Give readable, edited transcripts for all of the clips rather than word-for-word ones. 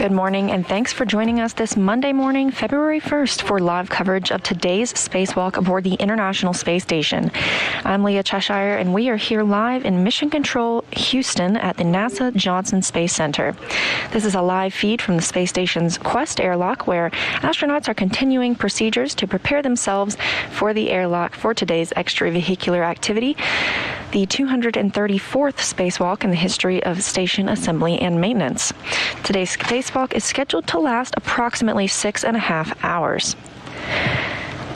Good morning, and thanks for joining us this Monday morning, February 1st, for live coverage of today's spacewalk aboard the International Space Station. I'm Leah Cheshire, and we are here live in Mission Control, Houston, at the NASA Johnson Space Center. This is a live feed from the space station's Quest airlock, where astronauts are continuing procedures to prepare themselves for the airlock for today's extravehicular activity, the 234th spacewalk in the history of station assembly and maintenance. Today's spacewalk is scheduled to last approximately 6.5 hours.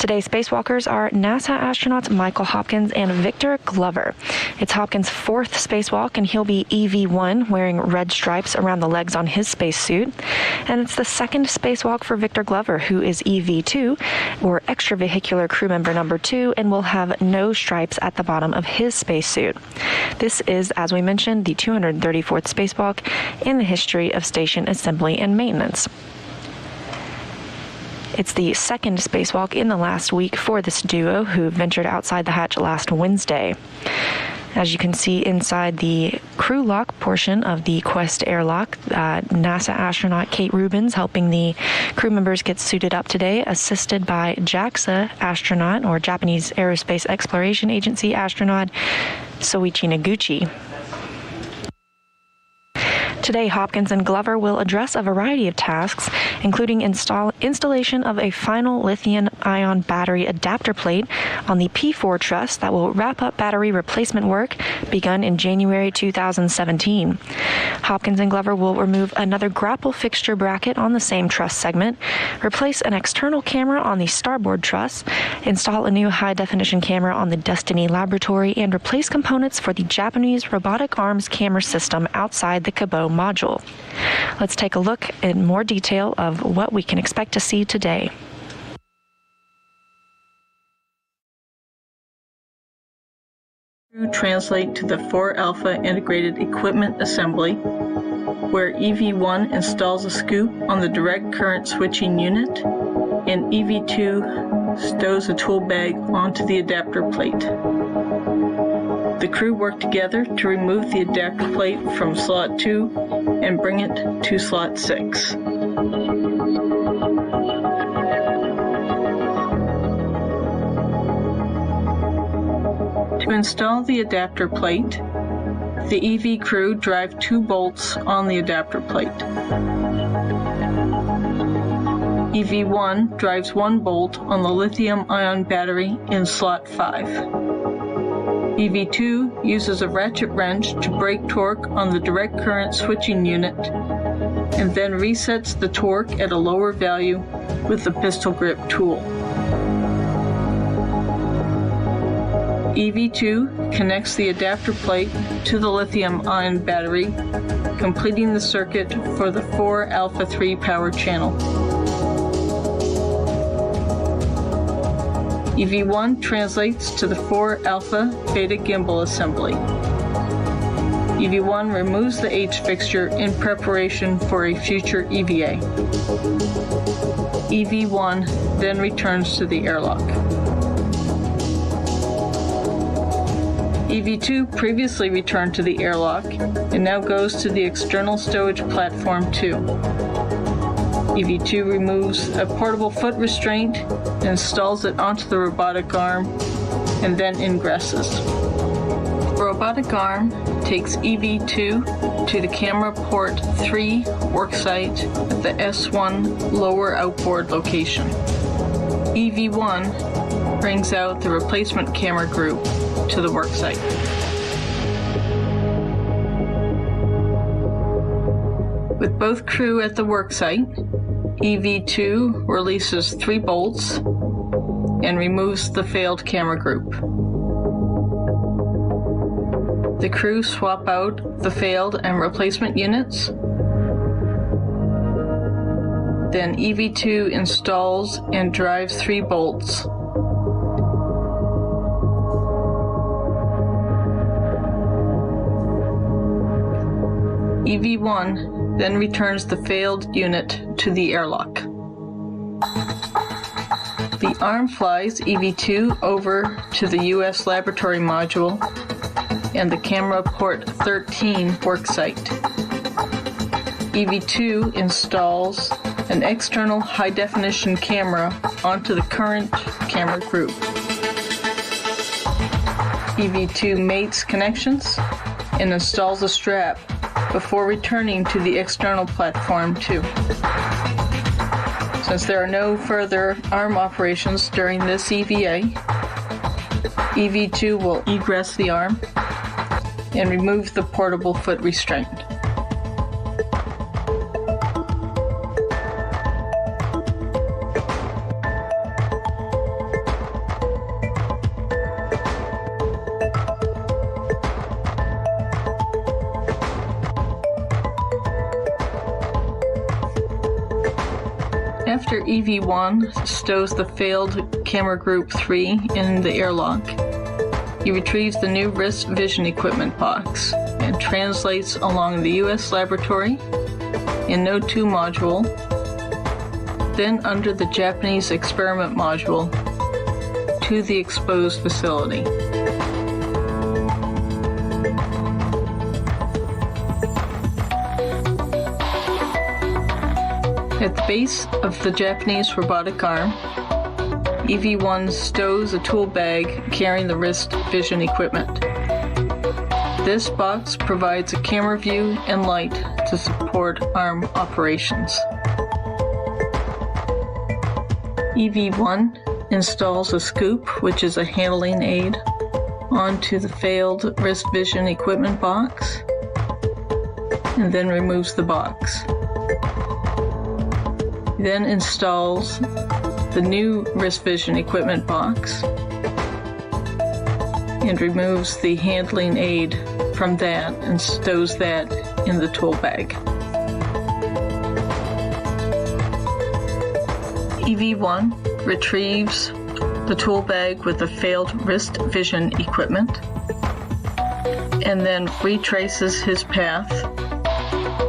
Today's spacewalkers are NASA astronauts Michael Hopkins and Victor Glover. It's Hopkins' fourth spacewalk, and he'll be EV1, wearing red stripes around the legs on his spacesuit. And it's the second spacewalk for Victor Glover, who is EV2, or extravehicular crew member number 2, and will have no stripes at the bottom of his spacesuit. This is, as we mentioned, the 234th spacewalk in the history of station assembly and maintenance. It's the second spacewalk in the last week for this duo, who ventured outside the hatch last Wednesday. As you can see inside the crew lock portion of the Quest airlock, NASA astronaut Kate Rubins helping the crew members get suited up today, assisted by JAXA astronaut, or Japanese Aerospace Exploration Agency astronaut, Soichi Noguchi. Today, Hopkins and Glover will address a variety of tasks, including installation of a final lithium-ion battery adapter plate on the P4 truss that will wrap up battery replacement work begun in January 2017. Hopkins and Glover will remove another grapple fixture bracket on the same truss segment, replace an external camera on the starboard truss, install a new high-definition camera on the Destiny laboratory, and replace components for the Japanese robotic arms camera system outside the Cabot module. Let's take a look in more detail of what we can expect to see today. Translate to the 4 Alpha integrated equipment assembly, where EV1 installs a scoop on the direct current switching unit, and EV2 stows a tool bag onto the adapter plate. The crew work together to remove the adapter plate from slot 2 and bring it to slot 6. To install the adapter plate, the EV crew drive 2 bolts on the adapter plate. EV1 drives 1 bolt on the lithium-ion battery in slot 5. EV2 uses a ratchet wrench to break torque on the direct current switching unit, and then resets the torque at a lower value with the pistol grip tool. EV2 connects the adapter plate to the lithium-ion battery, completing the circuit for the 4 Alpha 3 power channel. EV1 translates to the 4 Alpha Beta gimbal assembly. EV1 removes the H fixture in preparation for a future EVA. EV1 then returns to the airlock. EV2 previously returned to the airlock and now goes to the external stowage platform 2. EV2 removes a portable foot restraint, installs it onto the robotic arm, and then ingresses. The robotic arm takes EV2 to the camera port 3 worksite at the S1 lower outboard location. EV1 brings out the replacement camera group to the worksite. With both crew at the worksite, EV2 releases 3 bolts and removes the failed camera group. The crew swap out the failed and replacement units. Then EV2 installs and drives 3 bolts. EV1 then returns the failed unit to the airlock. The arm flies EV2 over to the US laboratory module and the camera port 13 worksite. EV2 installs an external high-definition camera onto the current camera group. EV2 mates connections and installs a strap before returning to the external platform 2. Since there are no further arm operations during this EVA, EV2 will egress the arm and remove the portable foot restraint. Reactor EV1 stows the failed Camera Group 3 in the airlock. He retrieves the new wrist vision equipment box and translates along the U.S. laboratory in Node 2 module, then under the Japanese experiment module to the exposed facility. At the base of the Japanese robotic arm, EV1 stows a tool bag carrying the wrist vision equipment. This box provides a camera view and light to support arm operations. EV1 installs a scoop, which is a handling aid, onto the failed wrist vision equipment box, and then removes the box. He then installs the new wrist vision equipment box and removes the handling aid from that and stows that in the tool bag. EV1 retrieves the tool bag with the failed wrist vision equipment and then retraces his path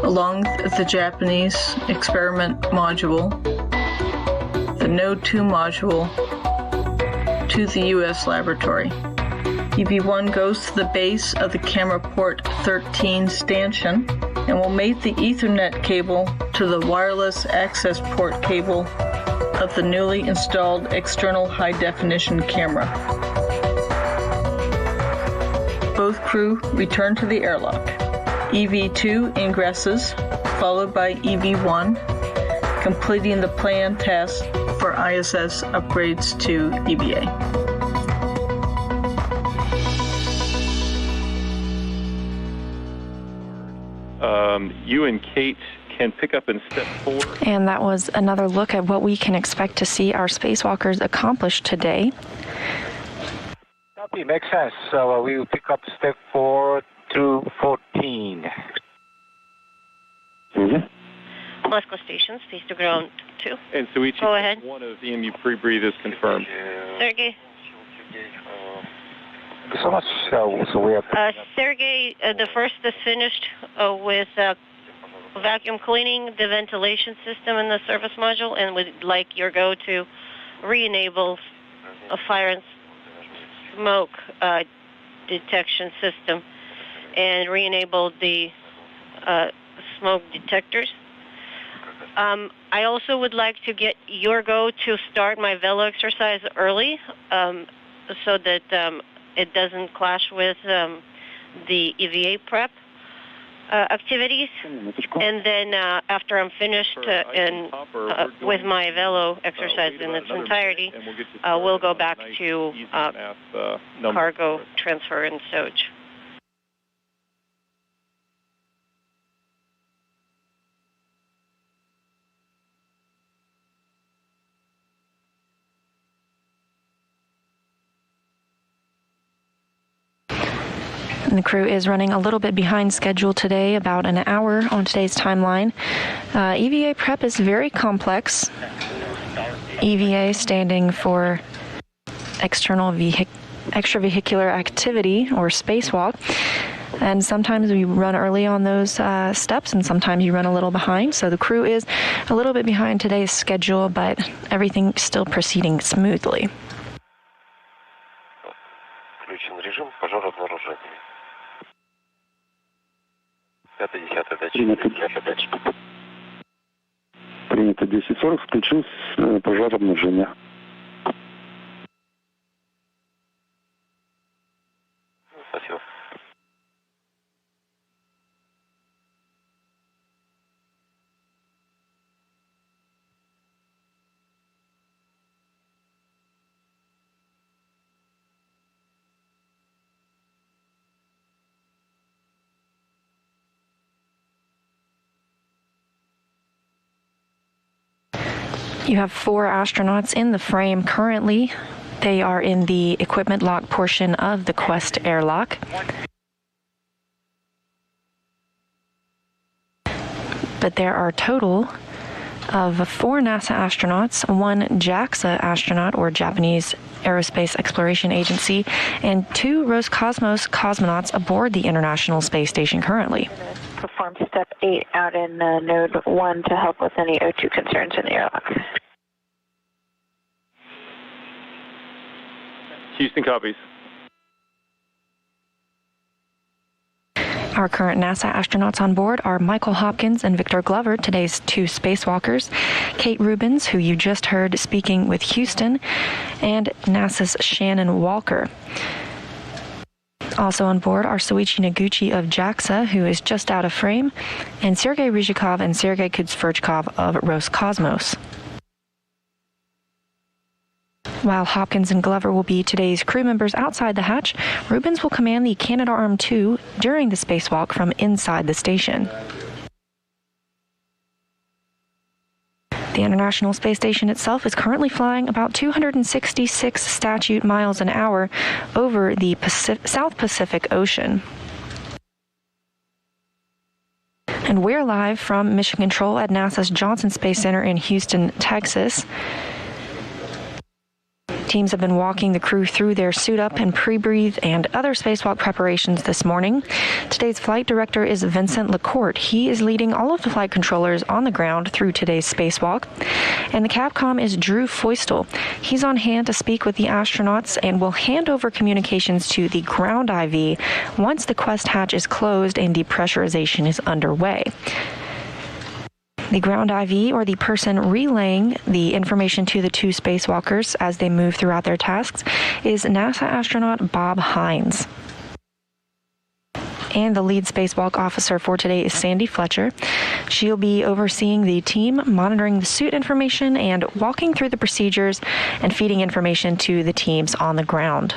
along the Japanese experiment module, the Node 2 module, to the U.S. laboratory. EV1 goes to the base of the camera port 13 stanchion and will mate the Ethernet cable to the wireless access port cable of the newly installed external high-definition camera. Both crew return to the airlock. EV2 ingresses, followed by EV1, completing the planned task for ISS upgrades to EVA. You and Kate can pick up in step 4. And that was another look at what we can expect to see our spacewalkers accomplish today. Copy, makes sense. So we will pick up step 4 through 14. Moscow Station, space to ground 2. And Soichi, go ahead. One of EMU pre-breathe is confirmed. Sergey. Thank you so much. So we have... Sergey, the first is finished with vacuum cleaning the ventilation system in the service module, and would like your go to re-enable a fire and smoke detection system and re-enable the smoke detectors. I also would like to get your go to start my velo exercise early so that it doesn't clash with the EVA prep activities. And then after I'm finished with my velo exercise in its entirety, we'll go back to cargo transfer and Soj. And the crew is running a little bit behind schedule today, about an hour on today's timeline. EVA prep is very complex. EVA standing for extravehicular activity, or spacewalk. And sometimes we run early on those steps, and sometimes you run a little behind. So the crew is a little bit behind today's schedule, but everything's still proceeding smoothly. Принято 10:40, включил пожар обнаружения. Спасибо. You have 4 astronauts in the frame currently. They are in the equipment lock portion of the Quest airlock. But there are total Of 4 NASA astronauts, 1 JAXA astronaut, or Japanese Aerospace Exploration Agency, and 2 Roscosmos cosmonauts aboard the International Space Station currently. Perform step 8 out in node 1 to help with any O2 concerns in the airlock. Houston copies. Our current NASA astronauts on board are Michael Hopkins and Victor Glover, today's 2 spacewalkers, Kate Rubins, who you just heard speaking with Houston, and NASA's Shannon Walker. Also on board are Soichi Noguchi of JAXA, who is just out of frame, and Sergei Ryzhikov and Sergei Kudzverchkov of Roscosmos. While Hopkins and Glover will be today's crew members outside the hatch, Rubins will command the Canadarm2 during the spacewalk from inside the station. The International Space Station itself is currently flying about 266 statute miles an hour over the South Pacific Ocean. And we're live from Mission Control at NASA's Johnson Space Center in Houston, Texas. Teams have been walking the crew through their suit up and pre-breathe and other spacewalk preparations this morning. Today's flight director is Vincent LaCourte. He is leading all of the flight controllers on the ground through today's spacewalk. And the Capcom is Drew Feustel. He's on hand to speak with the astronauts and will hand over communications to the ground IV once the Quest hatch is closed and depressurization is underway. The ground IV, or the person relaying the information to the 2 spacewalkers as they move throughout their tasks, is NASA astronaut Bob Hines. And the lead spacewalk officer for today is Sandy Fletcher. She'll be overseeing the team, monitoring the suit information, and walking through the procedures and feeding information to the teams on the ground.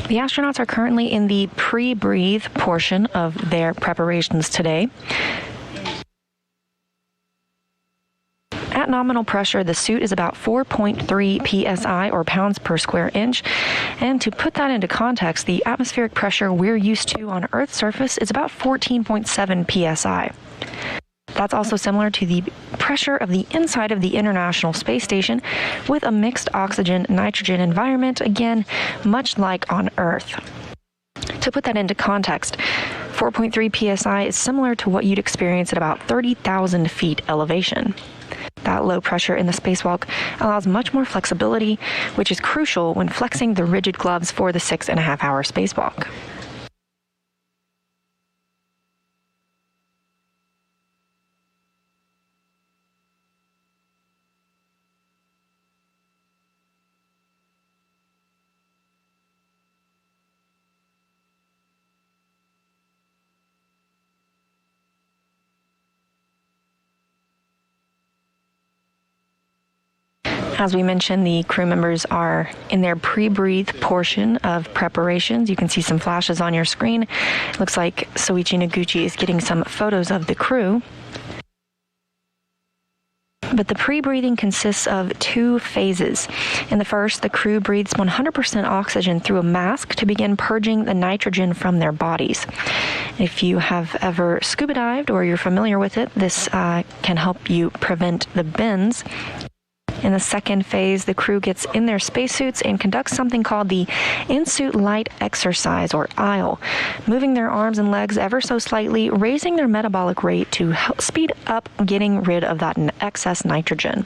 The astronauts are currently in the pre-breathe portion of their preparations today. At nominal pressure, the suit is about 4.3 psi, or pounds per square inch. And to put that into context, the atmospheric pressure we're used to on Earth's surface is about 14.7 psi. That's also similar to the pressure of the inside of the International Space Station, with a mixed oxygen-nitrogen environment, again, much like on Earth. To put that into context, 4.3 psi is similar to what you'd experience at about 30,000 feet elevation. That low pressure in the spacewalk allows much more flexibility, which is crucial when flexing the rigid gloves for the 6.5-hour spacewalk. As we mentioned, the crew members are in their pre-breathe portion of preparations. You can see some flashes on your screen. It looks like Soichi Noguchi is getting some photos of the crew. But the pre-breathing consists of 2 phases. In the first, the crew breathes 100% oxygen through a mask to begin purging the nitrogen from their bodies. If you have ever scuba dived or you're familiar with it, this can help you prevent the bends. In the second phase, the crew gets in their spacesuits and conducts something called the in-suit light exercise, or ISLE, moving their arms and legs ever so slightly, raising their metabolic rate to help speed up getting rid of that excess nitrogen.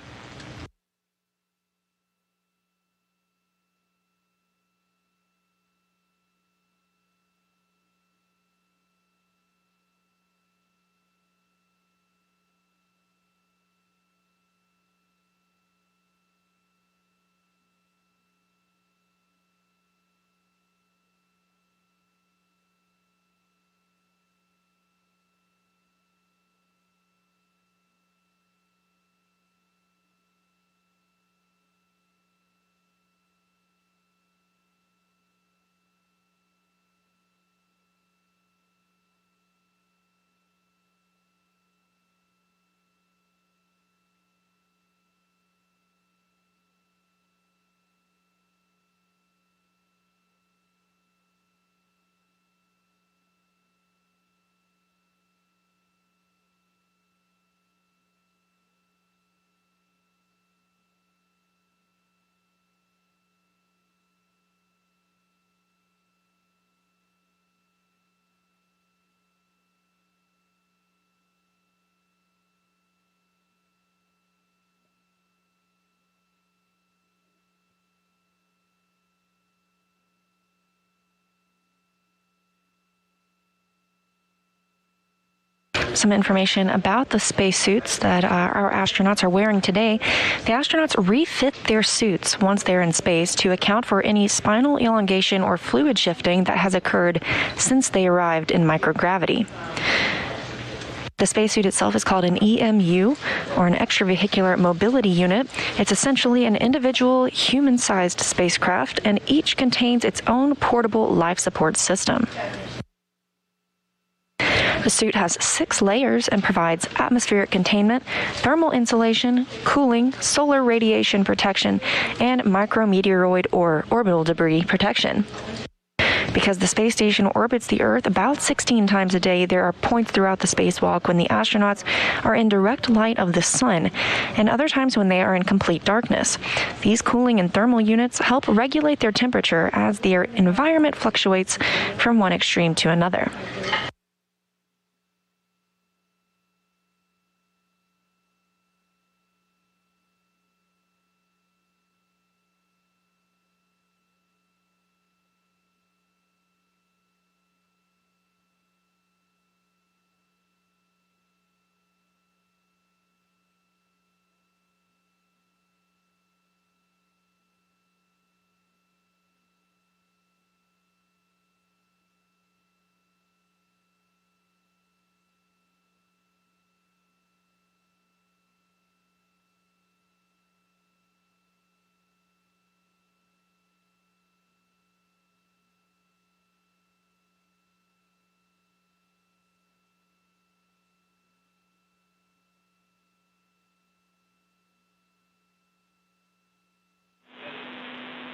Some information about the spacesuits that our astronauts are wearing today. The astronauts refit their suits once they're in space to account for any spinal elongation or fluid shifting that has occurred since they arrived in microgravity. The spacesuit itself is called an EMU, or an extravehicular mobility unit. It's essentially an individual human-sized spacecraft, and each contains its own portable life support system. The suit has 6 layers and provides atmospheric containment, thermal insulation, cooling, solar radiation protection, and micrometeoroid or orbital debris protection. Because the space station orbits the Earth about 16 times a day, there are points throughout the spacewalk when the astronauts are in direct light of the sun, and other times when they are in complete darkness. These cooling and thermal units help regulate their temperature as their environment fluctuates from one extreme to another.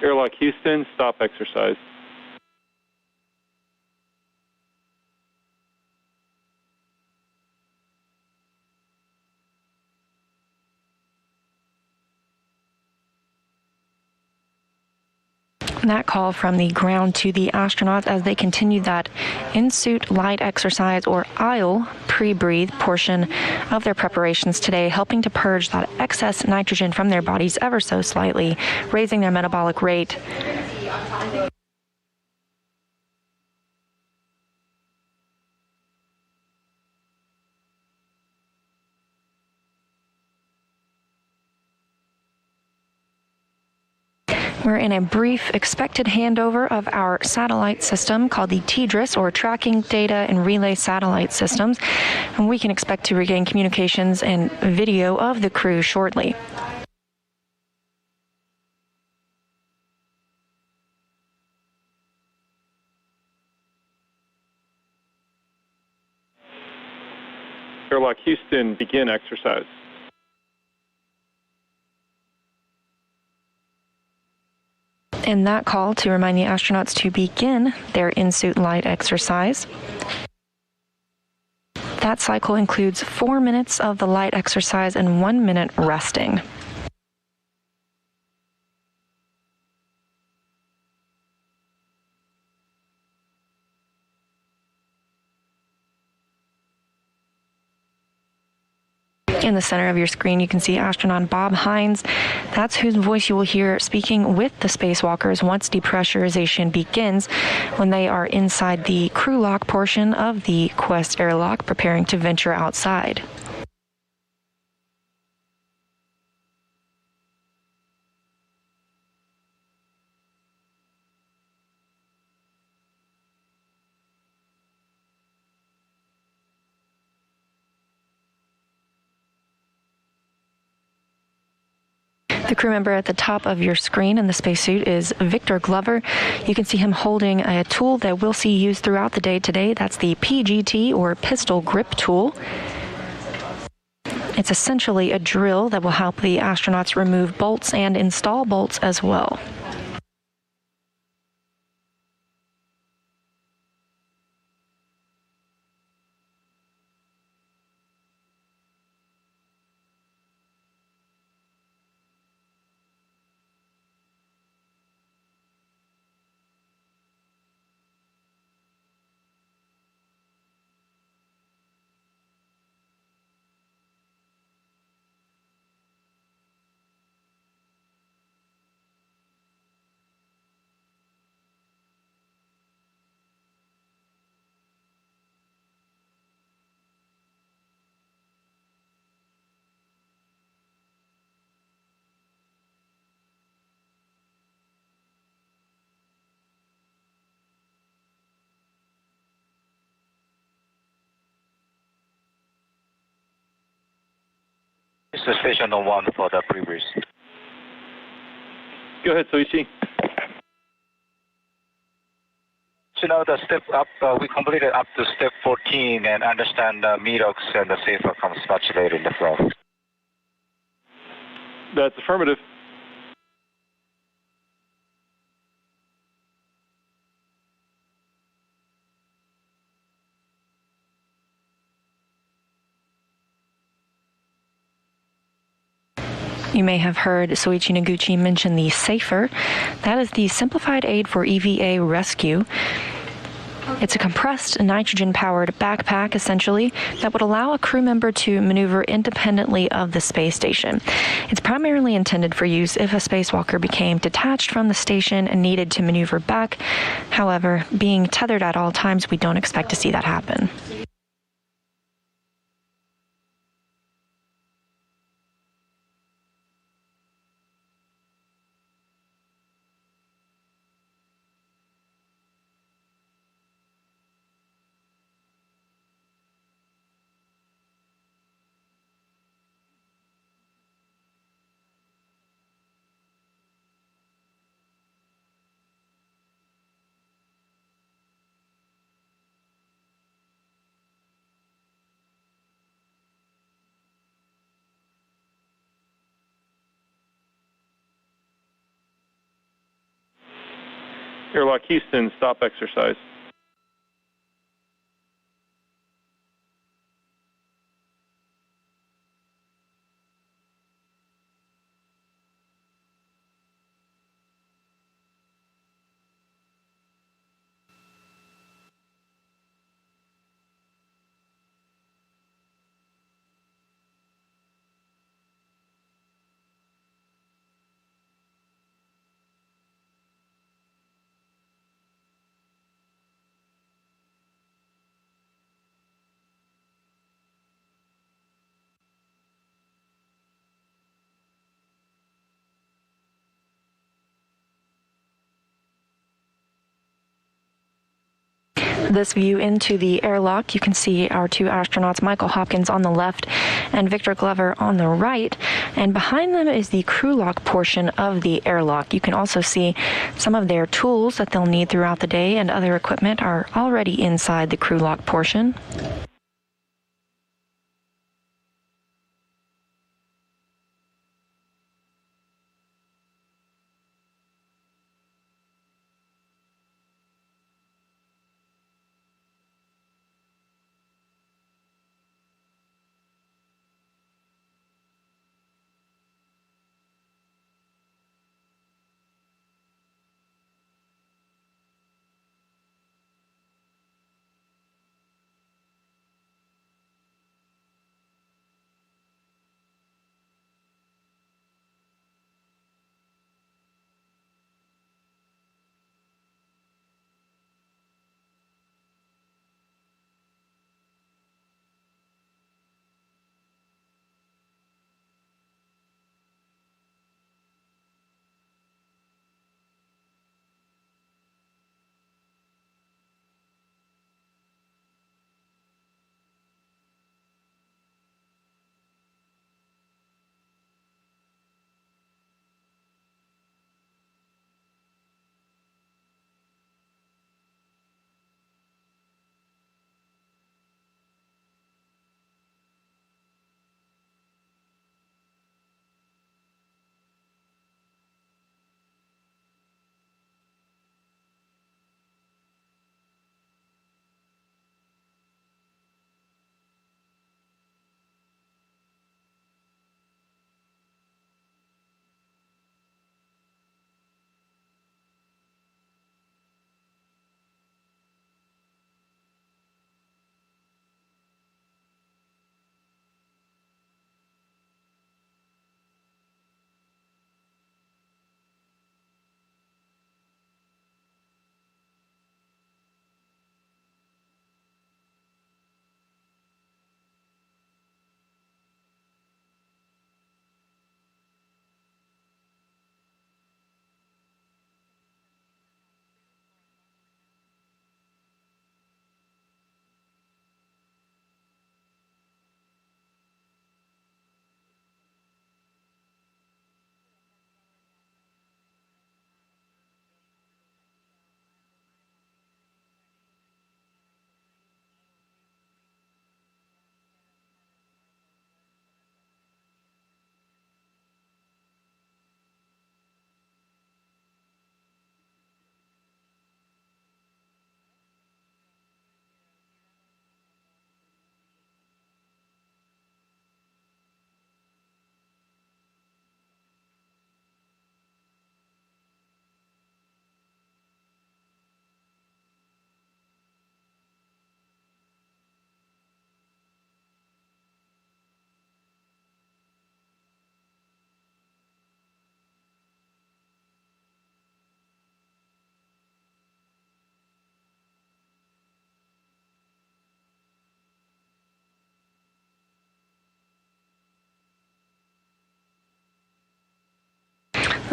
Airlock Houston, stop exercise. That call from the ground to the astronauts as they continued that in-suit light exercise or ISLE pre-breathe portion of their preparations today, helping to purge that excess nitrogen from their bodies ever so slightly, raising their metabolic rate. We're in a brief expected handover of our satellite system called the TDRS, or Tracking Data and Relay Satellite Systems, and we can expect to regain communications and video of the crew shortly. Airlock Houston, begin exercise. And that call to remind the astronauts to begin their in-suit light exercise. That cycle includes 4 minutes of the light exercise and 1 minute resting. In the center of your screen, you can see astronaut Bob Hines. That's whose voice you will hear speaking with the spacewalkers once depressurization begins, when they are inside the crew lock portion of the Quest airlock, preparing to venture outside. The crew member at the top of your screen in the spacesuit is Victor Glover. You can see him holding a tool that we'll see used throughout the day today. That's the PGT, or pistol grip tool. It's essentially a drill that will help the astronauts remove bolts and install bolts as well. station 1 for the previous. Go ahead, Soichi. So now the step up, we completed up to step 14 and understand the MEDOX and the SAFER comes much later in the flow. That's affirmative. You may have heard Soichi Noguchi mention the SAFER. That is the Simplified Aid for EVA Rescue. It's a compressed nitrogen-powered backpack, essentially, that would allow a crew member to maneuver independently of the space station. It's primarily intended for use if a spacewalker became detached from the station and needed to maneuver back. However, being tethered at all times, we don't expect to see that happen. Airlock Houston, stop exercise. This view into the airlock, you can see our two astronauts, Michael Hopkins on the left and Victor Glover on the right. And behind them is the crew lock portion of the airlock. You can also see some of their tools that they'll need throughout the day, and other equipment are already inside the crew lock portion.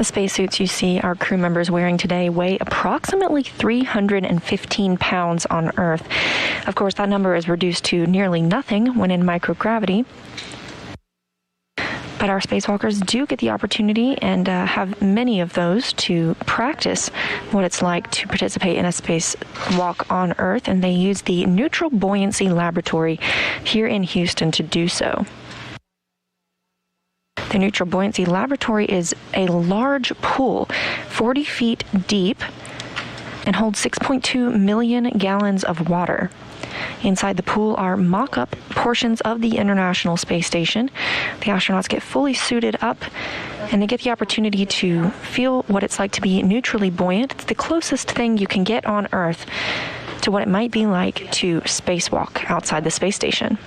The spacesuits you see our crew members wearing today weigh approximately 315 pounds on Earth. Of course, that number is reduced to nearly nothing when in microgravity. But our spacewalkers do get the opportunity and have many of those to practice what it's like to participate in a spacewalk on Earth, and they use the Neutral Buoyancy Laboratory here in Houston to do so. The Neutral Buoyancy Laboratory is a large pool, 40 feet deep, and holds 6.2 million gallons of water. Inside the pool are mock-up portions of the International Space Station. The astronauts get fully suited up, and they get the opportunity to feel what it's like to be neutrally buoyant. It's the closest thing you can get on Earth to what it might be like to spacewalk outside the space station.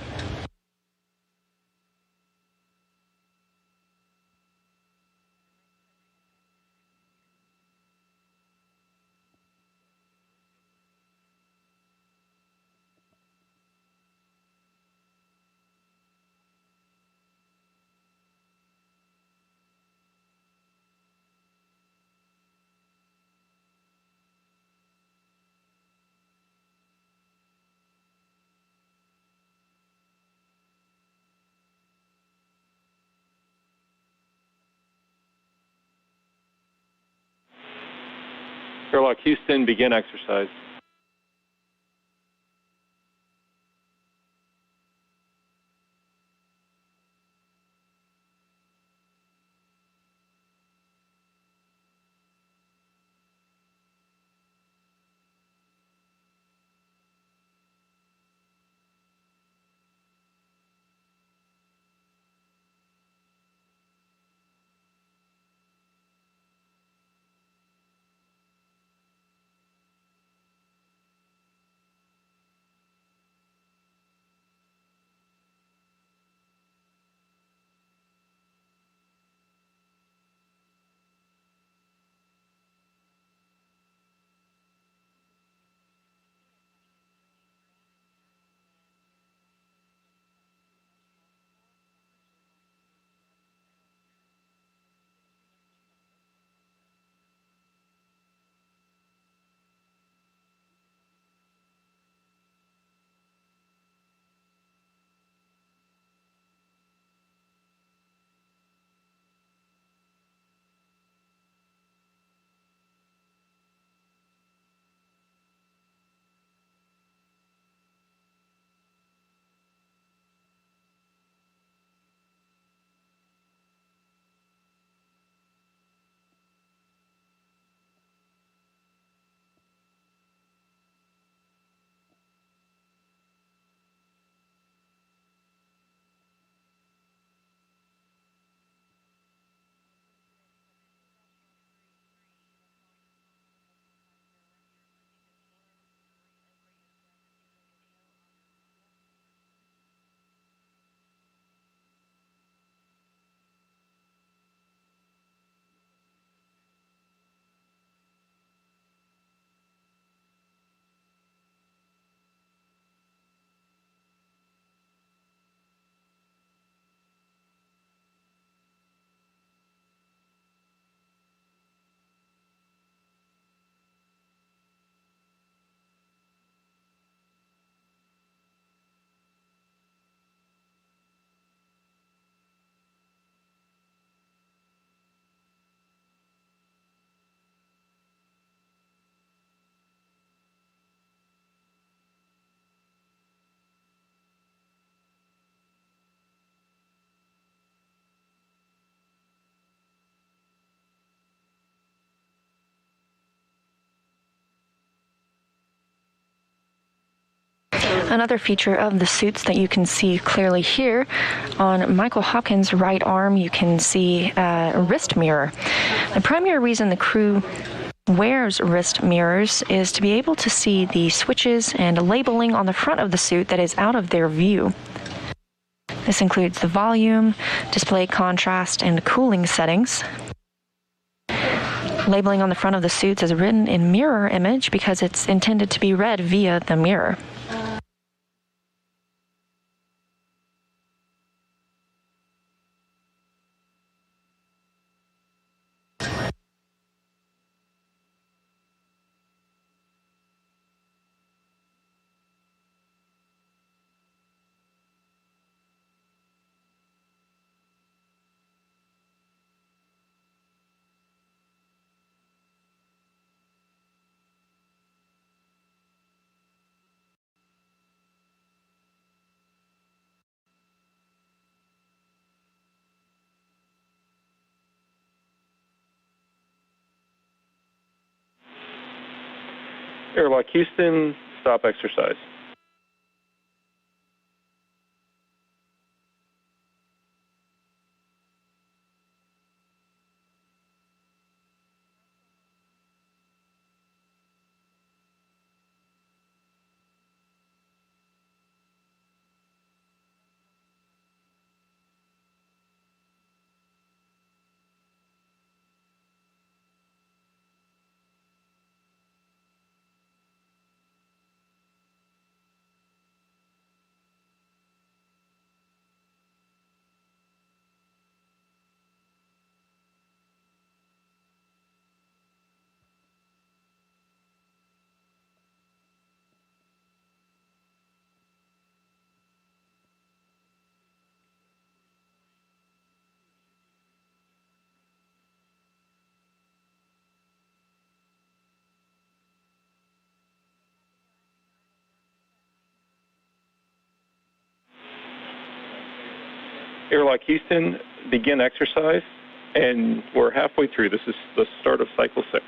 Airlock Houston, begin exercise. Another feature of the suits that you can see clearly here, on Michael Hopkins' right arm, you can see a wrist mirror. The primary reason the crew wears wrist mirrors is to be able to see the switches and labeling on the front of the suit that is out of their view. This includes the volume, display contrast, and cooling settings. Labeling on the front of the suits is written in mirror image because it's intended to be read via the mirror. Airlock Houston, stop exercise. Airlock Houston, begin exercise, and we're halfway through. This is the start of cycle 6.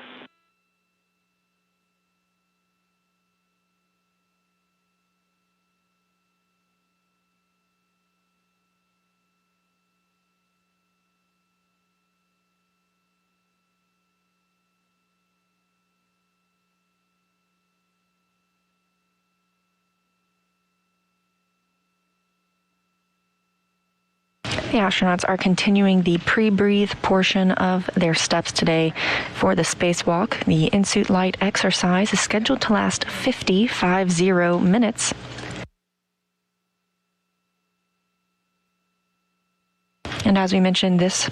The astronauts are continuing the pre-breathe portion of their steps today for the spacewalk. The in-suit light exercise is scheduled to last 50 minutes. And as we mentioned, this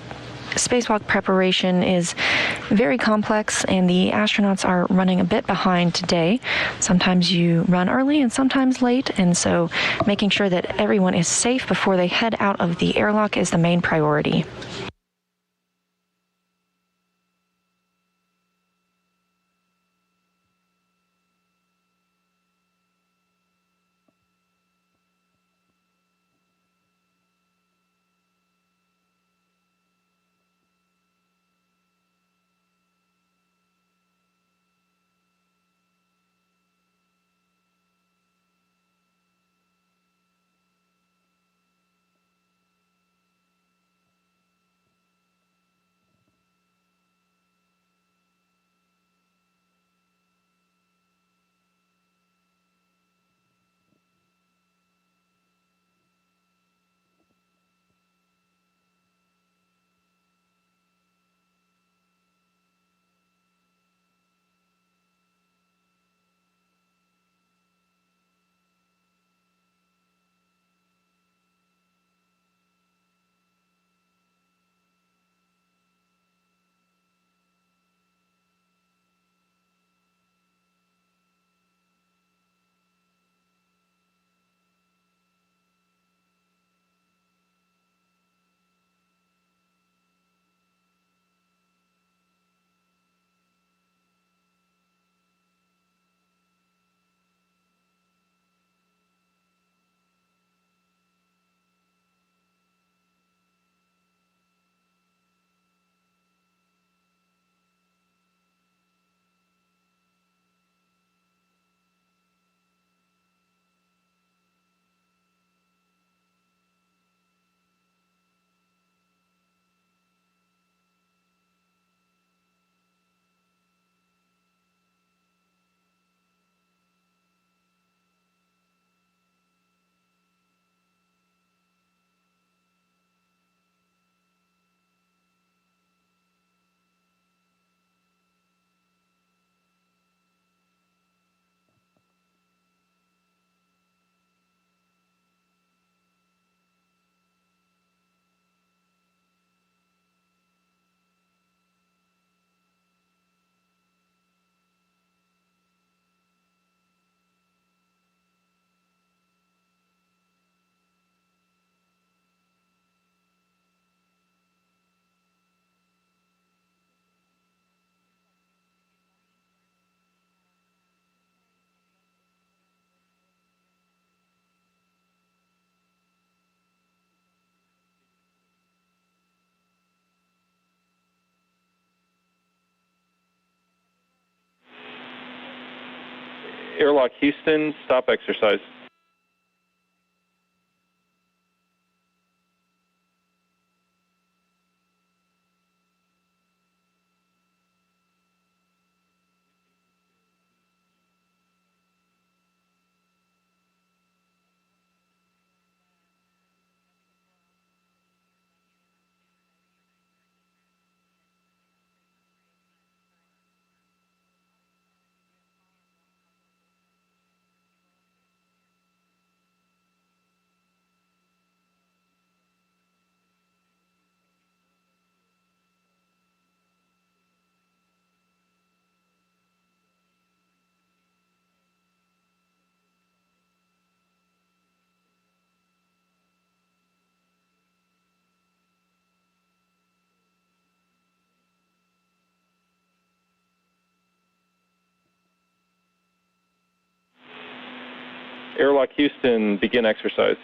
spacewalk preparation is very complex, and the astronauts are running a bit behind today. Sometimes you run early and sometimes late, and so making sure that everyone is safe before they head out of the airlock is the main priority. Airlock Houston, stop exercise. Airlock Houston, begin exercise.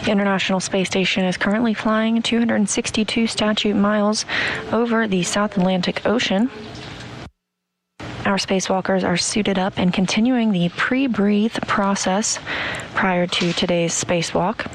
The International Space Station is currently flying 262 statute miles over the South Atlantic Ocean. Our spacewalkers are suited up and continuing the pre-breathe process prior to today's spacewalk.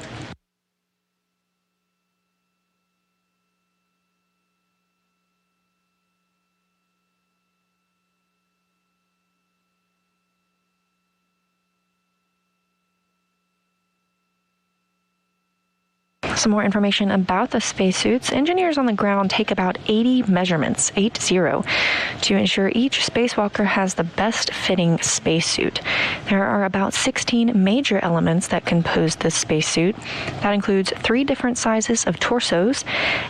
Some more information about the spacesuits. Engineers on the ground take about 80 measurements, 80, to ensure each spacewalker has the best fitting spacesuit. There are about 16 major elements that compose this spacesuit. That includes 3 different sizes of torsos,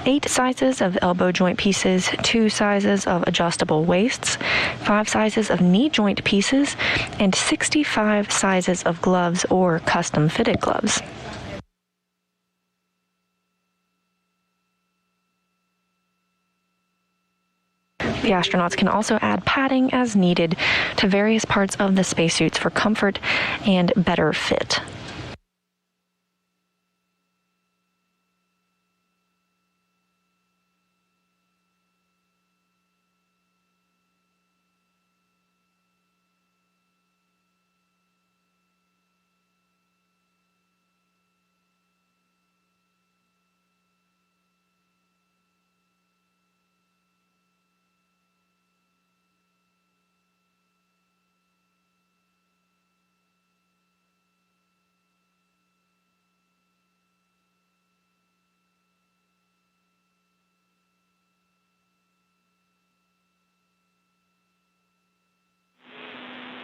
8 sizes of elbow joint pieces, 2 sizes of adjustable waists, 5 sizes of knee joint pieces, and 65 sizes of gloves or custom fitted gloves. The astronauts can also add padding as needed to various parts of the spacesuits for comfort and better fit.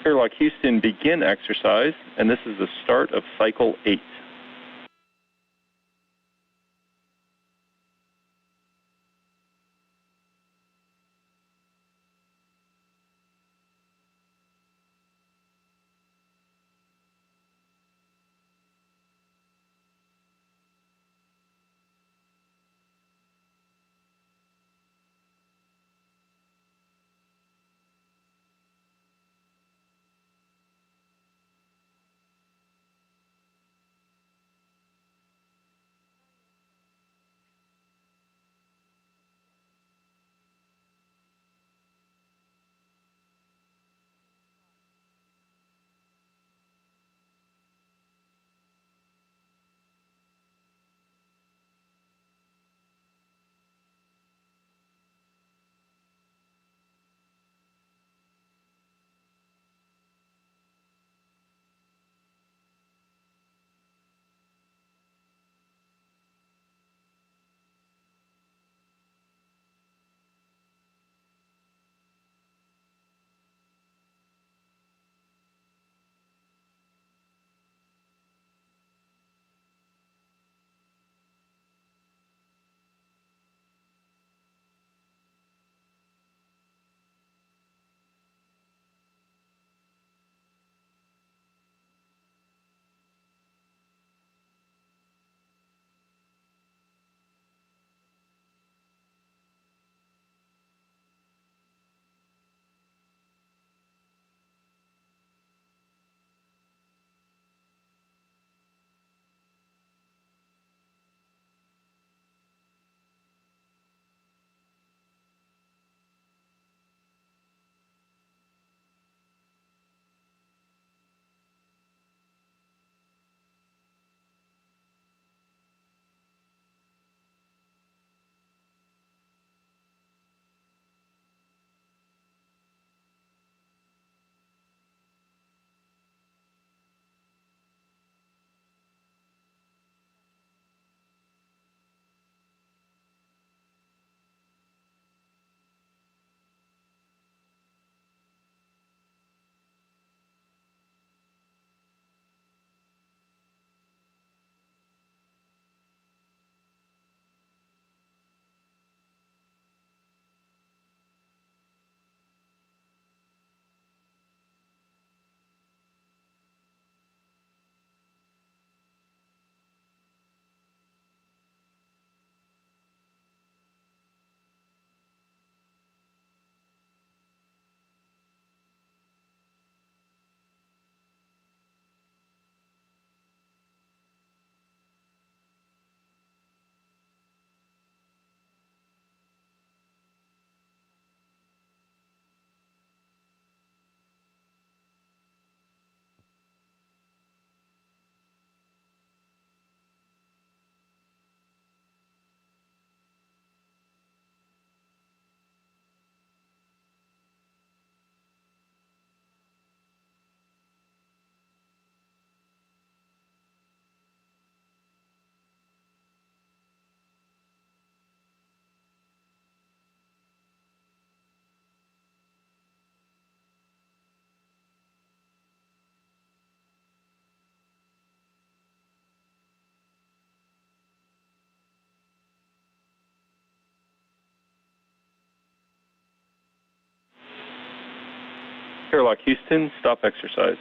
Airlock Houston, begin exercise, and this is the start of cycle 8. Airlock Houston, stop exercise.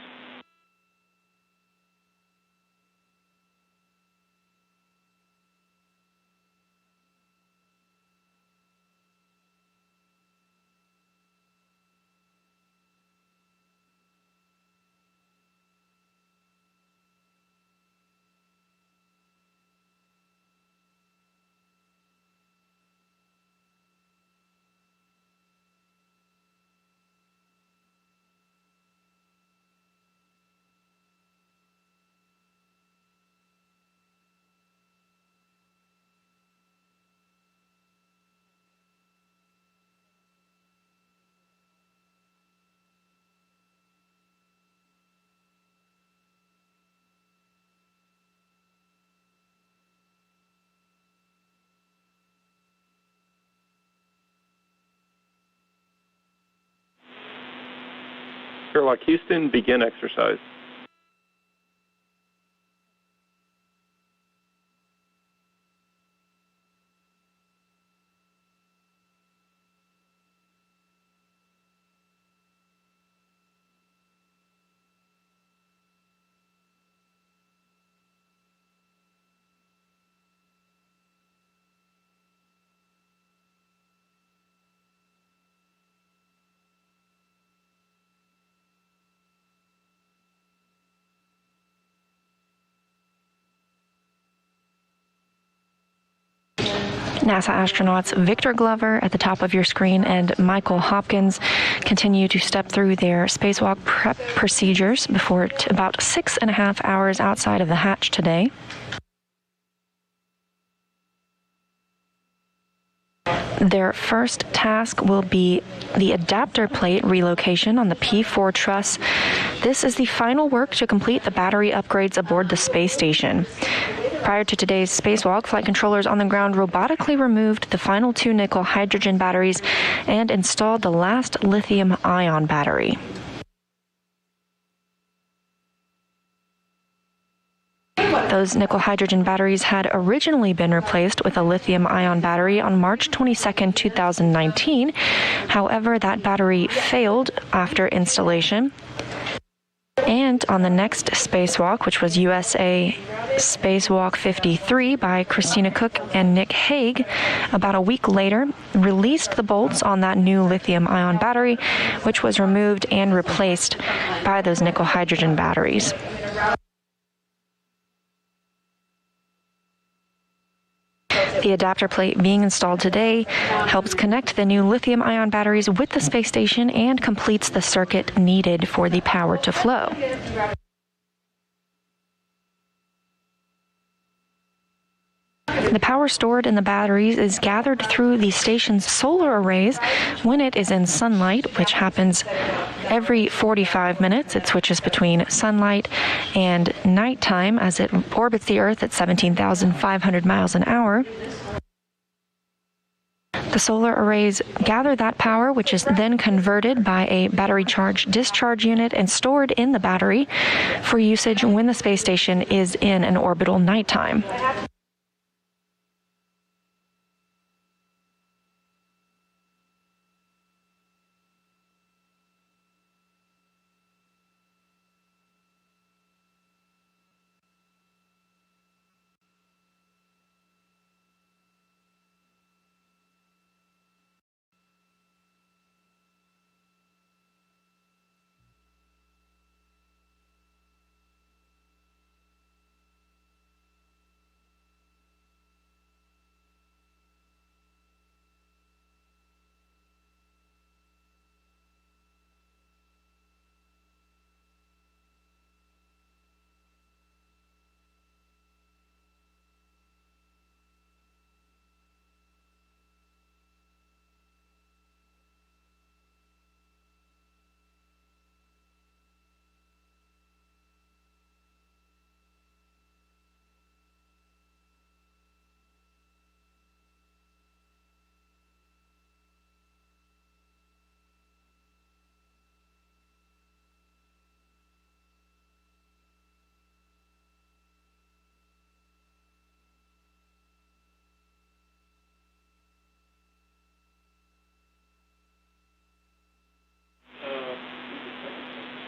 Airlock Houston, begin exercise. NASA astronauts Victor Glover at the top of your screen and Michael Hopkins continue to step through their spacewalk prep procedures before about 6.5 hours outside of the hatch today. Their first task will be the adapter plate relocation on the P4 truss. This is the final work to complete the battery upgrades aboard the space station. Prior to today's spacewalk, flight controllers on the ground robotically removed the final 2 nickel hydrogen batteries and installed the last lithium-ion battery. Those nickel hydrogen batteries had originally been replaced with a lithium-ion battery on March 22, 2019. However, that battery failed after installation. And on the next spacewalk, which was USA Spacewalk 53 by Christina Cook and Nick Hague, about a week later, released the bolts on that new lithium-ion battery, which was removed and replaced by those nickel hydrogen batteries. The adapter plate being installed today helps connect the new lithium-ion batteries with the space station and completes the circuit needed for the power to flow. The power stored in the batteries is gathered through the station's solar arrays when it is in sunlight, which happens every 45 minutes. It switches between sunlight and nighttime as it orbits the Earth at 17,500 miles an hour. The solar arrays gather that power, which is then converted by a battery charge discharge unit and stored in the battery for usage when the space station is in an orbital nighttime.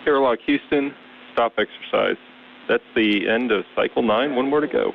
Airlock Houston, stop exercise. That's the end of cycle 9. One more to go.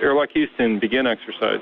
Airlock Houston, begin exercise.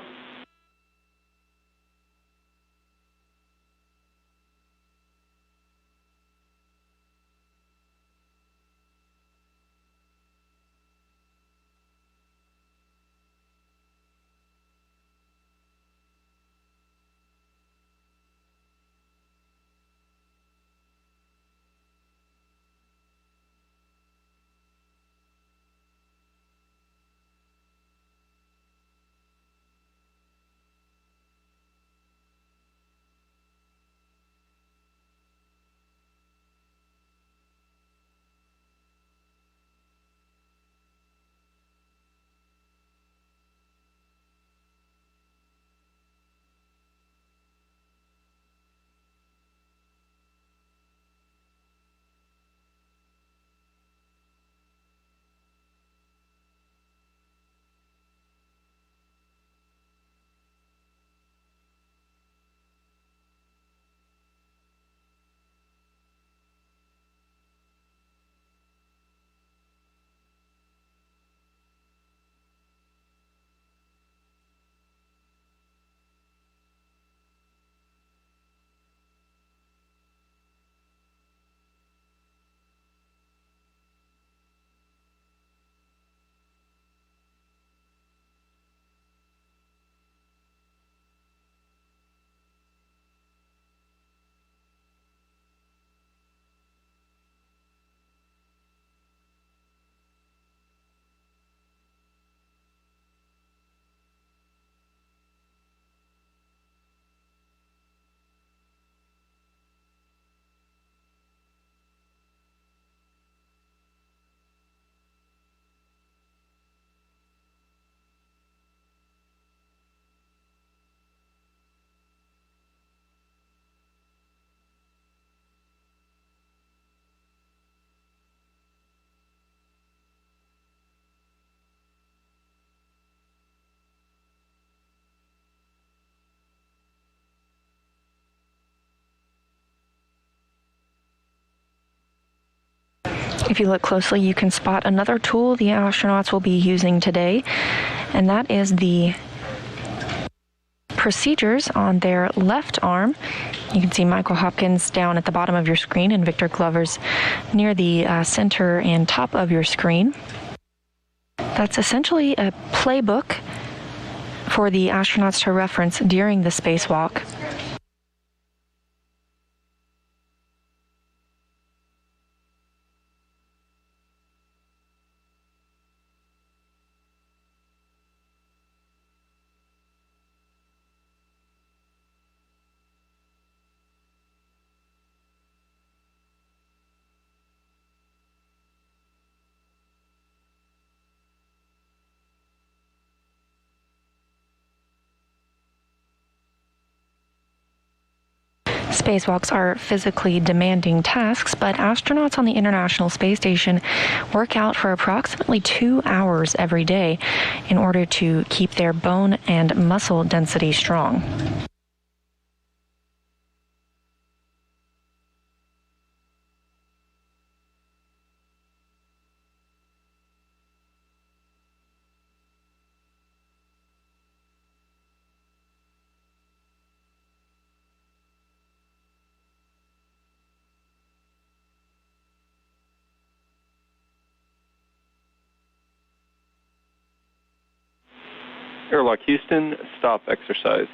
If you look closely, you can spot another tool the astronauts will be using today, and that is the procedures on their left arm. You can see Michael Hopkins down at the bottom of your screen and Victor Glover's near the center and top of your screen. That's essentially a playbook for the astronauts to reference during the spacewalk. Spacewalks are physically demanding tasks, but astronauts on the International Space Station work out for approximately 2 hours every day in order to keep their bone and muscle density strong. Airlock Houston, stop exercise.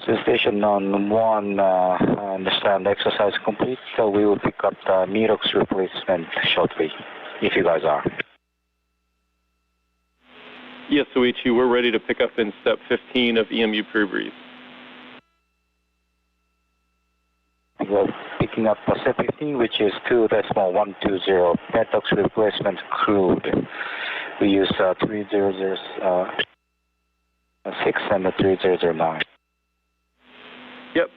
So station on 1, understand exercise complete, so we will pick up the Mirox replacement shortly, if you guys are. Yes, Soichi, we're ready to pick up in step 15 of EMU pre-breathe. We're picking up step 15, which is 2.120, Petox replacement crude. We use 3006 and the 3009. Yep,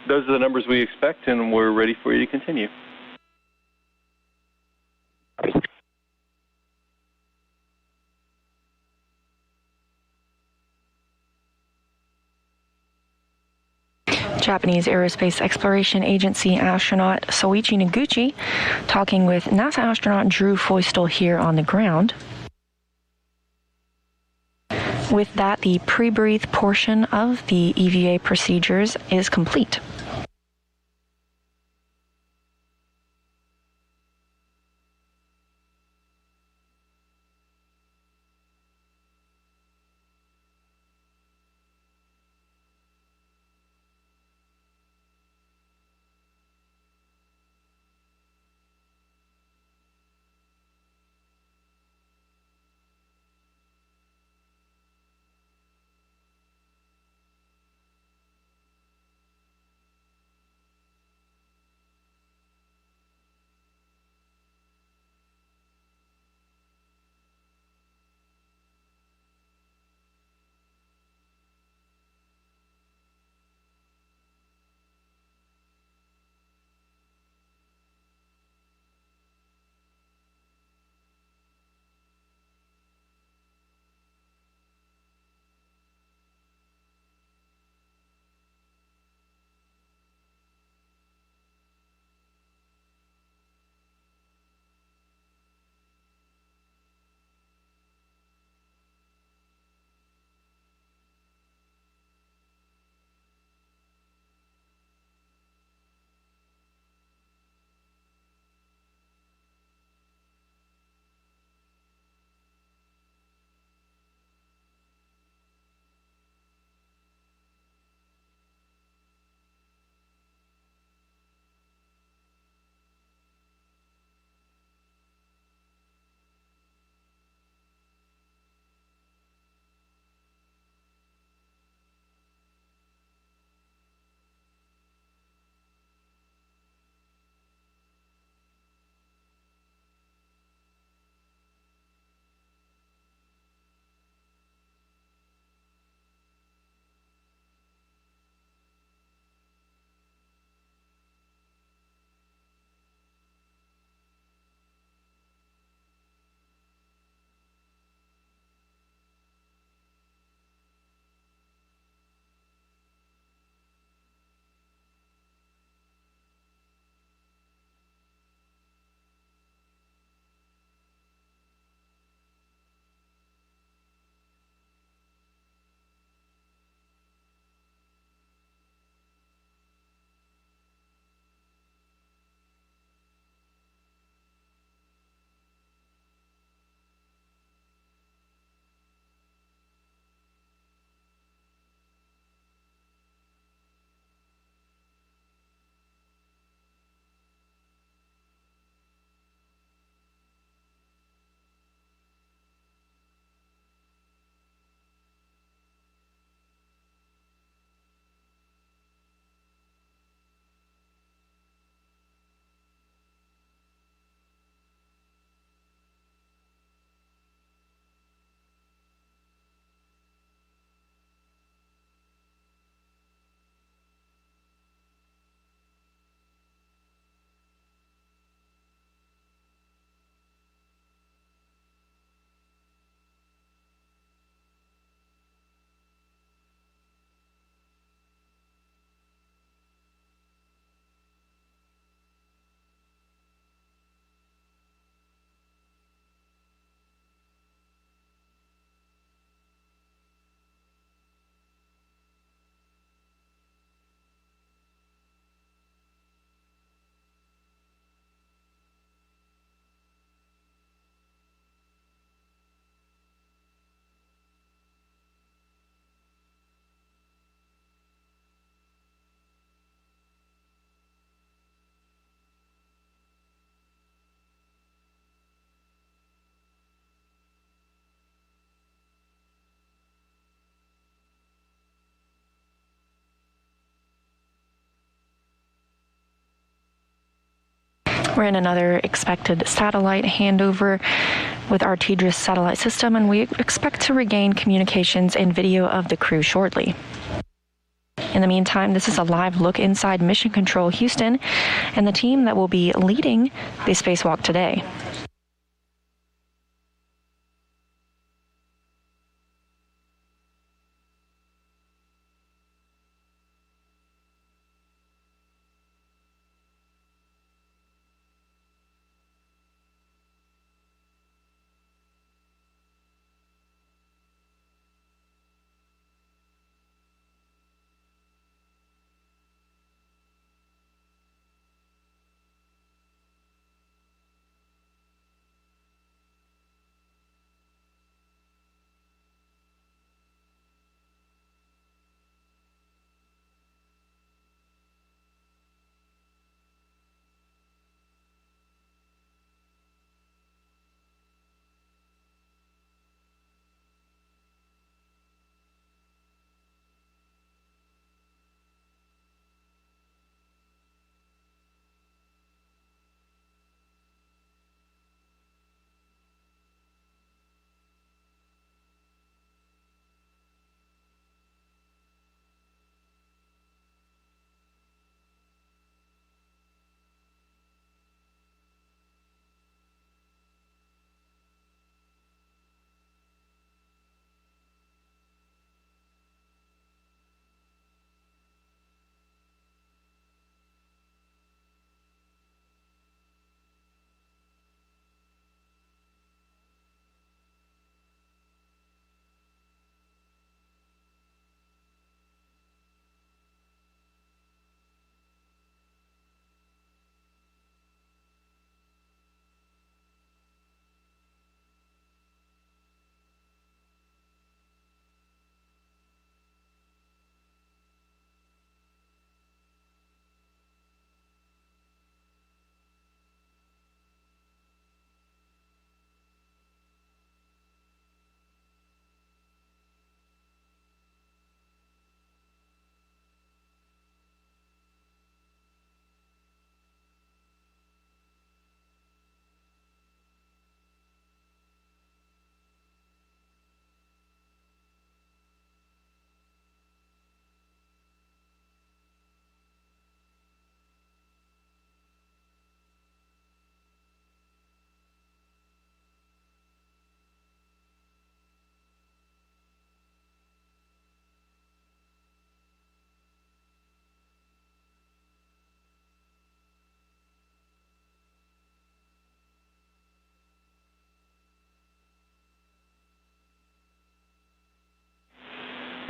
those are the numbers we expect, and we're ready for you to continue. Japanese Aerospace Exploration Agency astronaut Soichi Noguchi talking with NASA astronaut Drew Feustel here on the ground. With that, the pre-breathe portion of the EVA procedures is complete. We're in another expected satellite handover with our TDRS satellite system, and we expect to regain communications and video of the crew shortly. In the meantime, this is a live look inside Mission Control Houston and the team that will be leading the spacewalk today.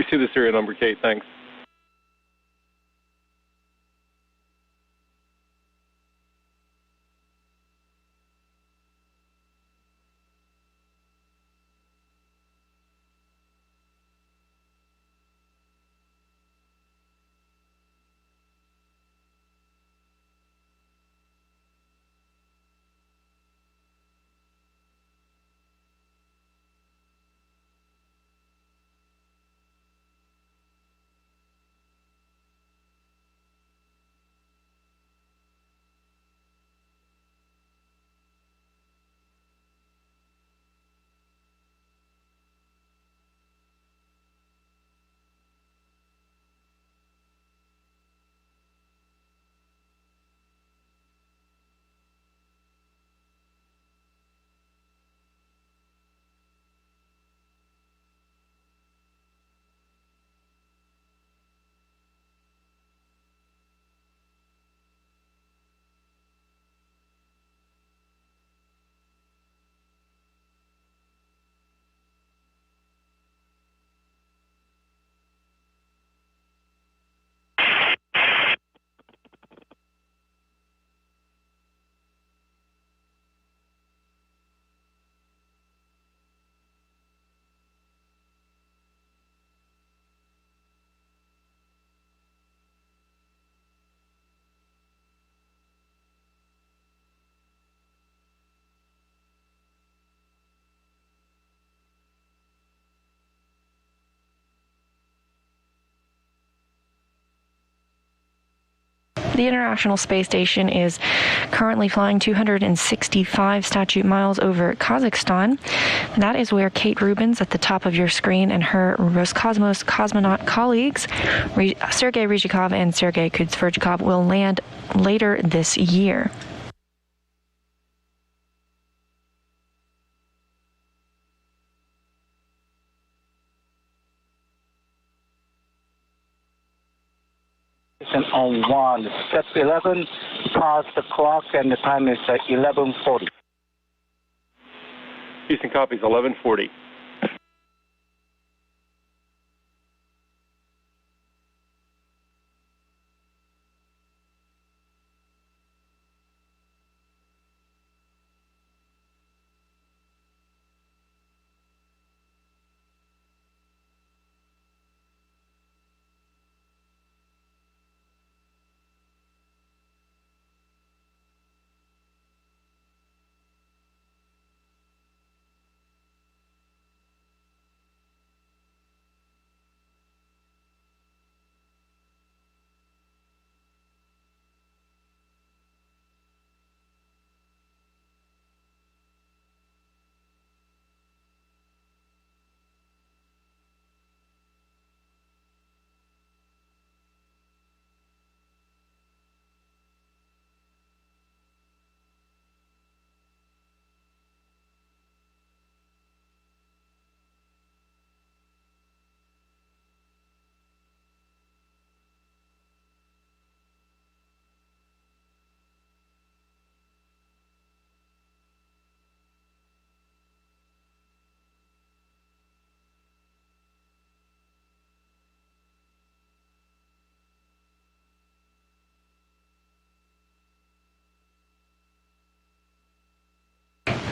We see the serial number, Kate. Thanks. The International Space Station is currently flying 265 statute miles over Kazakhstan. That is where Kate Rubins at the top of your screen and her Roscosmos cosmonaut colleagues, Sergei Ryzhikov and Sergei Kudzverchikov, will land later this year. On 1, step 11, past the clock, and the time is 11:40. Houston copies 11:40.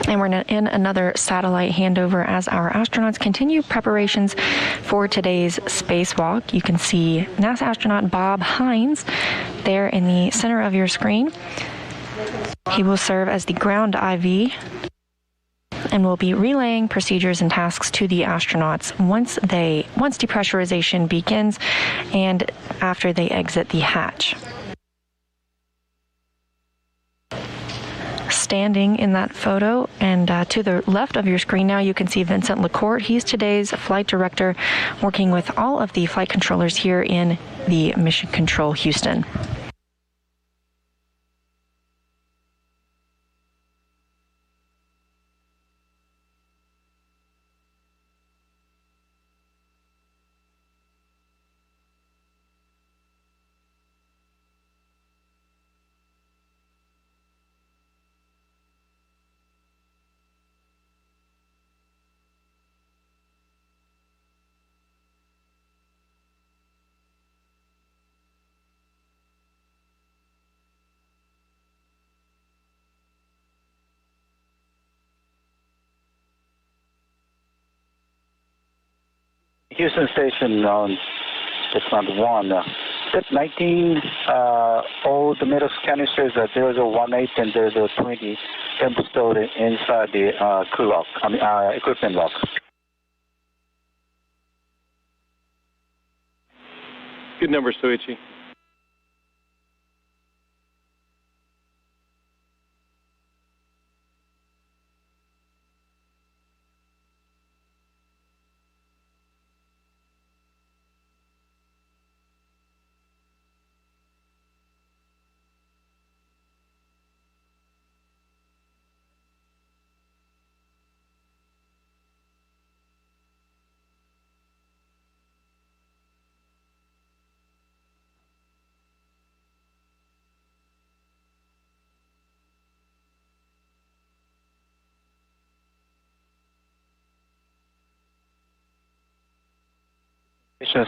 And we're in another satellite handover as our astronauts continue preparations for today's spacewalk. You can see NASA astronaut Bob Hines there in the center of your screen. He will serve as the ground IV and will be relaying procedures and tasks to the astronauts once depressurization begins and after they exit the hatch. Standing in that photo and to the left of your screen now you can see Vincent LaCourte. He's today's flight director working with all of the flight controllers here in the Mission Control Houston. Houston Station on step 1. Step 19, all the metal canisters are 0018 and 0020 can be stored inside the crew lock, equipment lock. Good number, Soichi.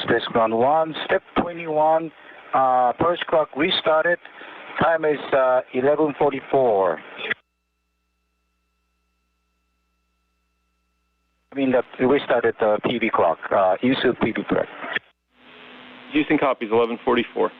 Space Ground 1, step 21, first clock restarted, time is 11:44. I mean, we started the PB clock, use of PB clock. Houston copies 11:44.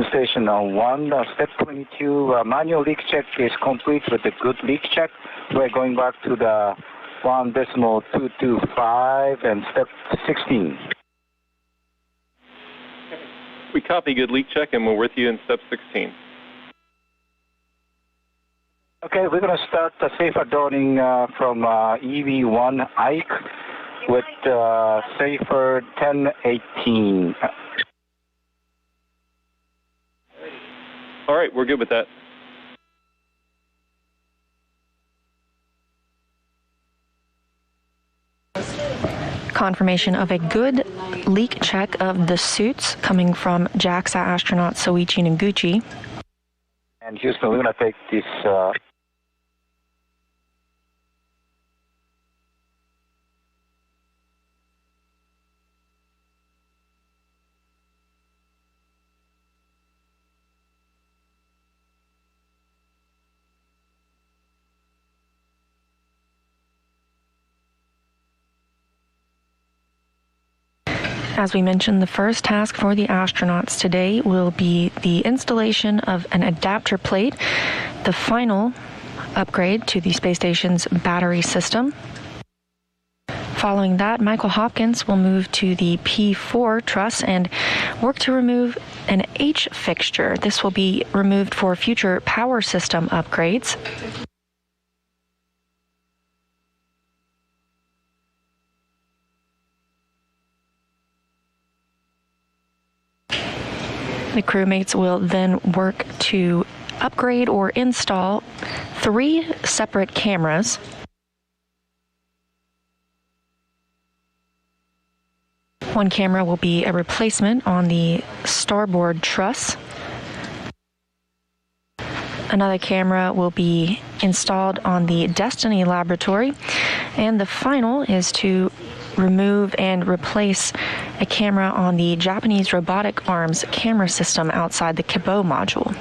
Houston Station on 1, step 22, manual leak check is complete with the good leak check. We're going back to the 1.225 and step 16. We copy good leak check, and we're with you in step 16. Okay, we're going to start the safer dawning from EV1 Ike with safer 1018. All right, we're good with that. Confirmation of a good leak check of the suits coming from JAXA astronaut Soichi Noguchi. And Houston, we're going to take this... As we mentioned, the first task for the astronauts today will be the installation of an adapter plate, the final upgrade to the space station's battery system. Following that, Michael Hopkins will move to the P4 truss and work to remove an H fixture. This will be removed for future power system upgrades. The crewmates will then work to upgrade or install 3 separate cameras. One camera will be a replacement on the starboard truss. Another camera will be installed on the Destiny laboratory. And the final is to remove and replace a camera on the Japanese robotic arms camera system outside the Kibo module.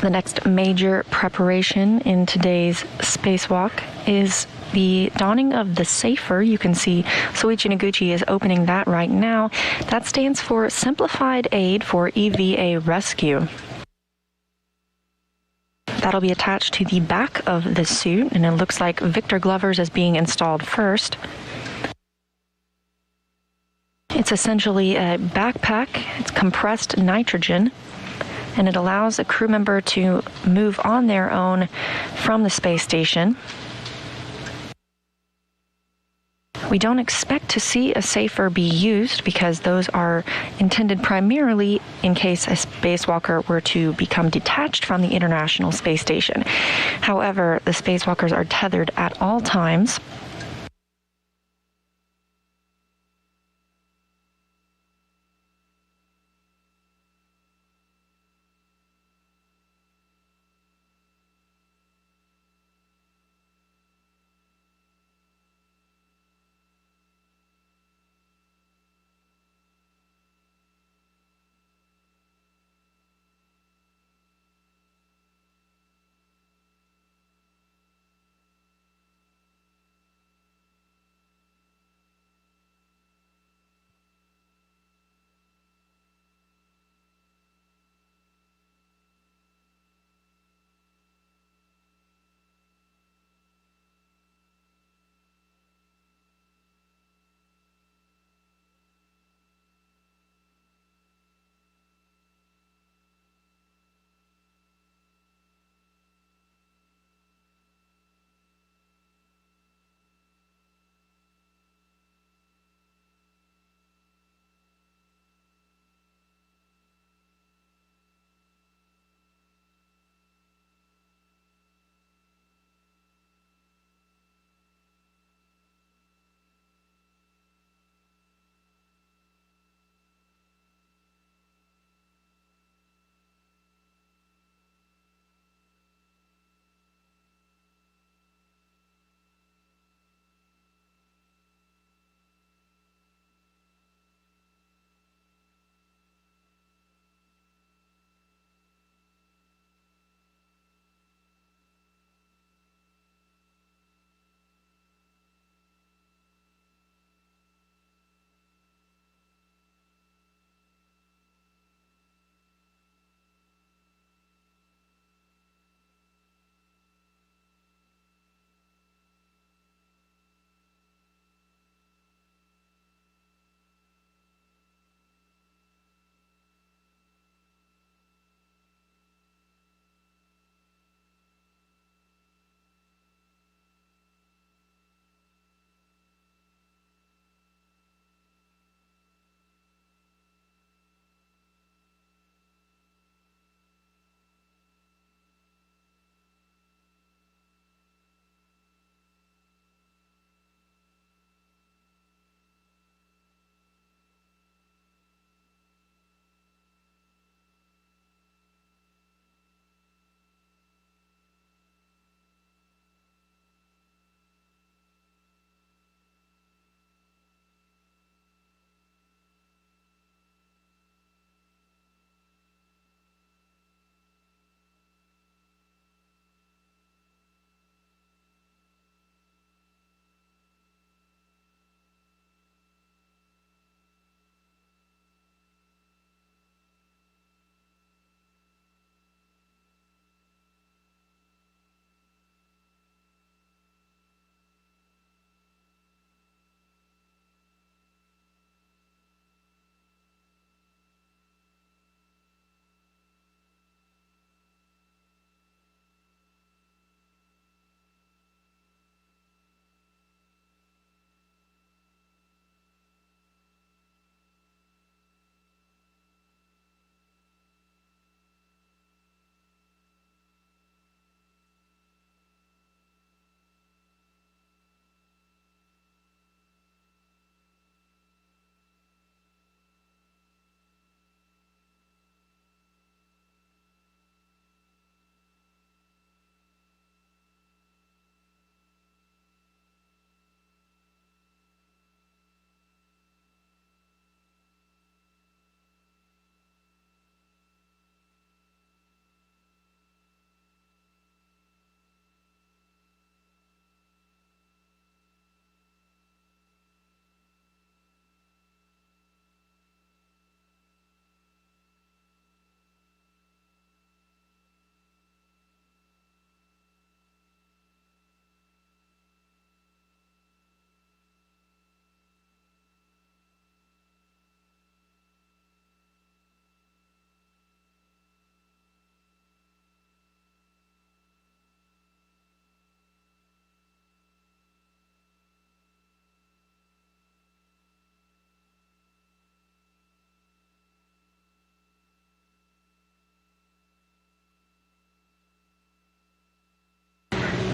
The next major preparation in today's spacewalk is the donning of the SAFER. You can see Soichi Noguchi is opening that right now. That stands for Simplified Aid for EVA Rescue. That'll be attached to the back of the suit, and it looks like Victor Glover's is being installed first. It's essentially a backpack. It's compressed nitrogen, and it allows a crew member to move on their own from the space station. We don't expect to see a SAFER be used because those are intended primarily in case a spacewalker were to become detached from the International Space Station. However, the spacewalkers are tethered at all times.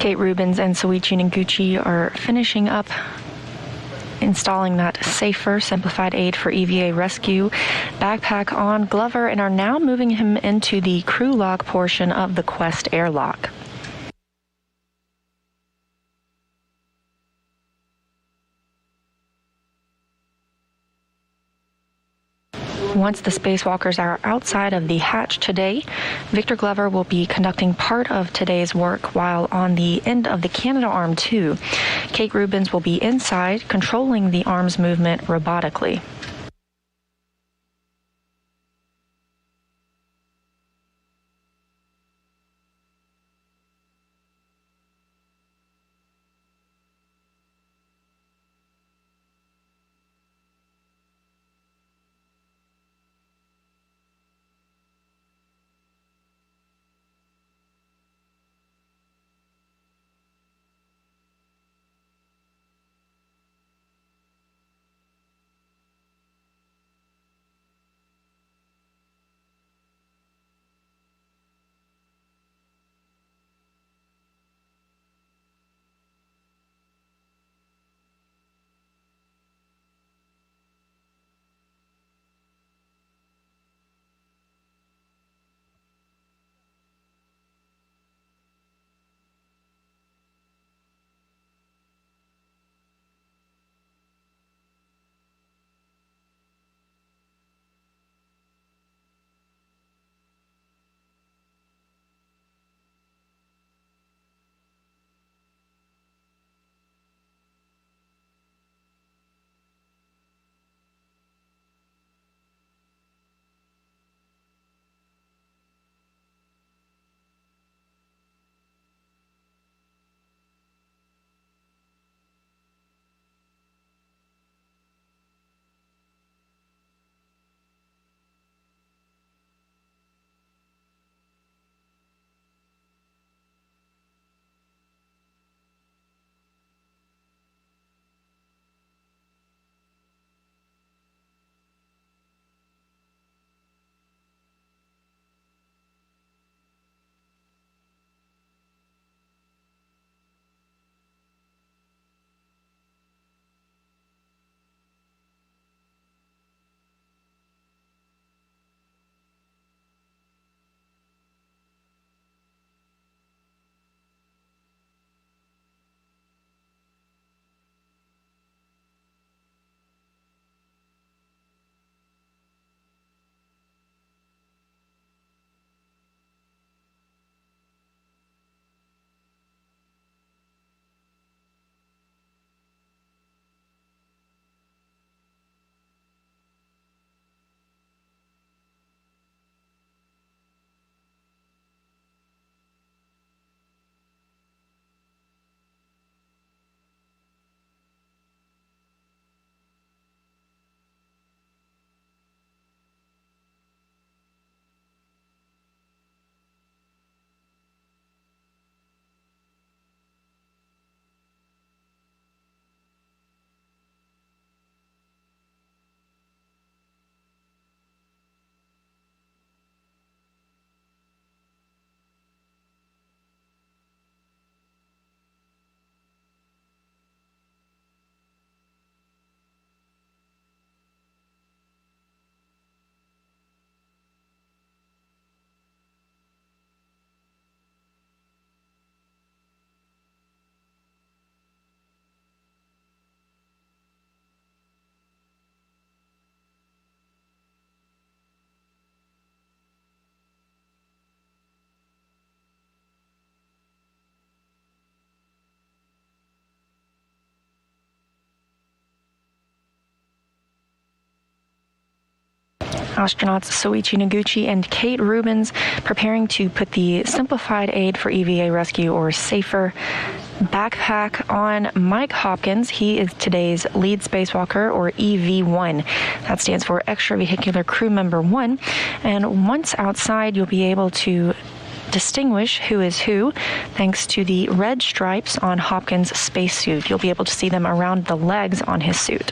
Kate Rubins and Soichi Noguchi are finishing up installing that safer, simplified aid for EVA rescue backpack on Glover and are now moving him into the crew lock portion of the Quest airlock. Once the spacewalkers are outside of the hatch today, Victor Glover will be conducting part of today's work while on the end of the Canadarm2. Kate Rubins will be inside, controlling the arm's movement robotically. Astronauts Soichi Noguchi and Kate Rubins preparing to put the simplified aid for EVA rescue, or safer, backpack on Mike Hopkins. He is today's lead spacewalker, or EV1. That stands for Extravehicular Crew Member 1. And once outside, you'll be able to distinguish who is who thanks to the red stripes on Hopkins' spacesuit. You'll be able to see them around the legs on his suit.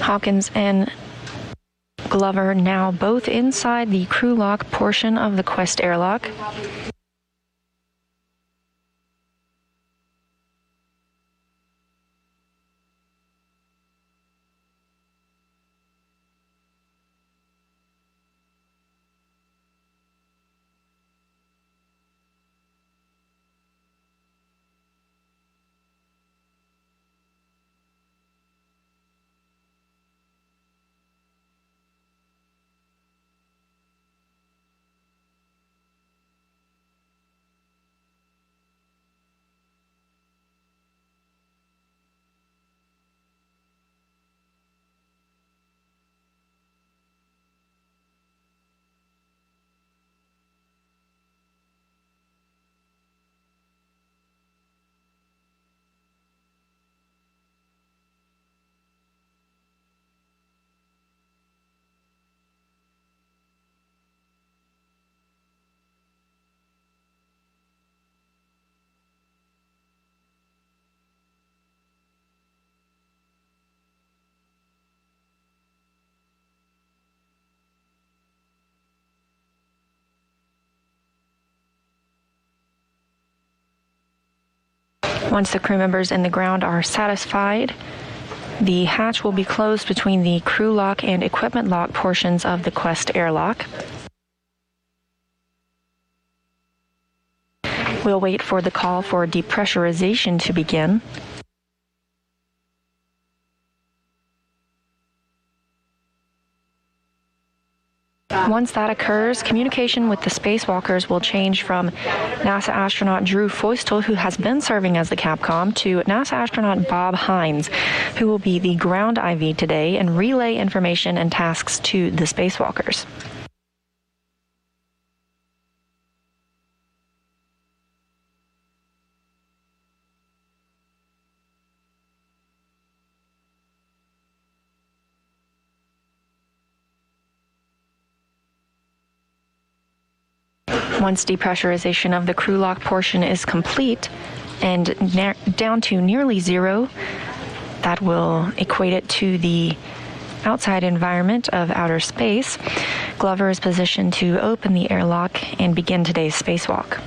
Hopkins and Glover now both inside the crew lock portion of the Quest airlock. Once the crew members in the ground are satisfied, the hatch will be closed between the crew lock and equipment lock portions of the Quest airlock. We'll wait for the call for depressurization to begin. Once that occurs, communication with the spacewalkers will change from NASA astronaut Drew Feustel, who has been serving as the Capcom, to NASA astronaut Bob Hines, who will be the ground IV today and relay information and tasks to the spacewalkers. Once depressurization of the crew lock portion is complete and down to nearly zero, that will equate it to the outside environment of outer space. Glover is positioned to open the airlock and begin today's spacewalk.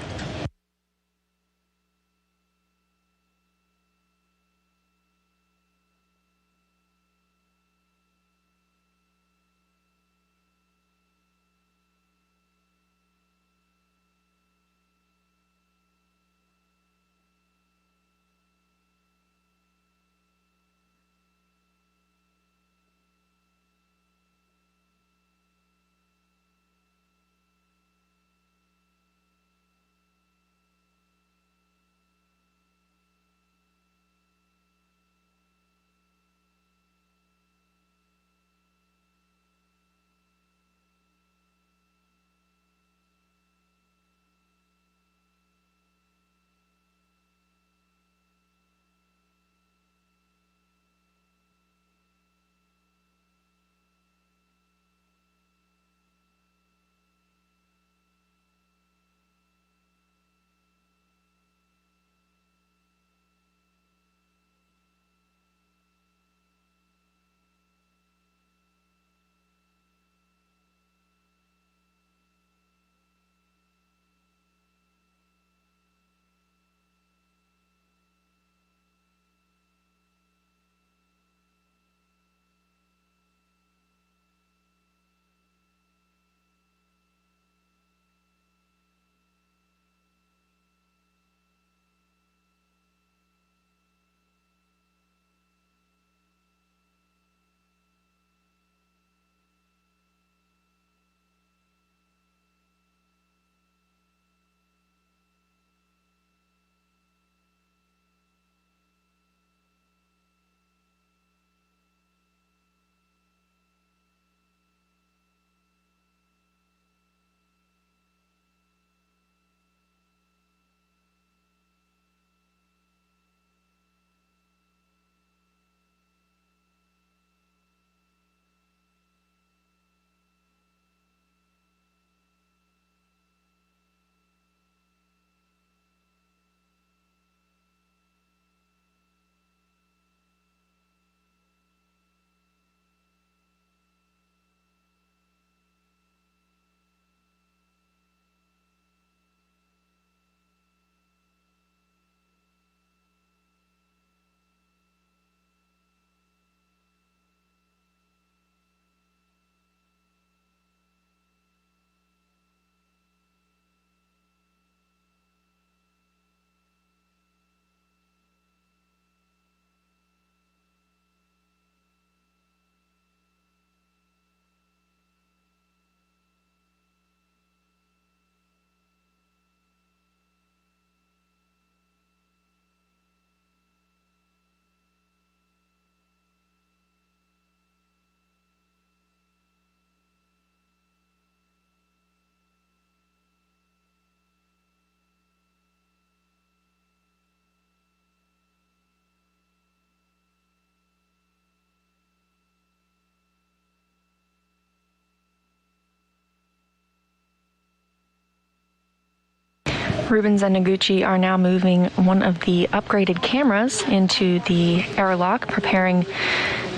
Rubins and Noguchi are now moving one of the upgraded cameras into the airlock, preparing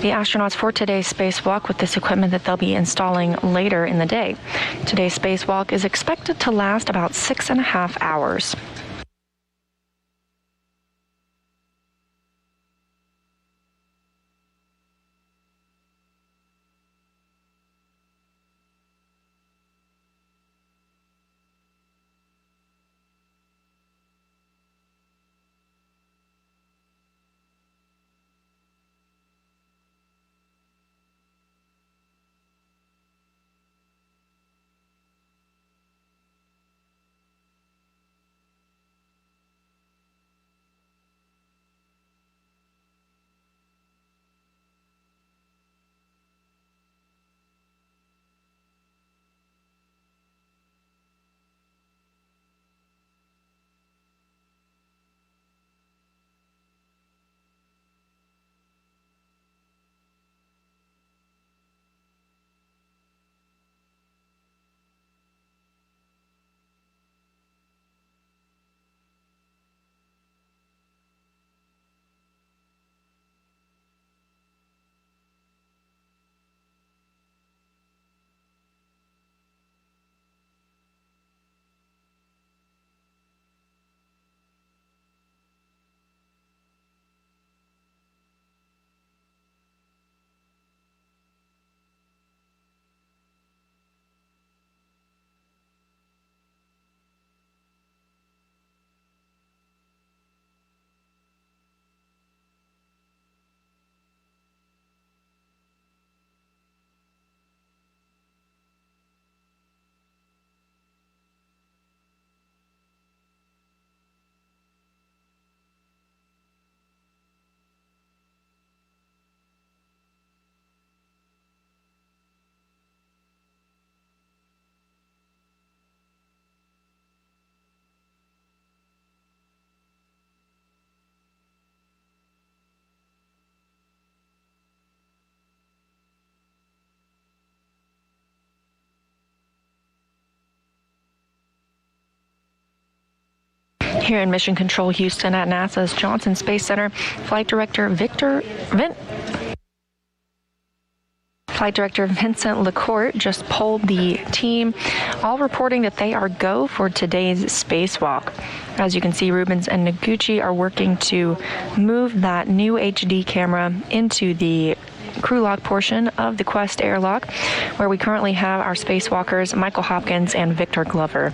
the astronauts for today's spacewalk with this equipment that they'll be installing later in the day. Today's spacewalk is expected to last about 6.5 hours. Here in Mission Control Houston at NASA's Johnson Space Center, Flight Director Vincent LaCourte just polled the team, all reporting that they are go for today's spacewalk. As you can see, Rubins and Noguchi are working to move that new HD camera into the crew lock portion of the Quest airlock, where we currently have our spacewalkers Michael Hopkins and Victor Glover.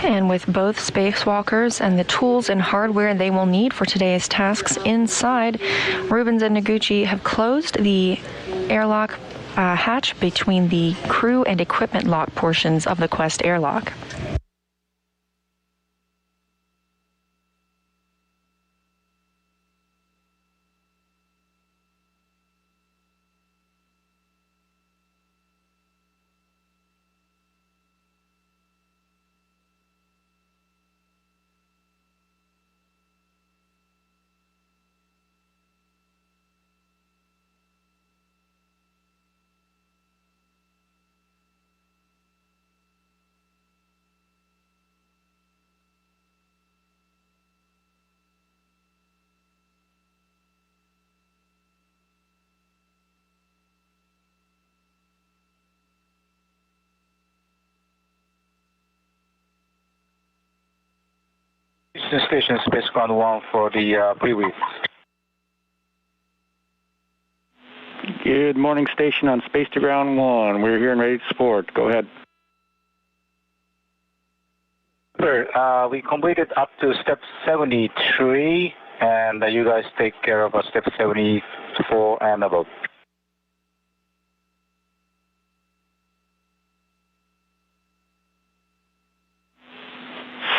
And with both spacewalkers and the tools and hardware they will need for today's tasks inside, Rubins and Noguchi have closed the airlock hatch between the crew and equipment lock portions of the Quest airlock. Houston Station, Space Ground 1 for the brief. Good morning, station on Space to Ground 1. We're here and ready to support. Go ahead. Sure. We completed up to step 73, and you guys take care of step 74 and above.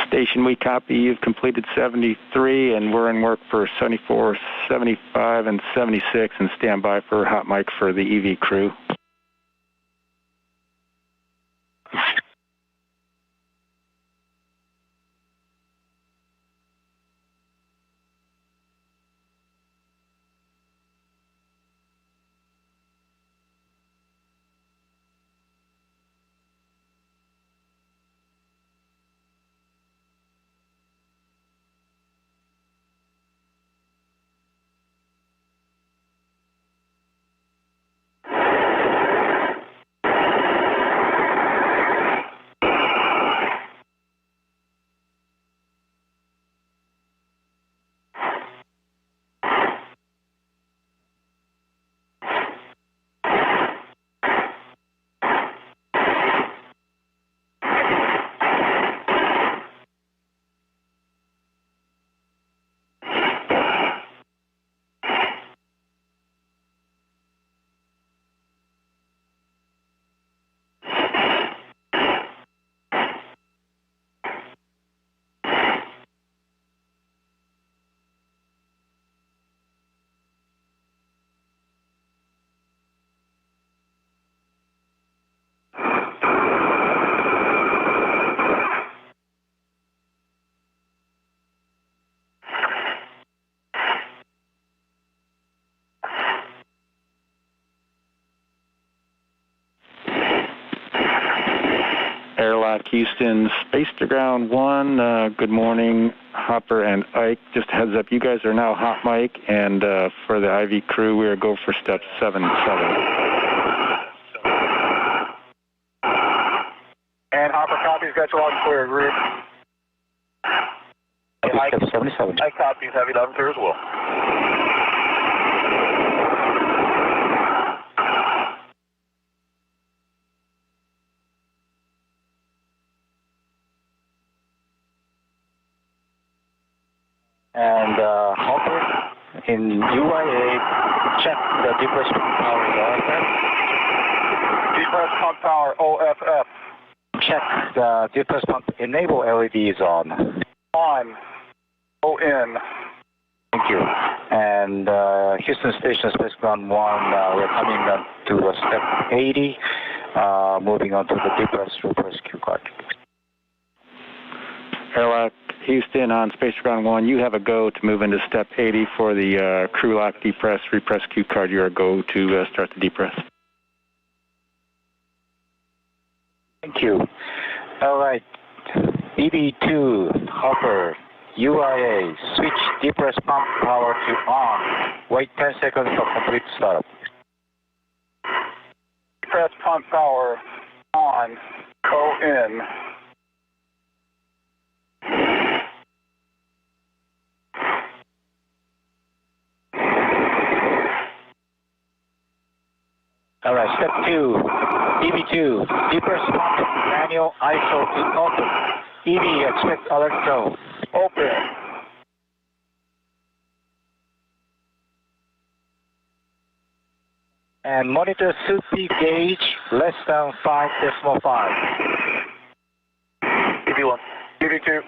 Station, we copy. You've completed 73, and we're in work for 74, 75, and 76, and stand by for hot mic for the EV crew. Airlock Houston, Space to Ground 1. Good morning, Hopper and Ike. Just a heads up, you guys are now hot mic, and for the IV crew, we are go for step 77. And Hopper copies, got you on clear, group. Step 77. Ike copies, have you done clear as well. And Hopper in UIA, check the depressed pump power OFF. Depressed pump power OFF. Check the depressed pump enable LEDs on. On. ON. Thank you. And Houston Station, Space Ground 1, we're coming up to step 80, moving on to the depressed repress Q card. Airlock Houston on Space Ground 1, you have a go to move into step 80 for the crew lock depress, repress Q card. You're a go to start the depress. Thank you. All right. EV2, Hopper, UIA, switch depress pump power to on. Wait 10 seconds for complete startup. Depress pump power on. ON. All right, step 2, EV2, depress pump manual ISO is open. EV expect alert go. Open. And monitor SUPI gauge less than 5.5. EV1. EV2.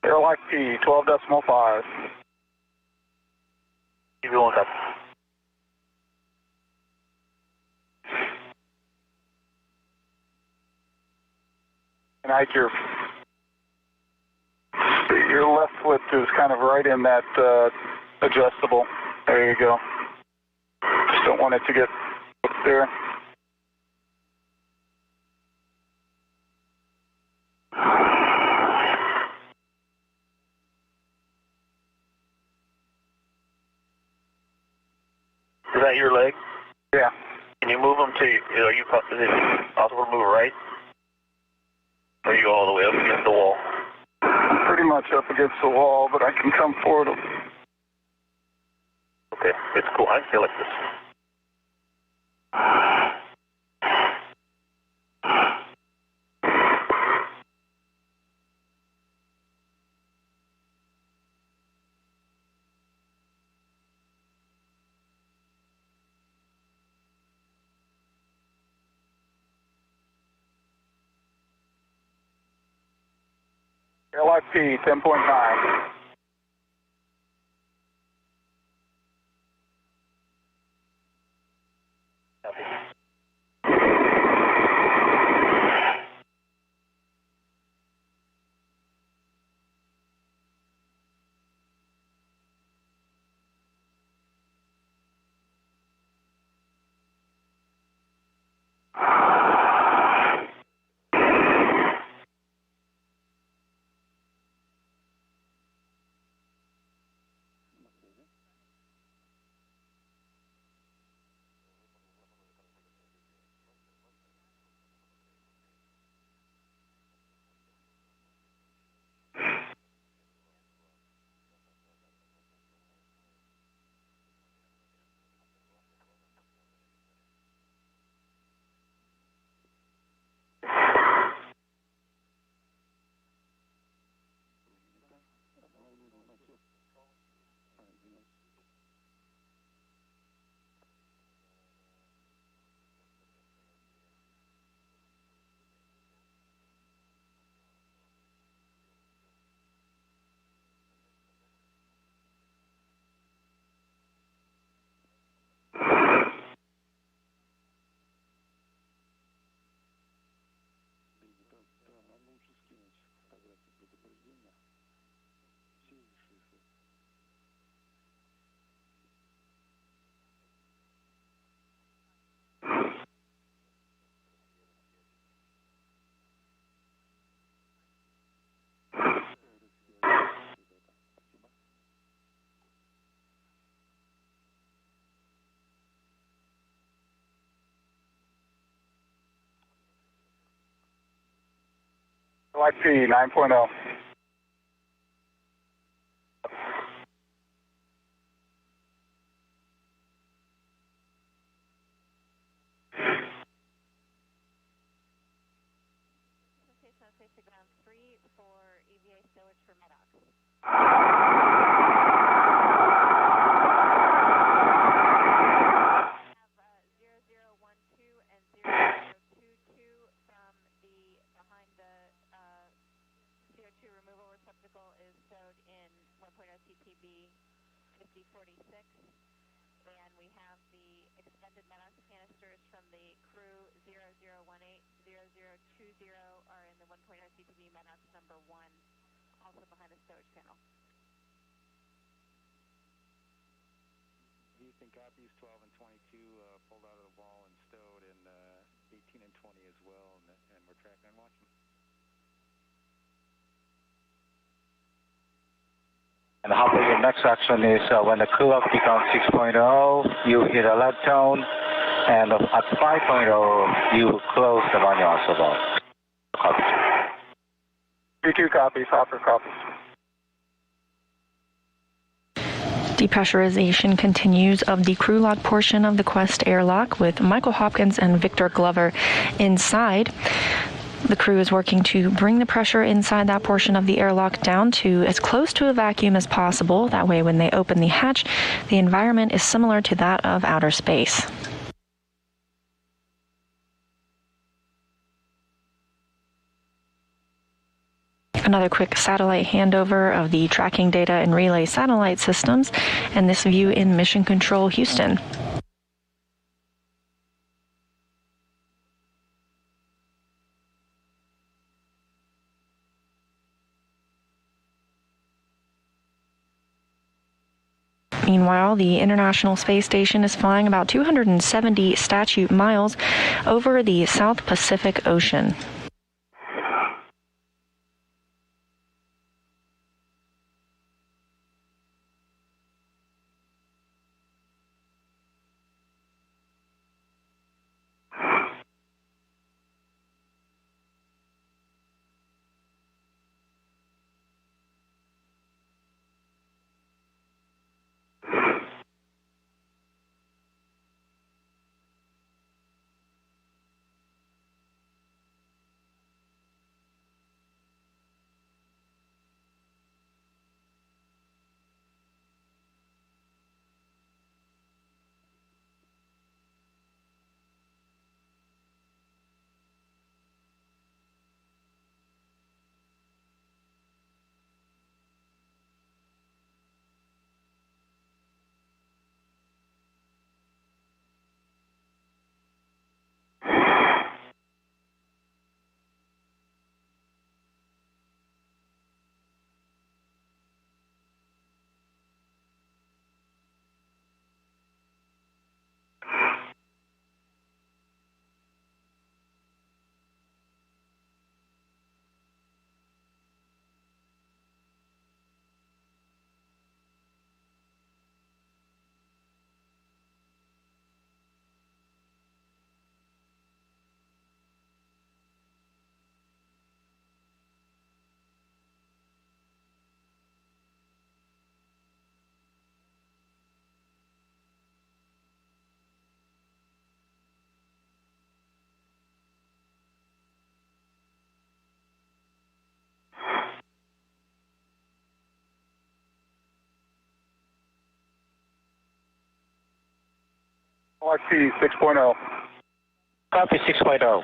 Airlock P, 12.5. EV1 up. And Ike, your left foot is kind of right in that adjustable. There you go. Just don't want it to get up there. Is that your leg? Yeah. Can you move them to, is it possible to move right? Or are you all the way up against the wall? I'm pretty much up against the wall, but I can come forward. Okay, it's cool. I feel like this. Airlock P, 10.9. Airlock P, 9.0. Face to ground 3 for EVA stowage for MEDOX. 0012 and 0022 from the behind the CO2 removal receptacle is stowed in 1.0 CTB 5046, and we have the extended MEDOX canisters from the 20 are in the 1.0 CPB Manox number 1, also behind the stowage panel. Houston copies 12 and 22 pulled out of the wall and stowed, and 18 and 20 as well, and we're tracking and watching. And Hopper, your next action is when the cool-off becomes 6.0, you hit a lead tone, and at 5.0, you close the manual valve. Copy. P2 copies, Hopper copies. Depressurization continues of the crew log portion of the Quest airlock with Michael Hopkins and Victor Glover inside. The crew is working to bring the pressure inside that portion of the airlock down to as close to a vacuum as possible. That way, when they open the hatch, the environment is similar to that of outer space. Another quick satellite handover of the tracking data and relay satellite systems, and this view in Mission Control Houston. Meanwhile, the International Space Station is flying about 270 statute miles over the South Pacific Ocean. LRT 6.0. Copy 6.0.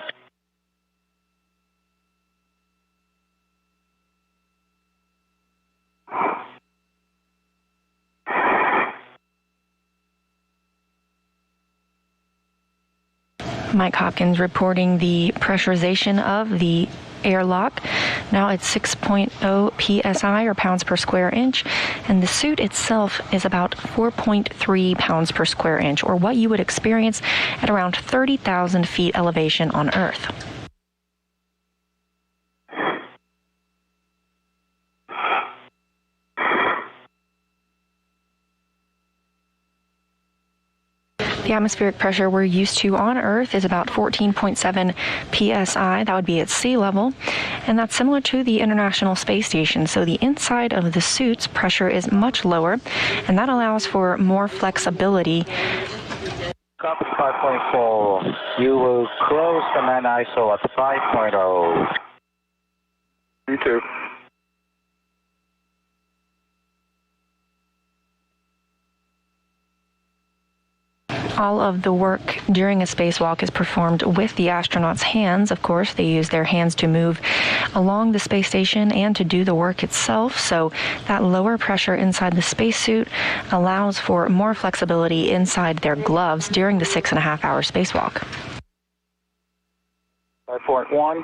Mike Hopkins reporting the pressurization of the airlock. Now it's 6.0 psi, or pounds per square inch, and the suit itself is about 4.3 pounds per square inch, or what you would experience at around 30,000 feet elevation on Earth. The atmospheric pressure we're used to on Earth is about 14.7 psi. That would be at sea level, and that's similar to the International Space Station. So the inside of the suit's pressure is much lower, and that allows for more flexibility. Copy 5.4. You will close the man ISO at 5.0. Me too. All of the work during a spacewalk is performed with the astronauts' hands. Of course, they use their hands to move along the space station and to do the work itself. So that lower pressure inside the spacesuit allows for more flexibility inside their gloves during the 6.5-hour spacewalk. 5.1.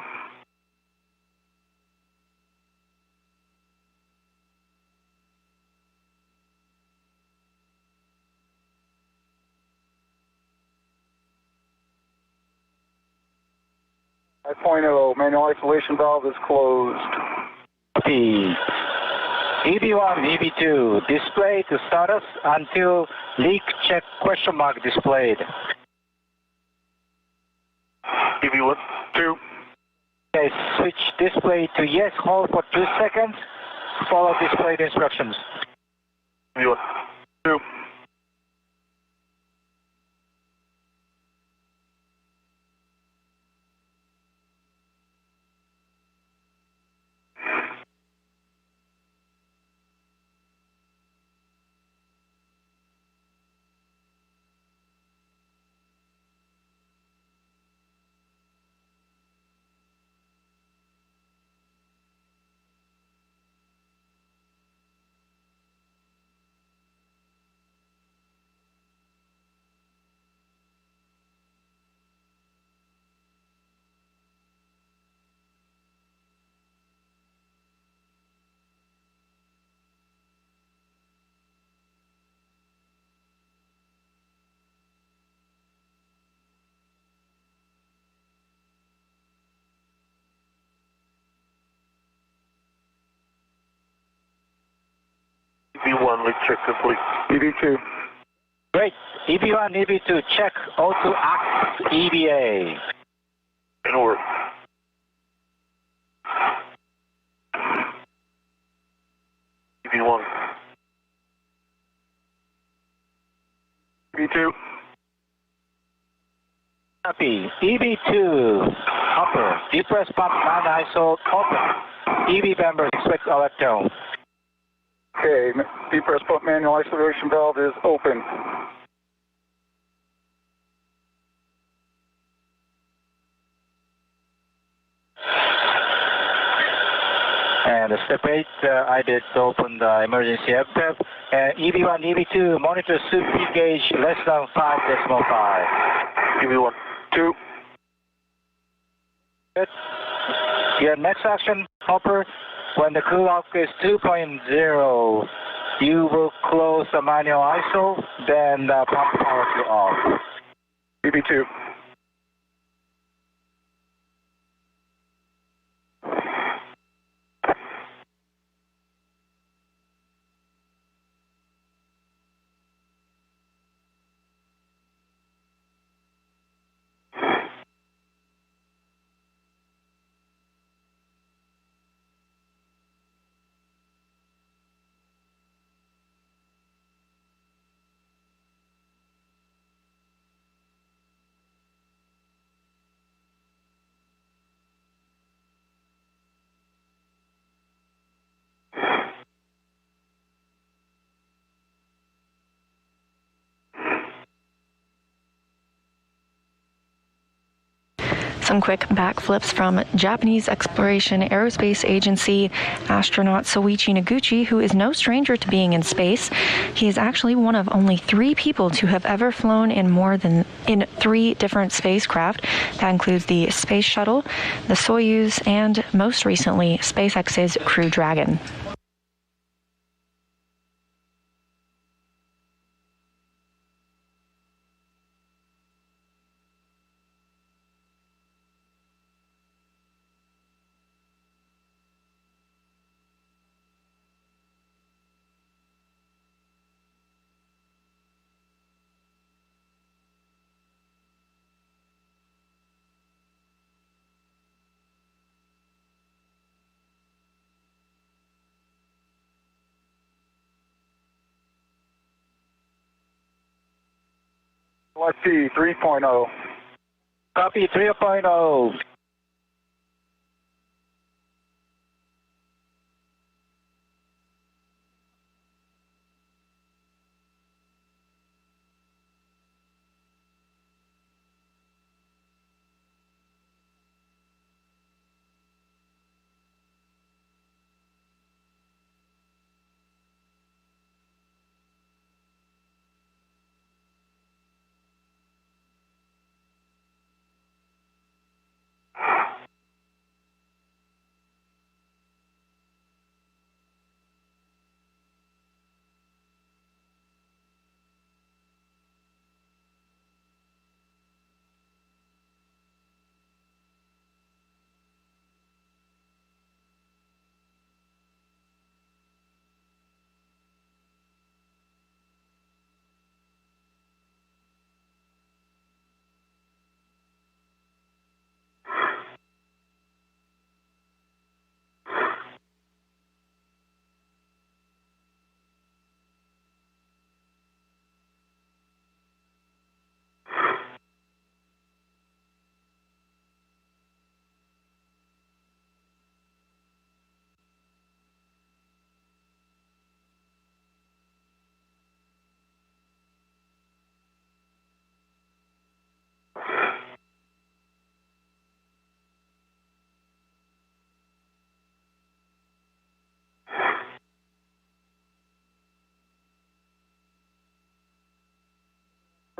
Manual isolation valve is closed. Copy. EV1, EV2, display to status until leak check question mark displayed. EV1, 2. Okay, switch display to yes, hold for 2 seconds, follow displayed instructions. EV1, 2. EV1, leak check complete. EV2. Great. EV1, EV2, check O2 active EVA. In order. EV1. EV2. Copy. EV2, upper, depress pump non-ISO, open. EV members expect alert tone. Okay, depress pump manual isolation valve is open. And step 8, I did open the emergency FTEP. And EV1, EV2, monitor soup gauge less than 5.5. EV1, 2. Good. Your next action, Hopper, when the cool off is 2.0, you will close the manual ISO, then the pump power to off. EV2. Some quick backflips from Japanese Exploration Aerospace Agency astronaut Soichi Noguchi, who is no stranger to being in space. He is actually one of only 3 people to have ever flown in 3 different spacecraft. That includes the Space Shuttle, the Soyuz, and most recently, SpaceX's Crew Dragon. Let's see, 3.0. Copy 3.0.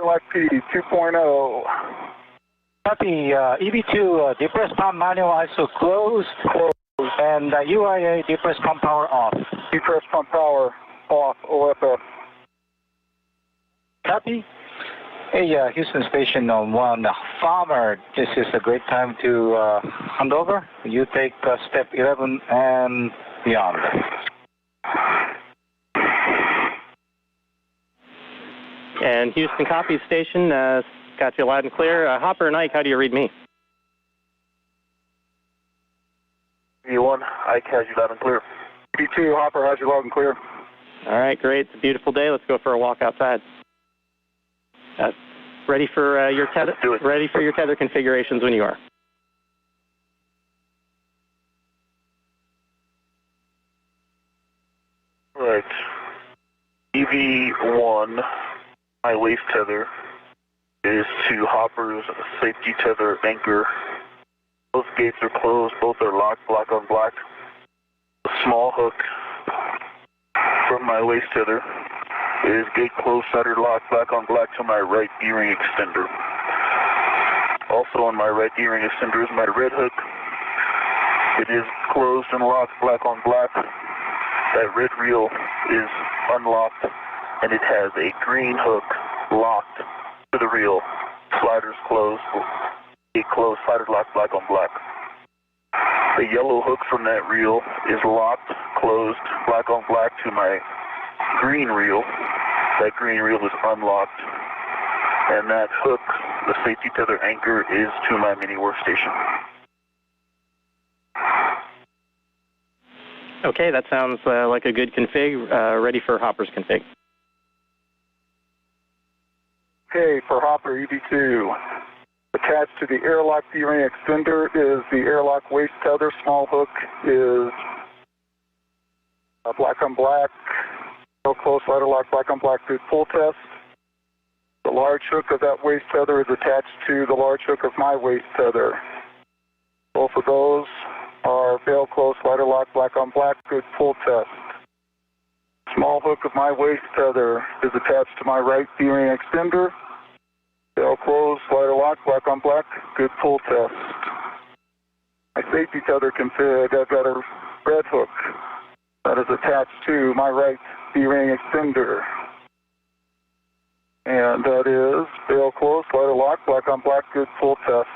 Airlock P 2.0. Copy, EV2, depress pump manual ISO closed, and UIA depress pump power off. Depress pump power off, OFF. Copy. Hey, Houston Station 1, Farmer, this is a great time to hand over. You take step 11 and beyond. And Houston, copy station, got you loud and clear. Hopper and Ike, how do you read me? V1, Ike has you loud and clear. V2, Hopper has you loud and clear. All right, great. It's a beautiful day. Let's go for a walk outside. Ready for your tether? Ready for your tether configurations when you are. Right. EV1, my waist tether is to Hopper's safety tether anchor. Both gates are closed. Both are locked, black on black. The small hook from my waist tether is gate closed, soldered locked, black on black to my right D-ring extender. Also on my right D-ring extender is my red hook. It is closed and locked, black on black. That red reel is unlocked, and it has a green hook locked to the reel. Sliders closed, gate closed, soldered locked, black on black. The yellow hook from that reel is locked, closed, black on black to my green reel. That green reel is unlocked, and that hook, the safety tether anchor, is to my mini workstation. Okay, that sounds like a good config. Ready for Hopper's config. Okay, for Hopper, EV2. Attached to the airlock D-ring extender is the airlock waist tether. Small hook is black on black. Close, slider lock, black on black through full test. The large hook of that waist tether is attached to the large hook of my waist tether. Both of those are bail close, slider lock, black on black, good full test. Small hook of my waist tether is attached to my right D-ring extender. Bail close, slider lock, black on black, good full test. My safety tether config, I've got a red hook that is attached to my right D-ring extender. And that is bail close, slider lock, black on black, good full test.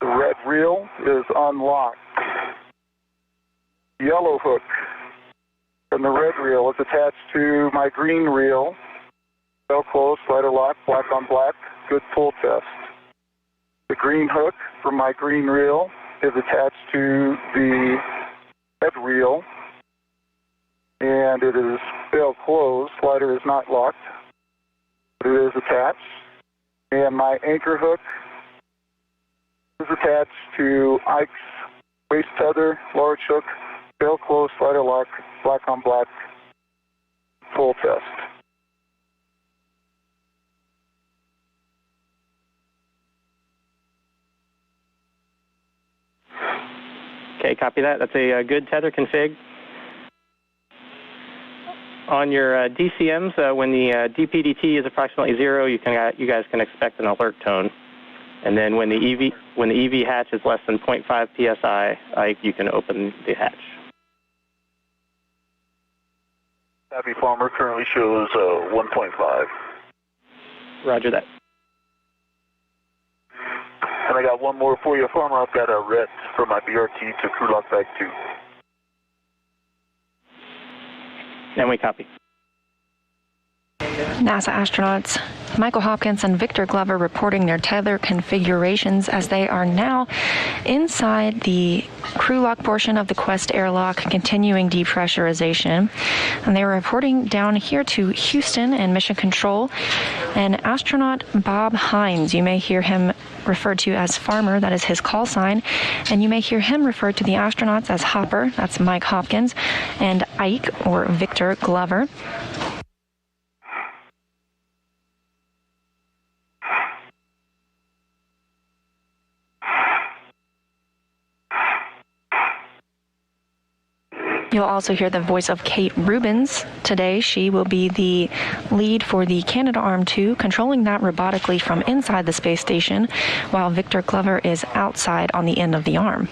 The red reel is unlocked. Yellow hook from the red reel is attached to my green reel. Bail close, slider lock, black on black, good full test. The green hook from my green reel is attached to the red reel, and it is bail closed. Slider is not locked, but it is attached. And my anchor hook is attached to Ike's waist tether, large hook, bail closed, slider lock, black on black, full test. Okay, copy that. That's a good tether config. On your DCMs, when the DPDT is approximately 0, you guys can expect an alert tone. And then when the EV hatch is less than 0.5 psi, you can open the hatch. Happy Farmer currently shows 1.5. Roger that. And I got one more for you, Farmer. I've got a ret from my BRT to crew lock bag 2. And we copy. NASA astronauts Michael Hopkins and Victor Glover reporting their tether configurations as they are now inside the crew lock portion of the Quest airlock, continuing depressurization. And they were reporting down here to Houston and Mission Control. And astronaut Bob Hines, you may hear him referred to as Farmer, that is his call sign, and you may hear him referred to the astronauts as Hopper, that's Mike Hopkins, and Ike, or Victor Glover. You'll also hear the voice of Kate Rubins. Today, she will be the lead for the Canadarm2, controlling that robotically from inside the space station, while Victor Glover is outside on the end of the arm.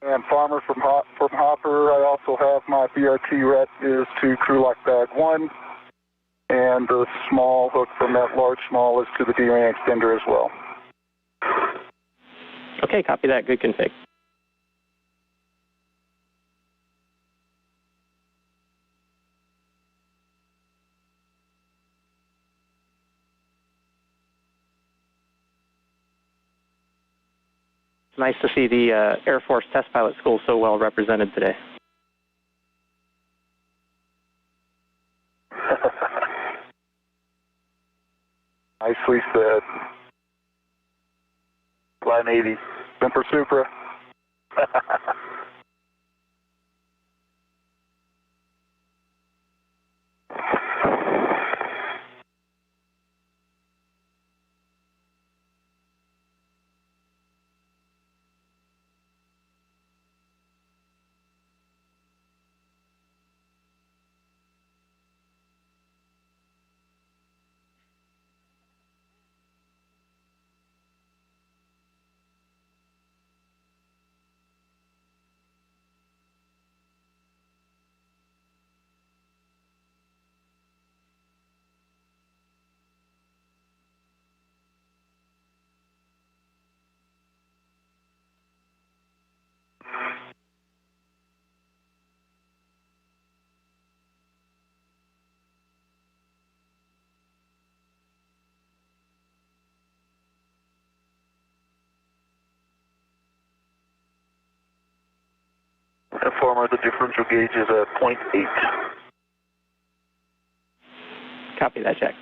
And Farmer from Hopper. I also have my BRT ret is to crew lock bag 1, and the small hook from that large small is to the D-ring extender as well. Okay, copy that. Good config. Nice to see the Air Force Test Pilot School so well represented today. Nicely said. Fly Navy. Semper Supra. Informer, the differential gauge is at 0.8. Copy that, Jack.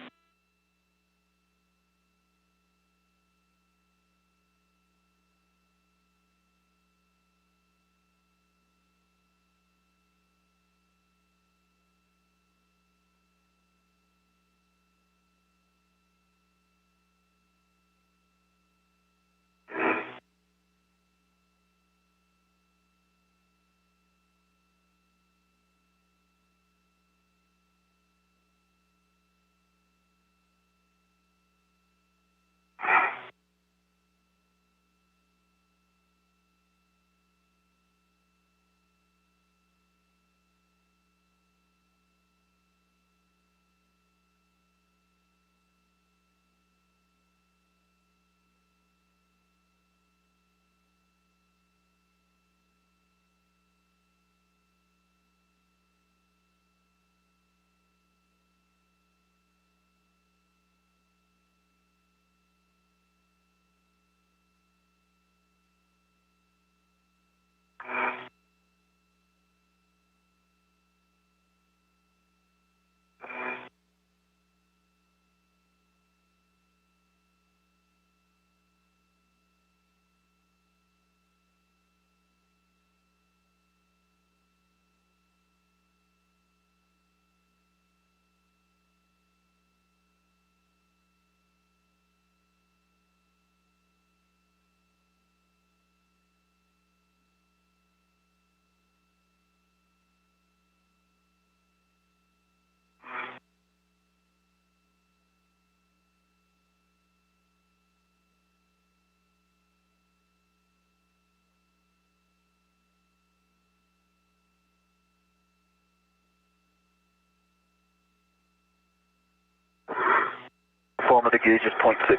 Informer, the gauge is 0.6.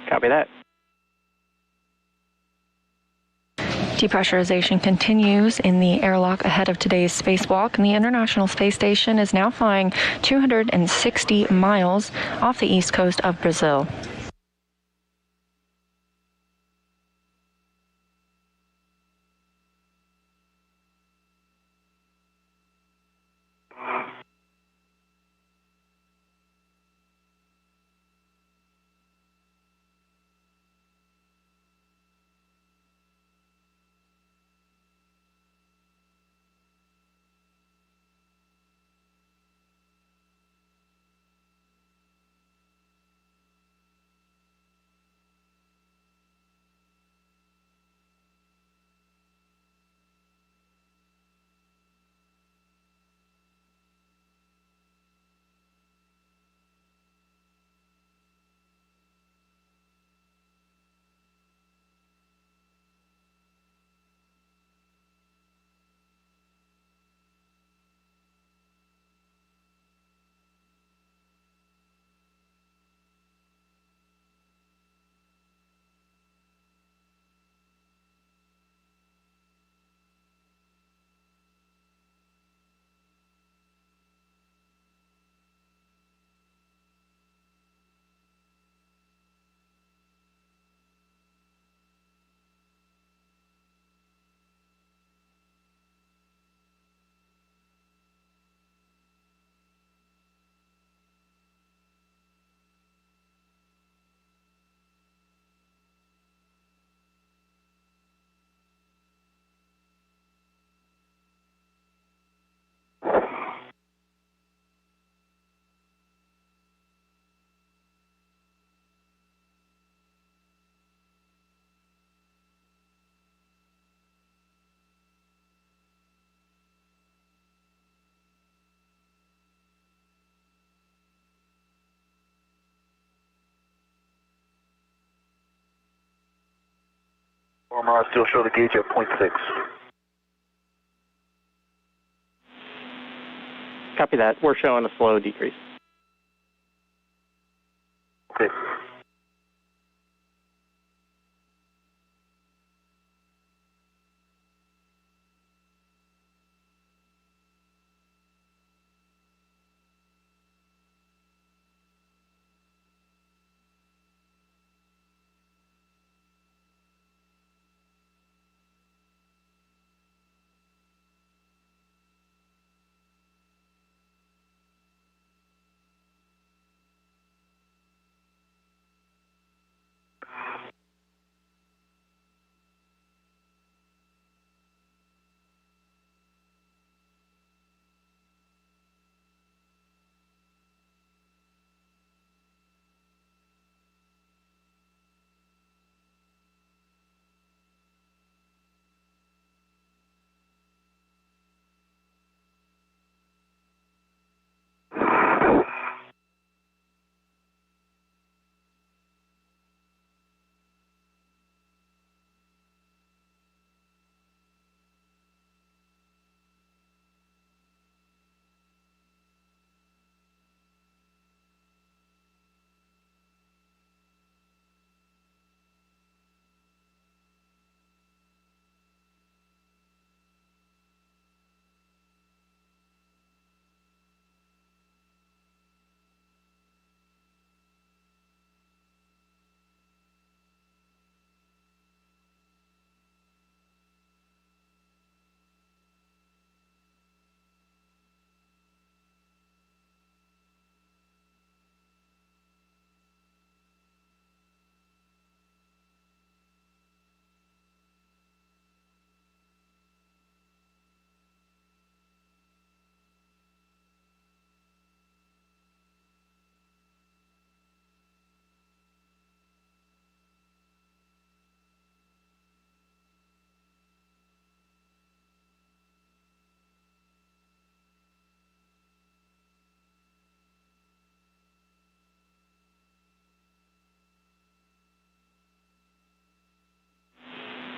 Copy that. Depressurization continues in the airlock ahead of today's spacewalk, and the International Space Station is now flying 260 miles off the east coast of Brazil. Former, I still show the gauge at 0.6. Copy that. We're showing a slow decrease. Okay.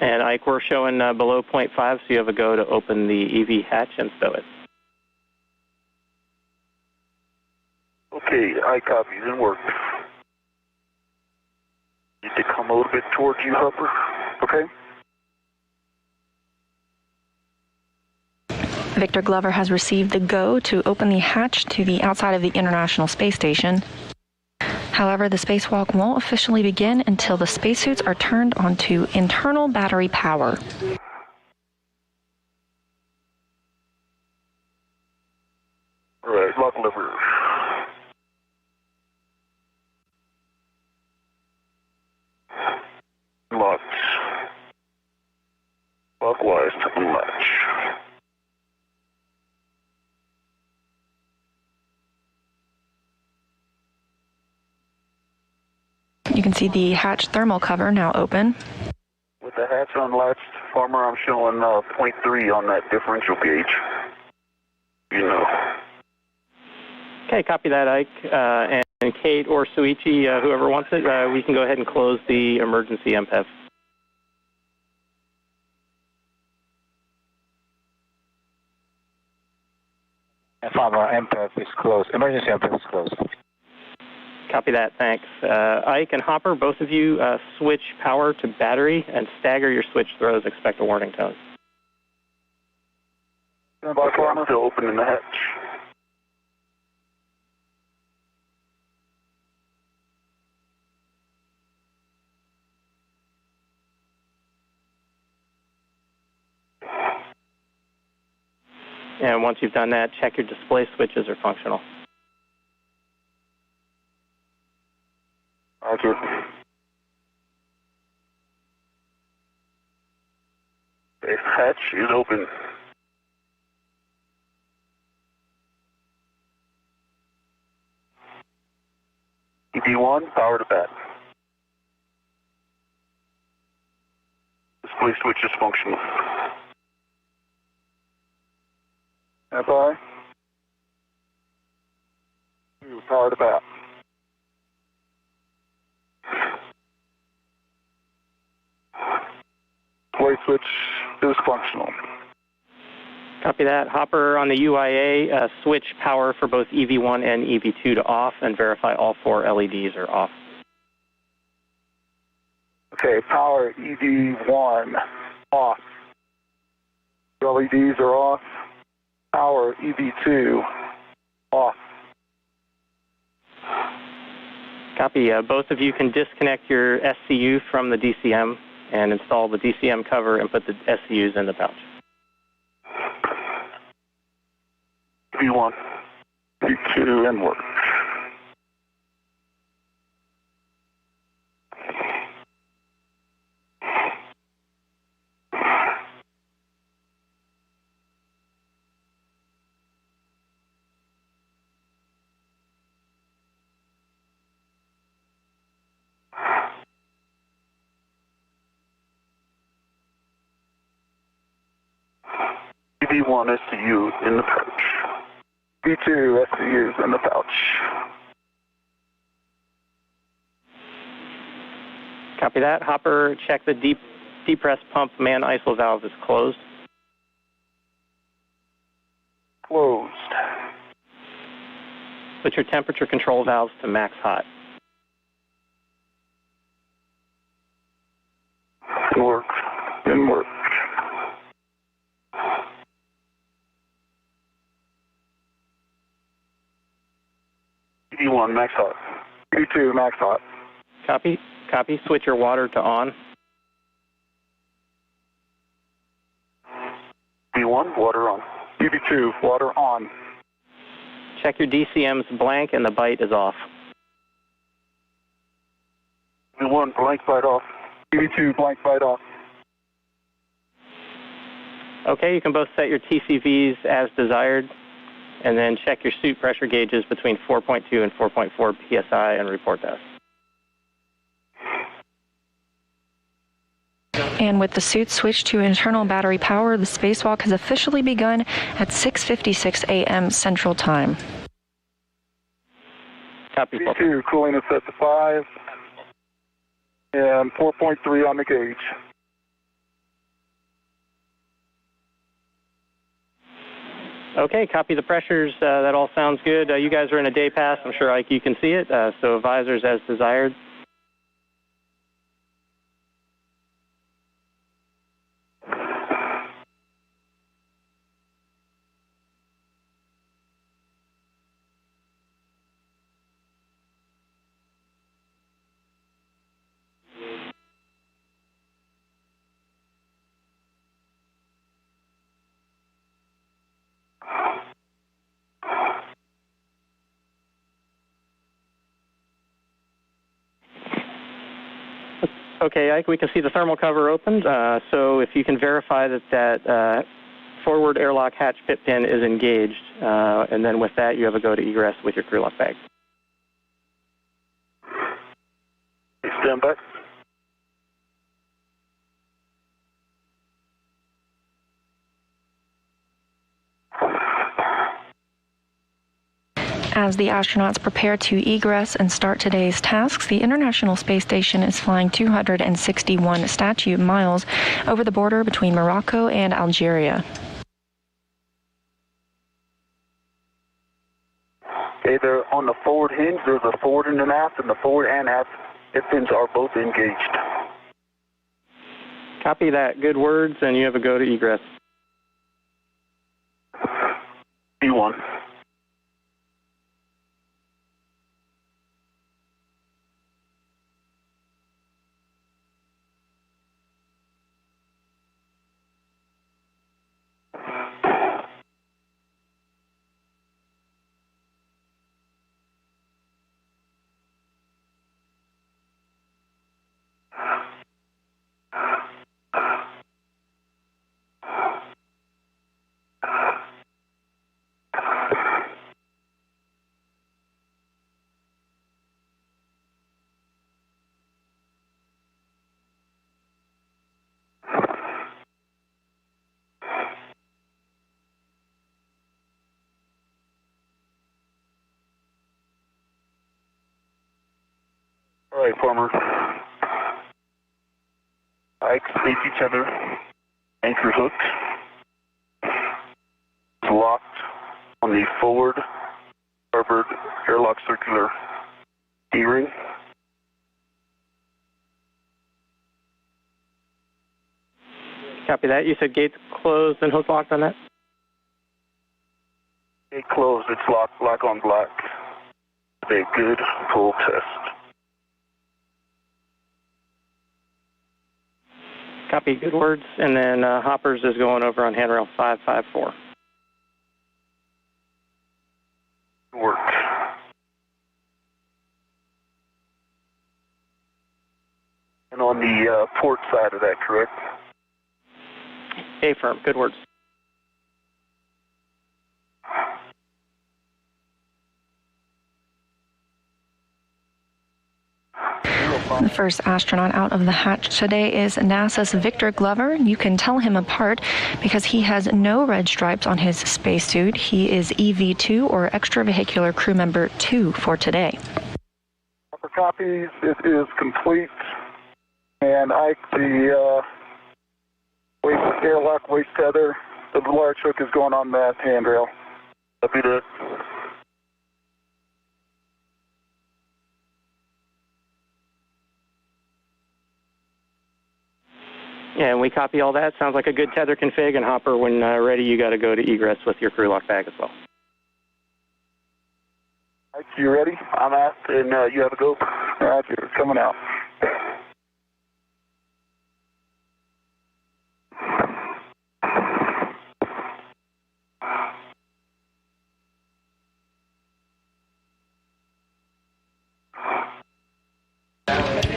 And Ike, we're showing below 0.5, so you have a go to open the EV hatch and stow it. Okay, I copy and work. Need to come a little bit towards you, Hopper. Okay. Victor Glover has received the go to open the hatch to the outside of the International Space Station. However, the spacewalk won't officially begin until the spacesuits are turned onto internal battery power. All right, lock lever. Locked. Clockwise to unlatch. You can see the hatch thermal cover now open. With the hatch unlatched, Farmer, I'm showing 0.3 on that differential gauge. You know. Okay, copy that, Ike. And Kate or Soichi, whoever wants it, we can go ahead and close the emergency MPEV. Farmer, MPEV is closed. Emergency MPEV is closed. Copy that, thanks. Ike and Hopper, both of you switch power to battery and stagger your switch throws. Expect a warning tone. Farmer, still opening the hatch. And once you've done that, check your display switches are functional. Roger. Okay, hatch is open. ED1, power to bat. Display switch is functional. FI. Power to bat. Copy that. Hopper on the UIA, switch power for both EV1 and EV2 to off and verify all 4 LEDs are off. Okay, power EV1 off. LEDs are off. Power EV2 off. Copy. Both of you can disconnect your SCU from the DCM and install the DCM cover and put the SCUs in the pouch. V1, V2, and work. V1 SCU in the pouch. V2 SCUs in the pouch. Copy that. Hopper, check the depress pump man ISO valve is closed. Closed. Put your temperature control valves to max hot. Work. In work. V1 max hot. V2 max hot. Copy. Copy. Switch your water to on. V1 water on. V2 water on. Check your DCM's blank and the bite is off. V1 blank bite off. V2 blank bite off. Okay, you can both set your TCVs as desired, and then check your suit pressure gauges between 4.2 and 4.4 psi and report that. And with the suit switched to internal battery power, the spacewalk has officially begun at 6:56 a.m. Central Time. Copy. V2 cooling is set to 5 and 4.3 on the gauge. Okay, copy the pressures. That all sounds good. You guys are in a day pass. I'm sure, Ike, you can see it. So visors as desired. Okay, Ike, we can see the thermal cover opened. So if you can verify that forward airlock hatch pit pin is engaged, and then with that, you have a go to egress with your crew lock bag. Stand by. As the astronauts prepare to egress and start today's tasks, the International Space Station is flying 261 statute miles over the border between Morocco and Algeria. Okay, they're on the forward hinge. There's a forward and an aft, and the forward and aft pins are both engaged. Copy that. Good words, and you have a go to egress. V1. All right, former. Ikes face each other. Anchor hooked. locked on the forward starboard airlock circular D-ring. Copy that. You said gates closed and hook locked on that? Gate closed. It's locked black on black. A good pull test. Copy. Good words. And then Hoppers is going over on handrail 554. Work. And on the port side of that, correct? A-firm. Good words. The first astronaut out of the hatch today is NASA's Victor Glover. You can tell him apart because he has no red stripes on his spacesuit. He is EV2 or extravehicular crew member 2 for today. For copies, it is complete. And Ike, the airlock waist tether, the large hook is going on that handrail. Copy that. Yeah, and we copy all that. Sounds like a good tether config. And Hopper, when ready, you got to go to egress with your crew lock bag as well. Ike, you ready? I'm asked, and you have a go. Roger, coming out.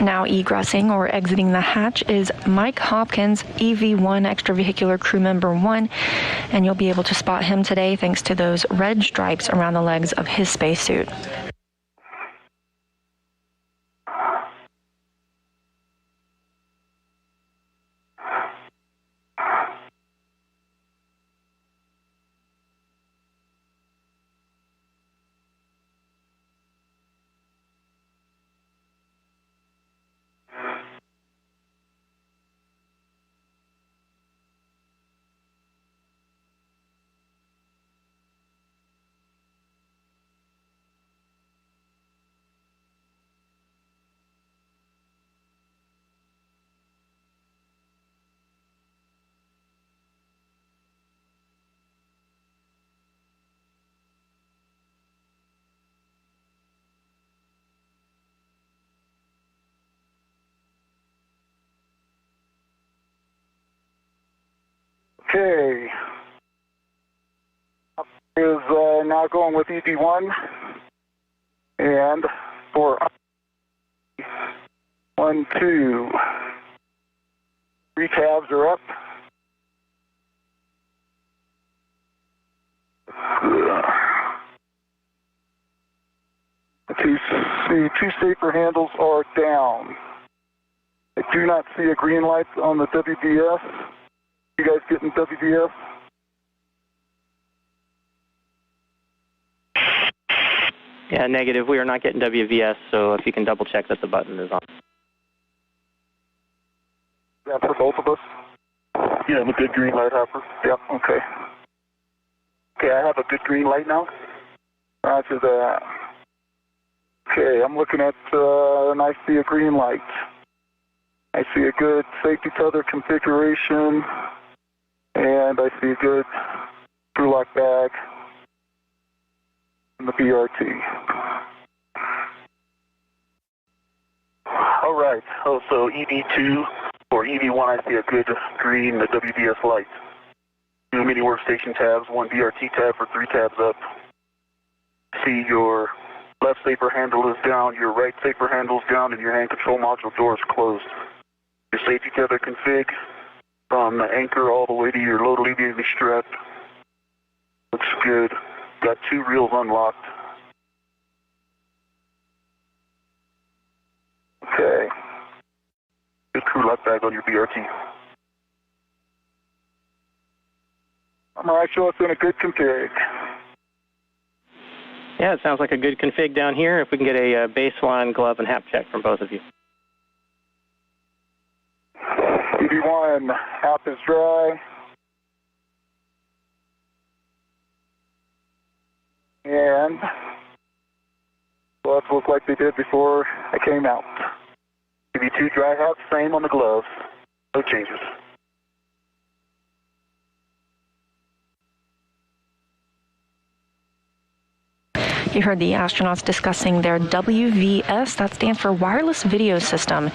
Now egressing or exiting the hatch is Mike Hopkins, EV1 extravehicular crew member 1, and you'll be able to spot him today thanks to those red stripes around the legs of his spacesuit. Okay. Is now going with EV1. And for 1, 2. 3 tabs are up. The two safer handles are down. I do not see a green light on the WBS. You guys getting WBS? Yeah, negative. We are not getting WVS, so if you can double check that the button is on. Yeah, for both of us? Yeah, I'm a good green light, Hopper. Yep, okay. Okay, I have a good green light now? Roger that. Okay, I'm looking at, and I see a green light. I see a good safety tether configuration, and I see a good crew lock bag and the BRT. All right. Oh, so EV2 or EV1, I see a good green, the WBS light. 2 mini workstation tabs, 1 BRT tab for 3 tabs up. See your left safer handle is down, your right safer handle is down, and your hand control module door is closed. Your safety tether config from the anchor all the way to your load alleviating strap. Looks good. Got 2 reels unlocked. Okay. Good crew lock bag on your BRT. All right, show us in a good config. Yeah, it sounds like a good config down here. If we can get a baseline glove and hap check from both of you. EV1, hap is dry. again. Gloves look like they did before I came out. EV2 dry hop, same on the gloves. No changes. You heard the astronauts discussing their WVS, that stands for Wireless Video System.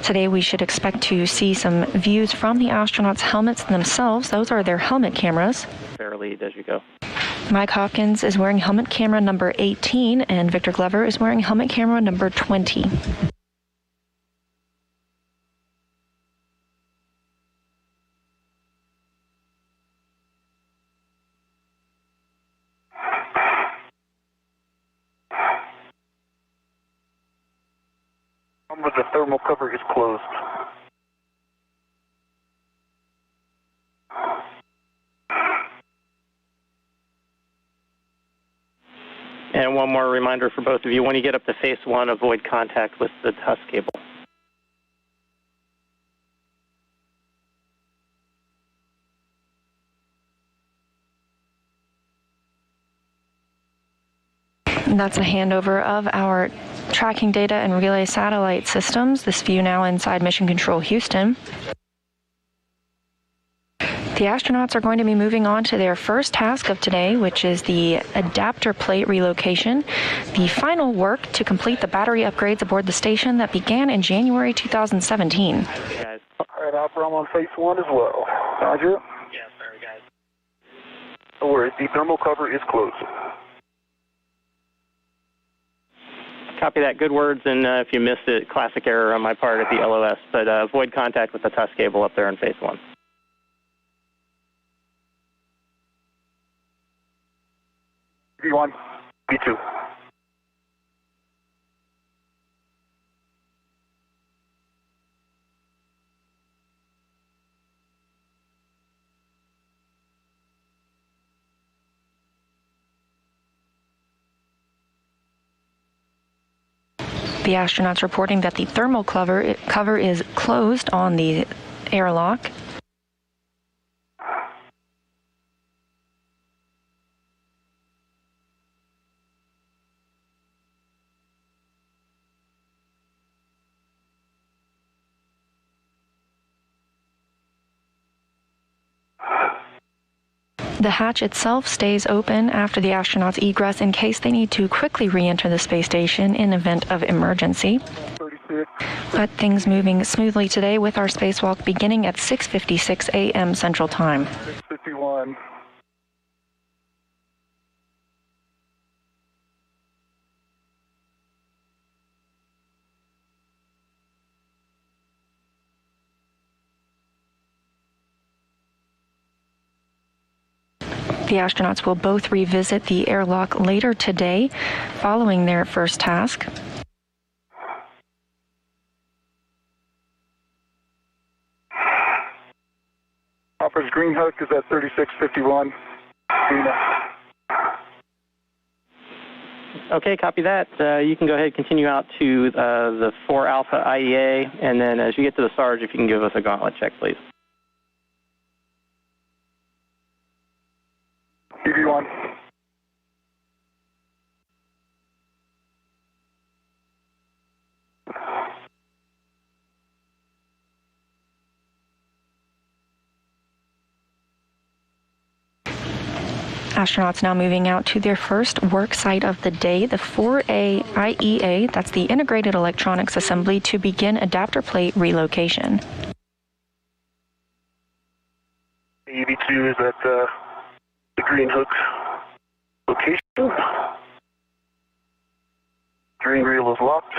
Today we should expect to see some views from the astronauts' helmets themselves. Those are their helmet cameras. Fair lead as you go. Mike Hopkins is wearing helmet camera number 18, and Victor Glover is wearing helmet camera number 20. The thermal cover is closed. And one more reminder for both of you, when you get up to phase 1, avoid contact with the TUS cable. And that's a handover of our tracking data and relay satellite systems. This view now inside Mission Control Houston. The astronauts are going to be moving on to their first task of today, which is the adapter plate relocation, the final work to complete the battery upgrades aboard the station that began in January 2017. All right, Hopper, I'm on phase 1 as well. Roger. Yes, sorry, guys. Don't worry, the thermal cover is closed. Copy that. Good words, and if you missed it, classic error on my part at the LOS, but avoid contact with the TUS cable up there in phase 1. V1. V2. The astronauts reporting that the thermal cover is closed on the airlock. The hatch itself stays open after the astronauts egress in case they need to quickly re-enter the space station in event of emergency. 36. But things moving smoothly today with our spacewalk beginning at 6:56 a.m. Central Time. 51. The astronauts will both revisit the airlock later today following their first task. Hopper's green hook is at 3651. Okay, copy that. You can go ahead and continue out to the 4 Alpha IEA, and then as you get to the Sarge, if you can give us a gauntlet check, please. TV1. Astronauts now moving out to their first work site of the day, the 4A IEA, that's the Integrated Electronics Assembly, to begin adapter plate relocation. EV2 is at the green hook location. Green reel is locked.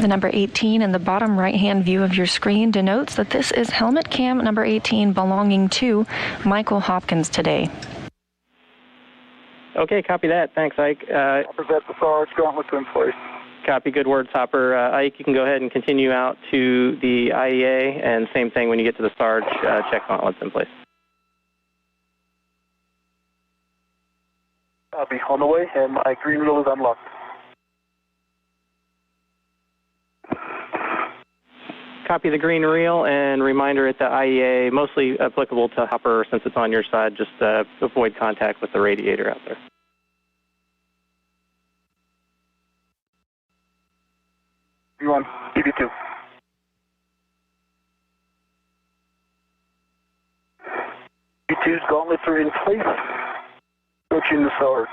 The number 18 in the bottom right-hand view of your screen denotes that this is helmet cam number 18 belonging to Michael Hopkins today. Okay, copy that. Thanks, Ike. Present the Sarge, gauntlets in place. Copy, good words, Hopper. Ike, you can go ahead and continue out to the IEA, and same thing when you get to the Sarge, check gauntlets in place. Copy. On the way, and my green reel is unlocked. Copy the green reel, and reminder at the IEA, mostly applicable to Hopper since it's on your side, just avoid contact with the radiator out there. V1, EV2. EV2's gauntlets are in place. Switching the Sarge.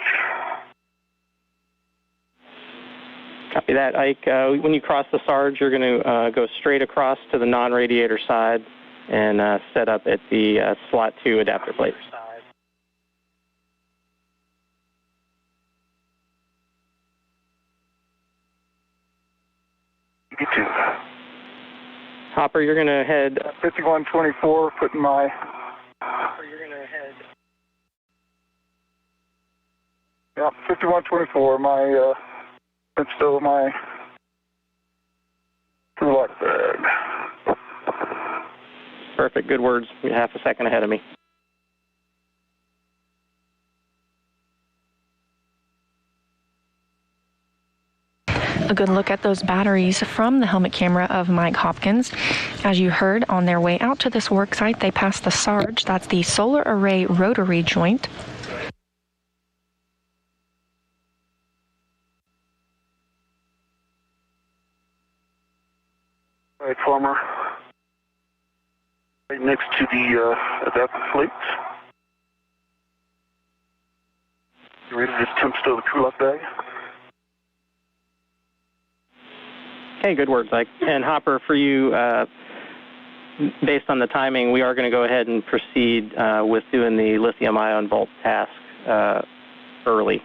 Copy that, Ike. When you cross the Sarge, you're going to go straight across to the non-radiator side and set up at the slot 2 adapter plate. EV2. Hopper, you're going to head 5124, putting my... Yeah, 5124, my, still my lock bag. Perfect, good words. You're half a second ahead of me. A good look at those batteries from the helmet camera of Mike Hopkins. As you heard, on their way out to this work site, they passed the Sarge. That's the solar array rotary joint. Right, former. Right next to the adapter plate. You ready to temp stow the crew lock bag? Okay, good words, Ike. And Hopper, for you, based on the timing, we are going to go ahead and proceed with doing the lithium-ion volt task early.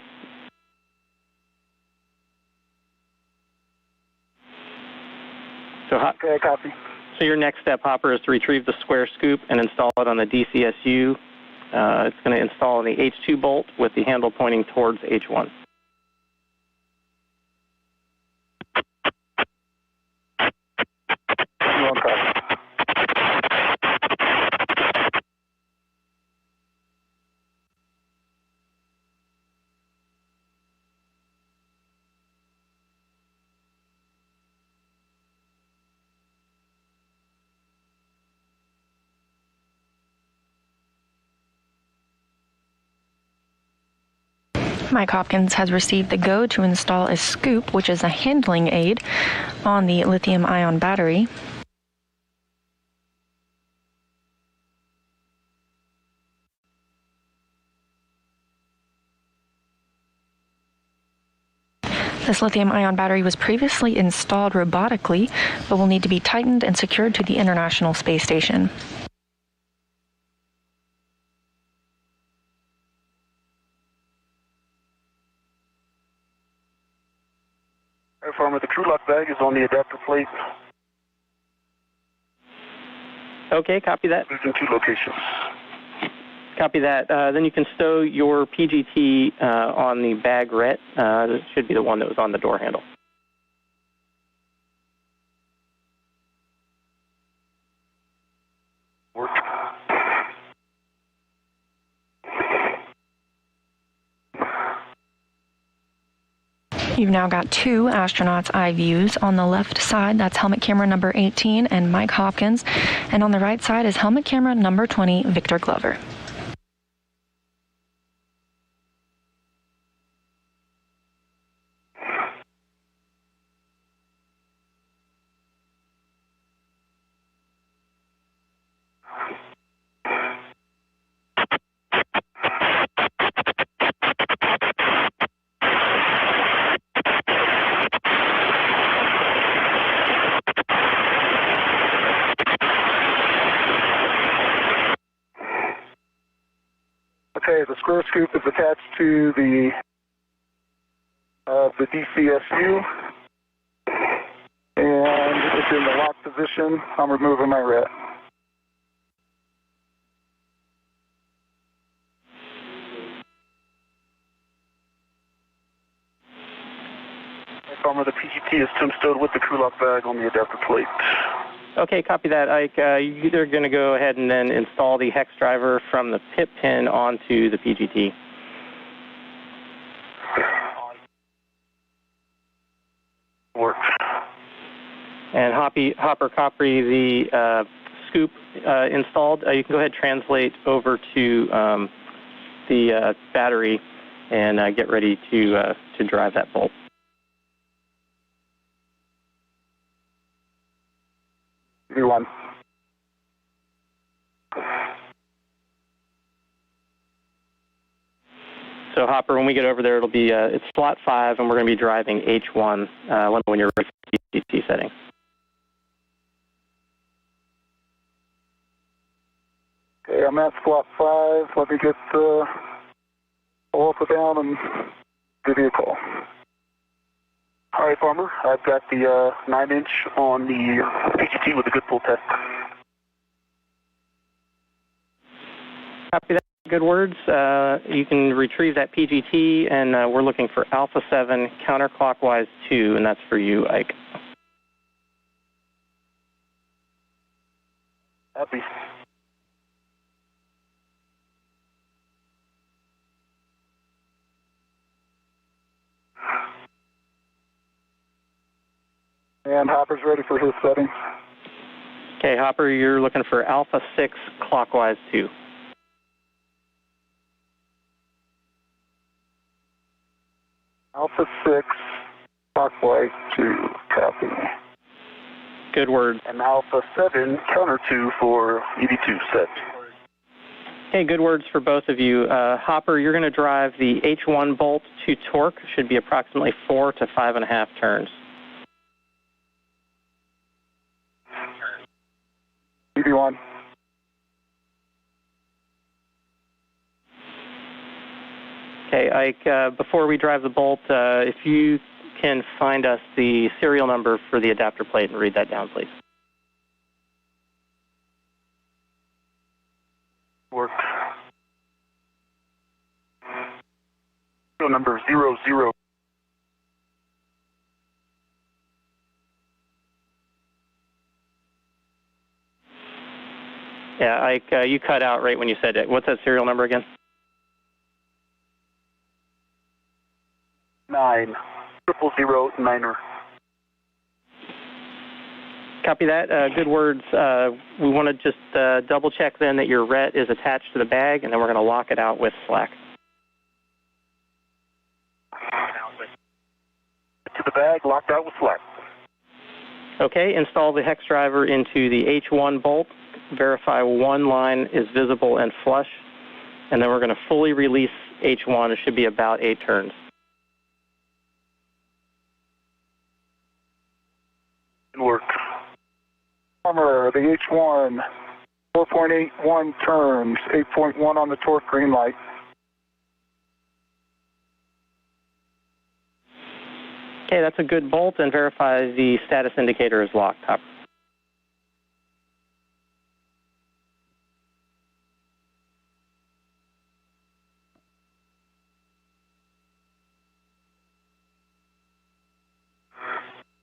So, okay, copy. So your next step, Hopper, is to retrieve the square scoop and install it on the DCSU. It's going to install in the H2 bolt with the handle pointing towards H1. Mike Hopkins has received the go to install a scoop, which is a handling aid, on the lithium-ion battery. This lithium-ion battery was previously installed robotically, but will need to be tightened and secured to the International Space Station. Farmer, the crew lock bag is on the adapter plate. Okay, copy that. There's in 2 locations. Copy that. Then you can stow your PGT on the bagret. This should be the one that was on the door handle. Work. You've now got 2 astronauts' eye views. On the left side, that's helmet camera number 18 and Mike Hopkins. And on the right side is helmet camera number 20, Victor Glover. Okay, the square scoop is attached to the DCSU, and it's in the lock position. I'm removing my rat. Farmer, the PGT is temp stowed with the crew lock bag on the adapter plate. Okay, copy that, Ike. You're either going to go ahead and then install the hex driver from the pit pin onto the PGT. And Hopper Copry, the scoop installed. You can go ahead and translate over to the battery and get ready to drive that bolt. V1. So Hopper, when we get over there, it'll be it's slot 5, and we're going to be driving H1. Let me know when you're ready for PTT setting. Okay, I'm at slot 5. Let me get all up and down and give you a call. All right, Farmer. I've got the 9-inch on the PGT with a good pull test. Copy that. Good words. You can retrieve that PGT, and we're looking for Alpha 7 counterclockwise 2, and that's for you, Ike. Happy. And Hopper's ready for his setting. Okay, Hopper, you're looking for Alpha 6 clockwise 2. Alpha 6 clockwise 2, copy. Good word. And Alpha 7 counter 2 for EV2 set. Okay, good words for both of you. Hopper, you're going to drive the H1 bolt to torque. Should be approximately 4 to 5.5 turns. EV1. Okay, Ike, before we drive the bolt, if you can find us the serial number for the adapter plate and read that down, please. Work. Serial number 00. Yeah, Ike, you cut out right when you said it. What's that serial number again? 9. 0009er. Copy that. Good words. We want to just double check then that your RET is attached to the bag, and then we're going to lock it out with slack. To the bag, locked out with slack. Okay, install the hex driver into the H1 bolt. Verify one line is visible and flush, and then we're going to fully release H1. It should be about 8 turns. Work. Farmer, the H1, 4.81 turns, 8.1 on the torque green light. Okay, that's a good bolt, and verify the status indicator is locked. Hopper.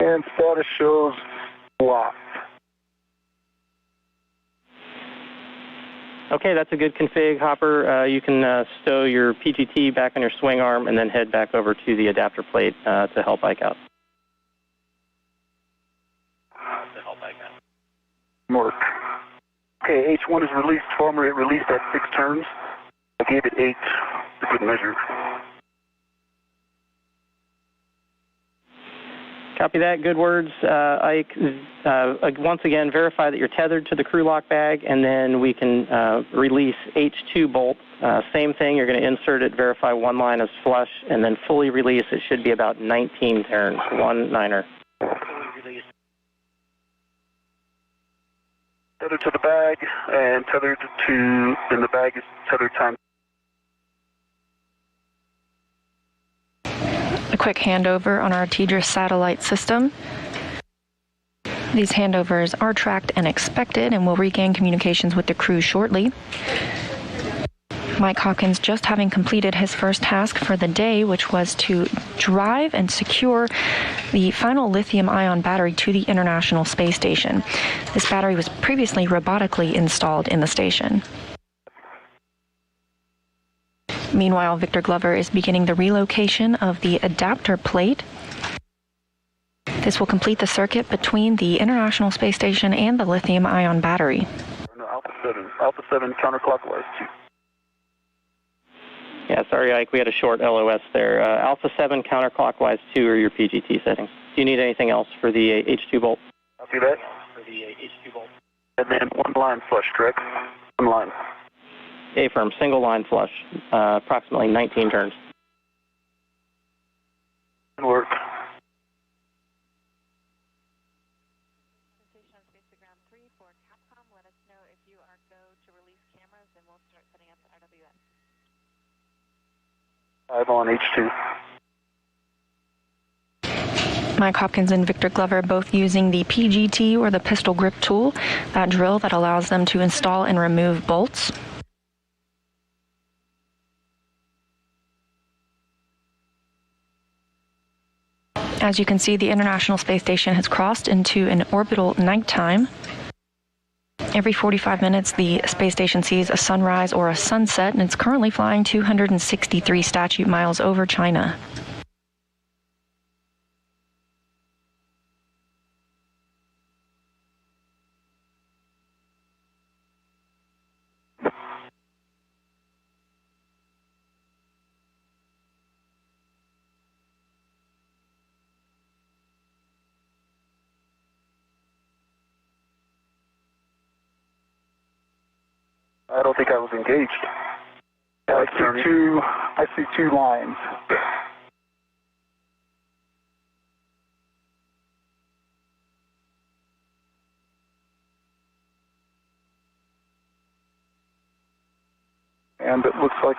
And status shows locked. Okay, that's a good config, Hopper. You can stow your PGT back on your swing arm and then head back over to the adapter plate to help Ike out. Work. Okay, H1 is released. Farmer, it released at 6 turns. I gave it 8. It's a good measure. Copy that. Good words, Ike. Once again, verify that you're tethered to the crew lock bag, and then we can release H2 bolt. Same thing. You're going to insert it, verify one line is flush, and then fully release. It should be about 19 turns. 1-9er. Tethered to the bag, and tethered to, and the bag is tethered time. A quick handover on our TDRS satellite system. These handovers are tracked and expected, and we'll regain communications with the crew shortly. Mike Hopkins just having completed his first task for the day, which was to drive and secure the final lithium-ion battery to the International Space Station. This battery was previously robotically installed in the station. Meanwhile, Victor Glover is beginning the relocation of the adapter plate. This will complete the circuit between the International Space Station and the lithium-ion battery. No, Alpha 7 counterclockwise 2. Yeah, sorry, Ike, we had a short LOS there. Alpha 7 counterclockwise 2 are your PGT settings. Do you need anything else for the H2 bolt? I'll do that. For the H2 bolt. And then one line flush, correct? One line. A-firm, single line flush, approximately 19 turns. Good work. I'm on H2. Mike Hopkins and Victor Glover both using the PGT or the pistol grip tool, that drill that allows them to install and remove bolts. As you can see, the International Space Station has crossed into an orbital nighttime. Every 45 minutes, the space station sees a sunrise or a sunset, and it's currently flying 263 statute miles over China. I don't think I was engaged. I see two lines. And it looks like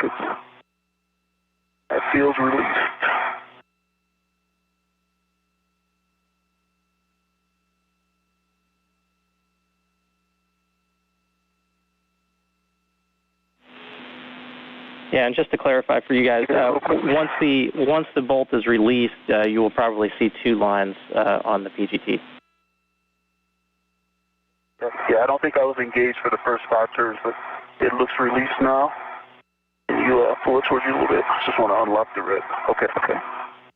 that feels released. Yeah, and just to clarify for you guys, once the bolt is released, you will probably see two lines on the PGT. Yeah, I don't think I was engaged for the first 5 turns, but it looks released now. Can you pull it towards you a little bit? Just want to unlock the red. Okay.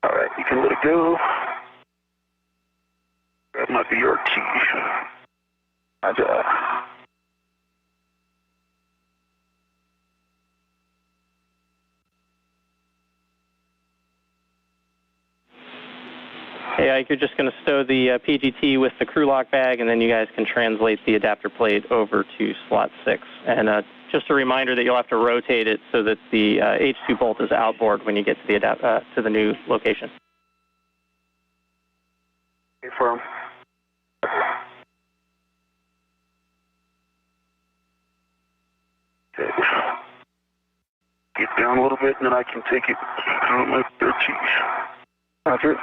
All right, you can let it go. That might be your key. Hey, Ike, you're just going to stow the PGT with the crew lock bag, and then you guys can translate the adapter plate over to slot 6. And just a reminder that you'll have to rotate it so that the H2 bolt is outboard when you get to the new location. Confirm. Okay. Get down a little bit, and then I can take it through my 13. Roger.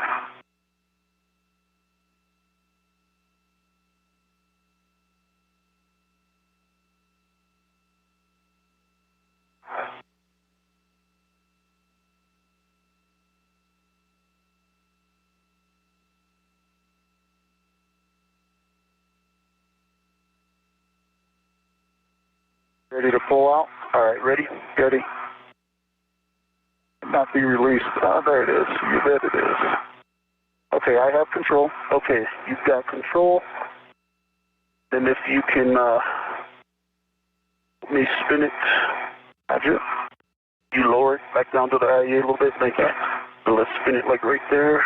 Ready to pull out? All right, ready? Ready. Not be released. There it is. You bet it is. Okay, I have control. Okay, you've got control. Then if you can let me spin it. Roger. You lower it back down to the IEA a little bit. Thank you. So let's spin it like right there.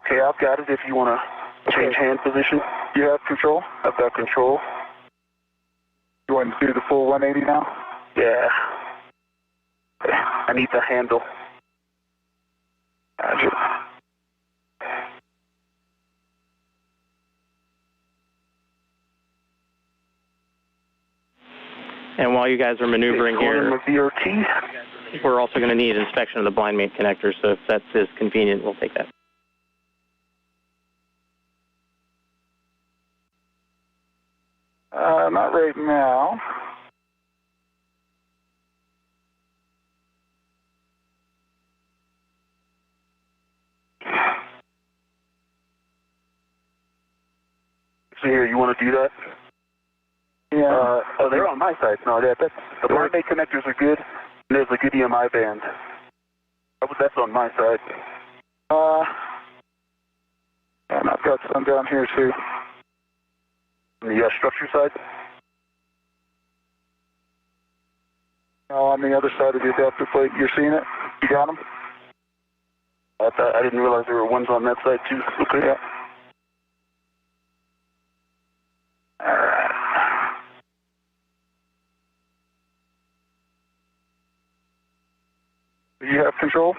Okay, I've got it if you want to change hand position. You have control? I've got control. You want to do the full 180 now? Yeah. Okay. I need the handle. Roger. And while you guys are maneuvering here, we're also going to need inspection of the blind mate connector, so if that's as convenient, we'll take that. Not right now. So here, you want to do that? Yeah. Oh, they're on my side. No, that's the blind mate connectors are good. And there's a good EMI band. That's on my side. And I've got some down here too. On the structure side? No, on the other side of the adapter plate. You're seeing it? You got them? I didn't realize there were ones on that side too. Okay. Yeah. All right. Do you have control?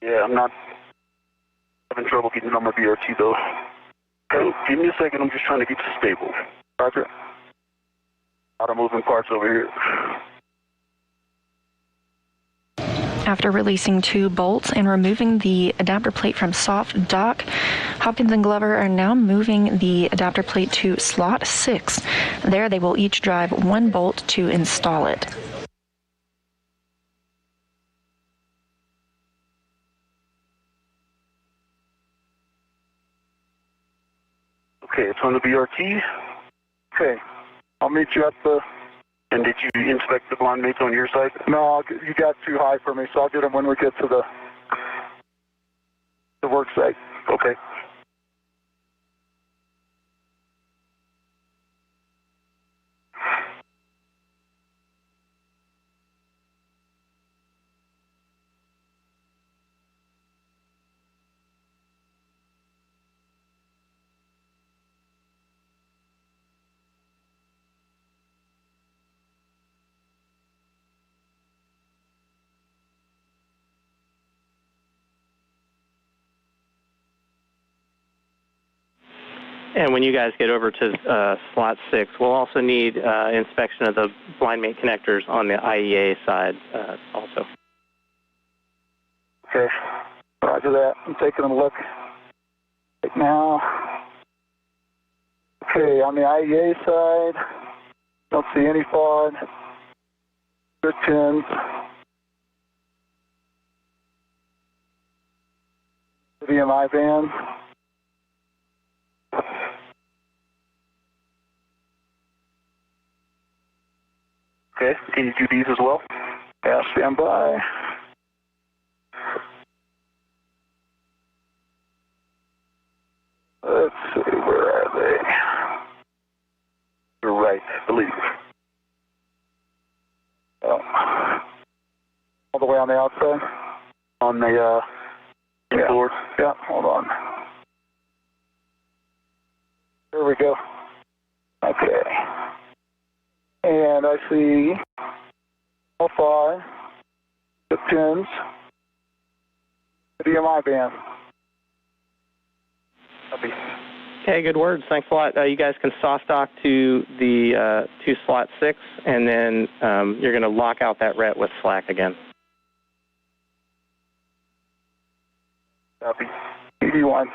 Yeah, I'm not having trouble getting on my BRT though. Hey, give me a second, I'm just trying to get this stable. Roger. A lot of moving parts over here. After releasing 2 bolts and removing the adapter plate from soft dock, Hopkins and Glover are now moving the adapter plate to slot 6. There they will each drive 1 bolt to install it. Okay, it's on the BRT. Okay. I'll meet you at the... And did you inspect the blind mates on your side? No, you got too high for me, so I'll get them when we get to the work site. Okay. And when you guys get over to slot 6, we'll also need inspection of the blind mate connectors on the IEA side also. Okay. Roger that. I'm taking a look right now. Okay, on the IEA side, don't see any fog. Good pins. VMI band. Okay, can you do these as well? Yeah, stand by. Let's see, where are they? You're right, I believe. Oh. All the way on the outside? On the board? Yeah, hold on. There we go. Okay. And I see L5, the pins, the DMI band. Copy. Okay, good words. Thanks a lot. You guys can soft dock to the to slot 6, and then you're going to lock out that ret with slack again. Copy. ED1.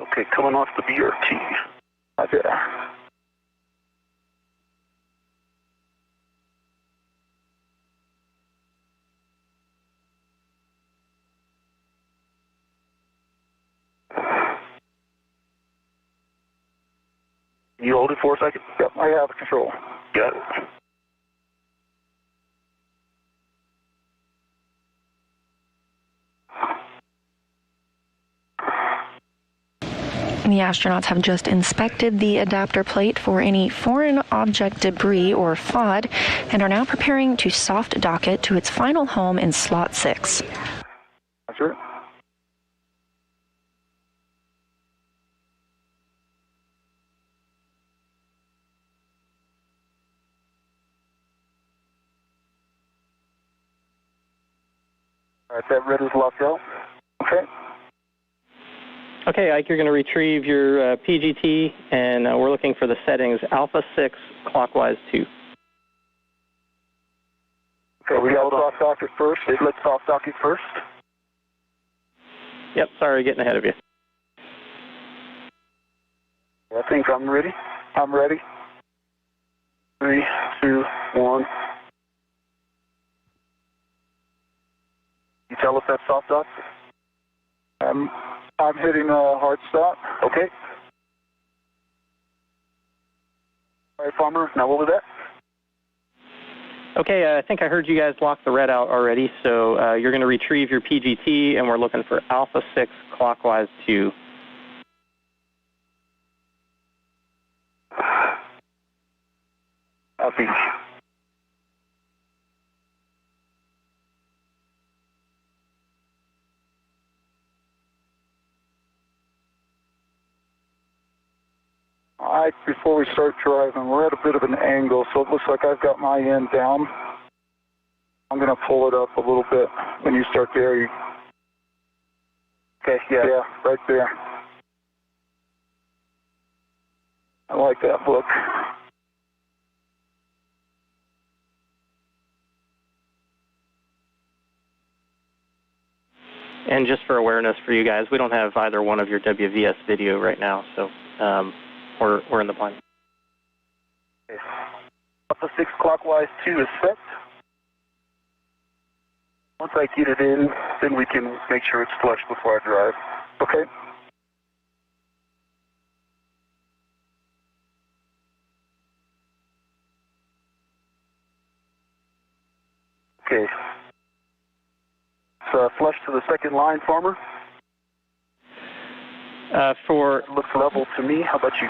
Okay, coming off the BRT. Okay. Can you hold it for a second? Yep, I have control. Got it. The astronauts have just inspected the adapter plate for any foreign object debris or FOD and are now preparing to soft dock it to its final home in slot 6. Sure. All right, that red is locked out. Okay. Okay, Ike, you're going to retrieve your PGT, and we're looking for the settings Alpha 6, clockwise 2. Okay, we got soft dock it first. Let's soft dock it first. Yep, sorry, getting ahead of you. I think I'm ready. I'm ready. 3, 2, 1. You tell us that soft dock? I'm hitting a hard stop. Okay. All Farmer. Now what was that? Okay, I think I heard you guys lock the red out already, so you're going to retrieve your PGT, and we're looking for Alpha 6 clockwise 2. Copy. All right, before we start driving, we're at a bit of an angle, so it looks like I've got my end down. I'm going to pull it up a little bit when you start there. Okay, yeah. Yeah, right there. I like that look. And just for awareness for you guys, we don't have either one of your WVS video right now, so we're in the blind. Okay. Alpha 6 clockwise 2 is set. Once I get it in, then we can make sure it's flush before I drive. Okay. Okay. It's flush to the second line, Farmer. For looks level to me. How about you?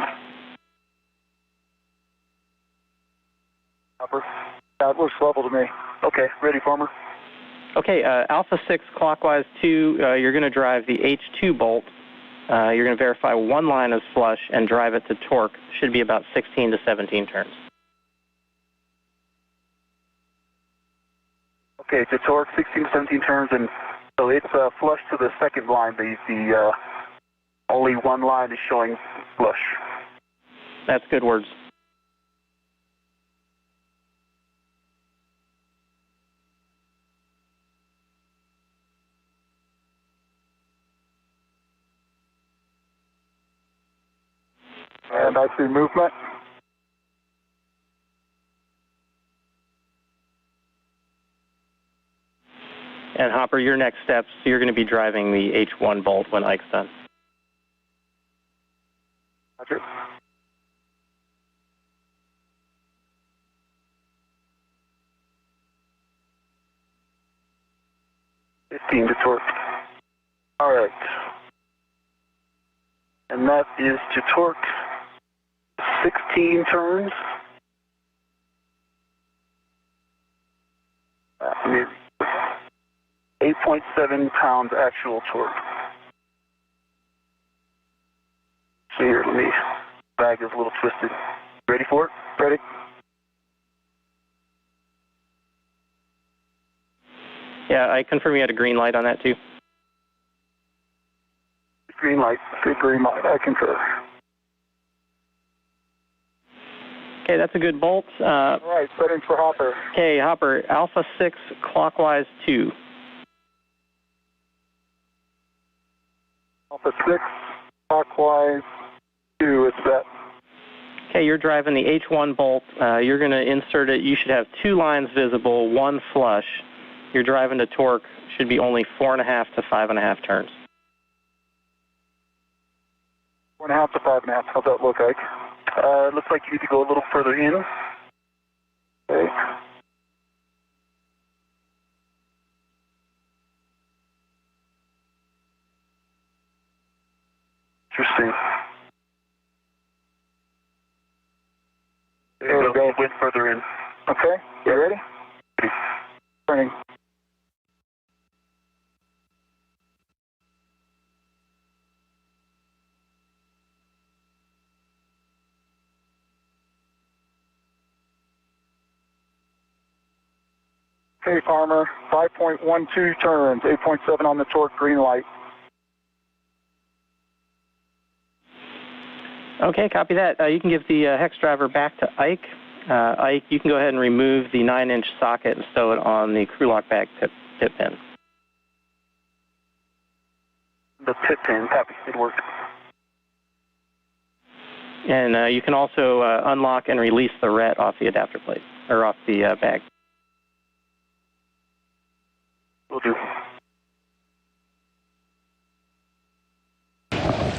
Hopper? That looks level to me. Okay, ready, Farmer. Okay, Alpha 6 clockwise 2, you're going to drive the H2 bolt. You're going to verify one line is flush and drive it to torque. Should be about 16 to 17 turns. Okay, to torque, 16 to 17 turns, and so it's flush to the second line. The only one line is showing flush. That's good words. And I see movement. And Hopper, your next steps, you're going to be driving the H1 bolt when Ike's done. Roger. To torque. All right. And that is to torque 16 turns. 8.7 pounds actual torque. So here, let me, bag is a little twisted. Ready for it? Ready. Yeah, I confirm you had a green light on that too. Green light. Good green light. I concur. Okay, that's a good bolt. All right, setting for Hopper. Okay, Hopper, Alpha 6 clockwise 2. Alpha 6 clockwise 2 is set. Okay, you're driving the H1 bolt. You're going to insert it. You should have two lines visible, one flush. You're driving to torque. Should be only 4.5 to 5.5 turns. 4.5 to 5.5. How's that look, Ike? Looks like you need to go a little further in. Okay. Interesting. There we go. Went further in. Okay, you ready? Turning. Okay, Farmer, 5.12 turns, 8.7 on the torque, green light. Okay, copy that. You can give the hex driver back to Ike. Ike, you can go ahead and remove the 9-inch socket and stow it on the crew lock bag pit pin. The pit pin, copy, it worked. And you can also unlock and release the ret off the adapter plate, or off the bag. Will do.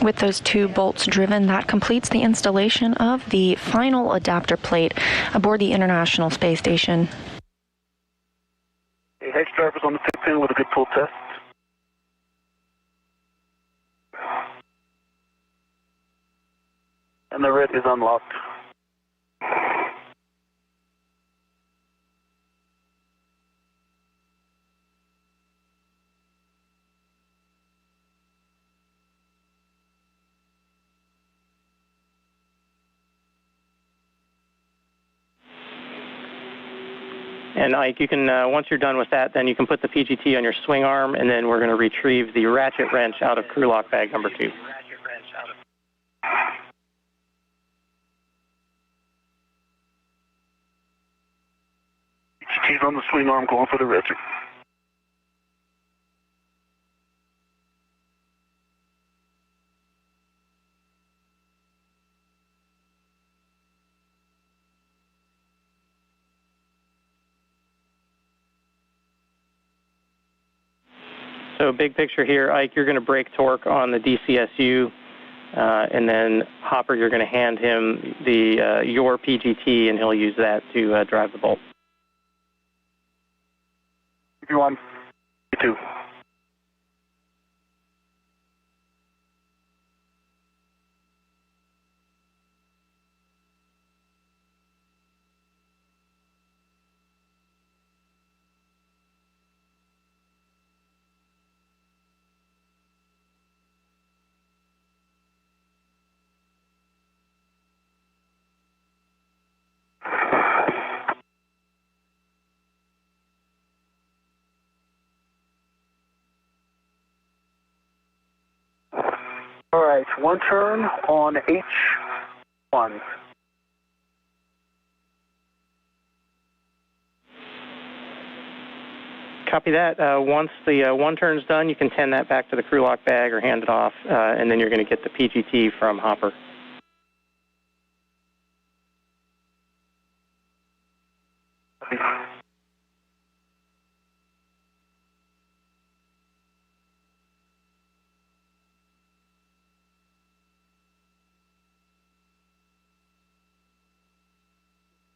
With those 2 bolts driven, that completes the installation of the final adapter plate aboard the International Space Station. Hex drivers on the tip pin with a good pull test. And the red is unlocked. And Ike, you can, once you're done with that, then you can put the PGT on your swing arm, and then we're going to retrieve the ratchet wrench out of crew lock bag number 2. PGT's on the swing arm, going for the ratchet. So big picture here, Ike, you're going to break torque on the DCSU, and then Hopper, you're going to hand him the your PGT, and he'll use that to drive the bolt. You want 2. All right, 1 turn on H1. Copy that. Once the 1 turn's done, you can tend that back to the crew lock bag or hand it off, and then you're going to get the PGT from Hopper.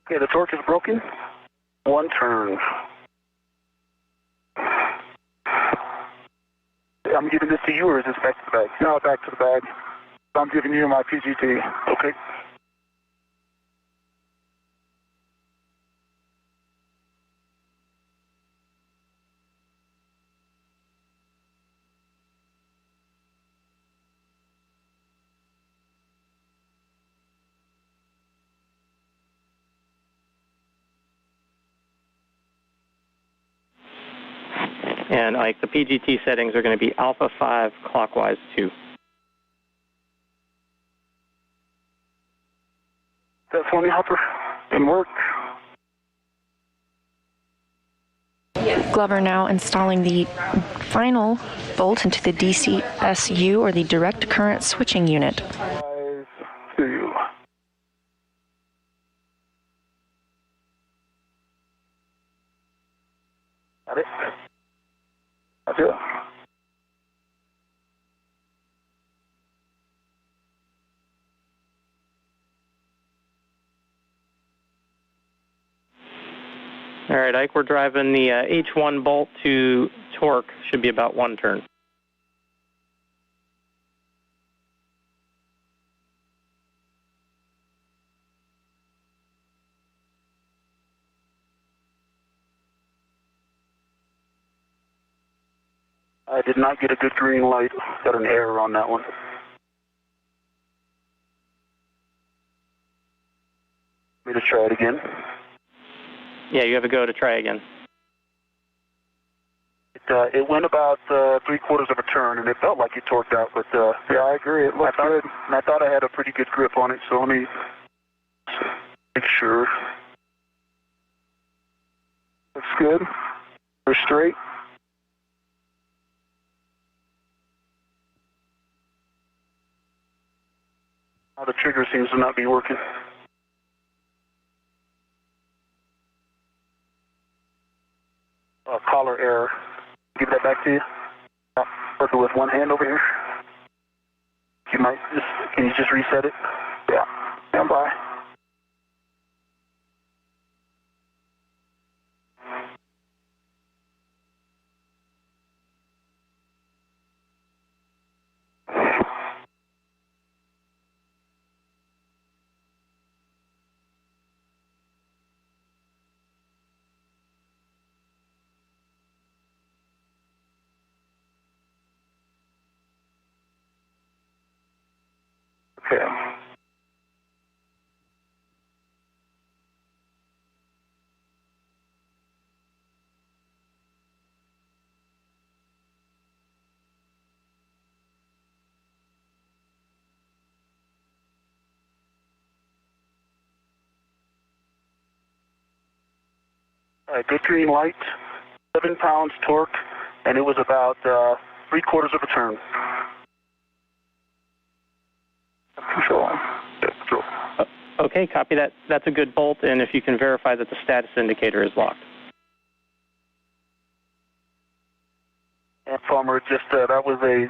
Okay, the torque is broken. 1 turn. I'm giving this to you, or is this back to the bag? No, back to the bag. I'm giving you my PGT. Okay. And Ike, the PGT settings are going to be alpha 5 clockwise 2. That for me, Hopper? Can work. Glover now installing the final bolt into the DCSU, or the direct current switching unit. 5, 2. Got it? That's it. All right, Ike, we're driving the H1 bolt to torque. Should be about 1 turn. I did not get a good green light. Got an error on that one. Me to try it again. Yeah, you have a go to try again. It went about 3/4 of a turn, and it felt like it torqued out. But Yeah, I agree. It looks good. and I thought I had a pretty good grip on it. So let me make sure. Looks good. We're straight. Now the trigger seems to not be working. Collar error. Give that back to you. Working with one hand over here. Can you just reset it? Yeah. Stand by. Okay. Good green light, 7 pounds torque, and it was about 3/4 of a turn. Control. Yeah, control. Okay, copy that. That's a good bolt, and if you can verify that the status indicator is locked. And Farmer, just that was a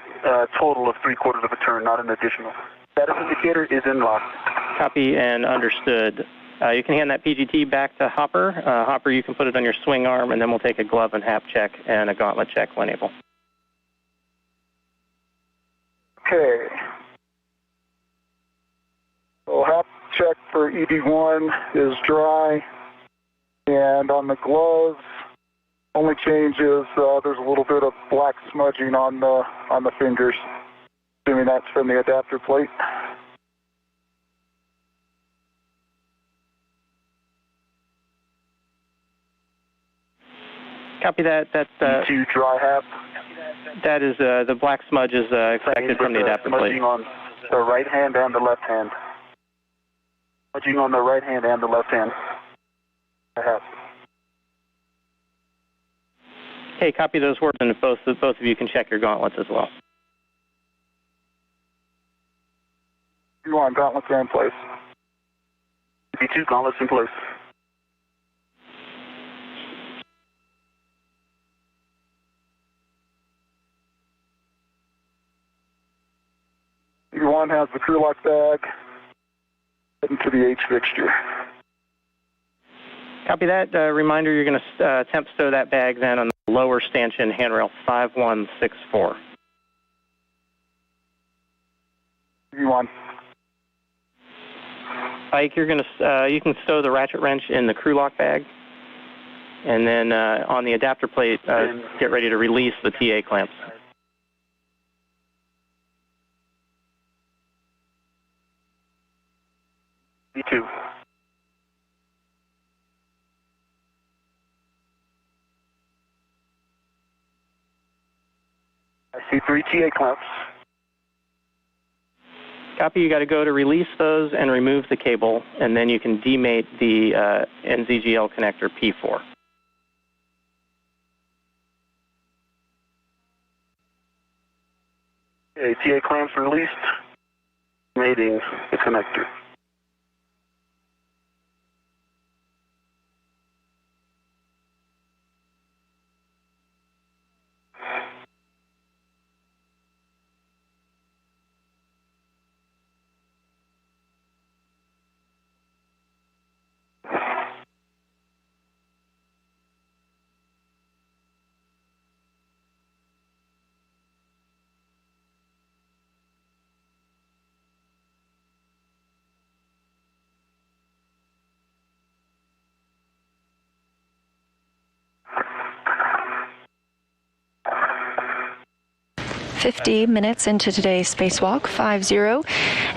total of 3/4 of a turn, not an additional. Status indicator is in lock. Copy and understood. You can hand that PGT back to Hopper. Hopper, you can put it on your swing arm, and then we'll take a glove and hap check and a gauntlet check when able. Okay. So hap check for ED1 is dry, and on the gloves, only change is there's a little bit of black smudging on the fingers, assuming that's from the adapter plate. Copy that. That's to dry hap. That is the black smudge is expected from the adapter plate. Smudging on the right hand and the left hand. Smudging on the right hand and the left hand. Hap. Okay, copy those words, and both of you can check your gauntlets as well. You want gauntlets are in place. B2 gauntlets in place. ED1 has the crew lock bag heading to the H fixture. Copy that. Reminder, you're going to temp stow that bag then on the lower stanchion handrail 5164. ED1. Ike, you're going to you can stow the ratchet wrench in the crew lock bag, and then on the adapter plate, get ready to release the TA clamps. B2. I see 3 TA clamps. Copy, you got to go to release those and remove the cable, and then you can demate the NZGL connector P4. Okay, TA clamps released, mating the connector. Minutes into today's spacewalk, 5-0,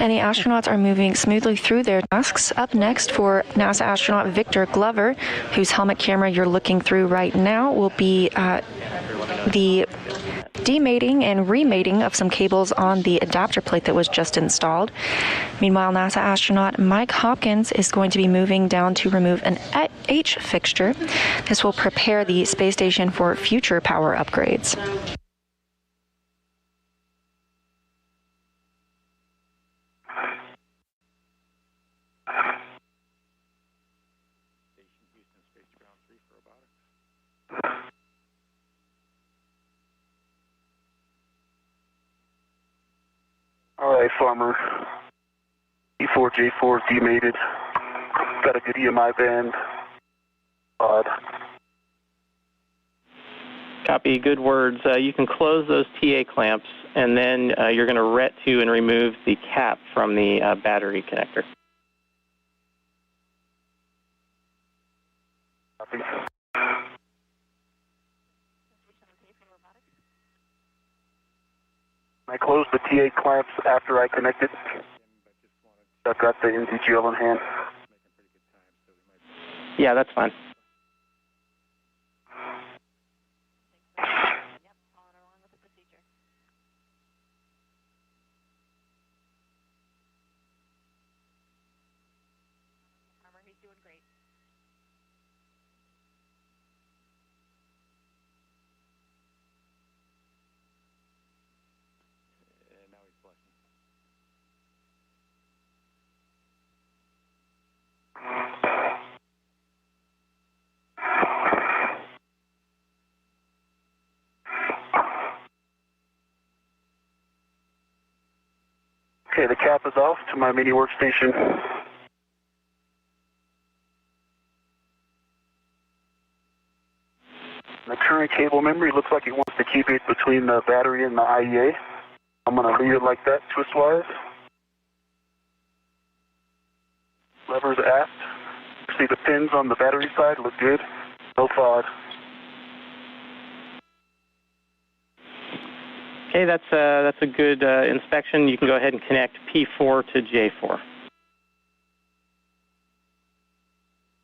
and the astronauts are moving smoothly through their tasks. Up next for NASA astronaut Victor Glover, whose helmet camera you're looking through right now, will be the demating and remating of some cables on the adapter plate that was just installed. Meanwhile, NASA astronaut Mike Hopkins is going to be moving down to remove an H fixture. This will prepare the space station for future power upgrades. All Hi, Farmer. E4J4 is demated. Got a good EMI band. Odd. Copy, good words. You can close those TA clamps, and then you're going to ret to and remove the cap from the battery connector. Copy. I closed the TA clamps after I connected. I've got the NDGL in hand. Yeah, that's fine. Okay, the cap is off to my mini workstation. The current cable memory looks like it wants to keep it between the battery and the IEA. I'm going to leave it like that, twist-wise. Levers aft. See the pins on the battery side look good. No FOD. Okay, that's a good inspection. You can go ahead and connect P4 to J4.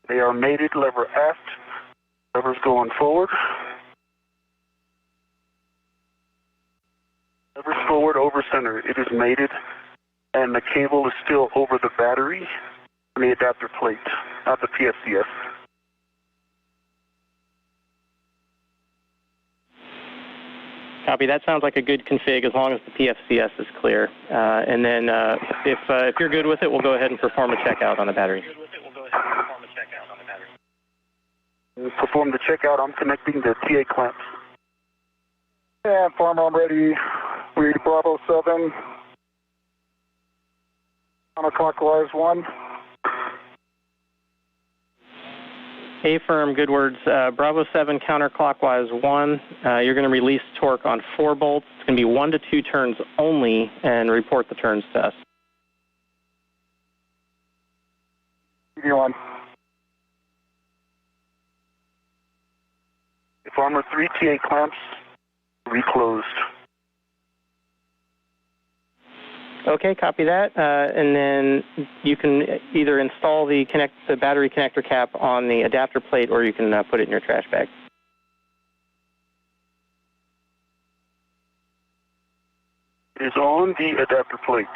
They are mated, lever aft. Levers going forward. Levers forward over center. It is mated, and the cable is still over the battery and the adapter plate, not the PFCS. Copy. That sounds like a good config as long as the PFCS is clear. And then if you're good with it, we'll go ahead and perform a checkout on the battery. Perform the checkout. I'm connecting the TA clamps. And Farmer, I'm ready. Read Bravo 7. Counterclockwise 1. A firm, good words. Bravo 7 counterclockwise 1. You're going to release torque on 4 bolts. It's going to be 1 to 2 turns only, and report the turns to us. TV1. Farmer 3 TA clamps reclosed. Okay, copy that. And then you can either install the battery connector cap on the adapter plate, or you can put it in your trash bag. It is on the adapter plate.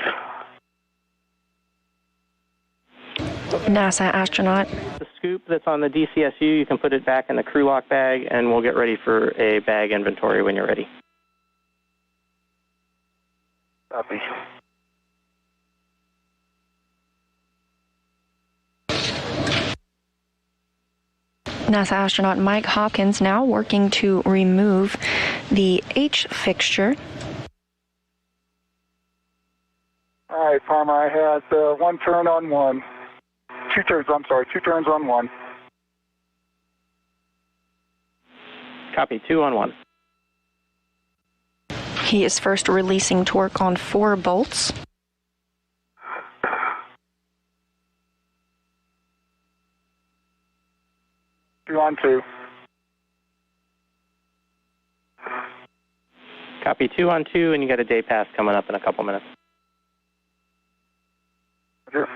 NASA astronaut. The scoop that's on the DCSU, you can put it back in the crew lock bag, and we'll get ready for a bag inventory when you're ready. Copy. NASA astronaut Mike Hopkins now working to remove the H fixture. All right, Farmer, I had 1 turn on 1. 2 turns, I'm sorry, 2 turns on 1. Copy, 2 on 1. He is first releasing torque on 4 bolts. On 2. Copy, 2 on 2, and you got a day pass coming up in a couple minutes. Roger.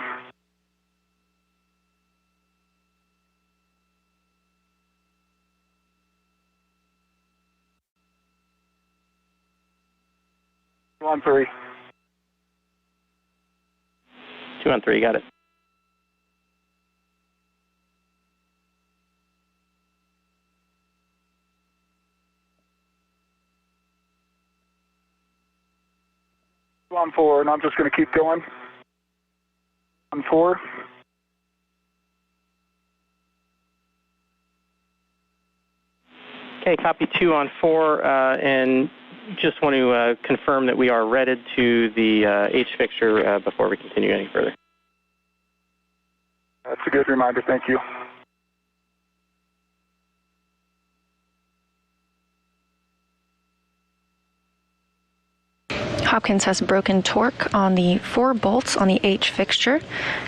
On 3. 2 on 3, got it. On 4, and I'm just going to keep going. On 4. Okay, copy 2 on 4, and just want to confirm that we are redded to the H fixture before we continue any further. That's a good reminder. Thank you. Hopkins has broken torque on the 4 bolts on the H fixture,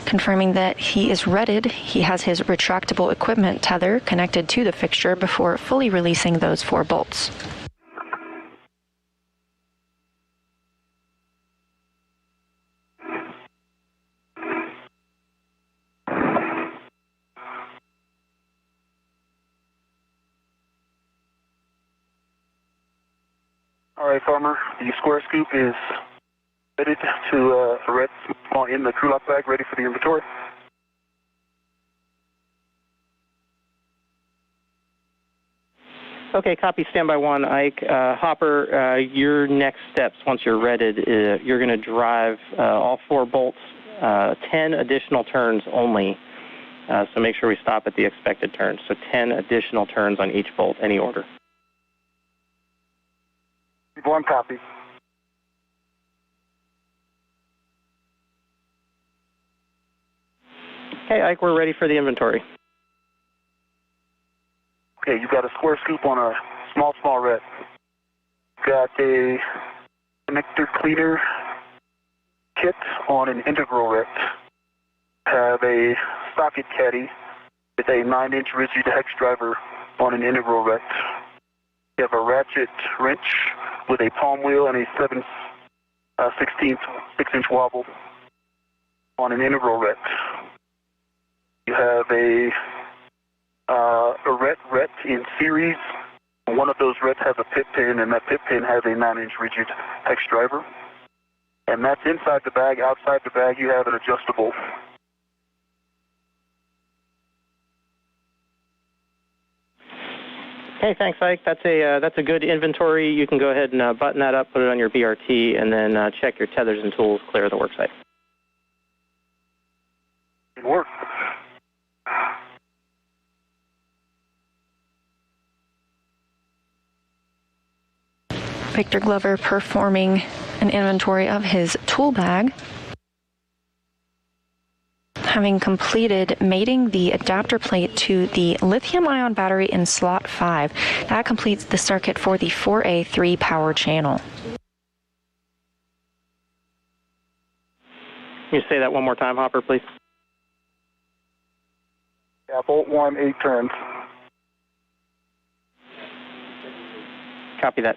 confirming that he is redded. He has his retractable equipment tether connected to the fixture before fully releasing those 4 bolts. All right, Farmer, the square scoop is ready to a red small in the crew lock bag, ready for the inventory. Okay, copy, standby 1, Ike. Hopper, your next steps, once you're redded, you're going to drive all 4 bolts, 10 additional turns only, so make sure we stop at the expected turns. So 10 additional turns on each bolt, any order. 1 copy. Okay, Ike, we're ready for the inventory. Okay, you've got a square scoop on a small red. Got a connector cleaner kit on an integral red. Have a socket caddy with a 9-inch rigid hex driver on an integral red. You have a ratchet wrench with a palm wheel and a 7/16 6-inch wobble on an integral ret. You have a ret in series. One of those rets has a pit pin, and that pit pin has a 9-inch rigid hex driver. And that's inside the bag. Outside the bag, you have an adjustable. Okay, thanks, Ike. That's a good inventory. You can go ahead and button that up, put it on your BRT, and then check your tethers and tools, clear the worksite. Good work. Victor Glover performing an inventory of his tool bag. Having completed mating the adapter plate to the lithium-ion battery in slot 5. That completes the circuit for the 4A3 power channel. Can you say that one more time, Hopper, please? Yeah, bolt 1, 8 turns. Copy that.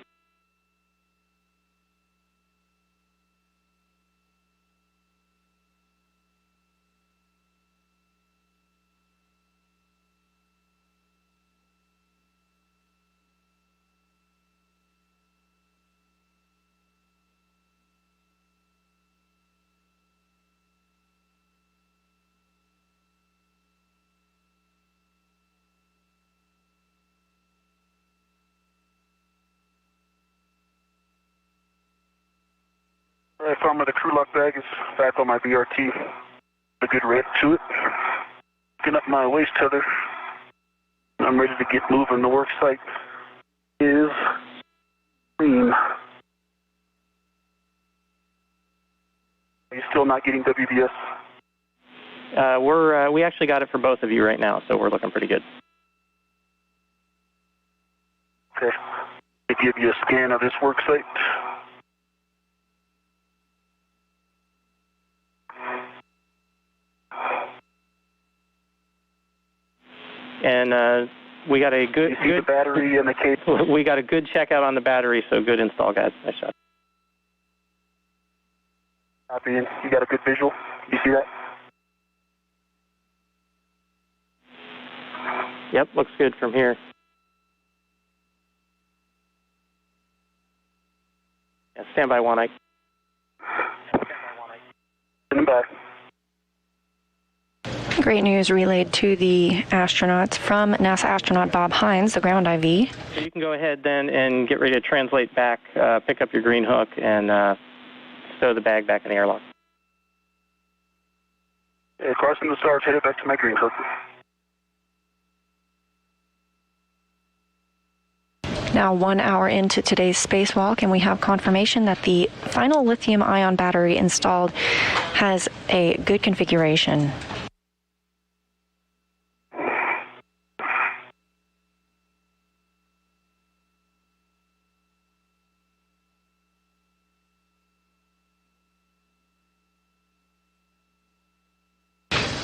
All right, Farmer, the crew lock bag is back on my BRT. A good red to it. Picking up my waste tether. I'm ready to get moving. The work site is green. Are you still not getting WBS? We actually got it for both of you right now, so we're looking pretty good. Okay. They give you a scan of this work site. And we got a good. You see the battery and the cable. We got a good checkout on the battery, so good install, guys. Nice shot. Copy. You got a good visual. You see that? Yep, looks good from here. Yeah, stand by 1, Ike. Stand by. Great news relayed to the astronauts from NASA astronaut Bob Hines, the ground IV. So you can go ahead then and get ready to translate back, pick up your green hook, and stow the bag back in the airlock. Yeah, crossing the stars, headed back to my green hook. Now 1 hour into today's spacewalk, and we have confirmation that the final lithium-ion battery installed has a good configuration.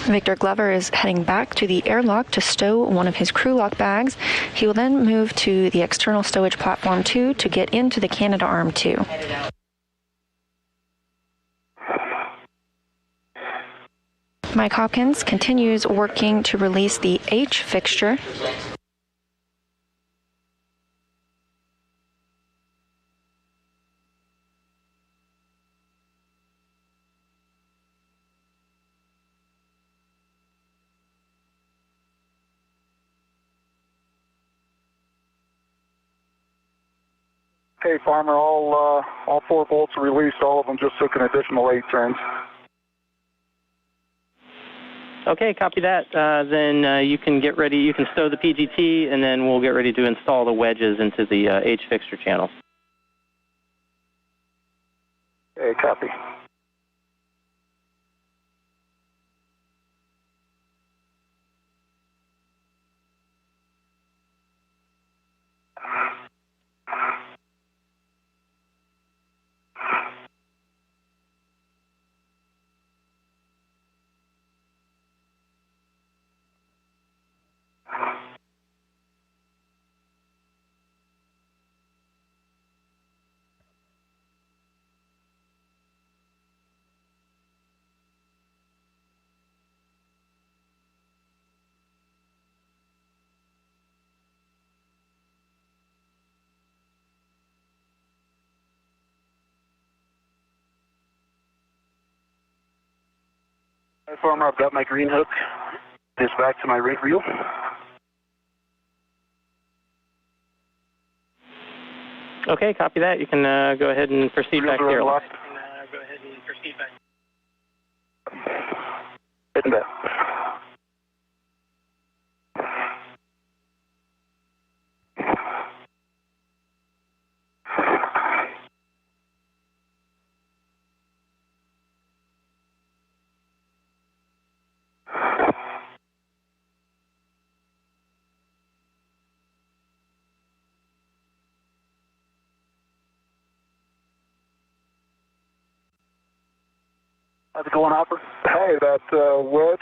Victor Glover is heading back to the airlock to stow one of his crew lock bags. He will then move to the external stowage platform 2 to get into the Canadarm2. Mike Hopkins continues working to release the H fixture. Okay, Farmer, all 4 bolts are released. All of them just took an additional 8 turns. Okay, copy that. Then you can get ready. You can stow the PGT, and then we'll get ready to install the wedges into the H fixture channel. Okay, copy. Hi, Farmer, I've got my green hook. This back to my rig reel. Okay, copy that. You can go ahead and proceed back to the airlock. Heading back. How's it going, Hopper? Hey, that wedge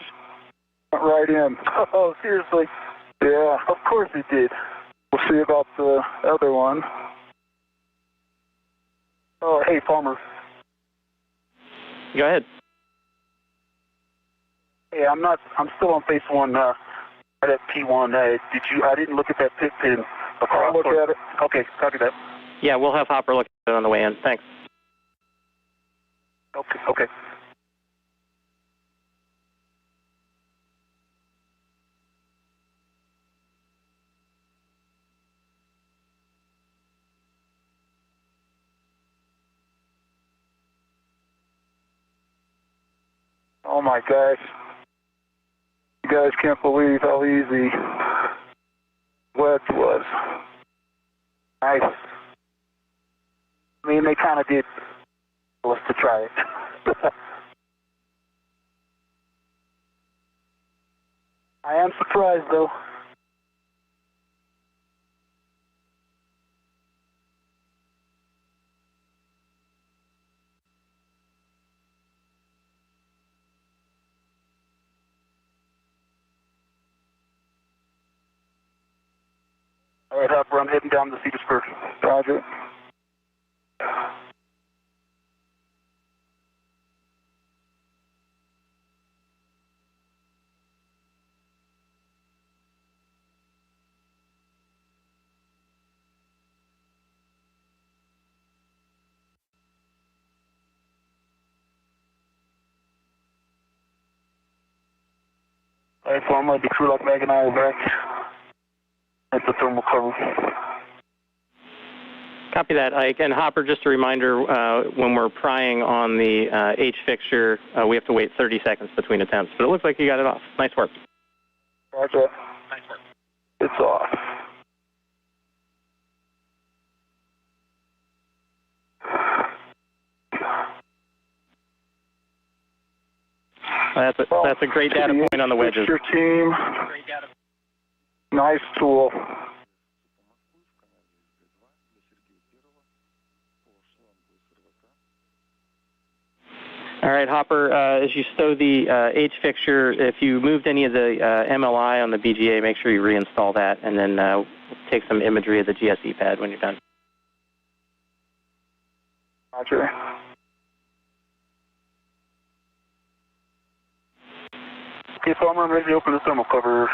went right in. Oh, seriously? Yeah. Of course it did. We'll see about the other one. Oh, hey, Farmer. Go ahead. Hey, I'm still on phase 1, right at P1. I didn't look at that pit pin across. I'll look at it. Okay, copy that. Yeah, we'll have Hopper look at it on the way in. Thanks. Okay. Oh my gosh. You guys can't believe how easy wedge was. Nice. I mean, they kind of did us to try it. I am surprised, though. All right, Hopper, I'm heading down the Cedar Spur. Roger. All right, Farmer, the crew lock bag and I are back at the thermal cover. Copy that, Ike. And Hopper, just a reminder, when we're prying on the H fixture, we have to wait 30 seconds between attempts. But it looks like you got it off. Nice work. Roger. Nice work. It's off. That's a great data point on the wedges. Your team. Nice tool. All right, Hopper, as you stow the H fixture, if you moved any of the MLI on the BGA, make sure you reinstall that, and then take some imagery of the GSE pad when you're done. Roger. Okay, Farmer, I'm ready to open the thermal cover.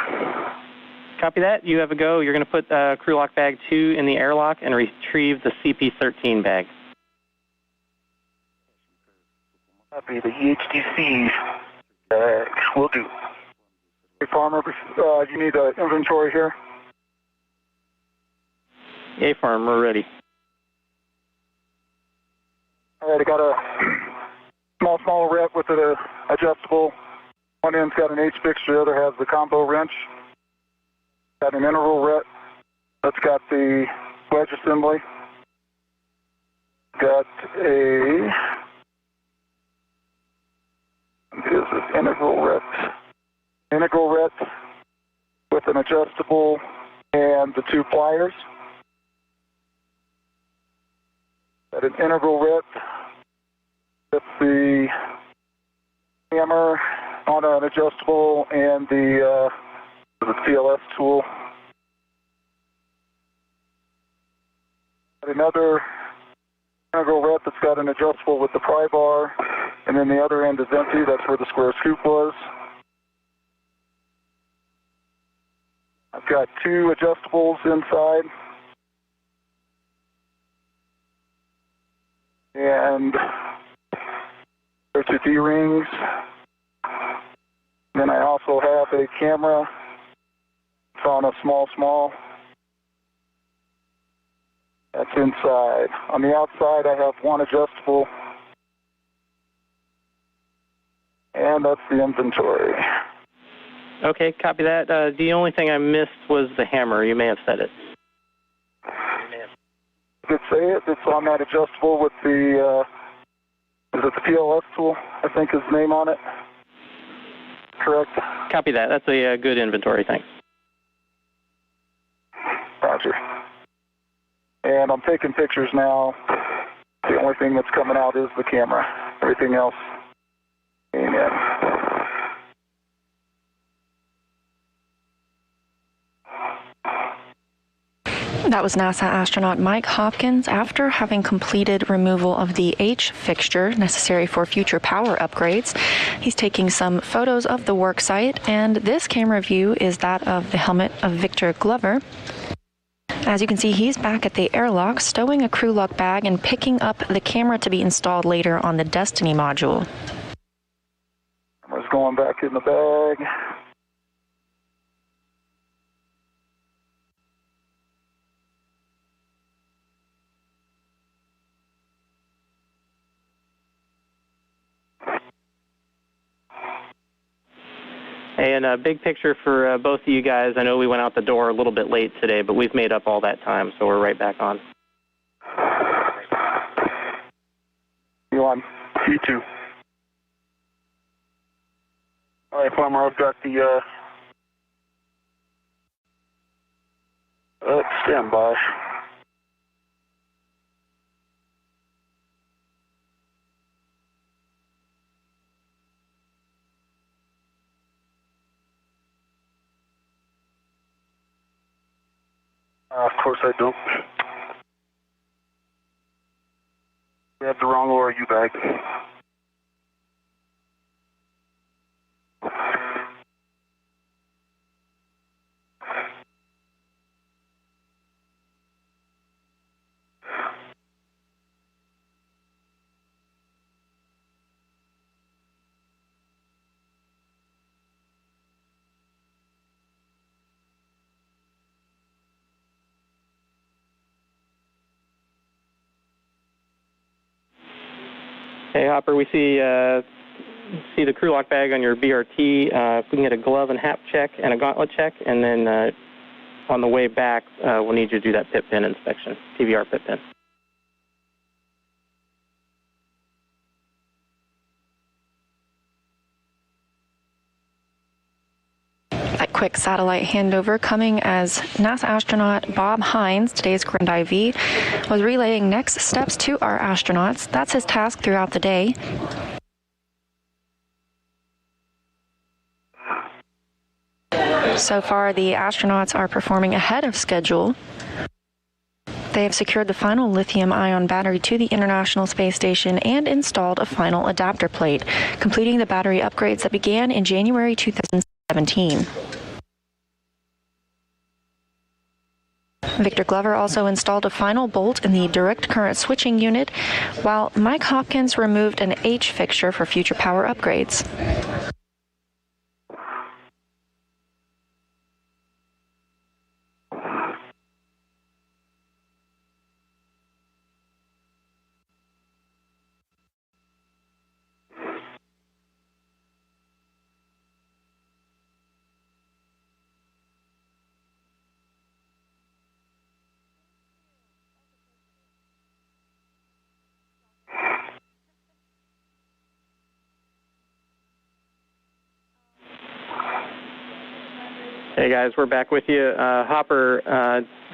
Copy that. You have a go. You're going to put crew lock bag 2 in the airlock and retrieve the CP13 bag. Copy the EHDC bag. Will do. Hey, Farmer, you need inventory here? Yay, Farm, we're ready. All right, I got a small rep with an adjustable. One end's got an H fixture, the other has the combo wrench. Got an integral rep that's got the wedge assembly. Got a integral rep with an adjustable and the 2 pliers. Got an integral rep with the hammer on an adjustable and the TLS tool. Got another integral rep that's got an adjustable with the pry bar, and then the other end is empty. That's where the square scoop was. I've got 2 adjustables inside. And there's 2 D-rings. Then I also have a camera. It's on a small. That's inside. On the outside, I have 1 adjustable. And that's the inventory. Okay, copy that. The only thing I missed was the hammer. You may have said it. Did say it. It's on that adjustable with the, is it the TLS tool? I think his name on it. Correct? Copy that. That's a good inventory, thanks. Roger. And I'm taking pictures now. The only thing that's coming out is the camera. Everything else, amen. That was NASA astronaut Mike Hopkins after having completed removal of the H fixture necessary for future power upgrades. He's taking some photos of the work site, and this camera view is that of the helmet of Victor Glover. As you can see, he's back at the airlock, stowing a crew lock bag and picking up the camera to be installed later on the Destiny module. Camera's going back in the bag. Hey, and a big picture for both of you guys. I know we went out the door a little bit late today, but we've made up all that time, so we're right back on. You on? You too. All right, Farmer, I've got the standby. Of course I don't. We have the wrong ORU bag. Hey, Hopper, we see the crew lock bag on your BRT. If we can get a glove and hat check and a gauntlet check, and then on the way back, we'll need you to do that pit pin inspection, TVR pit pin. quick satellite handover coming as NASA astronaut Bob Hines, today's Grand IV, was relaying next steps to our astronauts. That's his task throughout the day. So far, the astronauts are performing ahead of schedule. They have secured the final lithium-ion battery to the International Space Station and installed a final adapter plate, completing the battery upgrades that began in January 2017. Victor Glover also installed a final bolt in the direct current switching unit, while Mike Hopkins removed an H fixture for future power upgrades. Hey guys, we're back with you. Hopper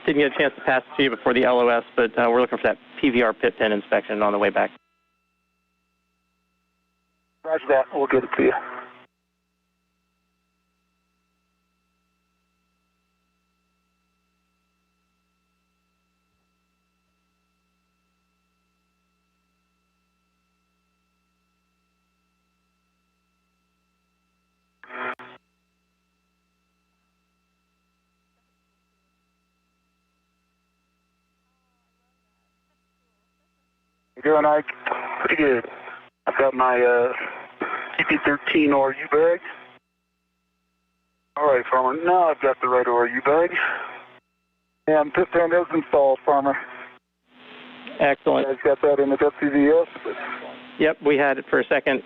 didn't get a chance to pass it to you before the LOS, but we're looking for that PVR pit pin inspection on the way back. Roger that. We'll get it to you. You doing, Ike? Pretty good. I've got my CP13 RU bag. All right, Farmer. Now I've got the right RU bag. And pit fan is installed, Farmer. Excellent. You guys got that in the WVS? Yep, we had it for a second,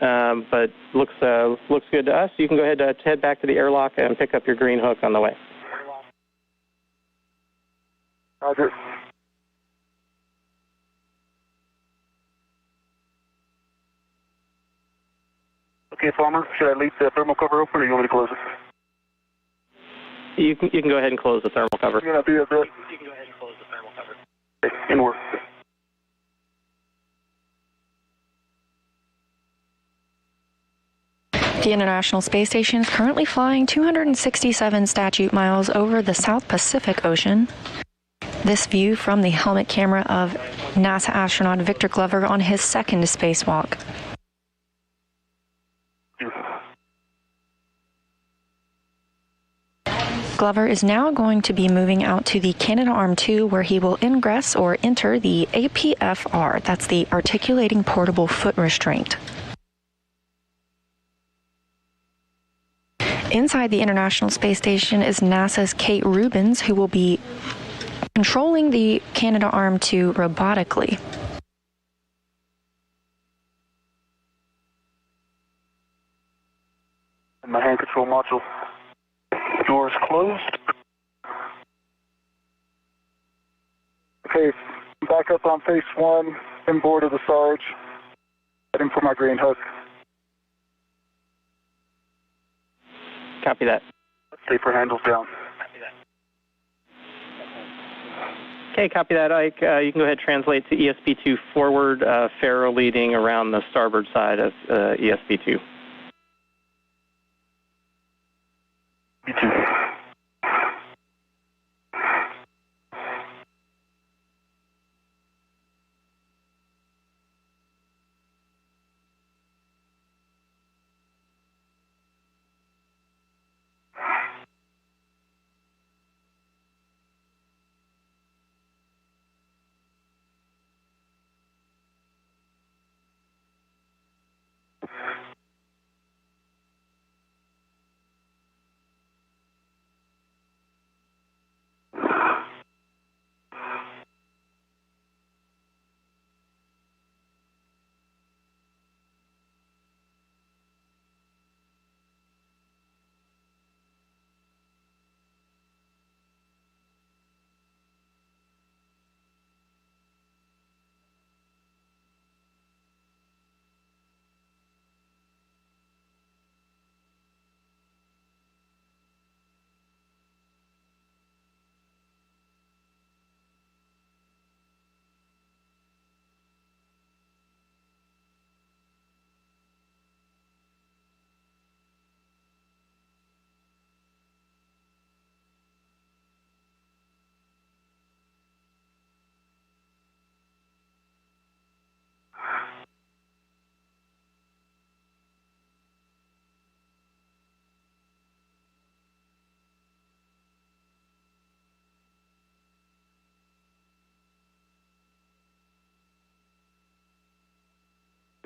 but looks good to us. You can go ahead and head back to the airlock and pick up your green hook on the way. Roger. Okay, Farmer, should I leave the thermal cover open or you want me to close it? You can go ahead and close the thermal cover. You're going to be a bit. You can go ahead and close the thermal cover. Okay, in work. The International Space Station is currently flying 267 statute miles over the South Pacific Ocean. This view from the helmet camera of NASA astronaut Victor Glover on his second spacewalk. Glover is now going to be moving out to the Canadarm2, where he will ingress or enter the APFR. That's the Articulating Portable Foot Restraint. Inside the International Space Station is NASA's Kate Rubins, who will be controlling the Canadarm2 robotically. And my hand control module. Doors closed. Okay, back up on face one, inboard of the Sarge. Heading for my green hook. Copy that. Safer handles down. Copy that. Okay, copy that, Ike. You can go ahead and translate to ESP2 forward, Faro leading around the starboard side of ESP2. B2.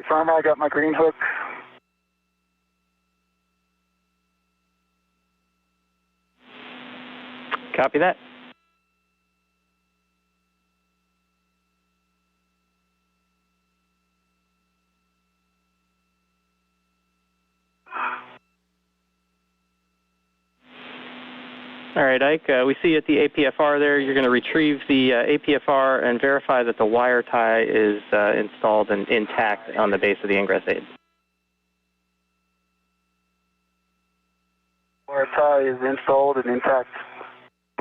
Farmer, I got my green hook. Copy that. All right, Ike, we see you at the APFR there. You're going to retrieve the APFR and verify that the wire tie is installed and intact on the base of the ingress aid. Wire tie is installed and intact.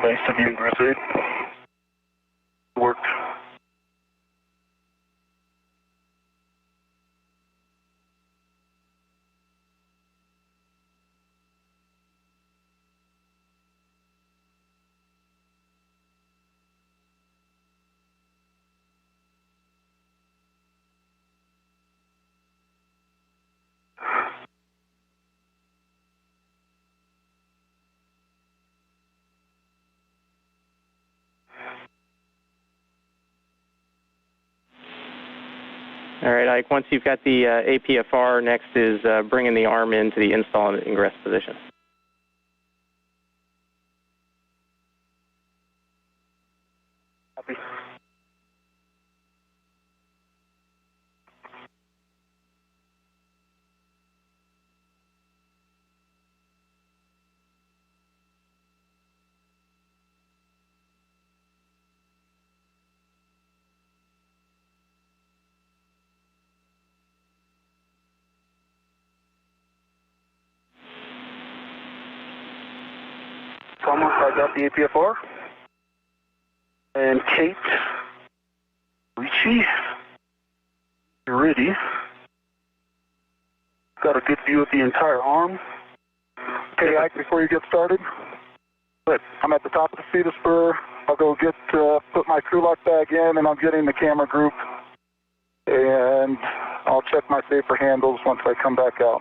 Base of the ingress aid. Worked. All right, Ike, once you've got the APFR, next is bringing the arm into the install and ingress position. Copy. Almost, I got the APFR. And Kate Rubins, you're ready. Got a good view of the entire arm. Okay, Ike, before you get started, I'm at the top of the feeder spur. I'll go put my crew lock bag in, and I'm getting the camera group. And I'll check my safer handles once I come back out.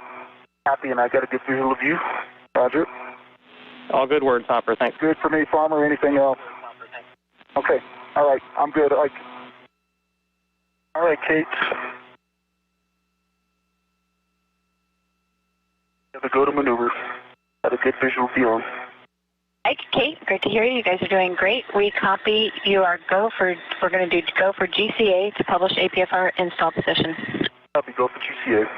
Happy, and I got a good visual of you. Roger. All good words, Hopper. Thanks. Good for me, Farmer. Anything else? Okay. All right. I'm good. All right, Kate. Have a go to maneuver. Had a good visual view. Ike, Kate, great to hear you. You guys are doing great. We copy. You are go for. We're going to do go for GCA to publish APFR install position. Copy. Go for GCA.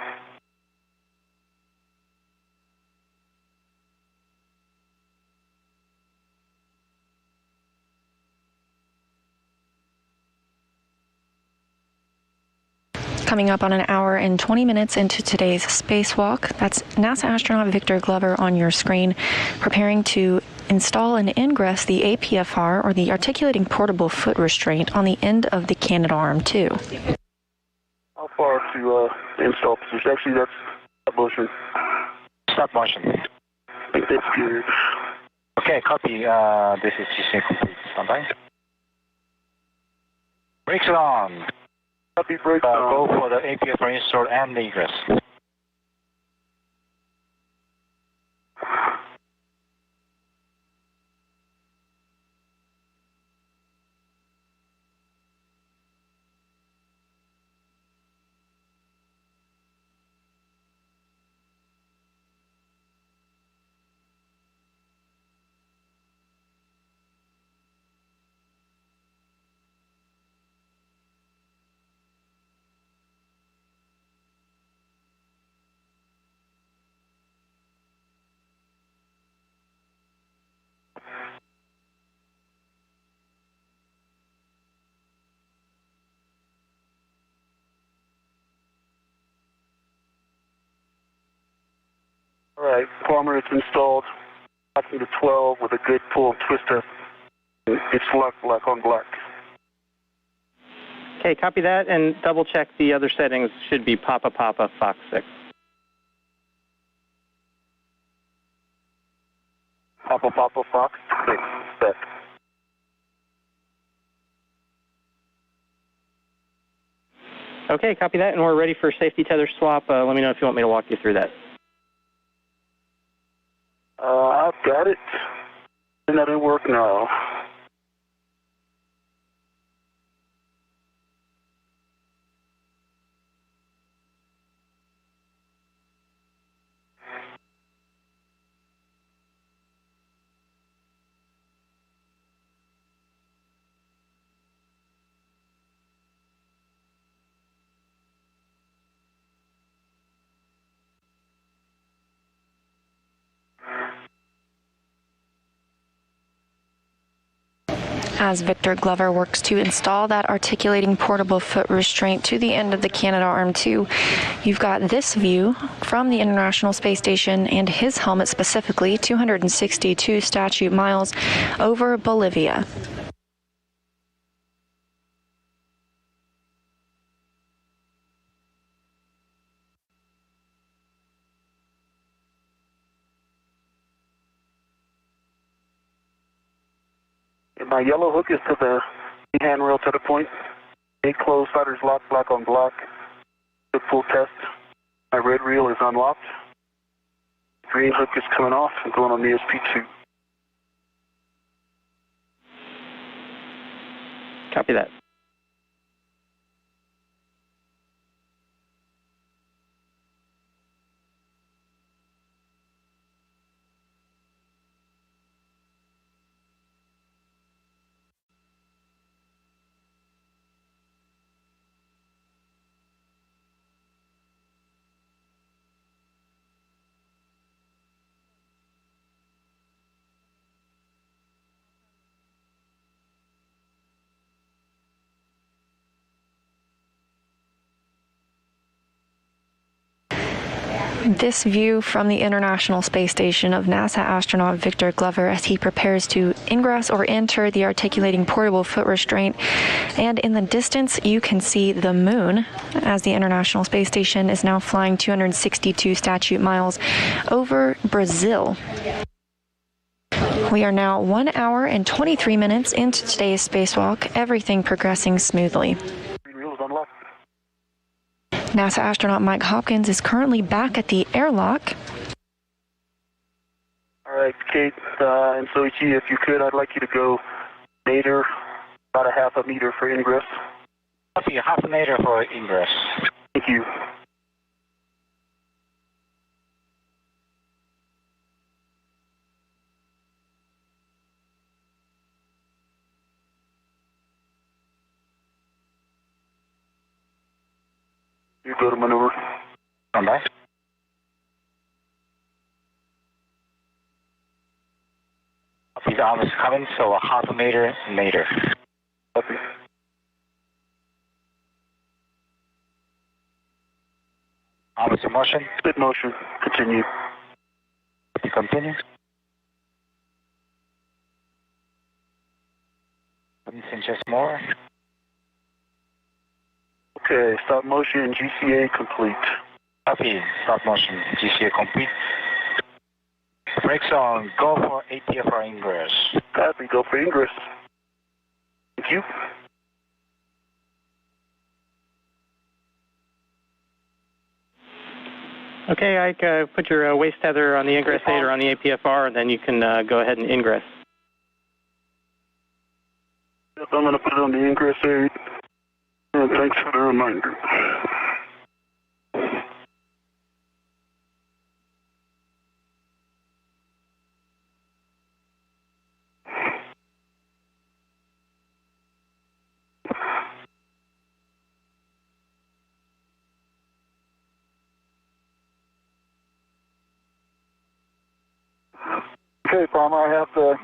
Coming up on an hour and 20 minutes into today's spacewalk, that's NASA astronaut Victor Glover on your screen, preparing to install and ingress the APFR, or the articulating portable foot restraint, on the end of the Canadarm2. How far to install position? Actually, that's stop motion. Stop motion. I think that's good. Okay, copy. This is GCA complete. Standby. Brakes are on. Copy, brakes on. Go for the APFR install and egress. All right, Farmer, it's installed. Locking to 12 with a good pull and twist test. It's locked black on black. Okay, copy that, and double check the other settings. Should be Papa Papa Fox 6. Papa Papa Fox 6. Set. Okay, copy that, and we're ready for safety tether swap. Let me know if you want me to walk you through that. I've got it. And that didn't work now. As Victor Glover works to install that articulating portable foot restraint to the end of the Canadarm2, you've got this view from the International Space Station and his helmet specifically, 262 statute miles over Bolivia. My yellow hook is to the handrail tether point. Gate closed, sliders locked, black on black. Good full test. My red reel is unlocked. Green hook is coming off and going on the ESP2. Copy that. This view from the International Space Station of NASA astronaut Victor Glover as he prepares to ingress or enter the articulating portable foot restraint. And in the distance, you can see the moon as the International Space Station is now flying 262 statute miles over Brazil. We are now 1 hour and 23 minutes into today's spacewalk, everything progressing smoothly. NASA astronaut Mike Hopkins is currently back at the airlock. All right, Kate and Soichi, if you could, I'd like you to go meter, about a half a meter for ingress. Copy, half a meter for ingress. Thank you. You go to maneuver. Come back. His arm is coming, so a half a meter. Copy. Arm is in motion. Good motion. Continue. Continue. Anything just more? Okay, stop motion, GCA complete. Copy, stop motion, GCA complete. Brakes on, go for ATFR ingress. Copy, go for ingress. Thank you. Okay, Ike, put your waist tether on the ingress aid or on the APFR, and then you can go ahead and ingress. Yep, I'm going to put it on the ingress aid. And thanks for the reminder. Okay, Palmer, I have the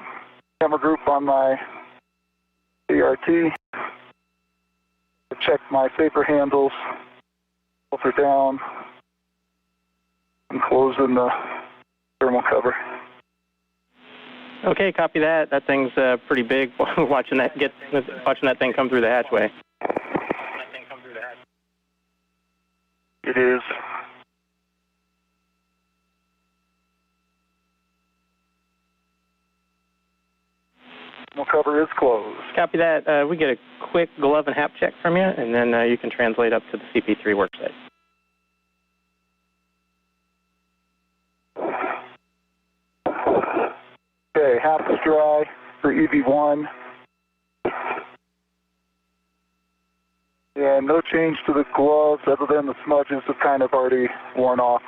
camera group on my CRT. Check my safer handles, filter down, and closing the thermal cover. Okay, copy that. That thing's pretty big. watching that thing come through the hatchway. It is. Thermal cover is closed. Copy that. We get a quick glove and hap check from you, and then you can translate up to the CP3 worksite. Okay, half is dry for EV1. And no change to the gloves other than the smudges have kind of already worn off.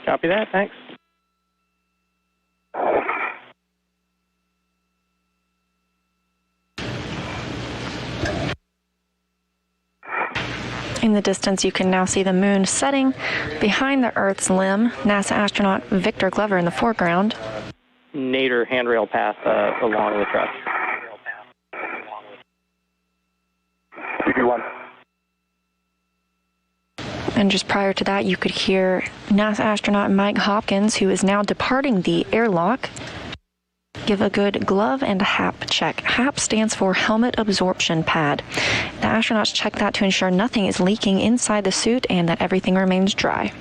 Copy that, thanks. In the distance, you can now see the moon setting behind the Earth's limb. NASA astronaut Victor Glover in the foreground. Nader handrail path along the truss. CP1. And just prior to that, you could hear NASA astronaut Mike Hopkins, who is now departing the airlock, give a good glove and HAP check. HAP stands for Helmet Absorption Pad. The astronauts check that to ensure nothing is leaking inside the suit and that everything remains dry.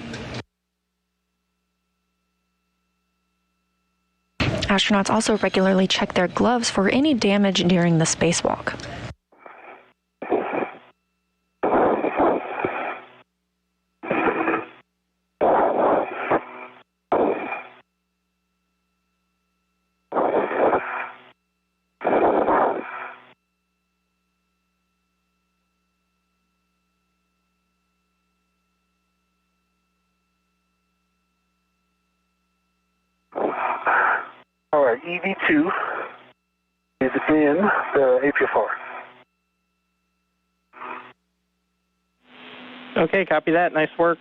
Astronauts also regularly check their gloves for any damage during the spacewalk. All right, EV2 is in the APFR. Okay, copy that. Nice work.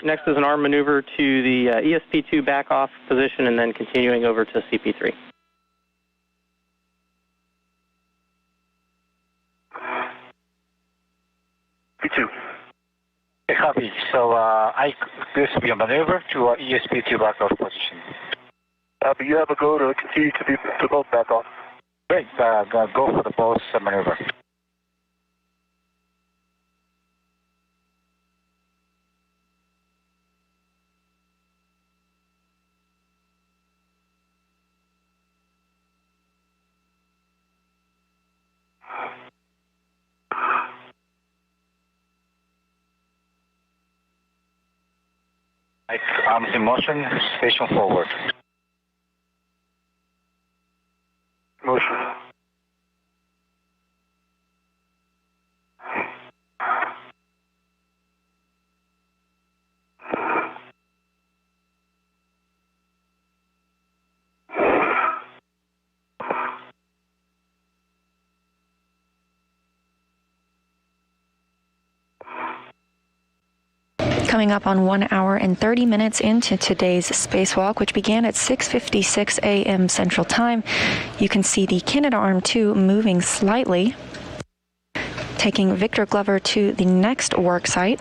Next is an arm maneuver to the ESP2 back off position and then continuing over to CP3. P2. Okay, copy. So this will be a maneuver to ESP2 back off position. But you have a go to continue to both back off. Great. Go for the both maneuver. Arms in motion, station forward. Motion. Coming up on 1 hour and 30 minutes into today's spacewalk, which began at 6:56 a.m. Central Time, you can see the Canadarm2 moving slightly, taking Victor Glover to the next work site.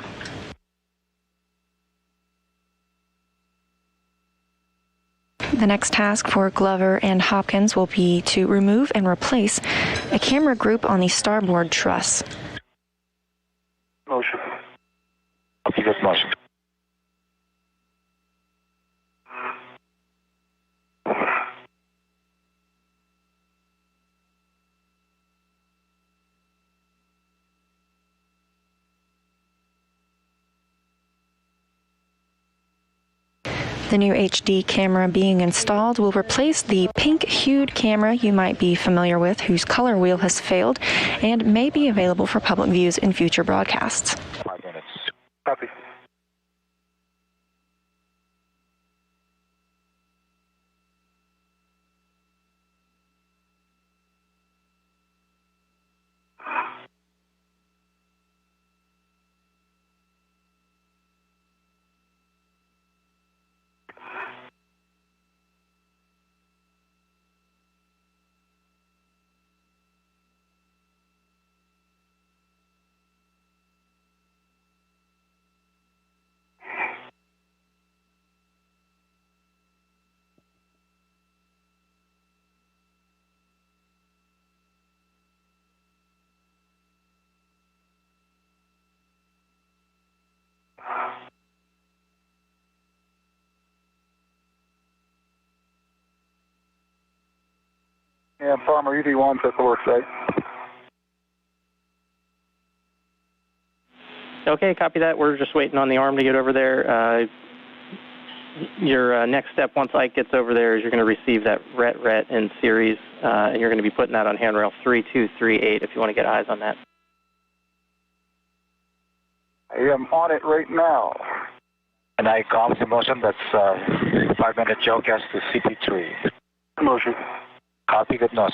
The next task for Glover and Hopkins will be to remove and replace a camera group on the starboard truss. Motion. Copy, good motion. The new HD camera being installed will replace the pink-hued camera you might be familiar with, whose color wheel has failed and may be available for public views in future broadcasts. 5 minutes. Copy. Yeah, Farmer EV1's at the work site. Okay, copy that. We're just waiting on the arm to get over there. Your next step, once Ike gets over there, is you're going to receive that RET in series, and you're going to be putting that on handrail 3238 if you want to get eyes on that. I am on it right now. And I arms in motion, that's 5-minute JAXA to CP3. Motion. Copy, good nose.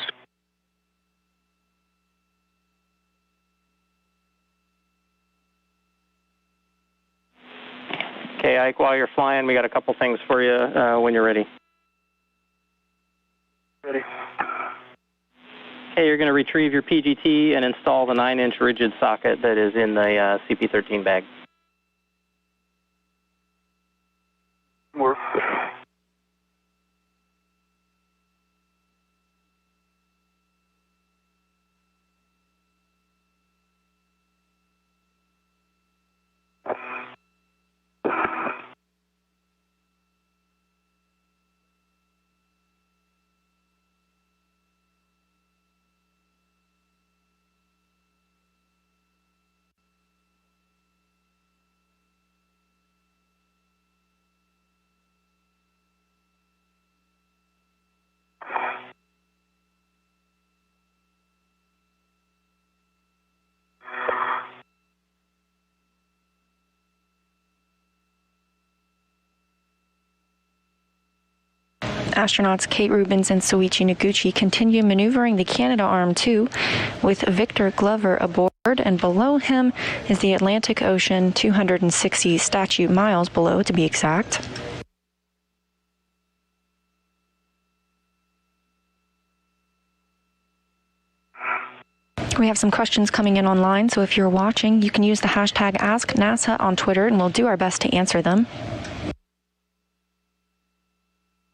Okay, Ike, while you're flying, we got a couple things for you when you're ready. Ready. Okay, you're going to retrieve your PGT and install the 9-inch rigid socket that is in the CP13 bag. Work. Astronauts Kate Rubins and Soichi Noguchi continue maneuvering the Canadarm2 with Victor Glover aboard, and below him is the Atlantic Ocean, 260 statute miles below to be exact. We have some questions coming in online, so if you're watching, you can use the hashtag AskNASA on Twitter, and we'll do our best to answer them.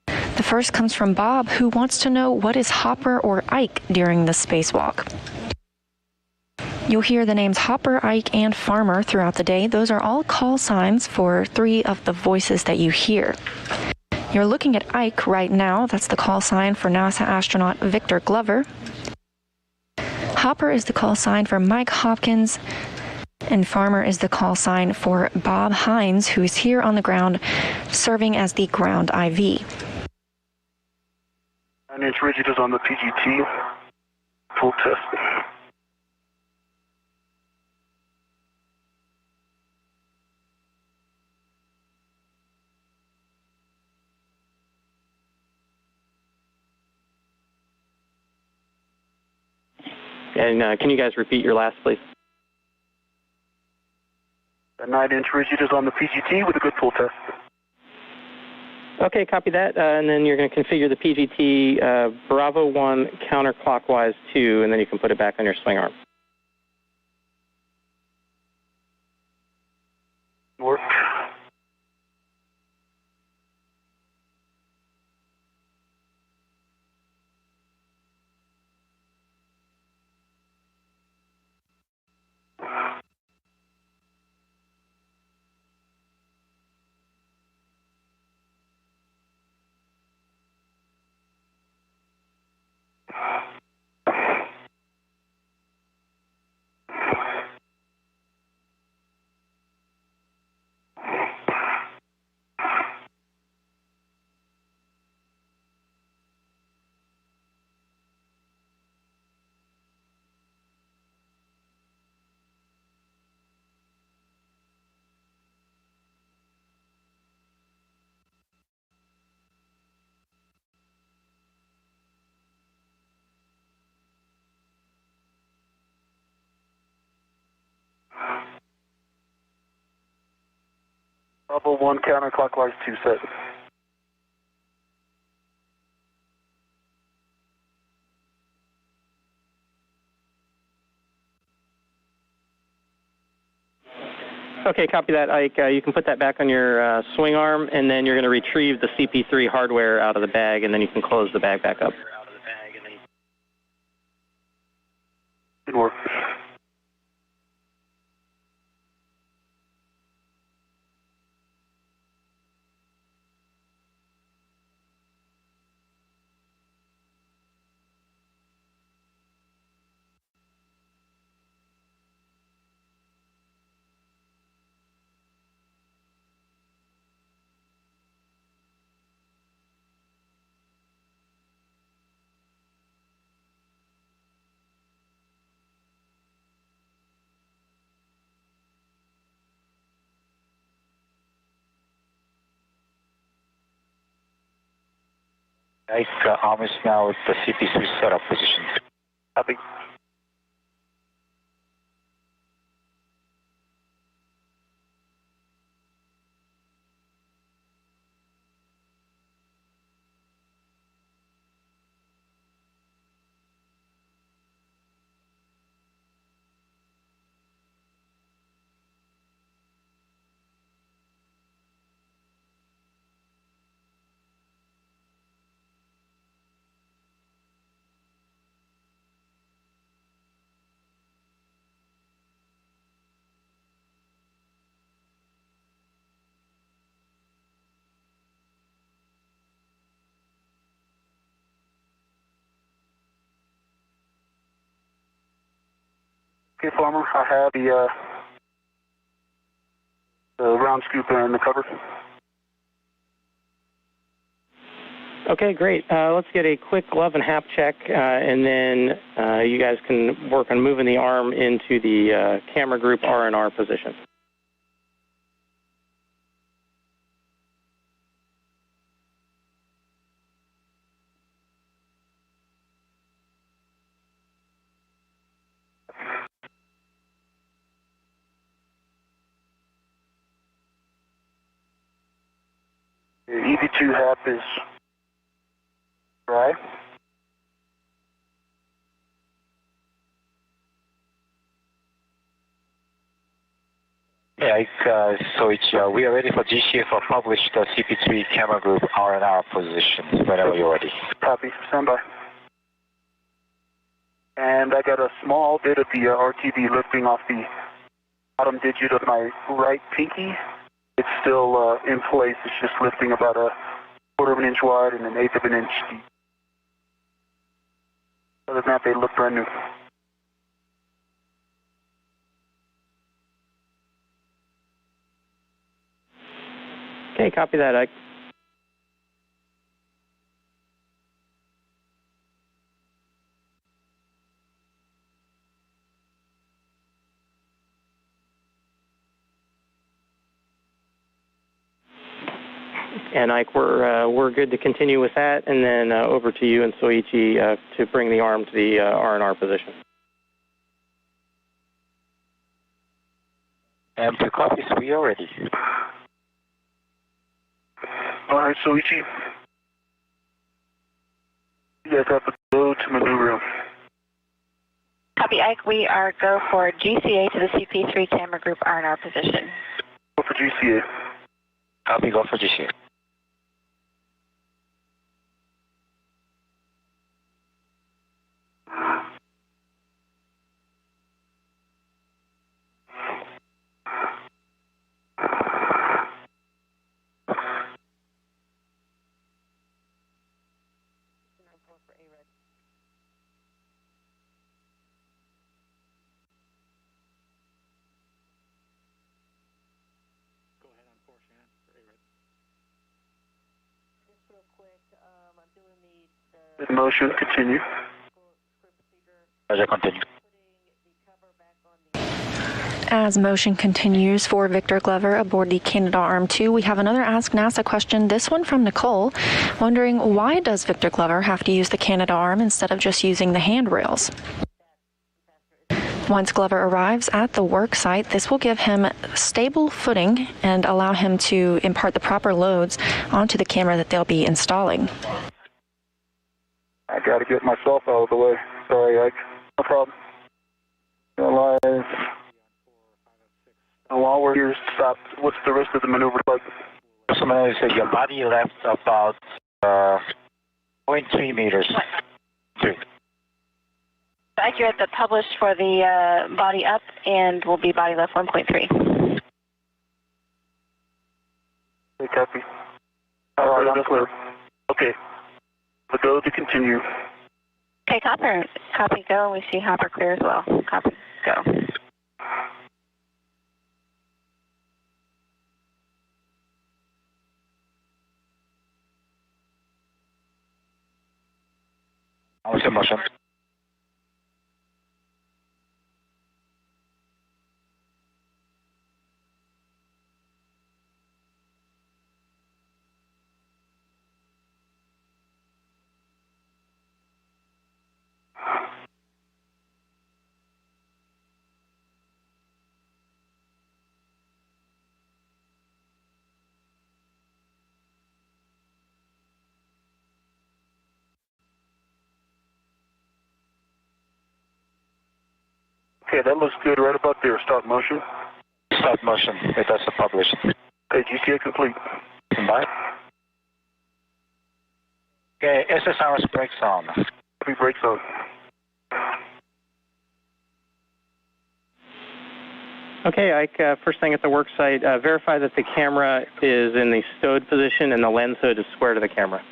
The first comes from Bob, who wants to know what is Hopper or Ike during the spacewalk. You'll hear the names Hopper, Ike, and Farmer throughout the day. Those are all call signs for 3 of the voices that you hear. You're looking at Ike right now. That's the call sign for NASA astronaut Victor Glover. Hopper is the call sign for Mike Hopkins, and Farmer is the call sign for Bob Hines, who is here on the ground serving as the ground IV. 9-inch rigid is on the PGT. Full test. And can you guys repeat your last, please? The 9-inch rigid is on the PGT with a good full test. Okay, copy that. And then you're going to configure the PGT Bravo 1 counterclockwise 2, and then you can put it back on your swing arm. Work. Bravo 1 counterclockwise 2 set. Okay, copy that, Ike. You can put that back on your swing arm, and then you're going to retrieve the CP3 hardware out of the bag, and then you can close the bag back up. Good work. Ike, arm is now at the CP3 setup position. Copy. Okay, Farmer, I have the round scoop and the cover. Okay, great. Let's get a quick glove and hap check, and then you guys can work on moving the arm into the camera group R&R position. The EV2 hap is dry. Yeah, Soichi, we are ready for GCA for publish the CP3 camera group R&R position whenever you're ready. Copy, stand by. And I got a small bit of the RTV lifting off the bottom digit of my right pinky. It's still in place. It's just lifting about a quarter of an inch wide and an eighth of an inch deep. Other than that, they look brand new. Okay, copy that, Ike. And Ike, we're good to continue with that, and then over to you and Soichi to bring the arm to the R&R position. And the copies, we are ready. All right, Soichi. You guys have to go to maneuver room. Copy, Ike. We are go for GCA to the CP3 camera group R&R position. Go for GCA. Copy, go for GCA. In motion, continue. Roger, continue. As motion continues for Victor Glover aboard the Canadarm2, we have another Ask NASA question, this one from Nicole, wondering why does Victor Glover have to use the Canadarm instead of just using the handrails? Once Glover arrives at the work site, this will give him stable footing and allow him to impart the proper loads onto the camera that they'll be installing. I got to get myself out of the way. Sorry, Ike. No problem. Realize. And while we're here, stop. What's the rest of the maneuver like? Somebody said your body left about 0.3 meters. Accurate, the published for the body up and will be body left 1.3. Okay, copy. All right, I'm clear. Okay. The go to continue. Okay, copy, go. We see Hopper clear as well. Copy, go. Also motion. Okay, that looks good right about there. Start motion. Start motion. It does the publish. Okay, GCA complete. Bye. Okay, SSRS brakes on. Copy, brakes on. Okay, Ike, first thing at the work site, verify that the camera is in the stowed position and the lens hood is square to the camera.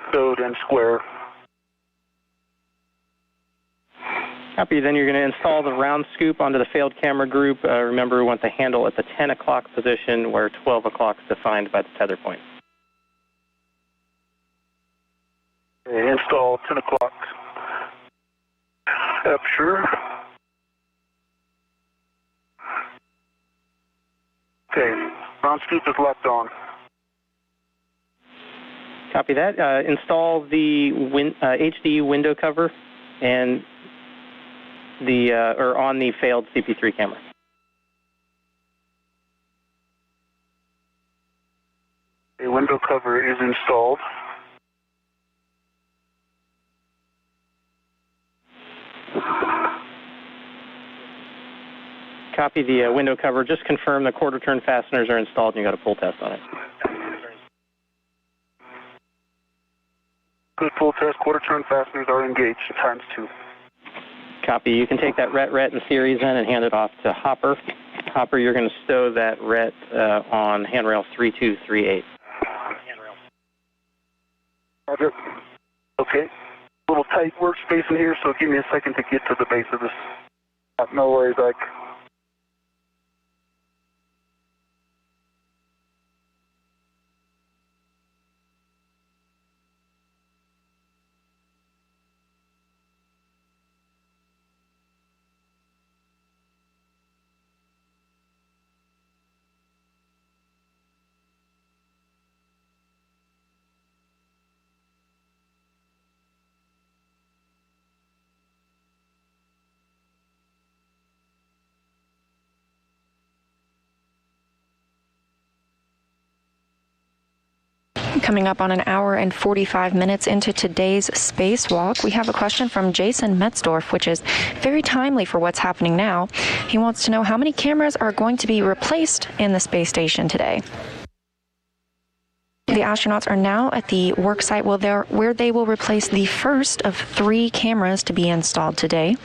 Stowed and square. Copy. Then you're going to install the round scoop onto the failed camera group. Remember, we want the handle at the 10 o'clock position where 12 o'clock is defined by the tether point. Okay, install 10 o'clock. Sure. Okay, round scoop is locked on. Copy that. Install the HD window cover and on the failed CP3 camera. A window cover is installed. Copy the window cover. Just confirm the quarter turn fasteners are installed and you got a pull test on it. Good pull test. Quarter turn fasteners are engaged ×2. Copy. You can take that RET and series in and hand it off to Hopper. Hopper, you're going to stow that RET on handrail 3238. Roger. Okay. A little tight workspace in here, so give me a second to get to the base of this. No worries, Ike. Coming up on an hour and 45 minutes into today's spacewalk, we have a question from Jason Metzdorf, which is very timely for what's happening now. He wants to know how many cameras are going to be replaced in the space station today. The astronauts are now at the work site where they will replace the first of 3 cameras to be installed today.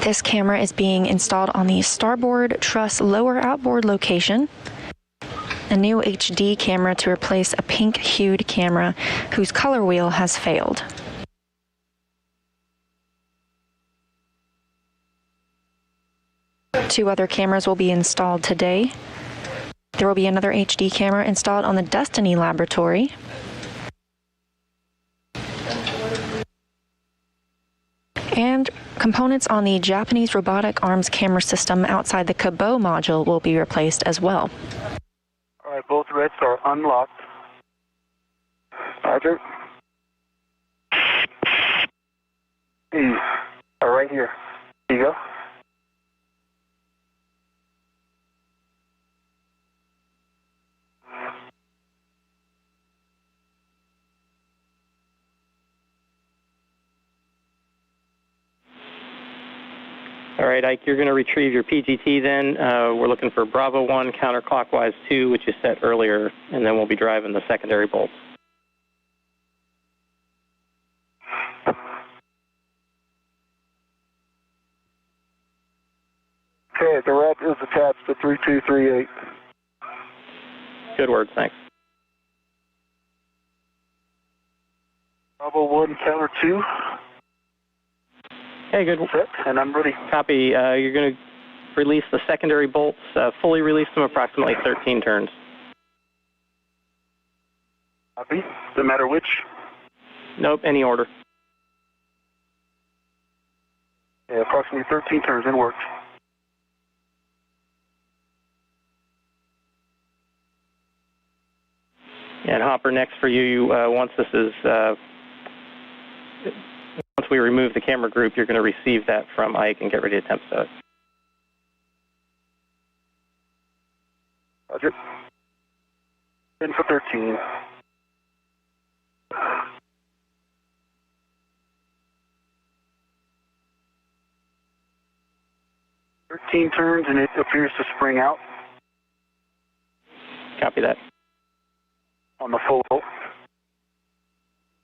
This camera is being installed on the starboard truss lower outboard location. A new HD camera to replace a pink-hued camera whose color wheel has failed. Two other cameras will be installed today. There will be another HD camera installed on the Destiny laboratory. And components on the Japanese robotic arms camera system outside the Cabot module will be replaced as well. All right, both RETs are unlocked. Roger. Hey, right here. Here you go. All right, Ike, you're going to retrieve your PGT then. We're looking for Bravo 1 counterclockwise 2, which you set earlier, and then we'll be driving the secondary bolts. Okay, the RET is attached to 3238. Good words, thanks. Bravo 1 counter 2. Okay, good. Set, and I'm ready. Copy. You're going to release the secondary bolts, fully release them approximately 13 turns. Copy. Doesn't matter which? Nope, any order. Yeah, approximately 13 turns in work. And Hopper, next for you, once we remove the camera group, you're going to receive that from Ike and get ready to temp stow it. Roger. In for 13. Turns and it appears to spring out. Copy that. On the full bolt.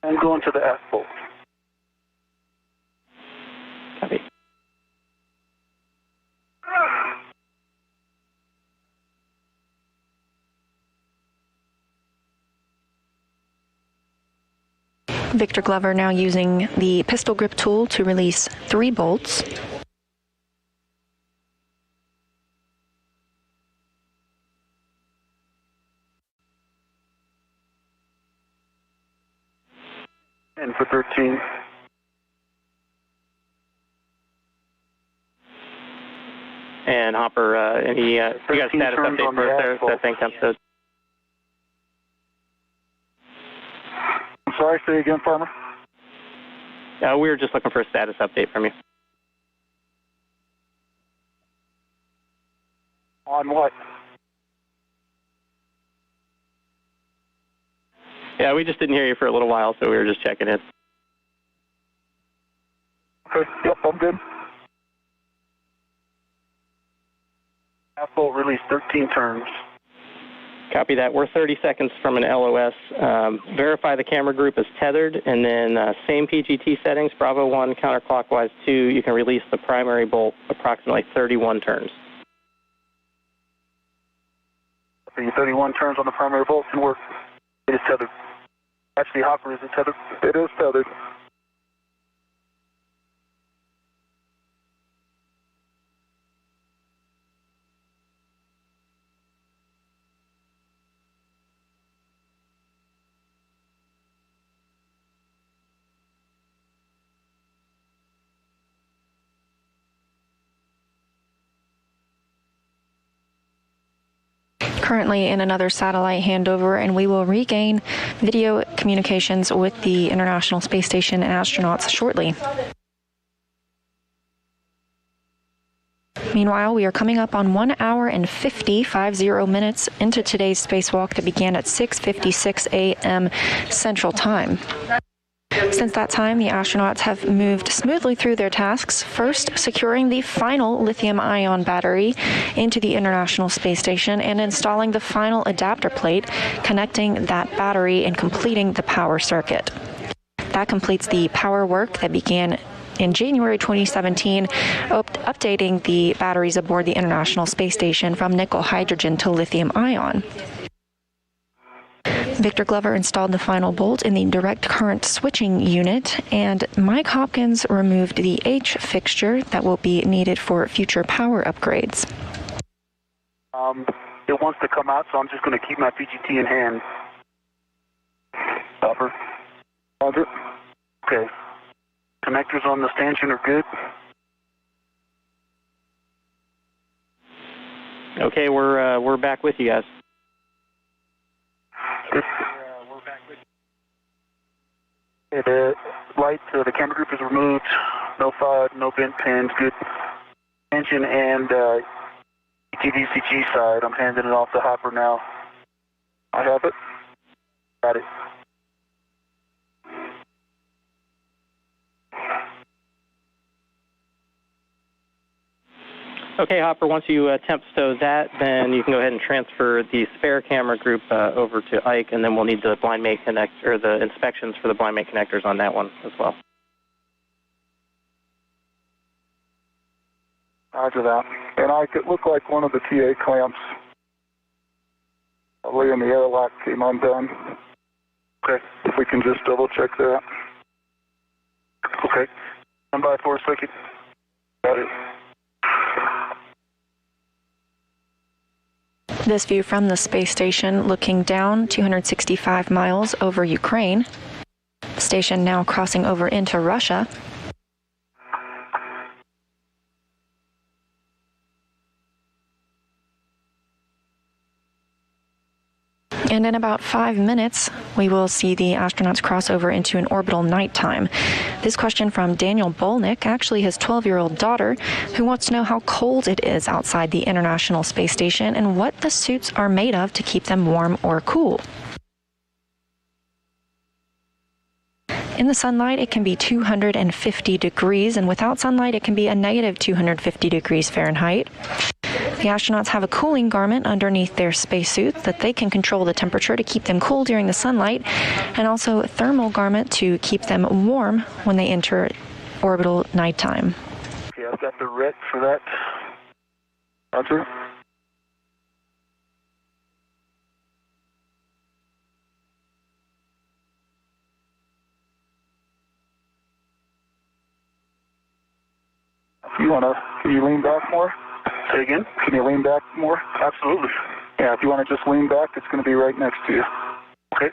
And go into the aft bolt. Copy. Victor Glover now using the pistol grip tool to release 3 bolts. And for 13. And Hopper, you got a status update for us there? That thing episode. I'm sorry, say again, Farmer? We were just looking for a status update from you. On what? Yeah, we just didn't hear you for a little while, so we were just checking in. Okay, yep, I'm good. Half-bolt release, 13 turns. Copy that. We're 30 seconds from an LOS. Verify the camera group is tethered, and then same PGT settings, Bravo 1, counterclockwise 2. You can release the primary bolt approximately 31 turns. 31 turns on the primary bolt can work. It is tethered. Actually, Hopper, is it tethered? It is tethered. Currently in another satellite handover, and we will regain video communications with the International Space Station and astronauts shortly. Meanwhile, we are coming up on 1 hour and 50 minutes into today's spacewalk that began at 6:56 a.m. Central Time. Since that time, the astronauts have moved smoothly through their tasks, first securing the final lithium-ion battery into the International Space Station and installing the final adapter plate, connecting that battery and completing the power circuit. That completes the power work that began in January 2017, updating the batteries aboard the International Space Station from nickel hydrogen to lithium-ion. Victor Glover installed the final bolt in the direct current switching unit, and Mike Hopkins removed the H fixture that will be needed for future power upgrades. It wants to come out, so I'm just going to keep my PGT in hand. Upper. Roger. Okay. Connectors on the stanchion are good. Okay, we're back with you guys. We're back with you. The light, the camera group is removed. No FOD, no bent pins. Good. Engine and ETVCG side. I'm handing it off to Hopper now. I have it. Got it. Okay, Hopper, once you temp stow that, then you can go ahead and transfer the spare camera group over to Ike, and then we'll need the blind mate connect, or the inspections for the blind mate connectors on that one as well. Roger that. And Ike, it looked like one of the TA clamps probably in the airlock came undone. Okay, if we can just double check that. Okay, stand by for a second. Got it. This view from the space station looking down 265 miles over Ukraine. The station now crossing over into Russia. And in about 5 minutes, we will see the astronauts cross over into an orbital nighttime. This question from Daniel Bolnick, actually his 12-year-old daughter, who wants to know how cold it is outside the International Space Station and what the suits are made of to keep them warm or cool. In the sunlight, it can be 250 degrees, and without sunlight, it can be a negative 250 degrees Fahrenheit. The astronauts have a cooling garment underneath their spacesuit that they can control the temperature to keep them cool during the sunlight, and also a thermal garment to keep them warm when they enter orbital nighttime. Okay, I've got the ret for that. Roger. Can you lean back more? Say again? Can you lean back more? Absolutely. Yeah, if you want to just lean back, it's going to be right next to you. Okay.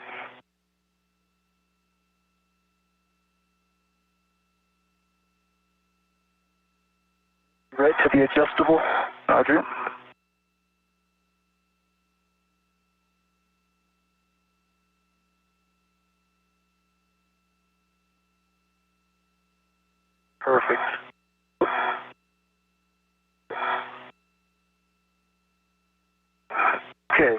Right to the adjustable. Roger. Perfect. Okay.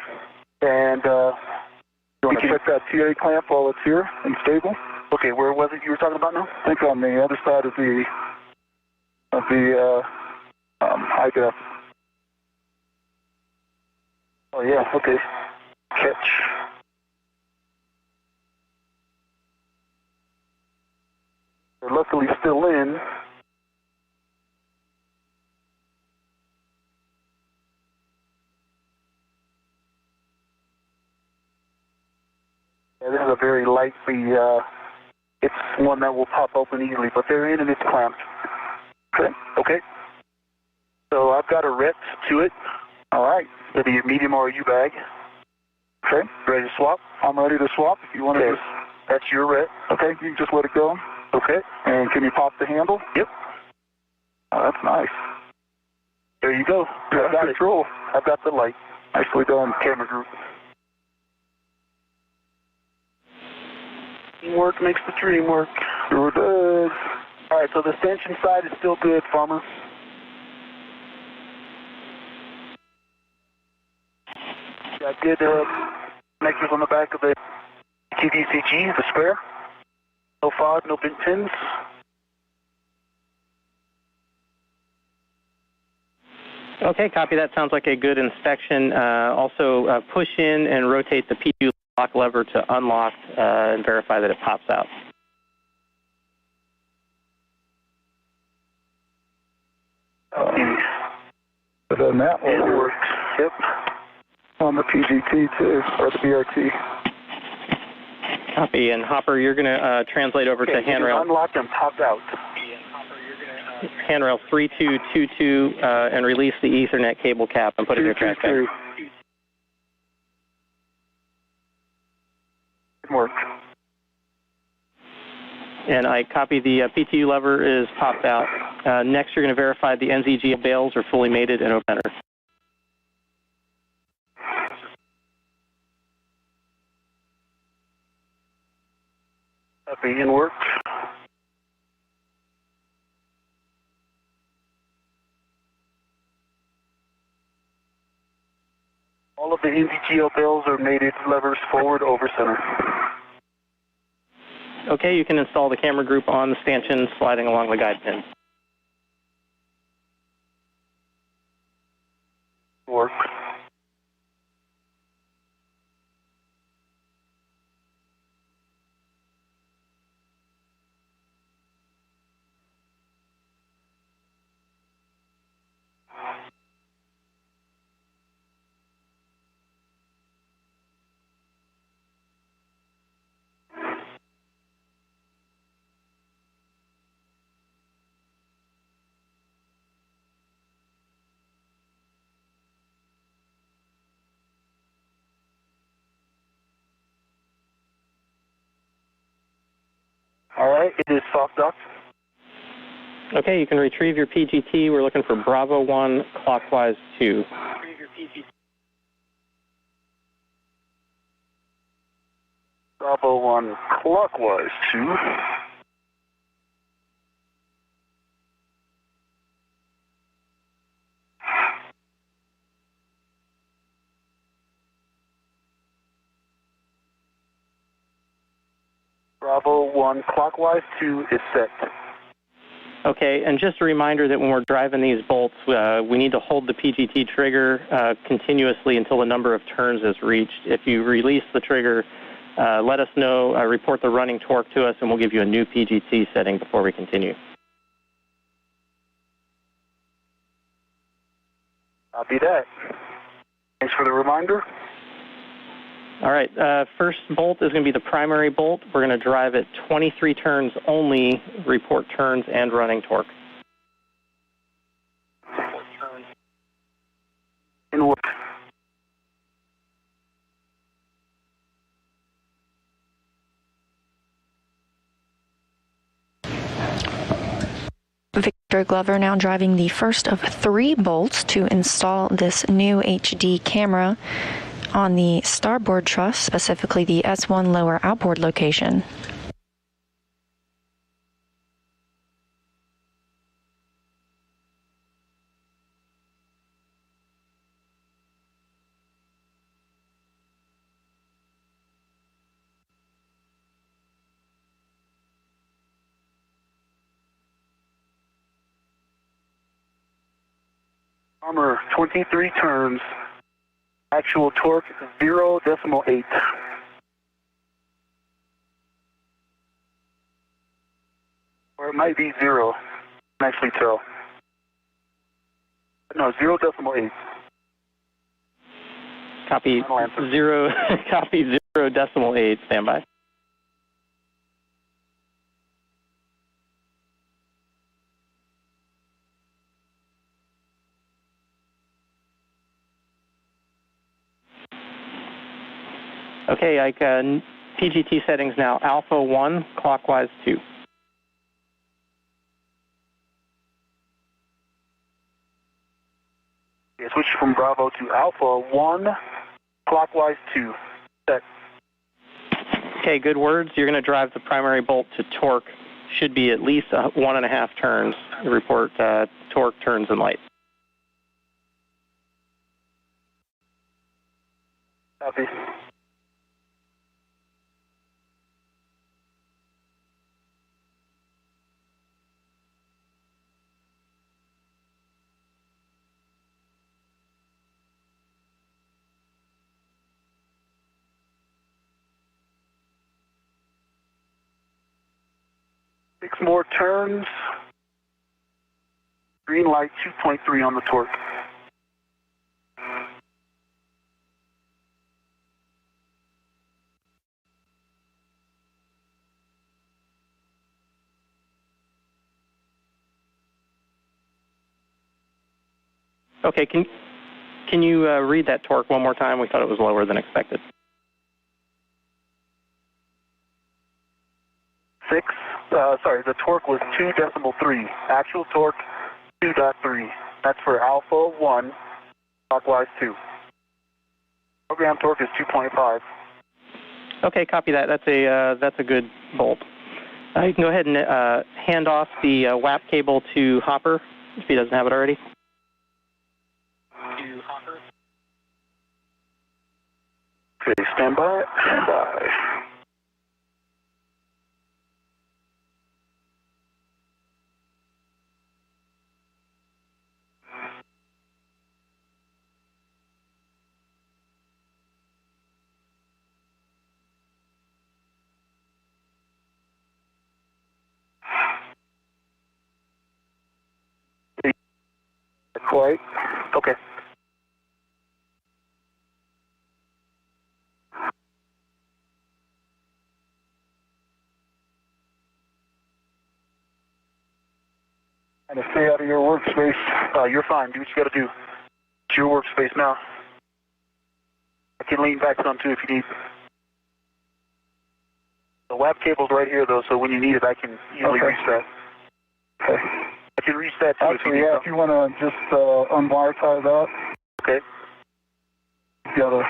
And you want to check that TA clamp while it's here and stable? Okay, where was it you were talking about now? I think on the other side of the high def. Oh yeah, okay. Catch. They're luckily still in. Yeah, this is a very lightly, it's one that will pop open easily, but they're in and it's clamped. Okay, okay. So I've got a ret to it. All right. It'll be a medium or a U bag. Okay. Ready to swap? I'm ready to swap if you want to just... That's your ret. Okay, you can just let it go. Okay. And can you pop the handle? Yep. Oh, that's nice. There you go. Yeah, I've got control. I've got the light. Nicely done. Camera group. Teamwork makes the dream work. Sure does. All right, so the extension side is still good, Farmer. Got good connectors on the back of the TDCG, the spare. No fog, no bent pins. Okay, copy that. Sounds like a good inspection. Also, push in and rotate the PU lock lever to unlock and verify that it pops out. But that one works. Yep. On the PGT too, or the BRT. Copy. And Hopper, you're going to translate over to handrail. Unlocked and popped out. Handrail 3222 and release the Ethernet cable cap and put it in your track bag. Good work. And I copy the PTU lever is popped out. Next, you're going to verify the NZG bails are fully mated and open center. Copy and work. All of the NZGO bails are mated levers forward over center. Okay, you can install the camera group on the stanchion sliding along the guide pin. Work. All right, it is soft docked. Okay, you can retrieve your PGT. We're looking for Bravo 1, clockwise 2. Bravo 1, clockwise 2. Bravo 1, clockwise 2 is set. Okay, and just a reminder that when we're driving these bolts, we need to hold the PGT trigger continuously until the number of turns is reached. If you release the trigger, let us know, report the running torque to us, and we'll give you a new PGT setting before we continue. Copy that. Thanks for the reminder. All right, first bolt is going to be the primary bolt. We're going to drive it 23 turns only, report turns and running torque. Dr. Glover now driving the first of 3 bolts to install this new HD camera on the starboard truss, specifically the S1 lower outboard location. Armor, 23 turns. Actual torque, 0.8. Or it might be 0. Can actually tell. No, 0.8. Copy 0. Copy 0.8. Standby. Okay, Ike, PGT settings now, Alpha 1, clockwise 2. Yeah, switch from Bravo to Alpha 1, clockwise 2. Set. Okay, good words. You're going to drive the primary bolt to torque. Should be at least 1.5 turns. Report torque, turns, and light. Copy. Six more turns. Green light, 2.3 on the torque. Okay, can you read that torque one more time? We thought it was lower than expected. 6. Sorry, the torque was 2.3. Actual torque, 2.3. That's for Alpha 1, clockwise 2. Program torque is 2.5. Okay, copy that. That's a good bolt. You can go ahead and hand off the WAP cable to Hopper, if he doesn't have it already. To Hopper. Okay, stand by. Stand by. Quite. Okay. And to stay out of your workspace, you're fine. Do what you got to do. It's your workspace now. I can lean back some too if you need. The WAP cable's right here though, so when you need it, I can easily reach that. Okay. I can reach that too. Actually, if you want to just unwire tie that. Okay. You gotta.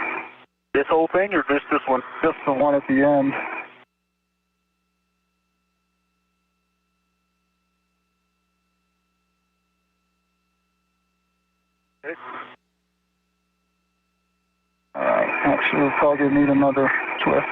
This whole thing or this one? Just the one at the end. Okay. Actually, we'll probably need another twist.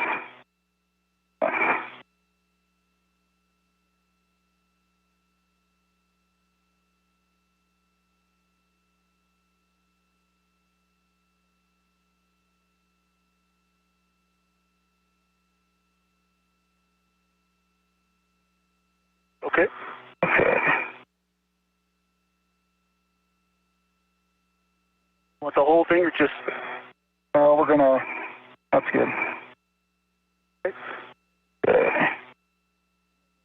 Okay. Okay. Want the whole thing or just? We're gonna. That's good. Okay.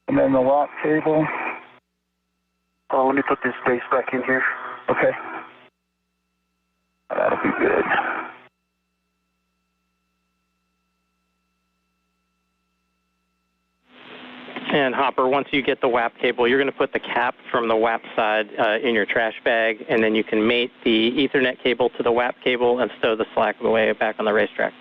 And then the lock cable. Oh, let me put this base back in here. Okay. That'll be good. And then Hopper, once you get the WAP cable, you're going to put the cap from the WAP side in your trash bag, and then you can mate the Ethernet cable to the WAP cable and stow the slack away back on the racetrack.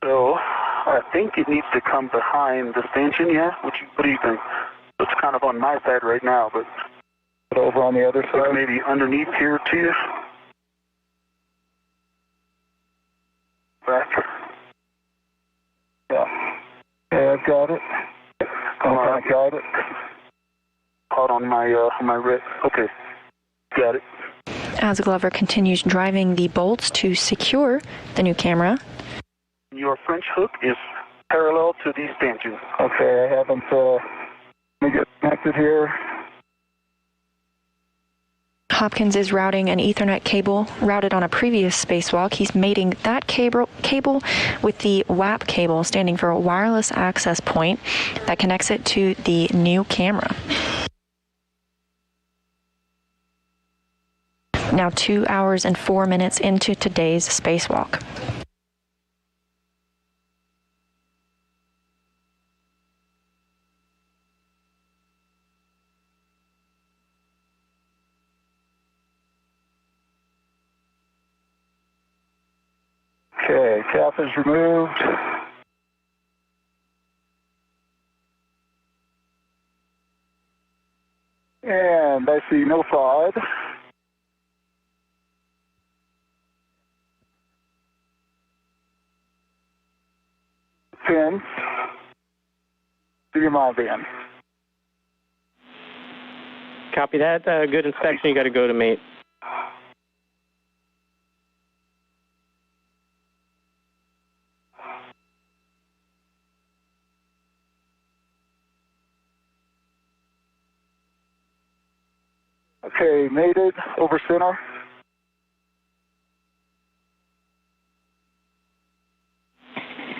So I think it needs to come behind the stanchion, yeah? What do you think? It's kind of on my side right now, but over on the other side? Maybe underneath here too. Back. Yeah. Yeah, I've got it. I got it. Caught on my wrist. Okay. Got it. As Glover continues driving the bolts to secure the new camera. Your French hook is parallel to the stanchion. Okay, I haven't, let me get connected here. Hopkins is routing an Ethernet cable routed on a previous spacewalk. He's mating that cable with the WAP cable, standing for a wireless access point that connects it to the new camera. Now 2 hours and 4 minutes into today's spacewalk. Okay, cap is removed. And I see no FOD. Pins to your band. Copy that. Good inspection. You got to go to mate. Okay, mated over center.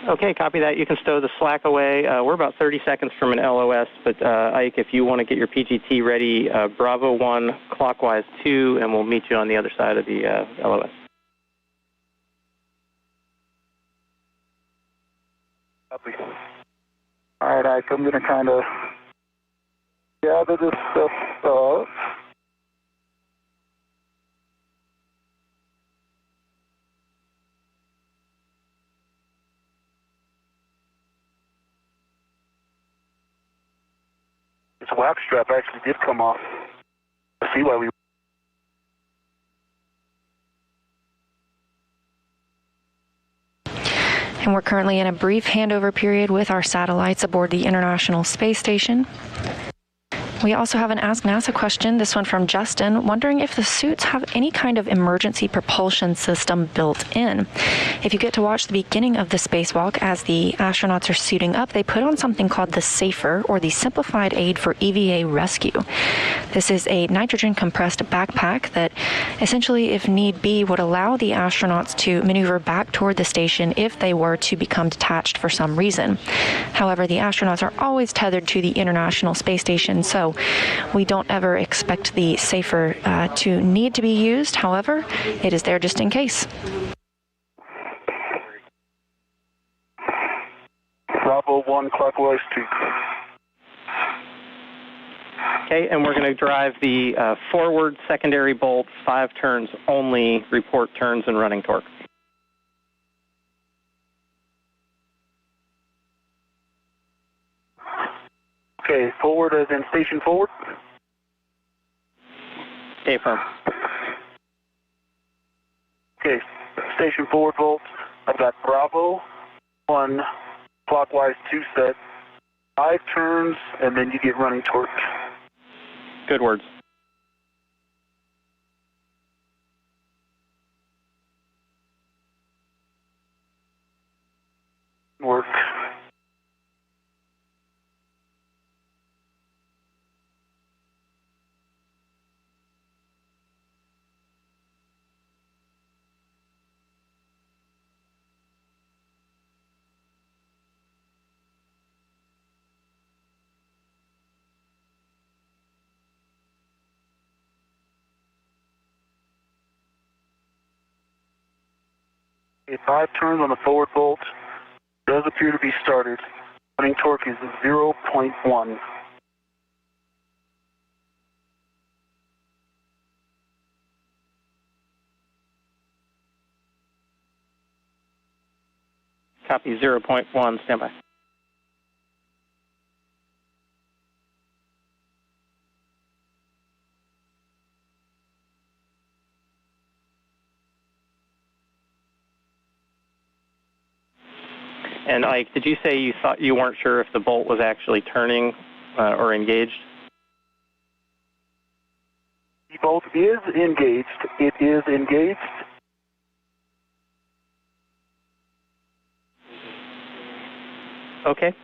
Okay, copy that. You can stow the slack away. We're about 30 seconds from an LOS, but Ike, if you want to get your PGT ready, Bravo 1, clockwise 2, and we'll meet you on the other side of the LOS. Copy. All right, Ike, I'm going to kind of gather this stuff up. This WAP strap actually did come off. I see why we... And we're currently in a brief handover period with our satellites aboard the International Space Station. We also have an Ask NASA question, this one from Justin, wondering if the suits have any kind of emergency propulsion system built in. If you get to watch the beginning of the spacewalk as the astronauts are suiting up, they put on something called the SAFER, or the Simplified Aid for EVA Rescue. This is a nitrogen compressed backpack that essentially, if need be, would allow the astronauts to maneuver back toward the station if they were to become detached for some reason. However, the astronauts are always tethered to the International Space Station, so we don't ever expect the SAFER to need to be used. However, it is there just in case. Bravo 1, clockwise 2. Okay, and we're going to drive the forward secondary bolt, 5 turns only, report turns and running torque. Okay, forward as in station forward. Okay, firm. Okay, station forward volt. I've got Bravo 1, clockwise 2 set, 5 turns, and then you get running torque. Good words. Work. Okay, 5 turns on the forward bolt. Does appear to be started. Running torque is 0.1. Copy 0.1, standby. And Ike, did you say you thought you weren't sure if the bolt was actually turning or engaged? The bolt is engaged. It is engaged. Okay,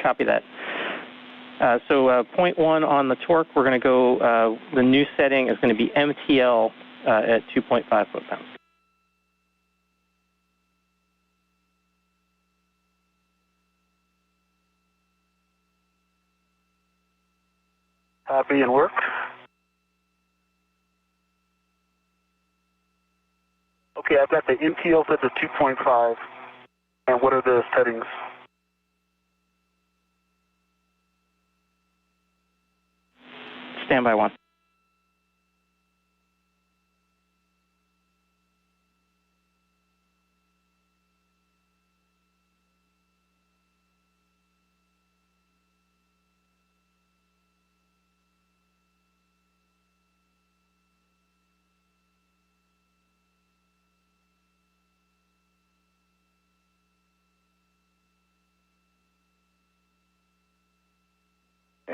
copy that. So 0.1 on the torque, we're going to go, the new setting is going to be MTL at 2.5 foot-pounds. Copy and work. Okay, I've got the MTL set to 2.5. And what are the settings? Standby 1.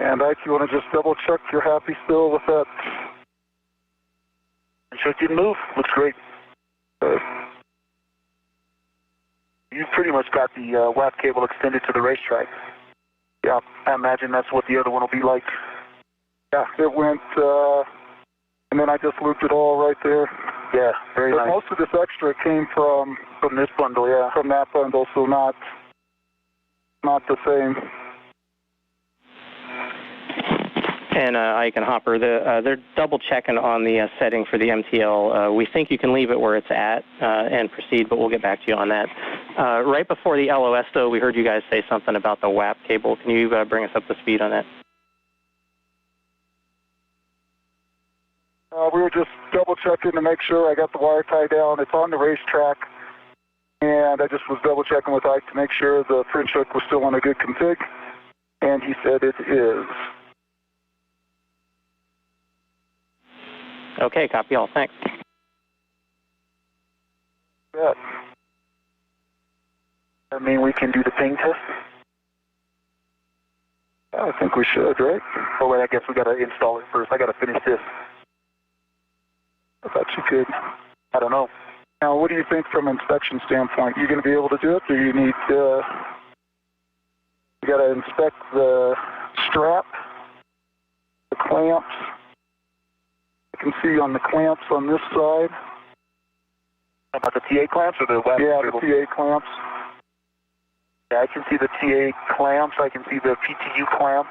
And Ike, you want to just double check you're happy still with that? Sure didn't move. Looks great. You pretty much got the WAP cable extended to the racetrack. Yeah, I imagine that's what the other one will be like. Yeah, it went, and then I just looped it all right there. Yeah, very but nice. Most of this extra came from this bundle, yeah. From that bundle, so not the same. And Ike and Hopper, they're double checking on the setting for the MTL. We think you can leave it where it's at and proceed, but we'll get back to you on that. Right before the LOS, though, we heard you guys say something about the WAP cable. Can you bring us up to speed on that? We were just double checking to make sure I got the wire tied down. It's on the racetrack, and I just was double checking with Ike to make sure the French hook was still in a good config, and he said it is. Okay, copy all. Thanks. Yeah. I mean, we can do the ping test? I think we should, right? Oh, wait, I guess we got to install it first. I got to finish this. I thought you could. I don't know. Now, what do you think from an inspection standpoint? You going to be able to do it, or you need you got to inspect the strap, the clamps? I can see on the clamps on this side. About the TA clamps or the WAP cable? The TA clamps. Yeah, I can see the TA clamps, I can see the PTU clamp,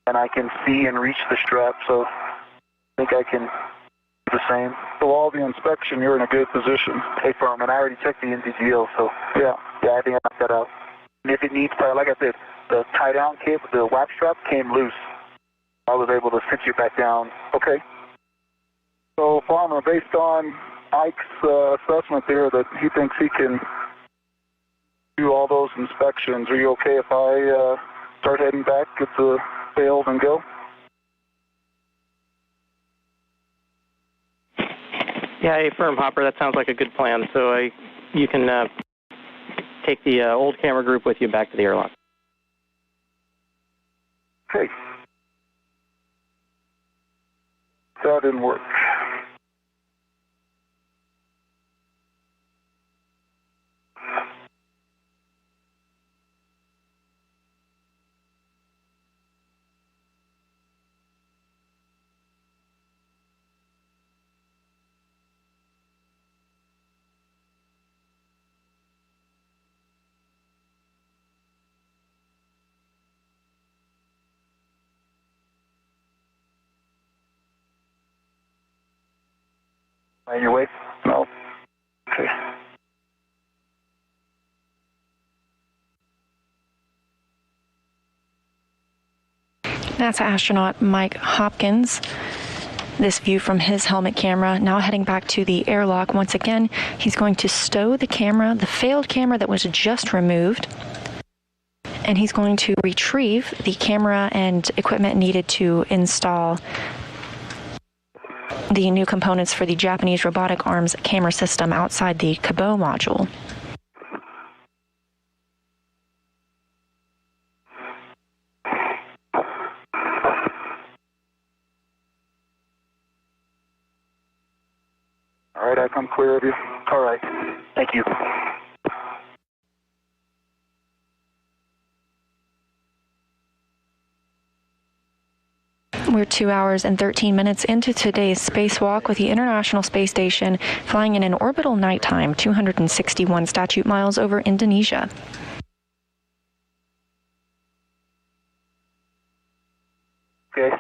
and I can see and reach the strap, so I think I can do the same. So all the inspection, you're in a good position. Hey, firm, and I already checked the NDGL, so yeah, I think I knocked that out. And if it needs, like I said, the tie-down cable, the WAP strap came loose. I was able to cinch it back down. Okay. So, Farmer, based on Ike's assessment there that he thinks he can do all those inspections, are you okay if I start heading back, get the sales and go? Yeah, hey, firm, Hopper, that sounds like a good plan. So you can take the old camera group with you back to the airlock. Okay. That didn't work. On your way? No. Okay. NASA astronaut Mike Hopkins. This view from his helmet camera. Now heading back to the airlock. Once again, he's going to stow the camera, the failed camera that was just removed, and he's going to retrieve the camera and equipment needed to install the new components for the Japanese robotic arms camera system outside the Cabot module. All right, I'm clear of you. All right. Thank you. We're 2 hours and 13 minutes into today's spacewalk with the International Space Station flying in an orbital nighttime, 261 statute miles over Indonesia. Okay.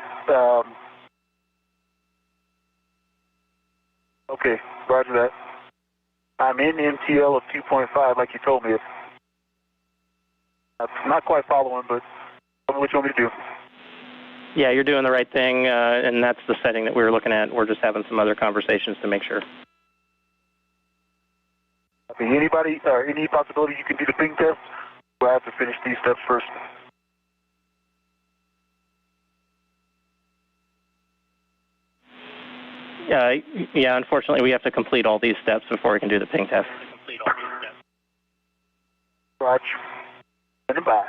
Okay, roger that. I'm in MTL of 2.5 like you told me. I'm not quite following, but tell me what you want me to do. Yeah, you're doing the right thing, and that's the setting that we were looking at. We're just having some other conversations to make sure. I mean, any possibility you can do the ping test? We'll have to finish these steps first. Yeah, unfortunately, we have to complete all these steps before we can do the ping test. Roger. Standing by.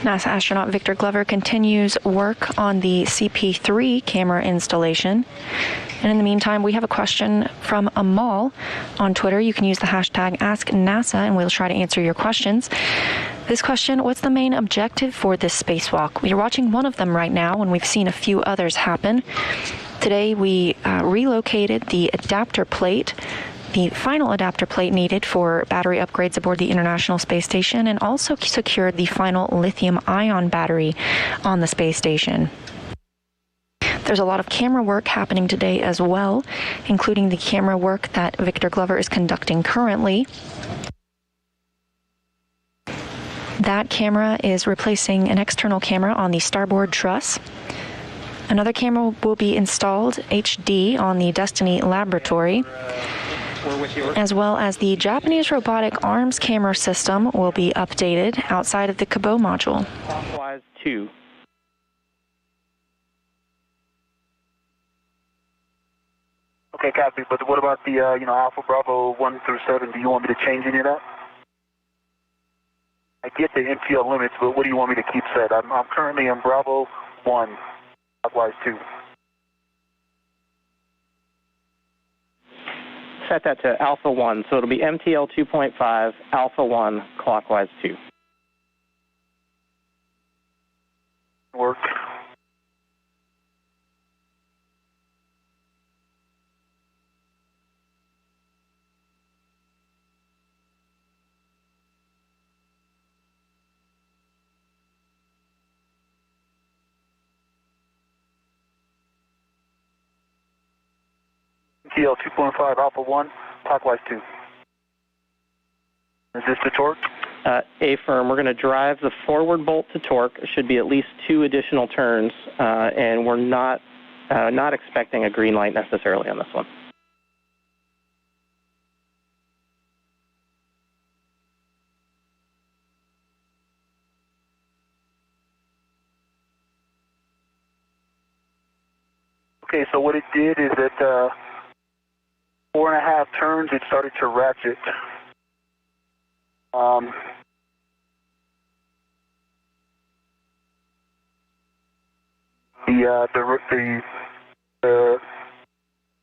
NASA astronaut Victor Glover continues work on the CP3 camera installation. And in the meantime, we have a question from Amal on Twitter. You can use the hashtag AskNASA, and we'll try to answer your questions. This question: what's the main objective for this spacewalk? We're watching one of them right now, and we've seen a few others happen. Today, we relocated the adapter plate, the final adapter plate needed for battery upgrades aboard the International Space Station, and also secured the final lithium-ion battery on the space station. There's a lot of camera work happening today as well, including the camera work that Victor Glover is conducting currently. That camera is replacing an external camera on the starboard truss. Another camera will be installed HD on the Destiny laboratory, as well as the Japanese robotic arms camera system will be updated outside of the Cabot module. Clockwise 2. Okay, copy. But what about the, Alpha Bravo 1 through 7? Do you want me to change any of that? I get the MTL limits, but what do you want me to keep set? I'm currently in Bravo 1, clockwise 2. Set that to Alpha 1, so it'll be MTL 2.5, Alpha 1, clockwise 2. Work. MTL 2.5, Alpha 1, clockwise 2. Is this the torque? A-firm, we're going to drive the forward bolt to torque. It should be at least 2 additional turns, and we're not expecting a green light necessarily on this one. Okay, so what it did is that 4.5 turns, it started to ratchet.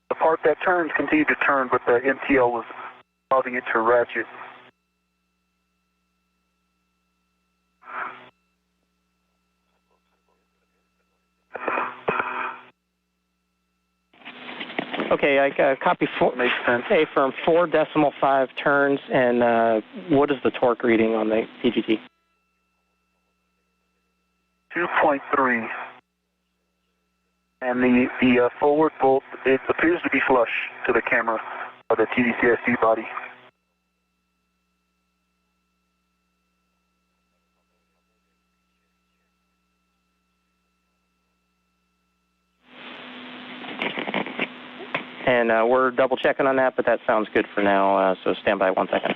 The part that turns continued to turn, but the MTL was causing it to ratchet. Okay, I copy 4. Makes sense. Affirm 4.5 turns, and what is the torque reading on the PGT? 2.3. And the forward bolt, it appears to be flush to the camera of the TDCSD body. And we're double checking on that, but that sounds good for now, so stand by 1 second.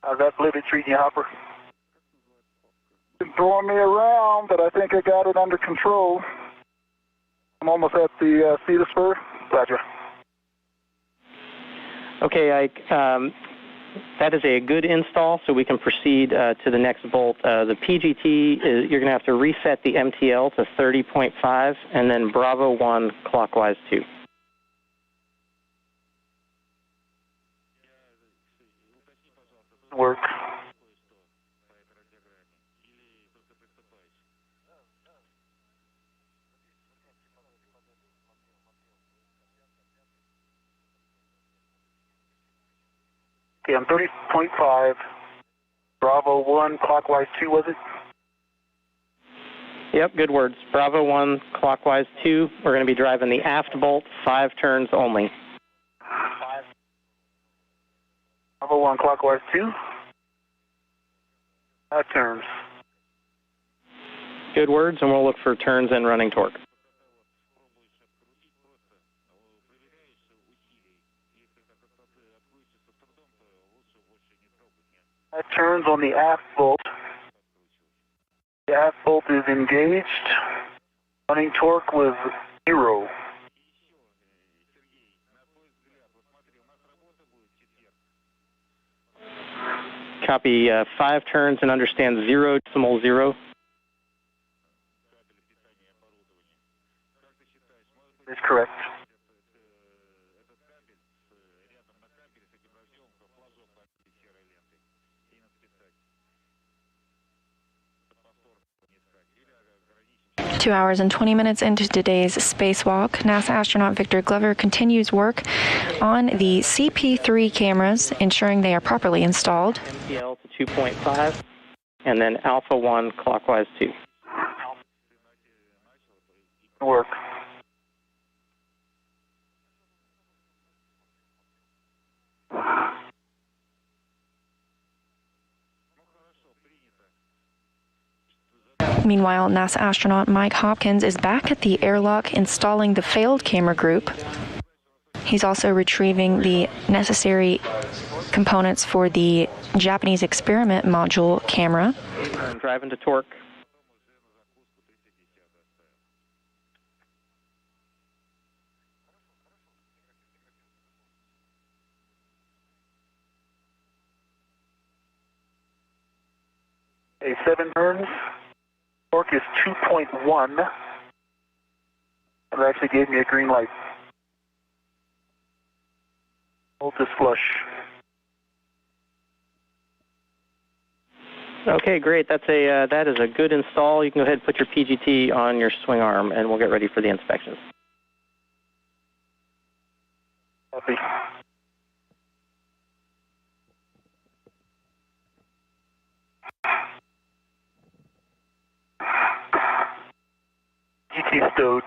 How's that blizzard treating you, Hopper? Been throwing me around, but I think I got it under control. I'm almost at the Cedar Spur. Roger. Okay, Ike, that is a good install, so we can proceed to the next bolt. The PGT, you're going to have to reset the MTL to 30.5, and then Bravo 1 clockwise 2. Work. Okay, I'm 30.5. Bravo 1, clockwise 2, was it? Yep, good words. Bravo 1, clockwise 2. We're going to be driving the aft bolt, 5 turns only. Bravo 1, clockwise 2. 5 turns. Good words, and we'll look for turns and running torque. That turns on the aft bolt. The aft bolt is engaged. Running torque was 0. Copy 5 turns and understand 0.0. That's correct. Two hours and 20 minutes into today's spacewalk, NASA astronaut Victor Glover continues work on the CP3 cameras, ensuring they are properly installed. MTL to 2.5, and then Alpha 1 clockwise 2. Work. Meanwhile, NASA astronaut Mike Hopkins is back at the airlock installing the failed camera group. He's also retrieving the necessary components for the Japanese experiment module camera. I'm driving to torque. A 7 turns. Torque is 2.1. It actually gave me a green light. Bolt is flush. Okay, great. That is a good install. You can go ahead and put your PGT on your swing arm, and we'll get ready for the inspection. Copy. GT stowed.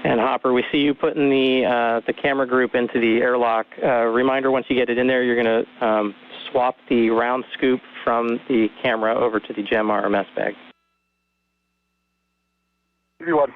And Hopper, we see you putting the camera group into the airlock. Reminder, once you get it in there, you're going to swap the round scoop from the camera over to the GEM RMS bag. Give you one.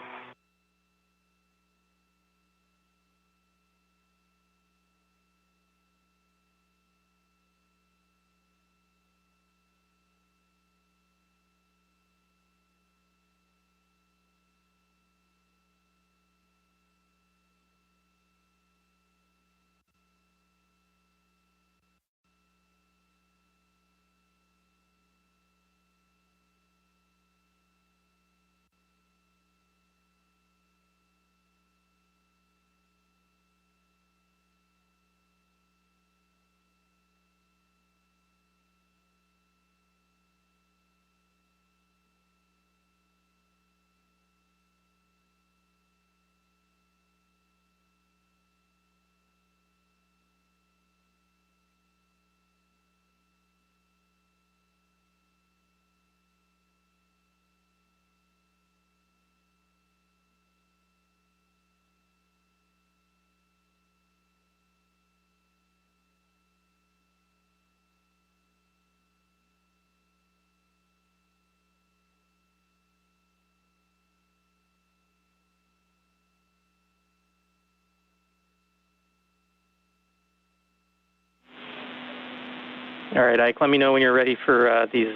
All right, Ike, let me know when you're ready for these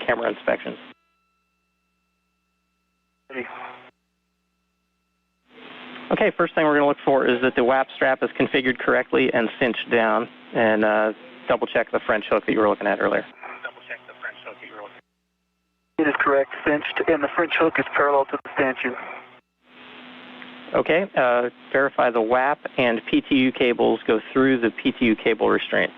camera inspections. Ready. Okay, first thing we're going to look for is that the WAP strap is configured correctly and cinched down, and double check the French hook that you were looking at earlier. It is correct, cinched, and the French hook is parallel to the stanchion. Okay, verify the WAP and PTU cables go through the PTU cable restraint.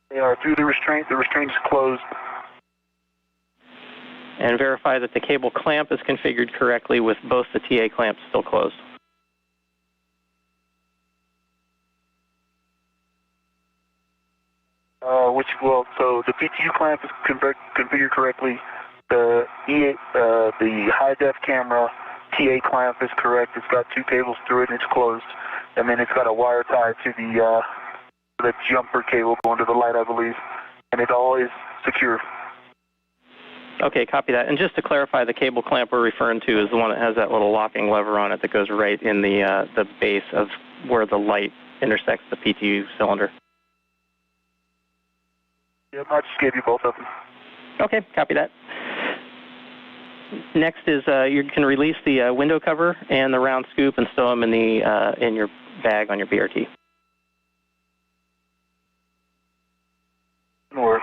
They are through the restraint is closed. And verify that the cable clamp is configured correctly with both the TA clamps still closed. So the PTU clamp is configured correctly. The high def camera TA clamp is correct. It's got 2 cables through it and it's closed. And then it's got a wire tied to the jumper cable going to the light, I believe. And it all is secure. Okay, copy that. And just to clarify, the cable clamp we're referring to is the one that has that little locking lever on it that goes right in the base of where the light intersects the PTU cylinder. Yep, I just gave you both of them. Okay, copy that. Next is you can release the window cover and the round scoop and stow them in your bag on your BRT. Work.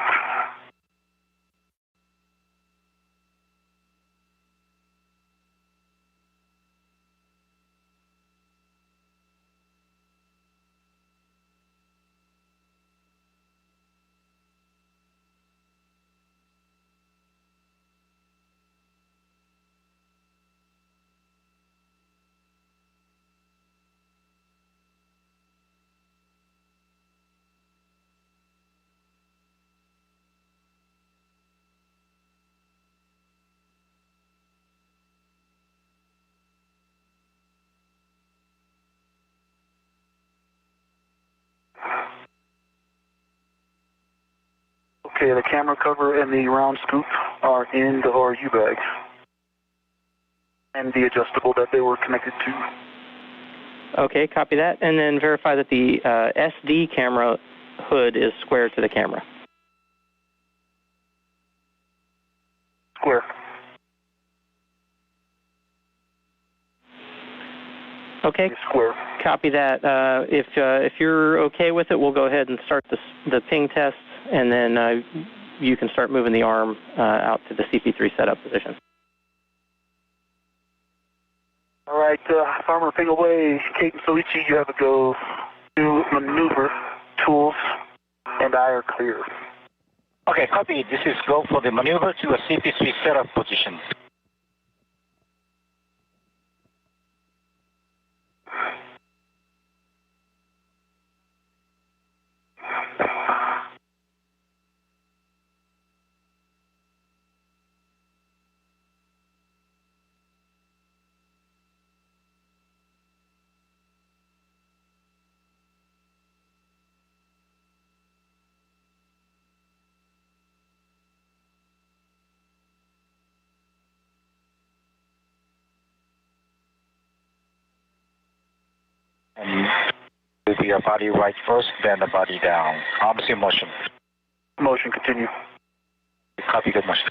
Okay, the camera cover and the round scoop are in the RU bag. And the adjustable that they were connected to. Okay, copy that. And then verify that the SD camera hood is square to the camera. Square. Okay, square. Copy that. If you're okay with it, we'll go ahead and start the ping test, and then you can start moving the arm out to the CP3 setup position. All right, Farmer, ping away. Kate and Soichi, you have a go to maneuver tools, and I are clear. Okay, copy. This is go for the maneuver to a CP3 setup position. And will be a body right first, then the body down. Arms in motion. Motion, continue. Copy, good motion.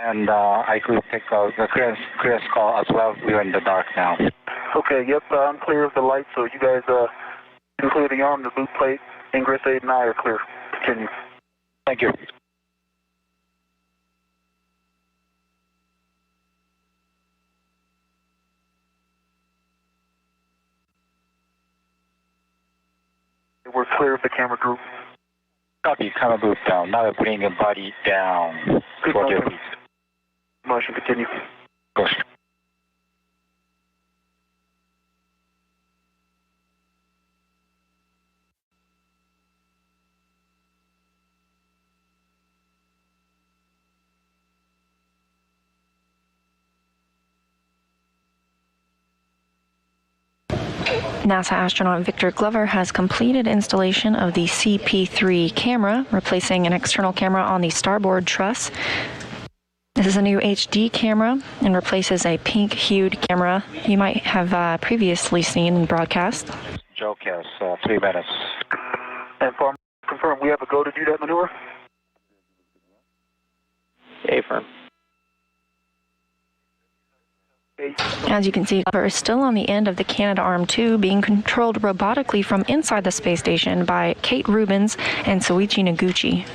And I could take the clearance call as well. We're in the dark now. Okay, yep, I'm clear of the light, so you guys can clear the arm, the boot plate, ingress 8 and I are clear. Continue. Thank you. We're clear of the camera group. Copy, camera group down. Now bring the body down. Good motion. Motion, continue. Go. NASA astronaut Victor Glover has completed installation of the CP3 camera, replacing an external camera on the starboard truss. This is a new HD camera and replaces a pink-hued camera you might have previously seen in broadcast. JAXA, 3 minutes. And confirm we have a go to do that maneuver? Affirm. As you can see, Glover is still on the end of the Canadarm2, being controlled robotically from inside the space station by Kate Rubins and Soichi Noguchi.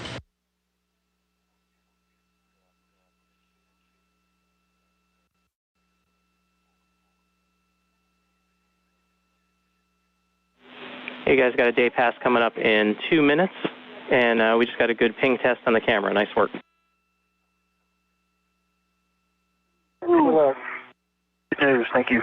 You guys got a day pass coming up in 2 minutes, and we just got a good ping test on the camera. Nice work. Good news, thank you.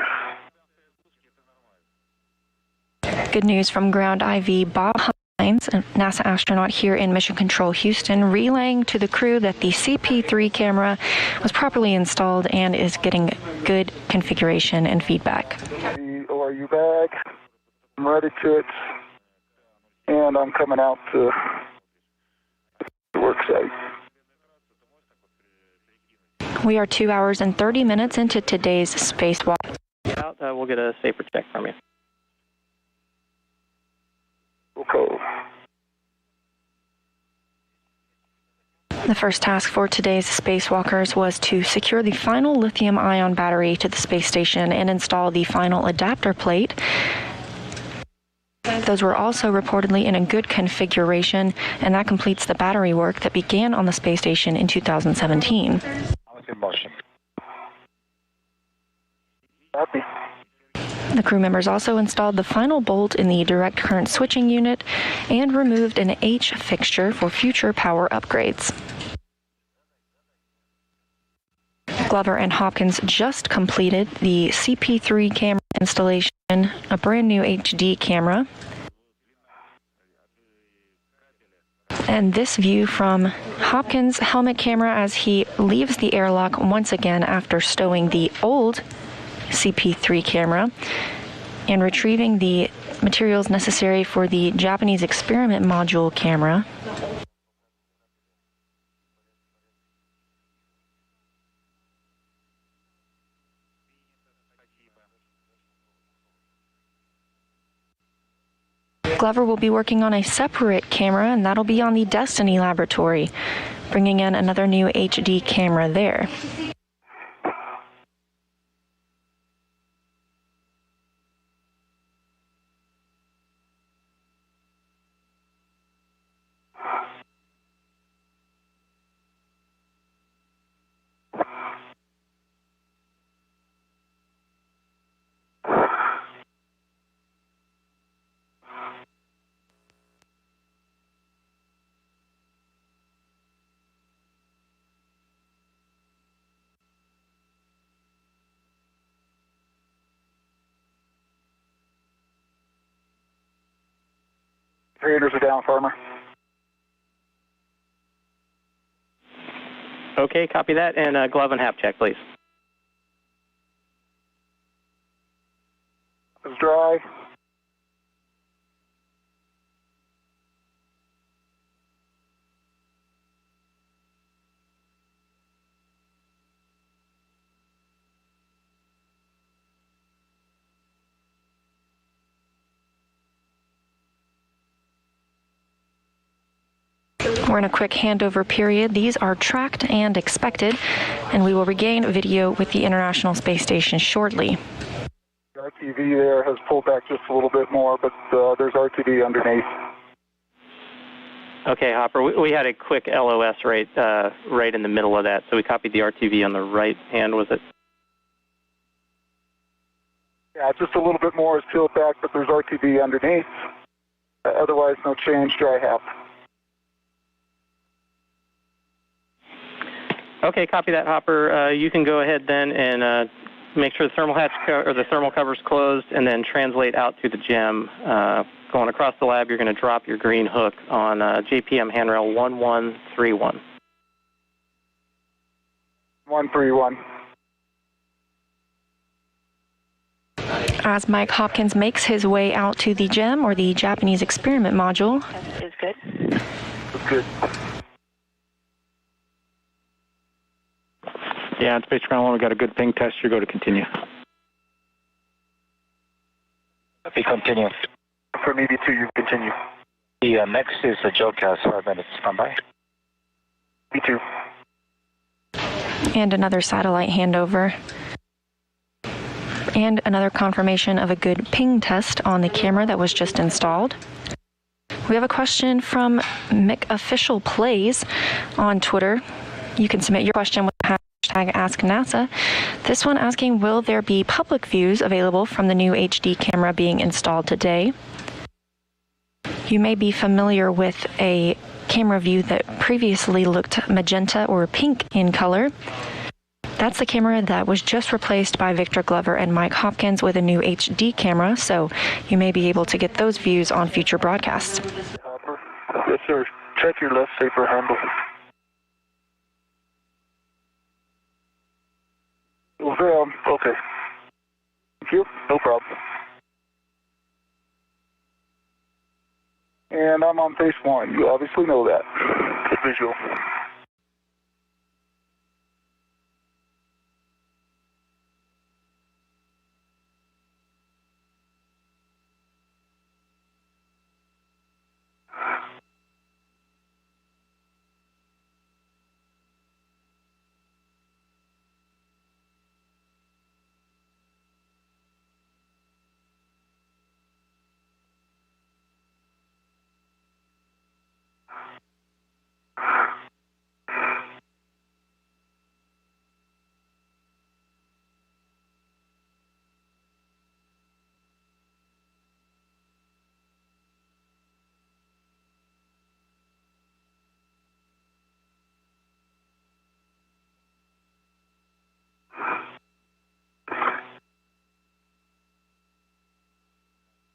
Good news from ground IV Bob Hopkins, a NASA astronaut here in Mission Control Houston, relaying to the crew that the CP3 camera was properly installed and is getting good configuration and feedback. The ORU bag, I'm ready to it, and I'm coming out to the work site. We are 2 hours and 30 minutes into today's spacewalk. We'll get a safer check from you. Okay. The first task for today's spacewalkers was to secure the final lithium-ion battery to the space station and install the final adapter plate. Those were also reportedly in a good configuration, and that completes the battery work that began on the space station in 2017. Happy. The crew members also installed the final bolt in the direct current switching unit and removed an H fixture for future power upgrades. Glover and Hopkins just completed the CP3 camera installation, a brand new HD camera. And this view from Hopkins' helmet camera as he leaves the airlock once again after stowing the old CP3 camera and retrieving the materials necessary for the Japanese experiment module camera. Glover will be working on a separate camera, and that'll be on the Destiny laboratory, bringing in another new HD camera there. Radiators are down, Farmer. Okay, copy that, and glove and hap check, please. It's dry. We're in a quick handover period. These are tracked and expected, and we will regain video with the International Space Station shortly. The RTV there has pulled back just a little bit more, but there's RTV underneath. Okay, Hopper, we had a quick LOS right in the middle of that, so we copied the RTV on the right hand, was it? Yeah, just a little bit more is peeled back, but there's RTV underneath. Otherwise, no change, dry hap. Okay, copy that, Hopper. You can go ahead then and make sure the thermal hatch or the thermal cover's closed, and then translate out to the gem. Going across the lab, you're going to drop your green hook on JPM handrail 1131. 131. As Mike Hopkins makes his way out to the GEM, or the Japanese Experiment Module. Is good. That's good. Yeah, on Space Ground 1, we got a good ping test. You go to continue. We continue. For maybe 2, you continue. The next is a JOCAS, 5 minutes. Standby. B2. And another satellite handover. And another confirmation of a good ping test on the camera that was just installed. We have a question from McOfficial Plays on Twitter. You can submit your question with the hashtag AskNASA. This one asking, will there be public views available from the new HD camera being installed today? You may be familiar with a camera view that previously looked magenta or pink in color. That's the camera that was just replaced by Victor Glover and Mike Hopkins with a new HD camera, so you may be able to get those views on future broadcasts. Yes, sir. Check your left safer handle. Okay. Thank you. No problem. And I'm on phase 1. You obviously know that. Good visual.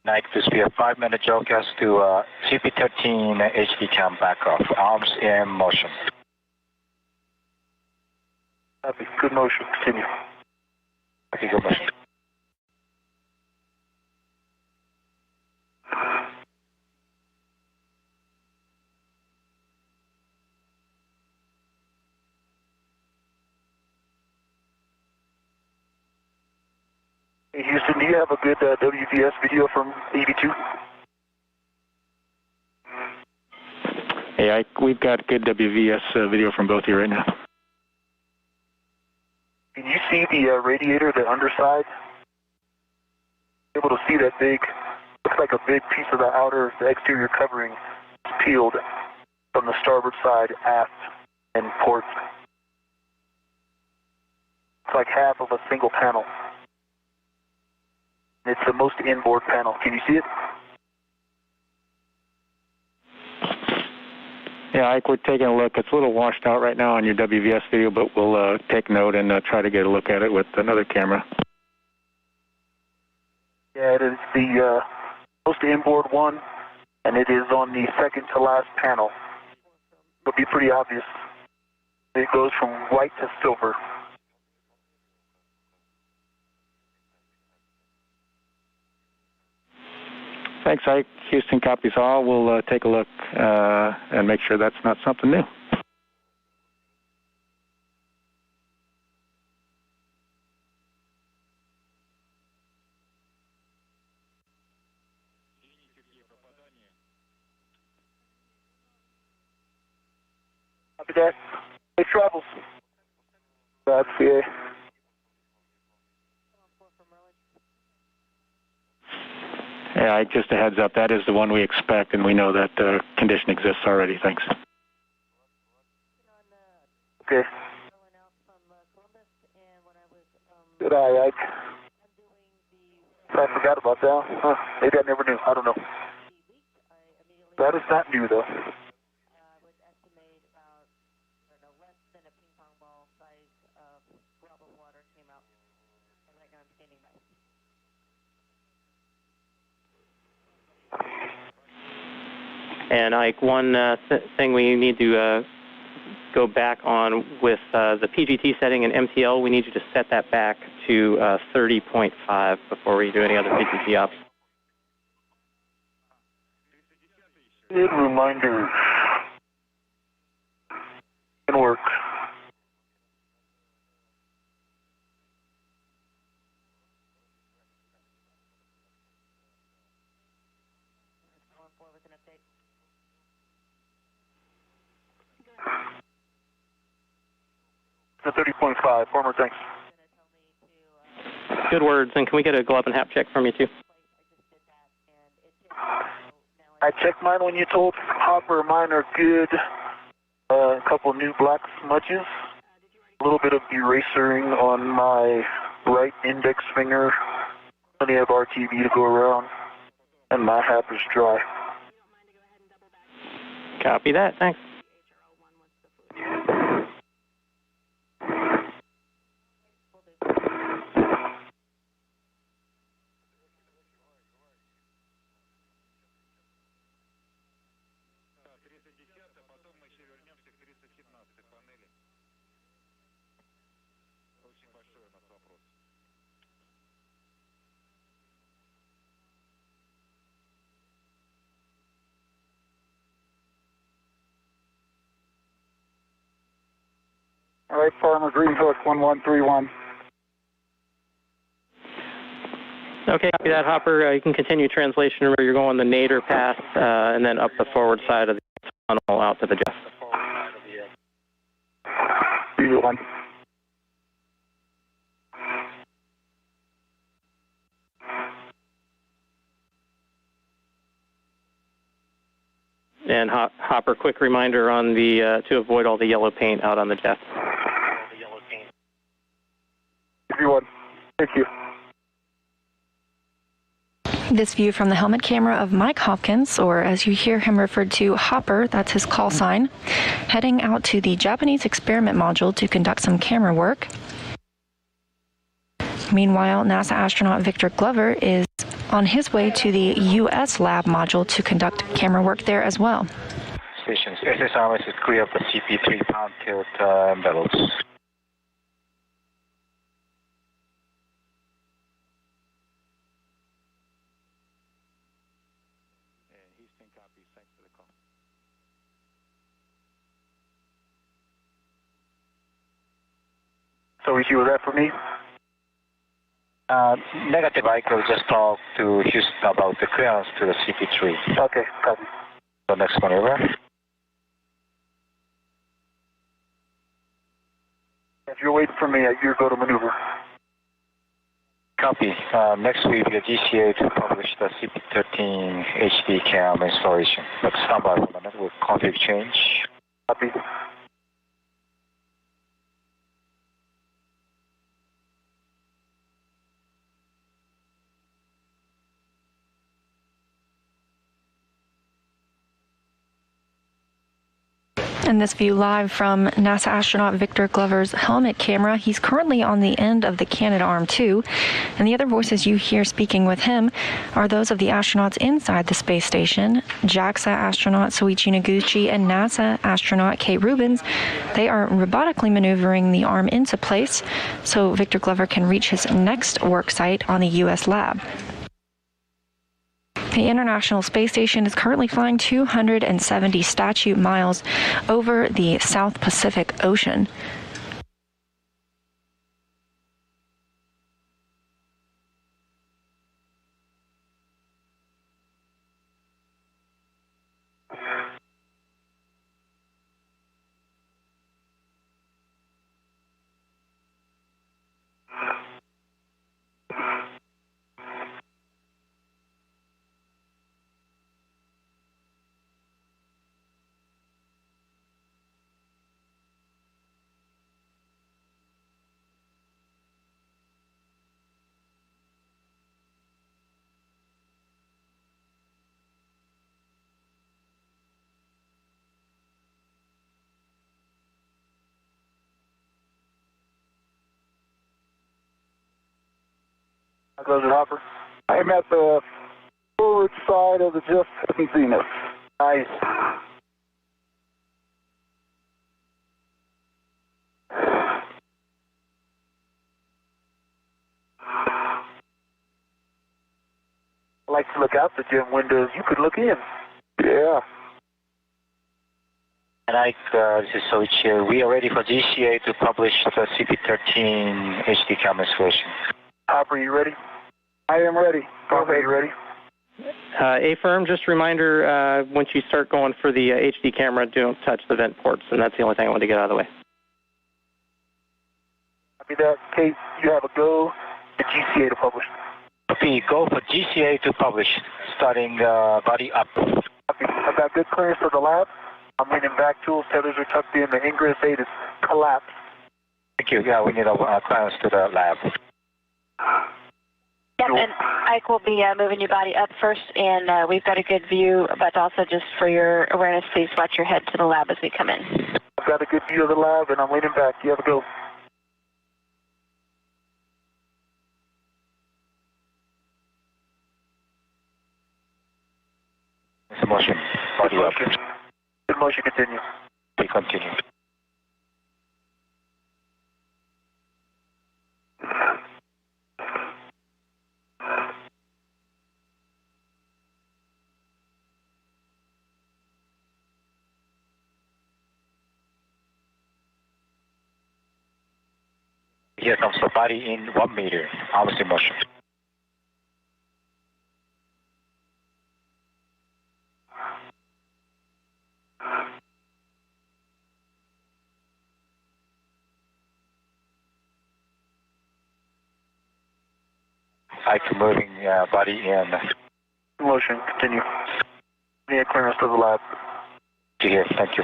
Nike, this will be a 5-minute JOCAS to CP13 HD cam back off. Arms in motion. Copy. Good motion. Continue. Okay, good motion. Hey, Houston, do you have a good WVS video from EV2? Hey, we've got good WVS video from both of you right now. Can you see the radiator, the underside? Able to see that big, looks like a big piece of the outer, the exterior covering peeled from the starboard side, aft, and port. It's like half of a single panel. It's the most inboard panel. Can you see it? Yeah, Ike, we're taking a look. It's a little washed out right now on your WVS video, but we'll take note and try to get a look at it with another camera. Yeah, it is the most inboard one, and it is on the second to last panel. It'll be pretty obvious. It goes from white to silver. Thanks, Ike. Houston copies all. We'll take a look and make sure that's not something new. Copy that. Safe travels. That's CA. Yeah, Ike, just a heads up. That is the one we expect, and we know that condition exists already. Thanks. Okay. Good eye, Ike. I forgot about that. Huh. Maybe I never knew. I don't know. That is not new, though. And Ike, one thing we need to go back on with the PGT setting and MTL. We need you to set that back to 30.5 before we do any other PGT ops. Good reminder. Can work. The 30.5. Former, thanks. Good words. And can we get a glove and hap check from you, too? I checked mine when you told Hopper. Mine are good. A couple new black smudges. A little bit of erasering on my right index finger. Plenty of RTB to go around. And my hap is dry. Copy that. Thanks. All right, Farmer Green Hook, 1131. Okay, copy that, Hopper. You can continue translation. Remember, you're going the nadir path and then up the forward side of the tunnel out to the jet. B1. And Hopper, quick reminder on the to avoid all the yellow paint out on the jet. B1. Thank you. This view from the helmet camera of Mike Hopkins, or as you hear him referred to, Hopper, that's his call sign, heading out to the Japanese experiment module to conduct some camera work. Meanwhile, NASA astronaut Victor Glover is on his way to the U.S. lab module to conduct camera work there as well. Stations, SSRS is clear of the CP3 pound tilt envelopes. So you was that for me? Negative. I could just talk to Houston about the clearance to the CP3. Okay, copy. The next one, over. If you're waiting for me, you go to maneuver. Copy. Next week, the GCA to publish the CP13 HD cam installation. But stand by for a minute with config change. Copy. And this view live from NASA astronaut Victor Glover's helmet camera. He's currently on the end of the Canadarm2, and the other voices you hear speaking with him are those of the astronauts inside the space station. JAXA astronaut Soichi Noguchi and NASA astronaut Kate Rubins. They are robotically maneuvering the arm into place so Victor Glover can reach his next work site on the U.S. lab. The International Space Station is currently flying 270 statute miles over the South Pacific Ocean. Goes it, Hopper? I'm at the forward side of the just zenith. Nice. look out the gym windows, you could look in. Yeah. And this is Soichi. We are ready for GCA to publish the CP13 HD camera installation. Hopper, you ready? I am ready. Hopper, you ready? A-firm, just a reminder, once you start going for the HD camera, don't touch the vent ports, and that's the only thing I want to get out of the way. Copy that. Kate, you have a go to GCA to publish. Copy, go for GCA to publish, starting body up. Copy. I've got good clearance for the lab. I'm leaning back, tools, tethers are tucked in, the ingress gate is collapsed. Thank you. Yeah, we need a clearance to the lab. Yep, and Ike will be moving your body up first, and we've got a good view, but also just for your awareness, please watch your head to the lab as we come in. I've got a good view of the lab, and I'm leaning back. You have a go. It's a motion. Body up. Good motion, continue. We continue. Here comes the body in 1 meter. Arms in motion. Ike moving body in. Motion, continue. Need clearance to the lab. Here, thank you.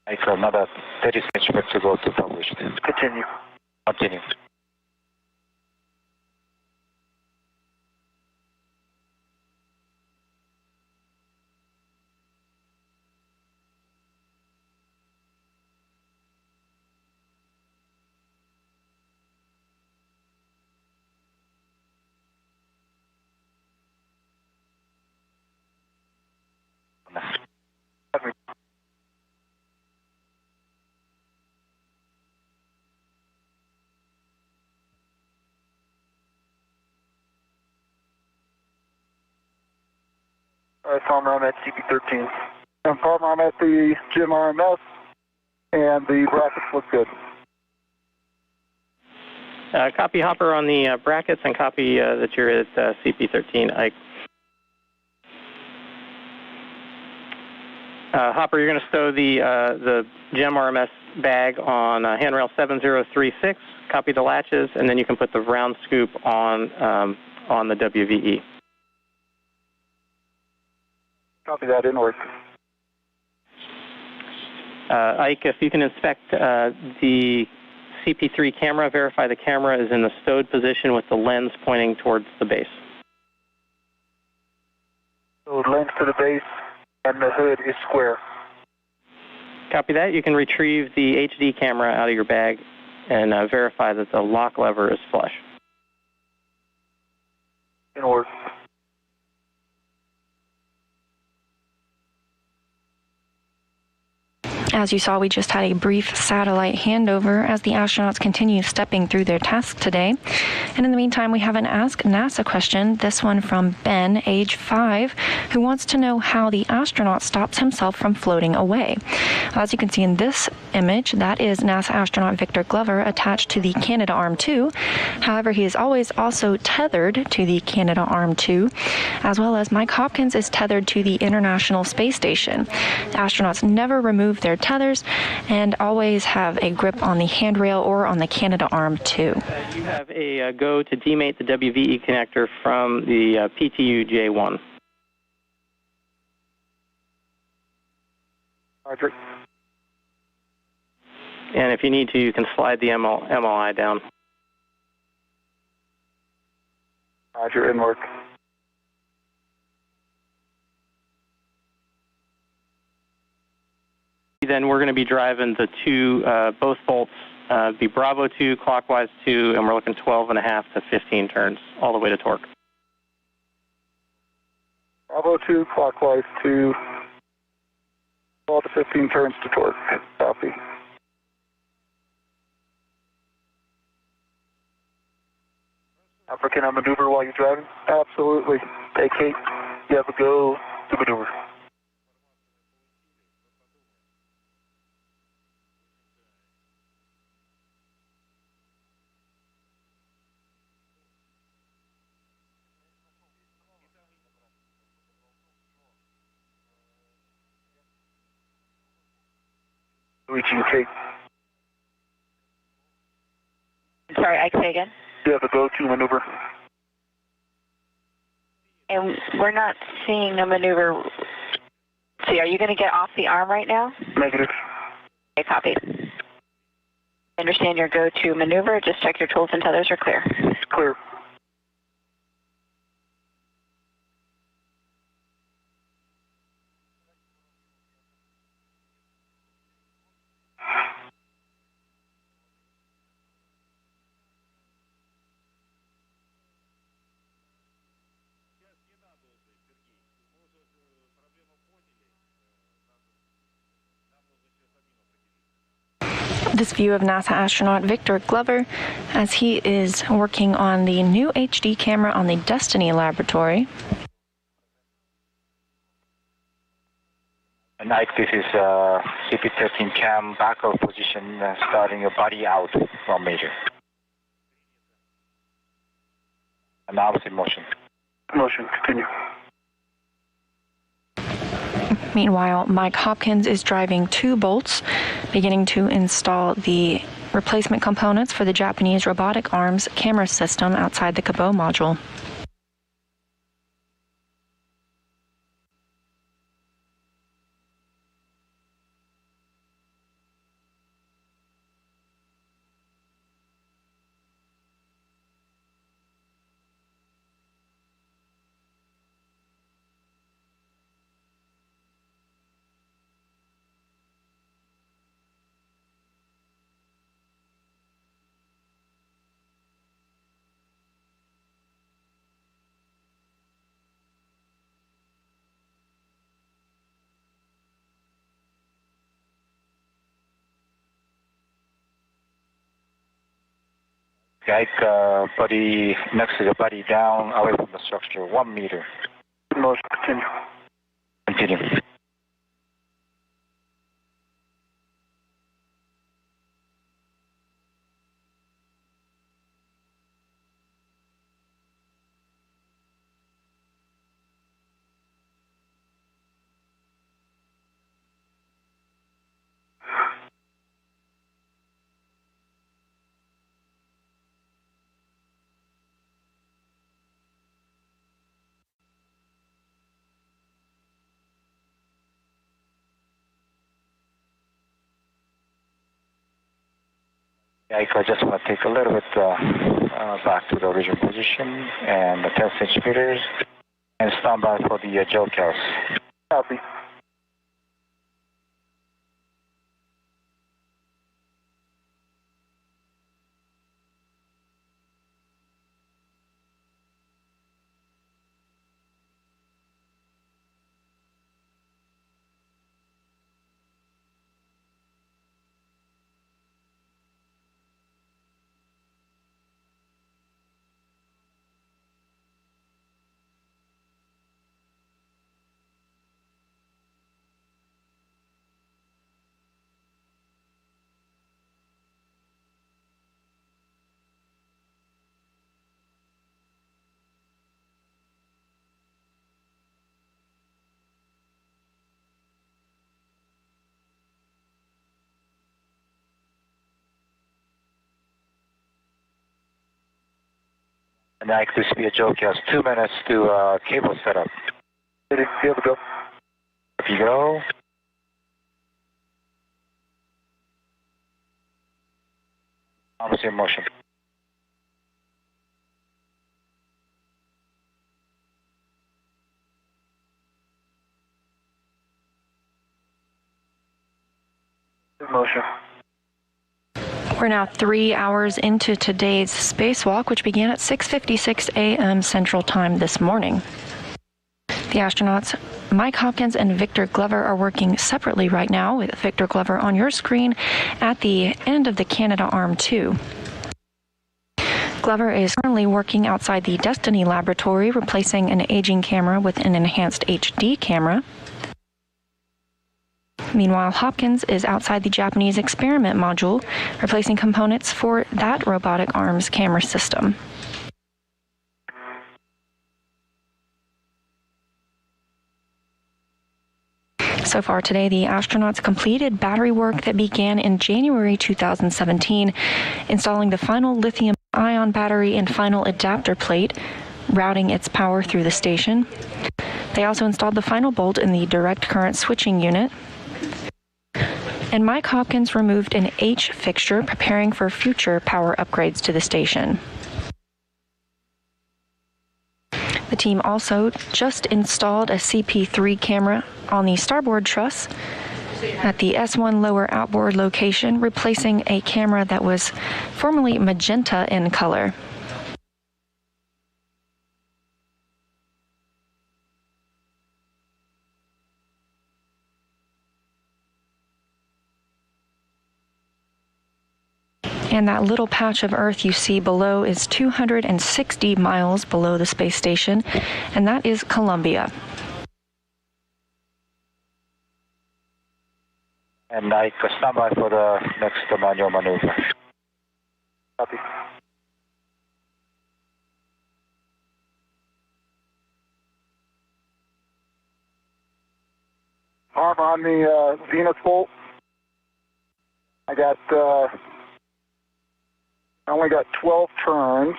Ike, another 30 centimeters to go to publish. Continue. Continue. All right, Farmer, I'm at CP13. And Farmer, I'm at the gym RMS, and the brackets look good. Copy Hopper on the brackets, and copy that you're at CP13. Ike. Hopper, you're going to stow the GEM RMS bag on handrail 7036. Copy the latches, and then you can put the round scoop on the WVE. Copy that, inward. Ike, if you can inspect the CP3 camera, verify the camera is in the stowed position with the lens pointing towards the base. So lens to the base, and the hood is square. Copy that. You can retrieve the HD camera out of your bag and verify that the lock lever is flush. Inward. As you saw, we just had a brief satellite handover as the astronauts continue stepping through their tasks today. And in the meantime, we have an Ask NASA question, this one from Ben, age 5, who wants to know how the astronaut stops himself from floating away. As you can see in this image, that is NASA astronaut Victor Glover attached to the Canadarm2. However, he is always also tethered to the Canadarm2, as well as Mike Hopkins is tethered to the International Space Station. The astronauts never remove their tethers and always have a grip on the handrail or on the Canadarm2. You have a go to demate the WVE connector from the PTU J1. Roger. And if you need to, you can slide the MLI down. Roger, inward. Then we're going to be driving the two, both bolts, the Bravo 2, clockwise 2, and we're looking 12.5 to 15 turns, all the way to torque. Bravo 2, clockwise to 12 to 15 turns to torque. Copy. Can I maneuver while you're driving? Absolutely. Hey, Kate, you have a go to maneuver. Reaching Kate. Sorry, I can say again. You have a go-to maneuver. And we're not seeing a maneuver. See, are you going to get off the arm right now? Negative. Okay, copy. Understand your go-to maneuver. Just check your tools and tethers are clear. Clear. This view of NASA astronaut Victor Glover as he is working on the new HD camera on the Destiny laboratory. And Ike, this is CP13 cam backup position, starting your body out from major. And now it's in motion. Motion, continue. Meanwhile, Mike Hopkins is driving 2 bolts, beginning to install the replacement components for the Japanese robotic arms camera system outside the Cabot module. Ike, body next to the body down, away from the structure, 1 meter. Motion, continue. Continue. Ike, I just want to take a little bit back to the original position and the 10 centimeters and stand by for the gel cast. Copy. And Ike, this will be a gel cast, 2 minutes to cable setup. Ready, you have a go. If you go. Arms in motion. In motion. We're now 3 hours into today's spacewalk, which began at 6:56 a.m. Central Time this morning. The astronauts Mike Hopkins and Victor Glover are working separately right now, with Victor Glover on your screen at the end of the Canada Arm 2. Glover is currently working outside the Destiny laboratory, replacing an aging camera with an enhanced HD camera. Meanwhile, Hopkins is outside the Japanese experiment module, replacing components for that robotic arms camera system. So far today, the astronauts completed battery work that began in January 2017, installing the final lithium-ion battery and final adapter plate, routing its power through the station. They also installed the final bolt in the direct current switching unit. And Mike Hopkins removed an H fixture, preparing for future power upgrades to the station. The team also just installed a CP3 camera on the starboard truss at the S1 lower outboard location, replacing a camera that was formerly magenta in color. And that little patch of Earth you see below is 260 miles below the space station, and that is Columbia. And I stand by for the next manual maneuver. Copy. Arm on the Zenith bolt. I only got 12 turns.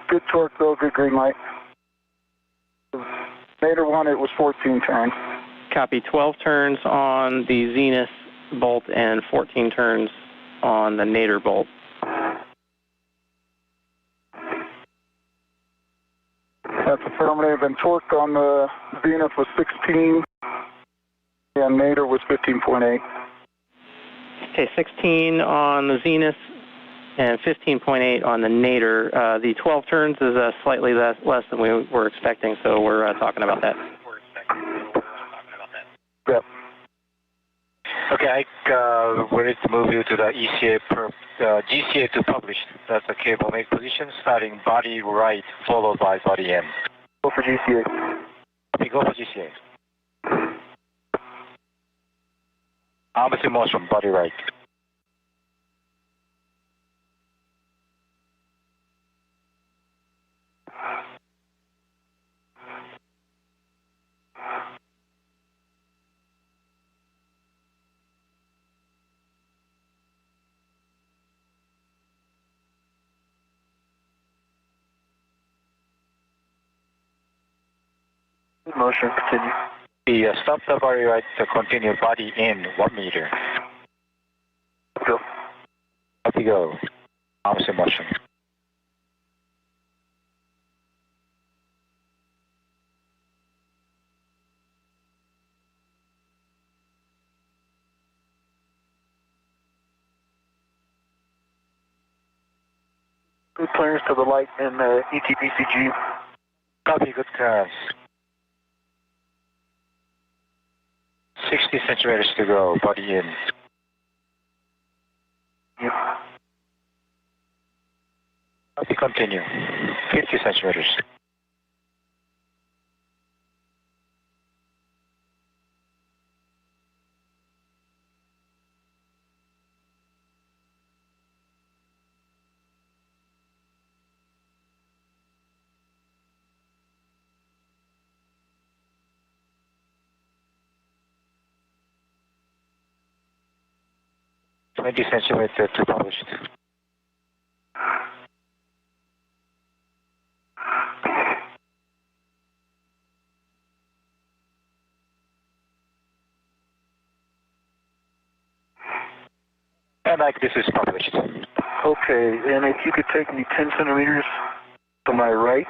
Good torque though, good green light. Later one, it was 14 turns. Copy. 12 turns on the Zenith bolt and 14 turns on the Nadir bolt. That's affirmative. And torque on the Zenith was 16, and Nadir was 15.8. Okay, 16 on the Zenith and 15.8 on the Nadir. The 12 turns is slightly less than we were expecting, so we're talking about that. Yep. Okay, we're ready to move you to the GCA to publish. That's the cable make position, starting body right, followed by body end. Go for GCA. Okay, go for GCA. Arms in motion, body right. Motion, continue. Stop the body right to continue body in 1 meter. Go. Up you go. Arms in motion. Good clearance to the light in ETBCG. Copy, good clearance. 60 centimeters to go, body in. Yep. Copy, continue. 50 centimeters. $20 centimeters to published. And like this is published. Okay, and if you could take me 10 centimeters to my right.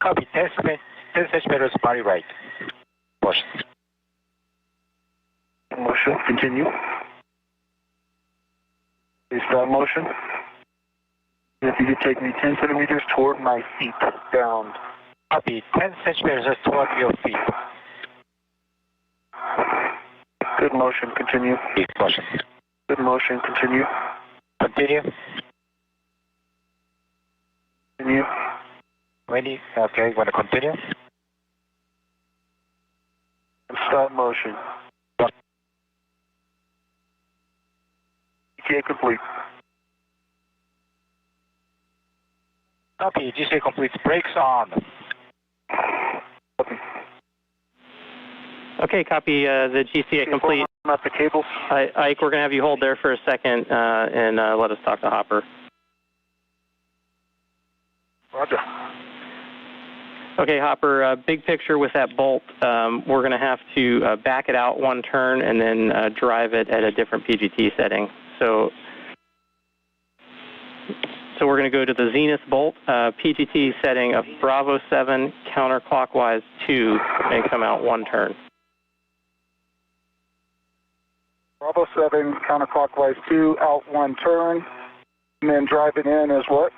Copy, 10 centimeters body right. Motion. Motion, continue. Stop motion. If you could take me 10 centimeters toward my feet, down. Copy. 10 centimeters toward your feet. Good motion, continue. Good motion. Good motion, continue. Continue. Continue. Ready? Okay, want to continue? And stop motion. ETA complete. Copy. GCA complete. Brakes on. Copy. Okay, copy the GCA complete. Not the cables. Ike, we're going to have you hold there for a second and let us talk to Hopper. Roger. Okay, Hopper, big picture with that bolt. We're going to have to back it out one turn and then drive it at a different PGT setting. So we're going to go to the Zenith bolt, PGT setting of Bravo 7 counterclockwise 2 and come out one turn. Bravo 7 counterclockwise 2, out one turn, and then driving in is what?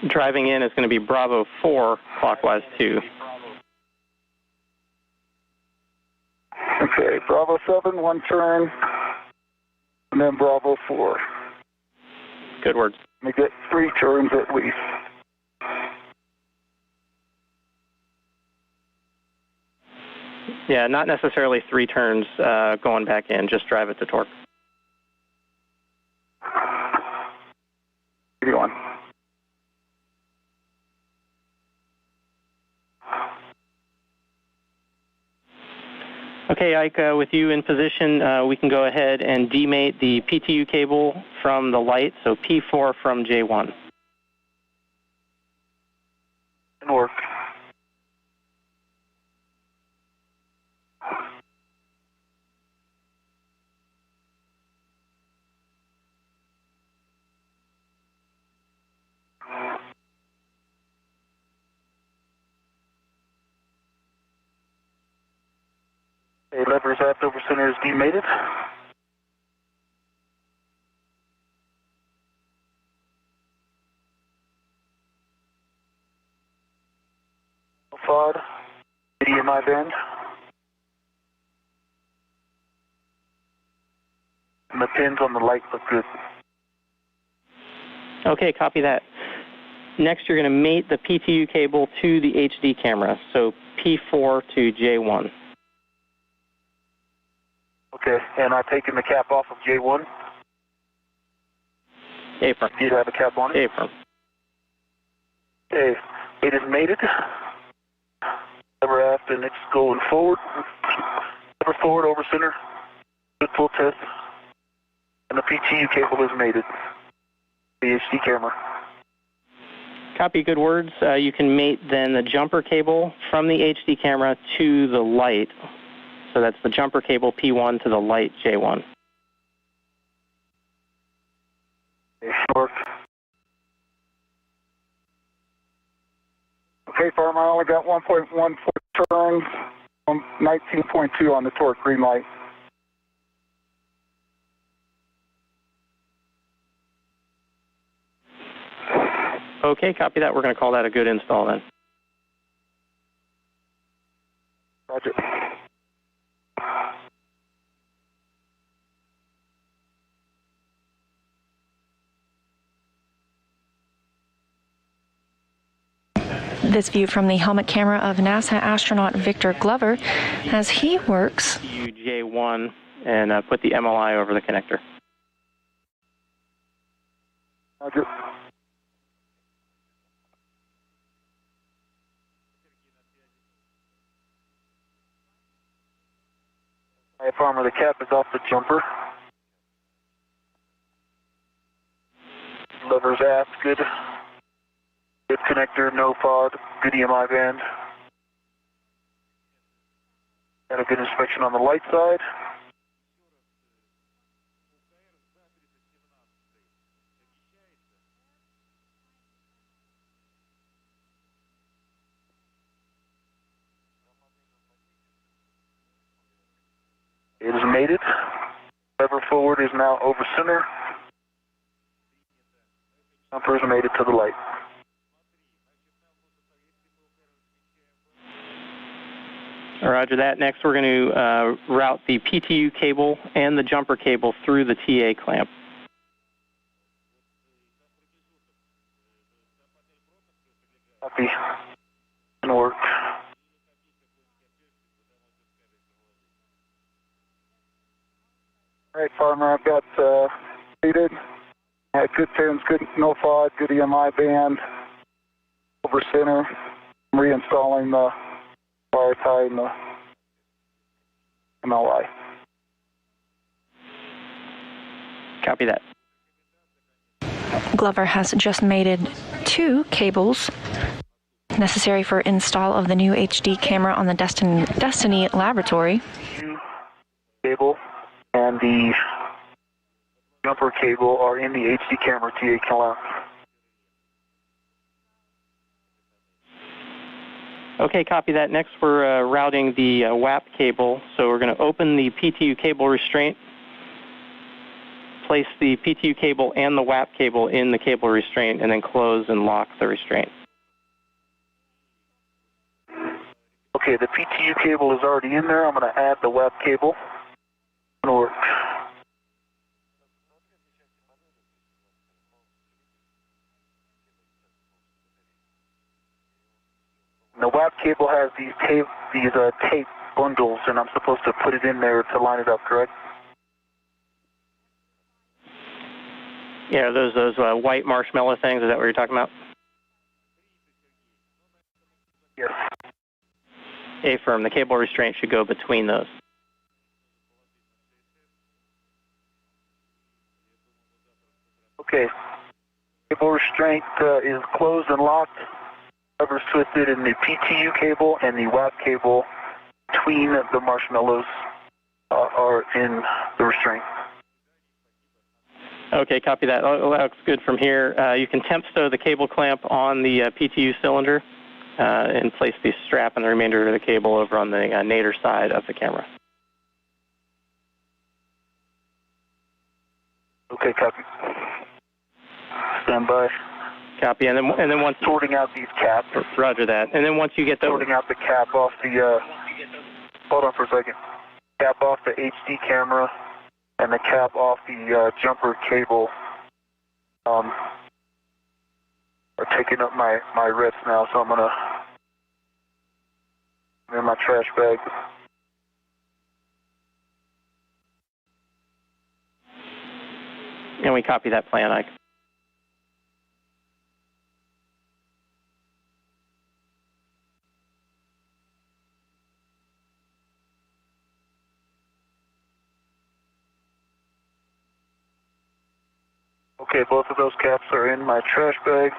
Driving in is going to be Bravo 4 clockwise 2. Okay, Bravo 7, one turn, and then Bravo 4. Good words. Let me get 3 turns at least. Yeah, not necessarily 3 turns going back in, just drive it to torque. 81. Okay, Ike, with you in position, we can go ahead and demate the PTU cable from the light, so P4 from J1. Good work. Okay, levers aft over center is demated. FOD, HDMI band. And the pins on the light look good. Okay, copy that. Next, you're going to mate the PTU cable to the HD camera, so P4 to J1. Okay, and I've taken the cap off of J1. Affirm. Did have a cap on it? Affirm. Okay, it is mated. Lever aft and it's going forward. Lever forward over center. Good full test. And the PTU cable is mated. The HD camera. Copy, good words. You can mate then the jumper cable from the HD camera to the light. So that's the jumper cable P1 to the light J1. Short. Okay, Farmer, I only got 1.14 turns, 19.2 on the torque, green light. Okay, copy that. We're going to call that a good install then. Roger. This view from the helmet camera of NASA astronaut Victor Glover as he works J1 and put the MLI over the connector. Roger. Hey, Farmer, the cap is off the jumper. Levers aft, good. Good connector, no FOD, good EMI band. And a good inspection on the light side. It is mated. Lever forward is now over center. Jumpers made it to the light. Roger that. Next, we're going to route the PTU cable and the jumper cable through the TA clamp. Copy. Gonna work. All right, Farmer, I've got seated. Had good pins, good no FOD, good EMI band. Over center. I'm reinstalling the wire tie and the MLI. Copy that. Glover has just mated 2 cables necessary for install of the new HD camera on the Destiny laboratory. Cable and the jumper cable are in the HD camera TA clamp. Okay, copy that. Next, we're routing the WAP cable. So we're going to open the PTU cable restraint, place the PTU cable and the WAP cable in the cable restraint, and then close and lock the restraint. Okay, the PTU cable is already in there. I'm going to add the WAP cable. Gonna work. The WAP cable has these tape bundles, and I'm supposed to put it in there to line it up, correct? Yeah, those white marshmallow things, is that what you're talking about? Yes. A-firm, the cable restraint should go between those. Okay. Cable restraint is closed and locked. Lever's twisted in the PTU cable and the WAP cable between the marshmallows are in the restraint. Okay, copy that. Oh, that looks good from here. You can temp stow the cable clamp on the PTU cylinder and place the strap and the remainder of the cable over on the nadir side of the camera. Okay, copy. Stand by. Copy, and then once sorting out these caps. Roger that. And then once you get the sorting out the cap off the hold on for a second. Cap off the HD camera and the cap off the jumper cable are taking up my wrist now, so I'm gonna in my trash bag. And we copy that plan, Ike. Okay, both of those caps are in my trash bag,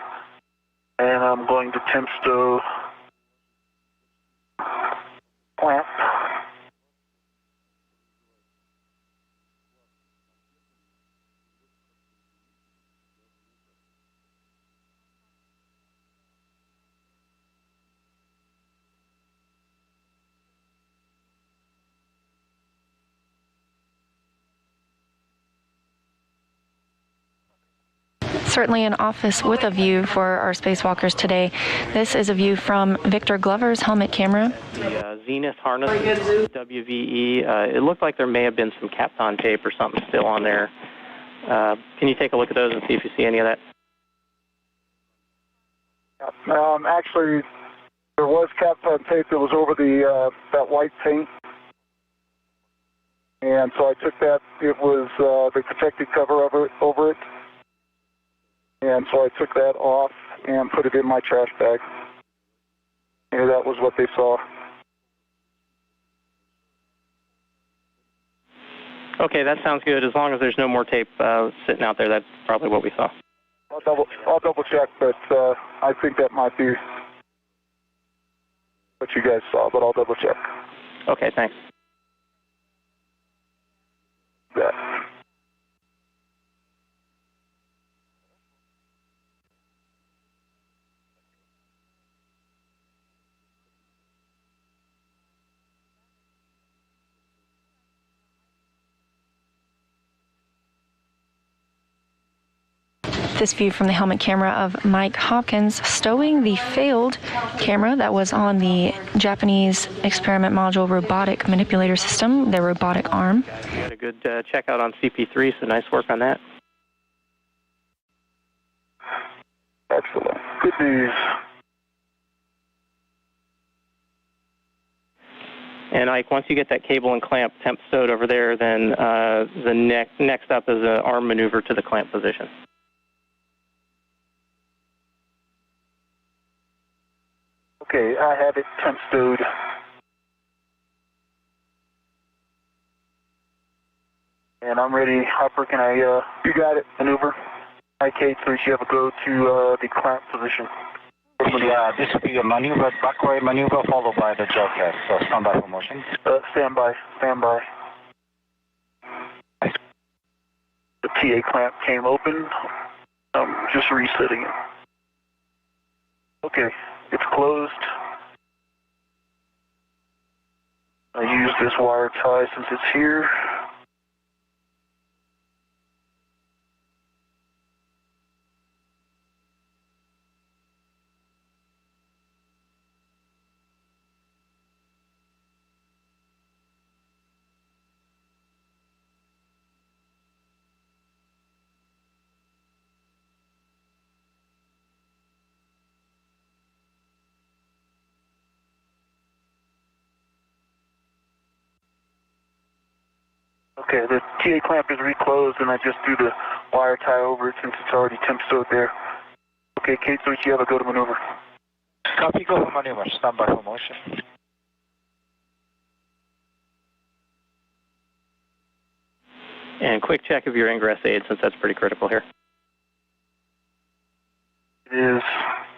and I'm going to temp stow clamp. Certainly an office with a view for our spacewalkers today. This is a view from Victor Glover's helmet camera. The Zenith harness, WVE, it looked like there may have been some Kapton tape or something still on there. Can you take a look at those and see if you see any of that? Actually, there was Kapton tape that was over the that white paint. And so I took that, it was the protective cover over it. And so I took that off and put it in my trash bag. And that was what they saw. Okay, that sounds good. As long as there's no more tape sitting out there, that's probably what we saw. I'll double check, but I think that might be what you guys saw, but I'll double check. Okay, thanks. Yeah. This view from the helmet camera of Mike Hopkins stowing the failed camera that was on the Japanese experiment module robotic manipulator system, their robotic arm. We had a good checkout on CP3, so nice work on that. Excellent. Good news. And Ike, once you get that cable and clamp temp stowed over there, then the next up is an arm maneuver to the clamp position. Okay, I have it temp stowed. And I'm ready. Hopper, can I, you got it, maneuver. Hi, Kate, so you have a go to the clamp position. Yeah, this will be a maneuver, backward maneuver followed by the jaw cast. So stand by for motion. Stand by. The TA clamp came open. I'm just resetting it. Okay, it's closed. I use this wire tie since it's here. Okay, the TA clamp is reclosed, and I just threw the wire tie over it since it's already temp stowed there. Okay, Kate, so you have a go to maneuver. Copy, go for maneuver. Stand by for motion. And quick check of your ingress aid, since that's pretty critical here. It is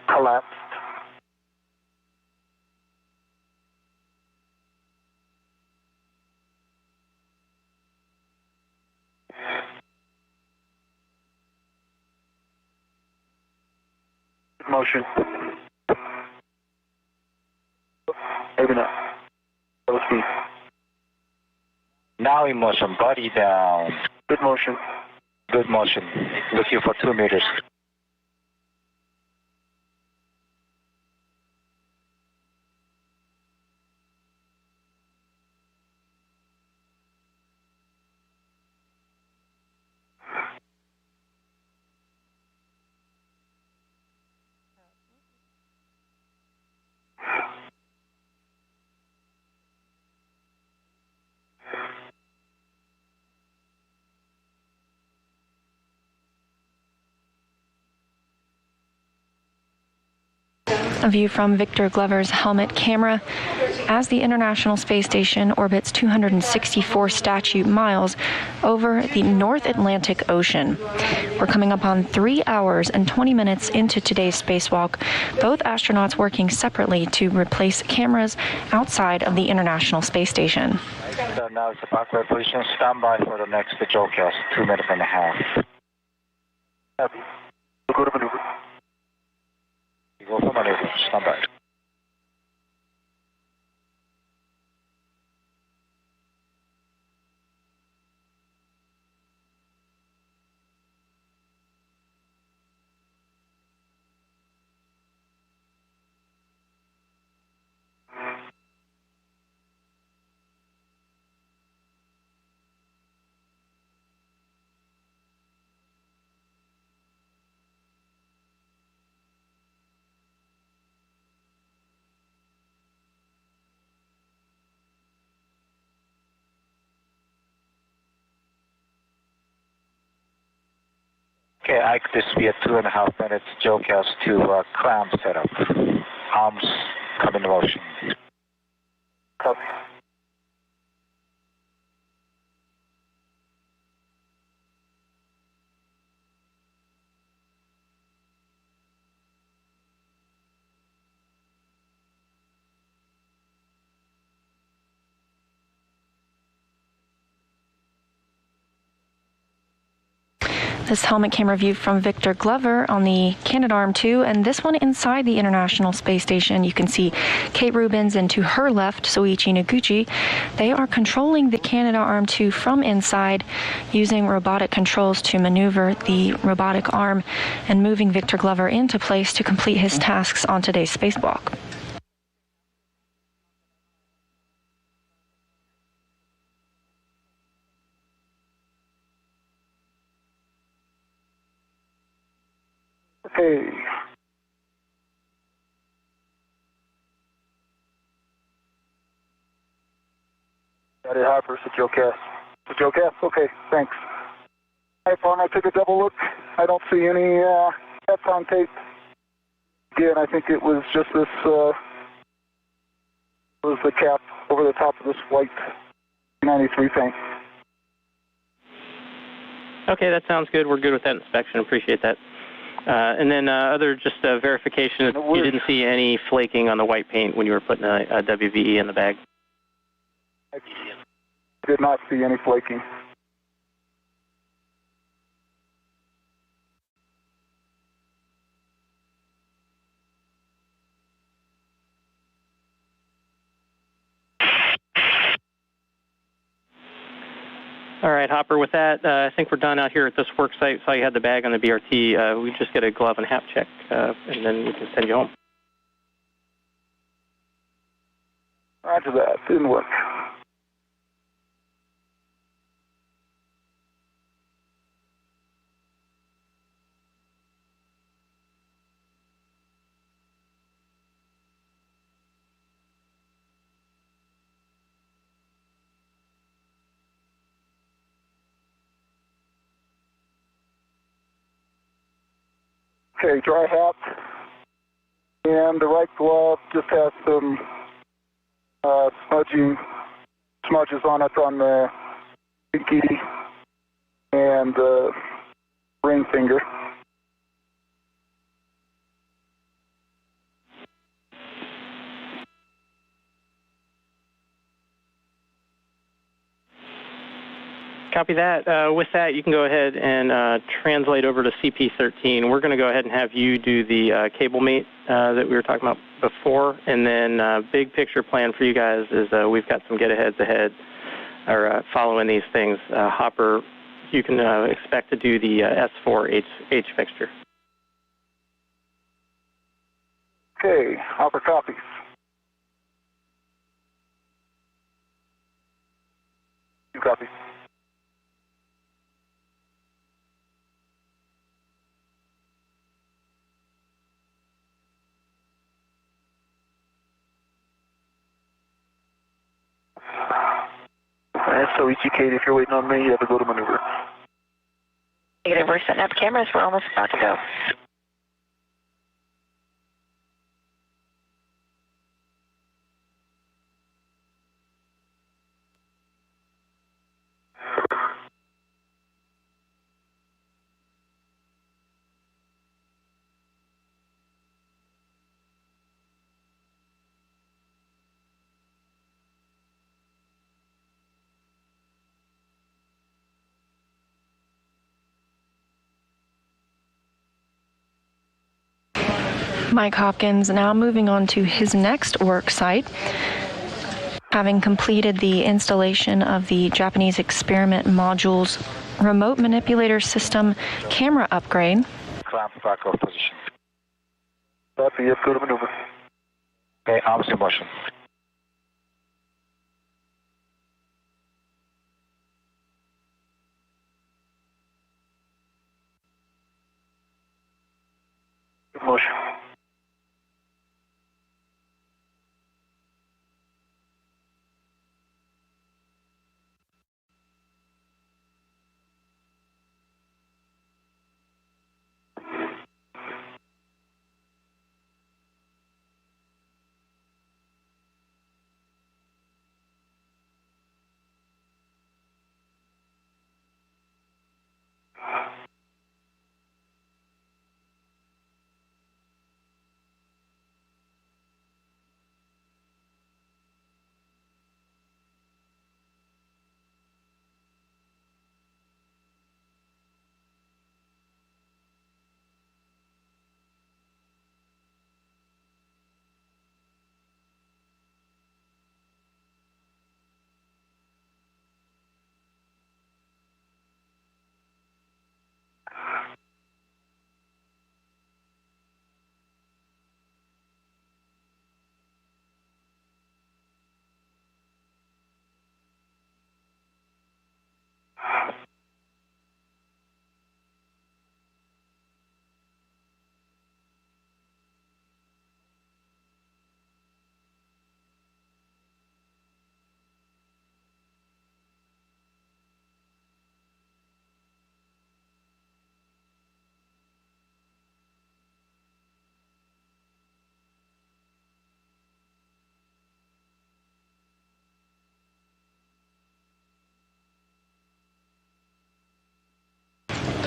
collapsed. Motion. Maybe not. That was me. Now in motion, body down. Good motion. Good motion. Looking for 2 meters. A view from Victor Glover's helmet camera as the International Space Station orbits 264 statute miles over the North Atlantic Ocean. We're coming up on 3 hours and 20 minutes into today's spacewalk, both astronauts working separately to replace cameras outside of the International Space Station. So now it's a backward position. Stand by for the next jaw cast, 2.5 minutes. Happy. We'll go to maneuver. Go for maneuver. Stand by. Okay, Ike, this will be a 2.5 minutes jaw cast to clamp setup. Arms come in motion. Copy. This helmet camera view from Victor Glover on the Canadarm2, and this one inside the International Space Station. You can see Kate Rubins, and to her left, Soichi Noguchi. They are controlling the Canadarm2 from inside, using robotic controls to maneuver the robotic arm and moving Victor Glover into place to complete his tasks on today's spacewalk. Okay. Got it, Hopper, secure cast. Secure cast? Okay, thanks. All right, Fawn, I took a double look. I don't see any caps on tape. Again, I think it was just this, was the cap over the top of this white 93 thing. Okay, that sounds good. We're good with that inspection. Appreciate that. And then other just verification that you didn't see any flaking on the white paint when you were putting a WVE in the bag. I did not see any flaking. All right, Hopper, with that, I think we're done out here at this work site. Saw you had the bag on the BRT. We just get a glove and hat check, and then we can send you home. Roger that. Didn't work. Okay, dry hat, and the right glove just has some smudges on it on the pinky and the ring finger. Copy that. With that, you can go ahead and translate over to CP13. We're going to go ahead and have you do the cable mate that we were talking about before, and then big picture plan for you guys is we've got some get-aheads ahead, or following these things. Hopper, you can expect to do the S4 H fixture. Okay, Hopper copies. You copy. Soichi, Kate, if you're waiting on me, you have to go to maneuver. Negative, we're setting up cameras. We're almost about to go. Mike Hopkins now moving on to his next work site, having completed the installation of the Japanese experiment module's remote manipulator system camera upgrade. Clamp back off position. Copy, yes, go to maneuver. Okay, arms in motion. Motion.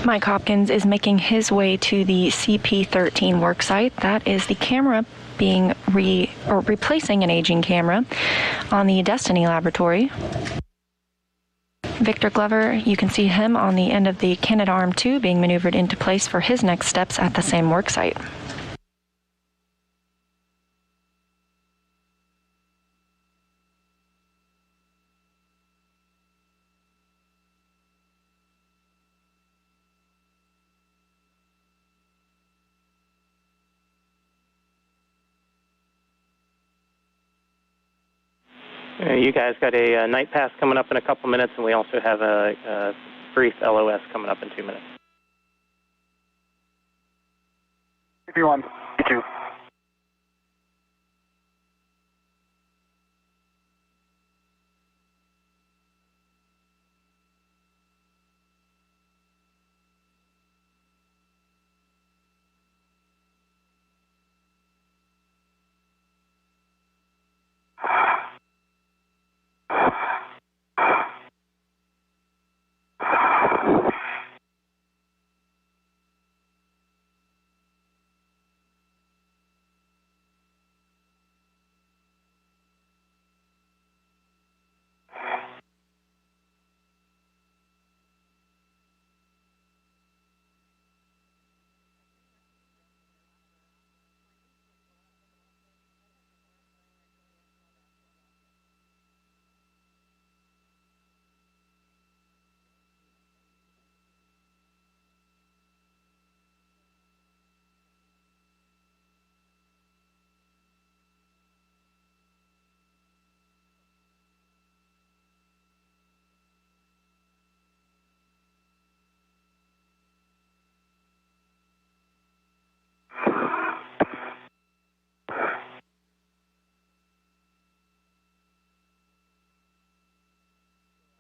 Mike Hopkins is making his way to the CP-13 worksite. That is the camera being replacing an aging camera on the Destiny laboratory. Victor Glover, you can see him on the end of the Canadarm2 being maneuvered into place for his next steps at the same worksite. You guys got a night pass coming up in a couple minutes, and we also have a brief LOS coming up in 2 minutes. Everyone, you too.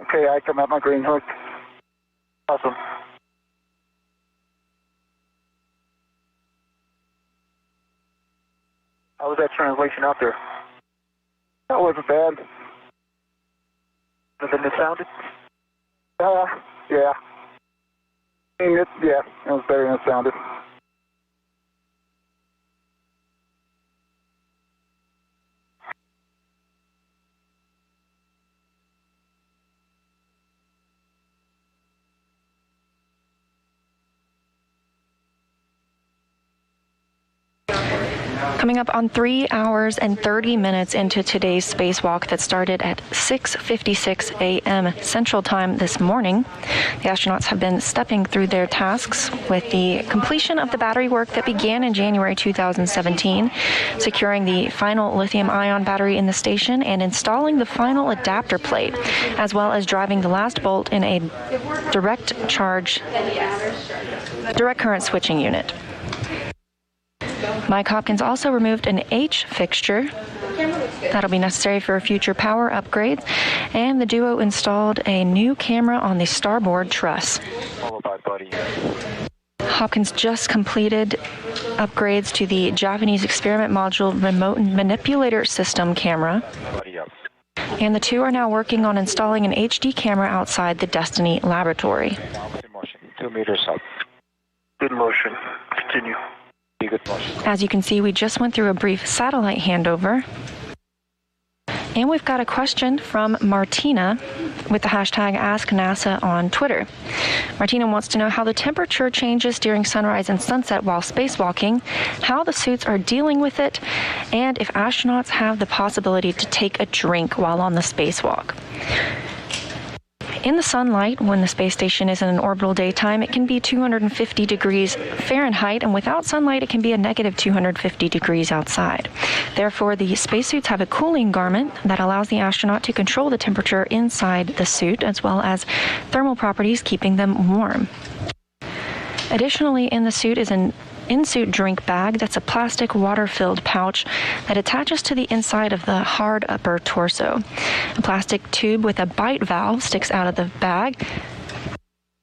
Okay, I come at my green hook. Awesome. How was that translation out there? That wasn't bad. Better than it sounded? Yeah. I mean, it was better than it sounded. Coming up on 3 hours and 30 minutes into today's spacewalk that started at 6:56 a.m. Central Time this morning, the astronauts have been stepping through their tasks with the completion of the battery work that began in January 2017, securing the final lithium-ion battery in the station and installing the final adapter plate, as well as driving the last bolt in a direct current switching unit. Mike Hopkins also removed an H fixture that'll be necessary for future power upgrades, and the duo installed a new camera on the starboard truss. Hopkins just completed upgrades to the Japanese experiment module remote manipulator system camera, and the two are now working on installing an HD camera outside the Destiny laboratory. 2 meters up. Good motion. Continue. As you can see, we just went through a brief satellite handover. And we've got a question from Martina with the hashtag AskNASA on Twitter. Martina wants to know how the temperature changes during sunrise and sunset while spacewalking, how the suits are dealing with it, and if astronauts have the possibility to take a drink while on the spacewalk. In the sunlight, when the space station is in an orbital daytime, it can be 250 degrees Fahrenheit, and without sunlight, it can be a negative 250 degrees outside. Therefore, the spacesuits have a cooling garment that allows the astronaut to control the temperature inside the suit, as well as thermal properties keeping them warm. Additionally, in the suit is an in-suit drink bag that's a plastic water-filled pouch that attaches to the inside of the hard upper torso. A plastic tube with a bite valve sticks out of the bag,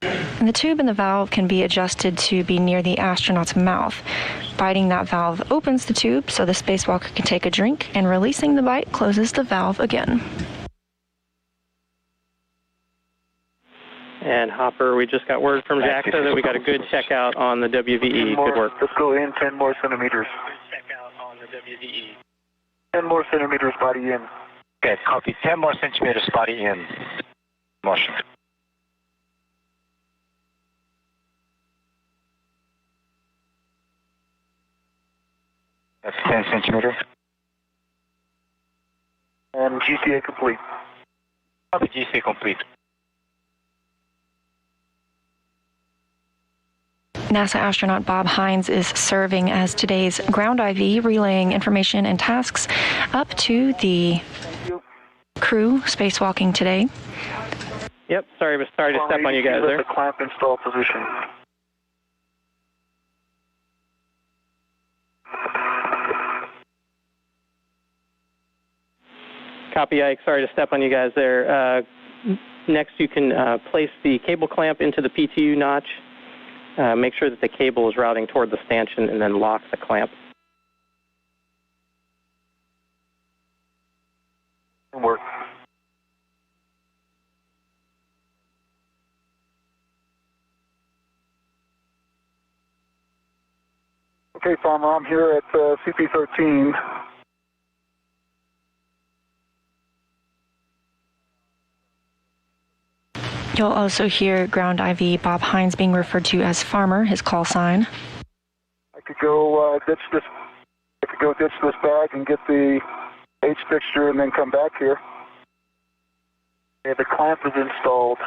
and the tube and the valve can be adjusted to be near the astronaut's mouth. Biting that valve opens the tube so the spacewalker can take a drink, and releasing the bite closes the valve again. And Hopper, we just got word from JAXA that we got a good checkout on the WVE. Good work. Let's go in 10 more centimeters. 10 more centimeters body in. Okay, copy. 10 more centimeters body in. Motion. That's 10 centimeters. And GCA complete. Copy, GCA complete. NASA astronaut Bob Hines is serving as today's ground IV, relaying information and tasks up to the crew spacewalking today. Yep, sorry to step on you guys there. The clamp install position. Copy, Ike. Sorry to step on you guys there. Next, you can place the cable clamp into the PTU notch. Make sure that the cable is routing toward the stanchion and then lock the clamp. Work. Okay, Farmer, I'm here at CP13. You'll also hear ground IV Bob Hines being referred to as Farmer, his call sign. I could go ditch this. I could go ditch this bag and get the H fixture and then come back here. Yeah, the clamp is installed.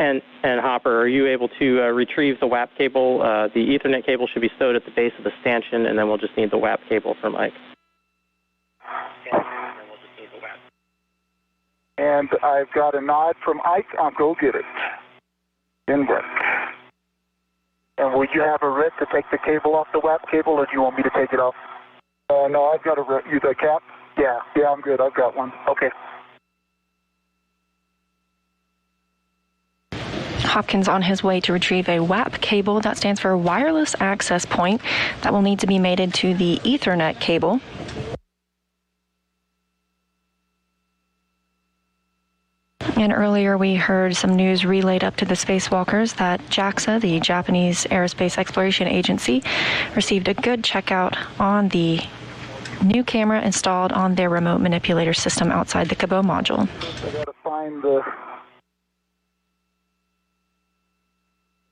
And Hopper, are you able to retrieve the WAP cable? The Ethernet cable should be stowed at the base of the stanchion, and then we'll just need the WAP cable from Mike. And I've got a nod from Ike. I'll go get it. In work. And will you have a wrist to take the cable off the WAP cable, or do you want me to take it off? No, I've got a wrist. You the cap? Yeah, I'm good. I've got one. Okay. Hopkins on his way to retrieve a WAP cable, that stands for wireless access point, that will need to be mated to the Ethernet cable. And earlier we heard some news relayed up to the spacewalkers that JAXA, the Japanese Aerospace Exploration Agency, received a good checkout on the new camera installed on their remote manipulator system outside the Cabot module. I gotta find the...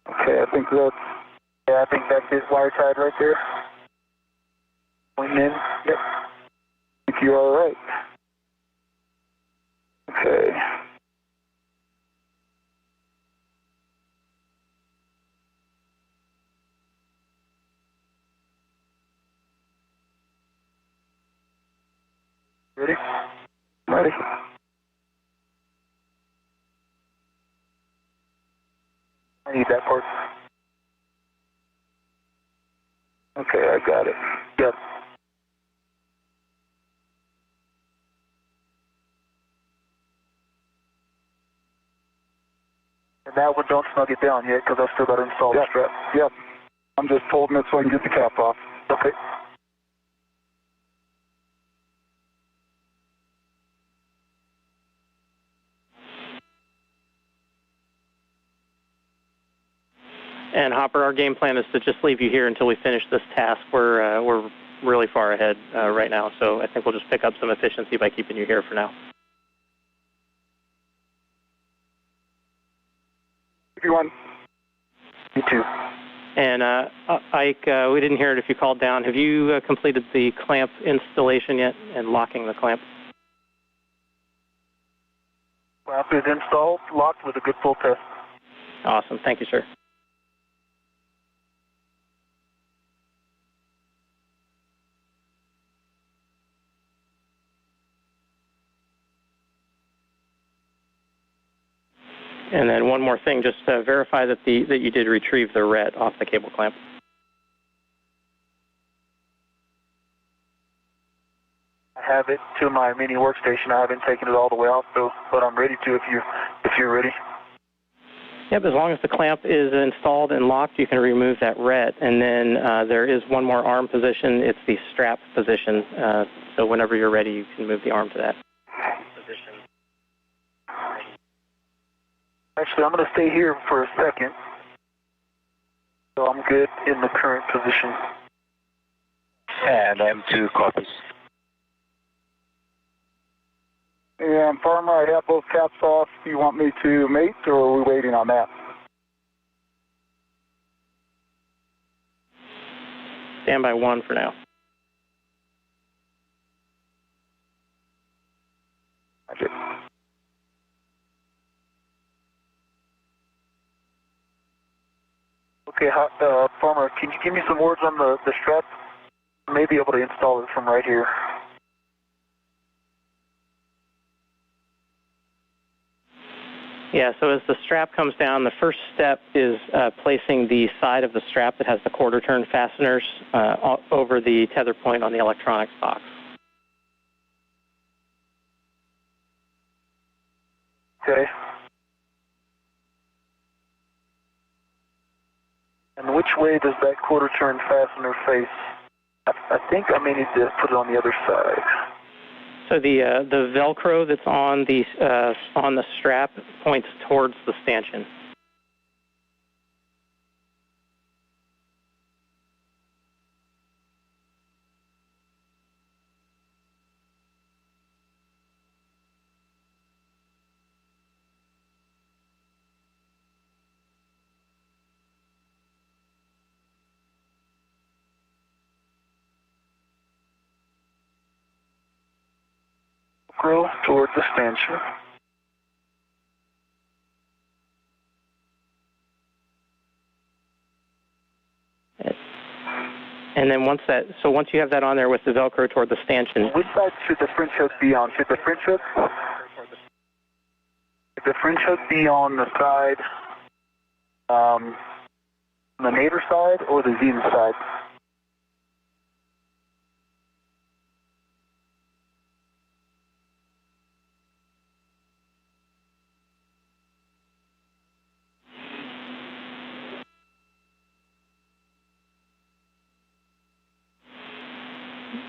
Okay, I think that's his wire tied right there. Point in. Yep. I think you're all right. Okay. Ready? Ready. I need that part. Okay, I got it. Yep. And that one, don't snug it down yet, because I've still got to install the strap. Yep. I'm just holding it so I can get the cap off. Okay. And Hopper, our game plan is to just leave you here until we finish this task. We're really far ahead right now, so I think we'll just pick up some efficiency by keeping you here for now. Everyone. You too. And Ike, we didn't hear it if you called down. Have you completed the clamp installation yet and locking the clamp? Clamp is installed, locked with a good full test. Awesome. Thank you, sir. And then one more thing, just verify that that you did retrieve the ret off the cable clamp. I have it to my mini workstation. I haven't taken it all the way off, though, but I'm ready to if you're ready. Yep, as long as the clamp is installed and locked, you can remove that ret. And then there is one more arm position. It's the strap position. So whenever you're ready, you can move the arm to that position. Actually, I'm going to stay here for a second. So I'm good in the current position. And M2 copies. And Farmer, I have both caps off. Do you want me to mate, or are we waiting on that? Standby 1 for now. Okay. Okay, Farmer, can you give me some words on the strap? I may be able to install it from right here. Yeah, so as the strap comes down, the first step is placing the side of the strap that has the quarter turn fasteners over the tether point on the electronics box. Okay. And which way does that quarter turn fastener face? I think I may need to put it on the other side. So the Velcro that's on the strap points towards the stanchion. Velcro toward the stanchion. And then once you have that on there with the Velcro toward the stanchion. Which side should the French hook be on? Should the French hook be on the side, on the nadir side or the zenith side?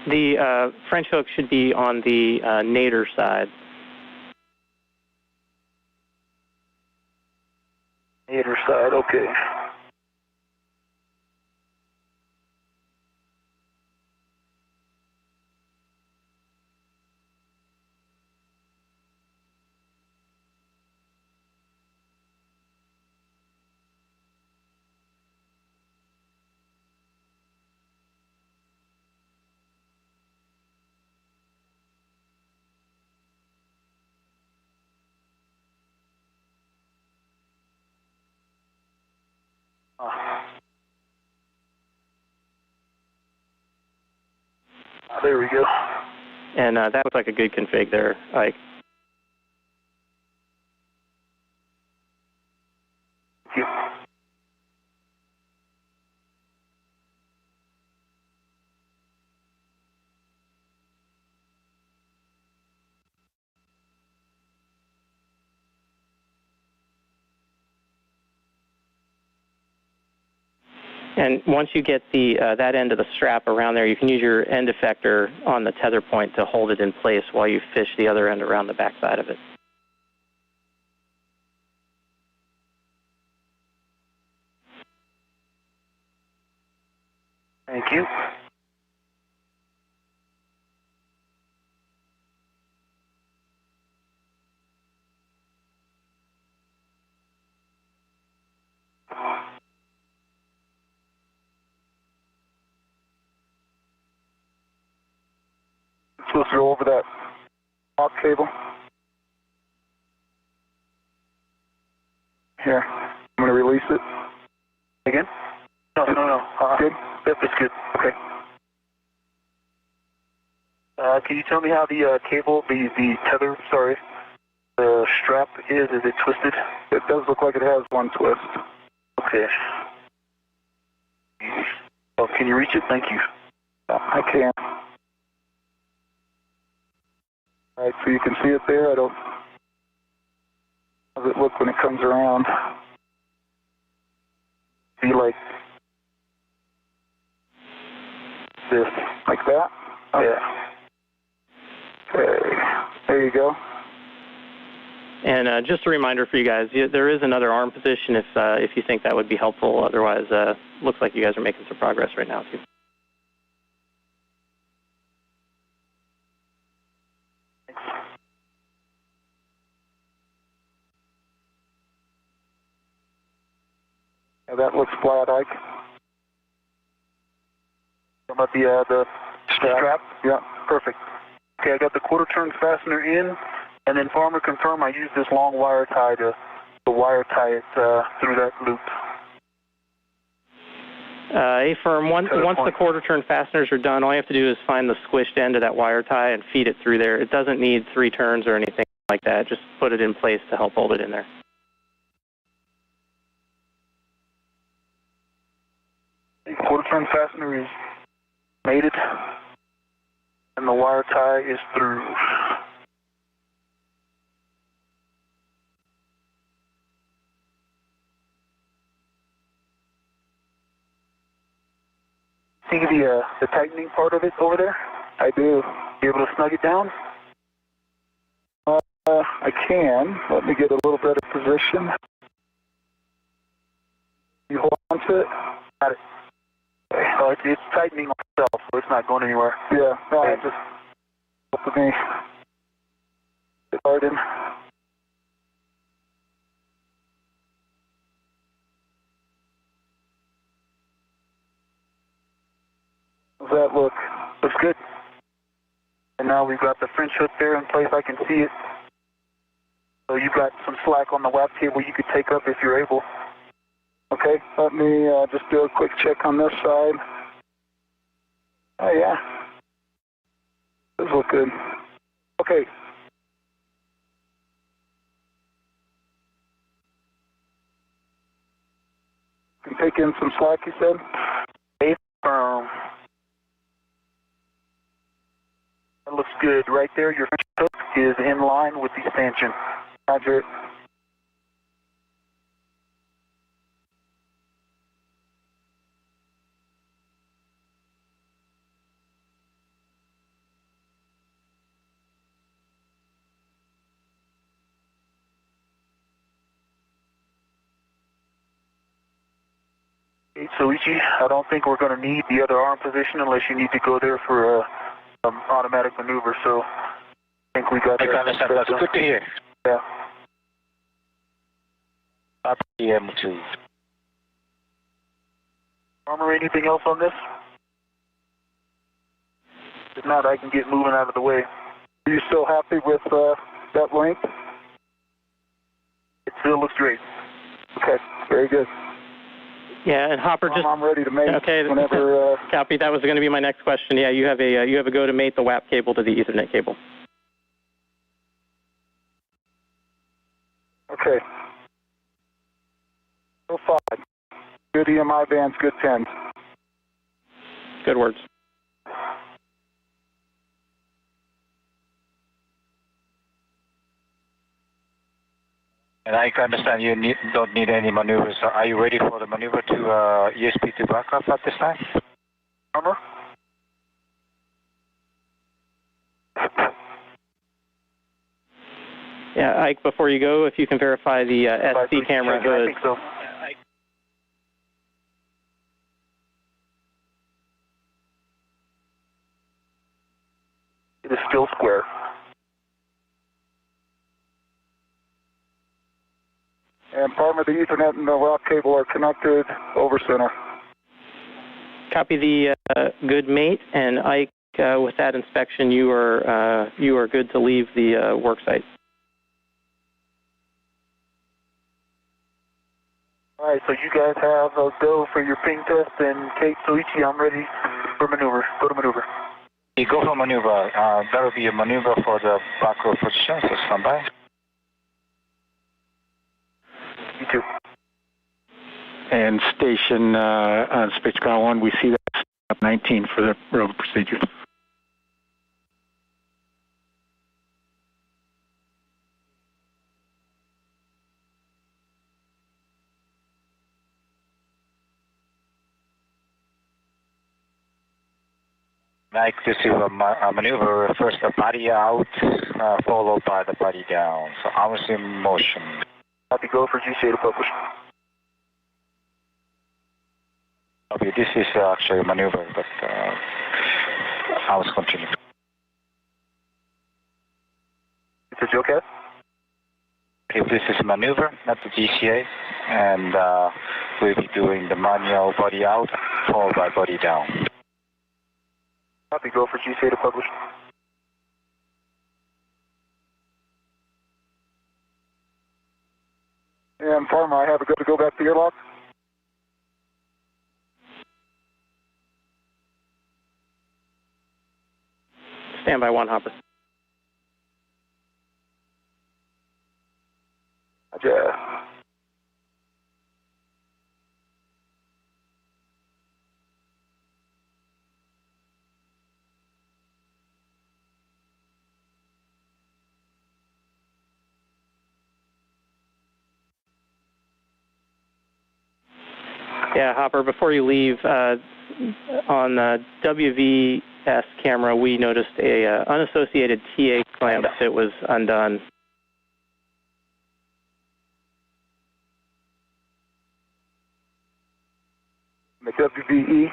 The French hook should be on the nadir side. Nadir side, okay. There we go. And that looks like a good config there, Ike. Thank you. And once you get that end of the strap around there, you can use your end effector on the tether point to hold it in place while you fish the other end around the backside of it. Thank you. Supposed to go over that lock cable. Here, I'm going to release it. Again? No. Good? Yep, it's good. Okay. Can you tell me how the cable, the tether, the strap is? Is it twisted? It does look like it has one twist. Okay. Oh, can you reach it? Thank you. I can. All right, so you can see it there. How does it look when it comes around? Be like this. Like that? Oh. Yeah. Okay. There you go. And just a reminder for you guys, there is another arm position if you think that would be helpful. Otherwise, looks like you guys are making some progress right now, too. Yeah, that looks flat, Ike. About the strap? Yeah. Perfect. Okay, I got the quarter turn fastener in, and then farmer confirm I use this long wire tie to wire tie it through that loop. A-firm, once the quarter turn fasteners are done, all you have to do is find the squished end of that wire tie and feed it through there. It doesn't need 3 turns or anything like that. Just put it in place to help hold it in there. The quarter turn fastener is mated, and the wire tie is through. See the tightening part of it over there? I do. You able to snug it down? I can. Let me get a little better position. You hold on to it? Got it. Oh, it's tightening on itself, so it's not going anywhere. Yeah, no, I just help me get hard in. How's that look? Looks good. And now we've got the French hook there in place. I can see it. So you've got some slack on the WAP cable you could take up if you're able. Okay, let me just do a quick check on this side. Oh, yeah. Does look good. Okay. Can take in some slack, you said? A-firm. That looks good. Right there, your French hook is in line with the stanchion. Roger it. Soichi, I don't think we're going to need the other arm position unless you need to go there for automatic maneuver, so I think we got that. That's good to hear. Yeah. PM2. Farmer, anything else on this? If not, I can get moving out of the way. Are you still happy with that length? It still looks great. Okay, very good. Yeah, and Hopper, I'm ready to mate. Okay, whenever. Copy. That was going to be my next question. Yeah, you have a go to mate the WAP cable to the Ethernet cable. Okay. So 5. Good EMI bands, good 10. Good words. And I understand you don't need any maneuvers. So are you ready for the maneuver to ESP to backup at this time? Farmer? Yeah, Ike, before you go, if you can verify the SC camera hood. I think so. It is still square. And Farmer, the Ethernet and the WAP cable are connected over center. Copy the good mate, and Ike, with that inspection, you are good to leave the work site. All right, so you guys have a go for your ping test, and Kate, Soichi, I'm ready for maneuver. Go to maneuver. You go for maneuver. That will be a maneuver for the back row position, so stand by. You too. And station on Spacecraft 1, we see that up 19 for the rover procedure. Like this is a maneuver, first the body out, followed by the body down. So arms in motion. Copy, go for GCA to publish. Okay, this is actually a maneuver, but arms continue. It's a JOCAT? Okay, this is maneuver, not the GCA, and we'll be doing the manual body out, followed by body down. Copy, go for GCA to publish. And Pharma, I have a go to go back to the airlock. Stand by 1, Hopper. Yeah. Yeah, Hopper, before you leave, on the WVS camera, we noticed a unassociated TA clamp that was undone. The WVE.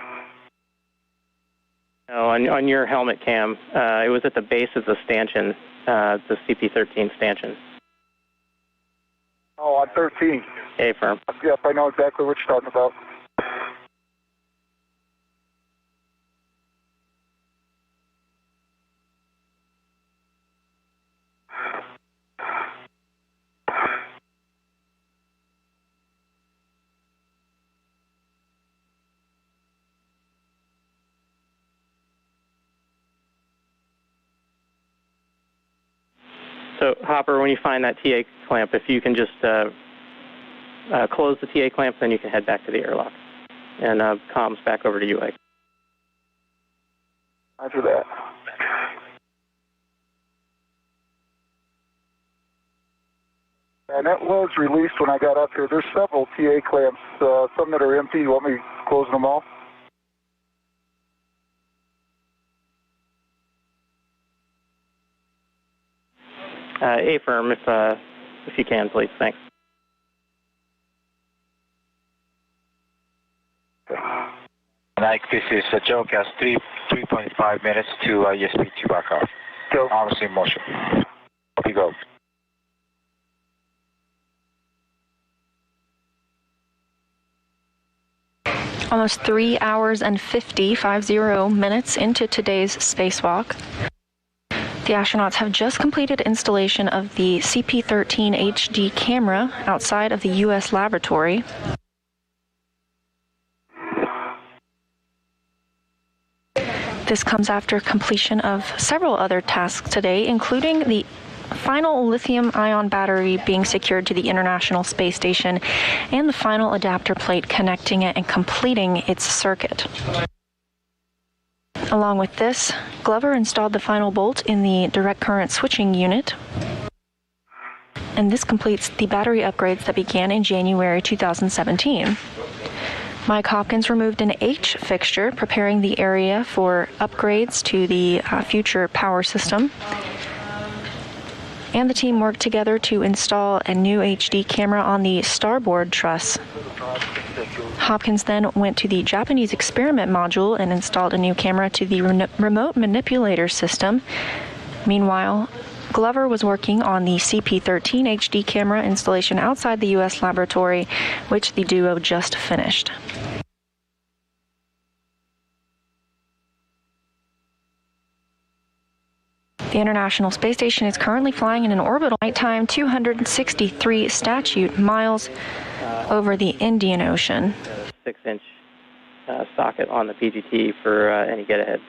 No, on your helmet cam, it was at the base of the stanchion, the CP13 stanchion. Oh, on 13. A-firm. Yep, I know exactly what you're talking about. So, Hopper, when you find that TA clamp, if you can just close the TA clamp, then you can head back to the airlock. And comms back over to you, Ike. After that. And that was released when I got up here. There's several TA clamps, some that are empty. You want me closing them all? A-firm, if you can, please. Thanks. Like this is a JOCAS 3.5 minutes to ESP2 back off. Go. Arms in motion. Copy, go. Almost 3 hours and 50 minutes into today's spacewalk. The astronauts have just completed installation of the CP13 HD camera outside of the U.S. laboratory. This comes after completion of several other tasks today, including the final lithium-ion battery being secured to the International Space Station and the final adapter plate connecting it and completing its circuit. Along with this, Glover installed the final bolt in the direct current switching unit. And this completes the battery upgrades that began in January 2017. Mike Hopkins removed an H fixture, preparing the area for upgrades to the future power system. And the team worked together to install a new HD camera on the starboard truss. Hopkins then went to the Japanese experiment module and installed a new camera to the remote manipulator system. Meanwhile, Glover was working on the CP13 HD camera installation outside the U.S. laboratory, which the duo just finished. The International Space Station is currently flying in an orbital nighttime 263 statute miles over the Indian Ocean. 6-inch socket on the PGT for any get-ahead.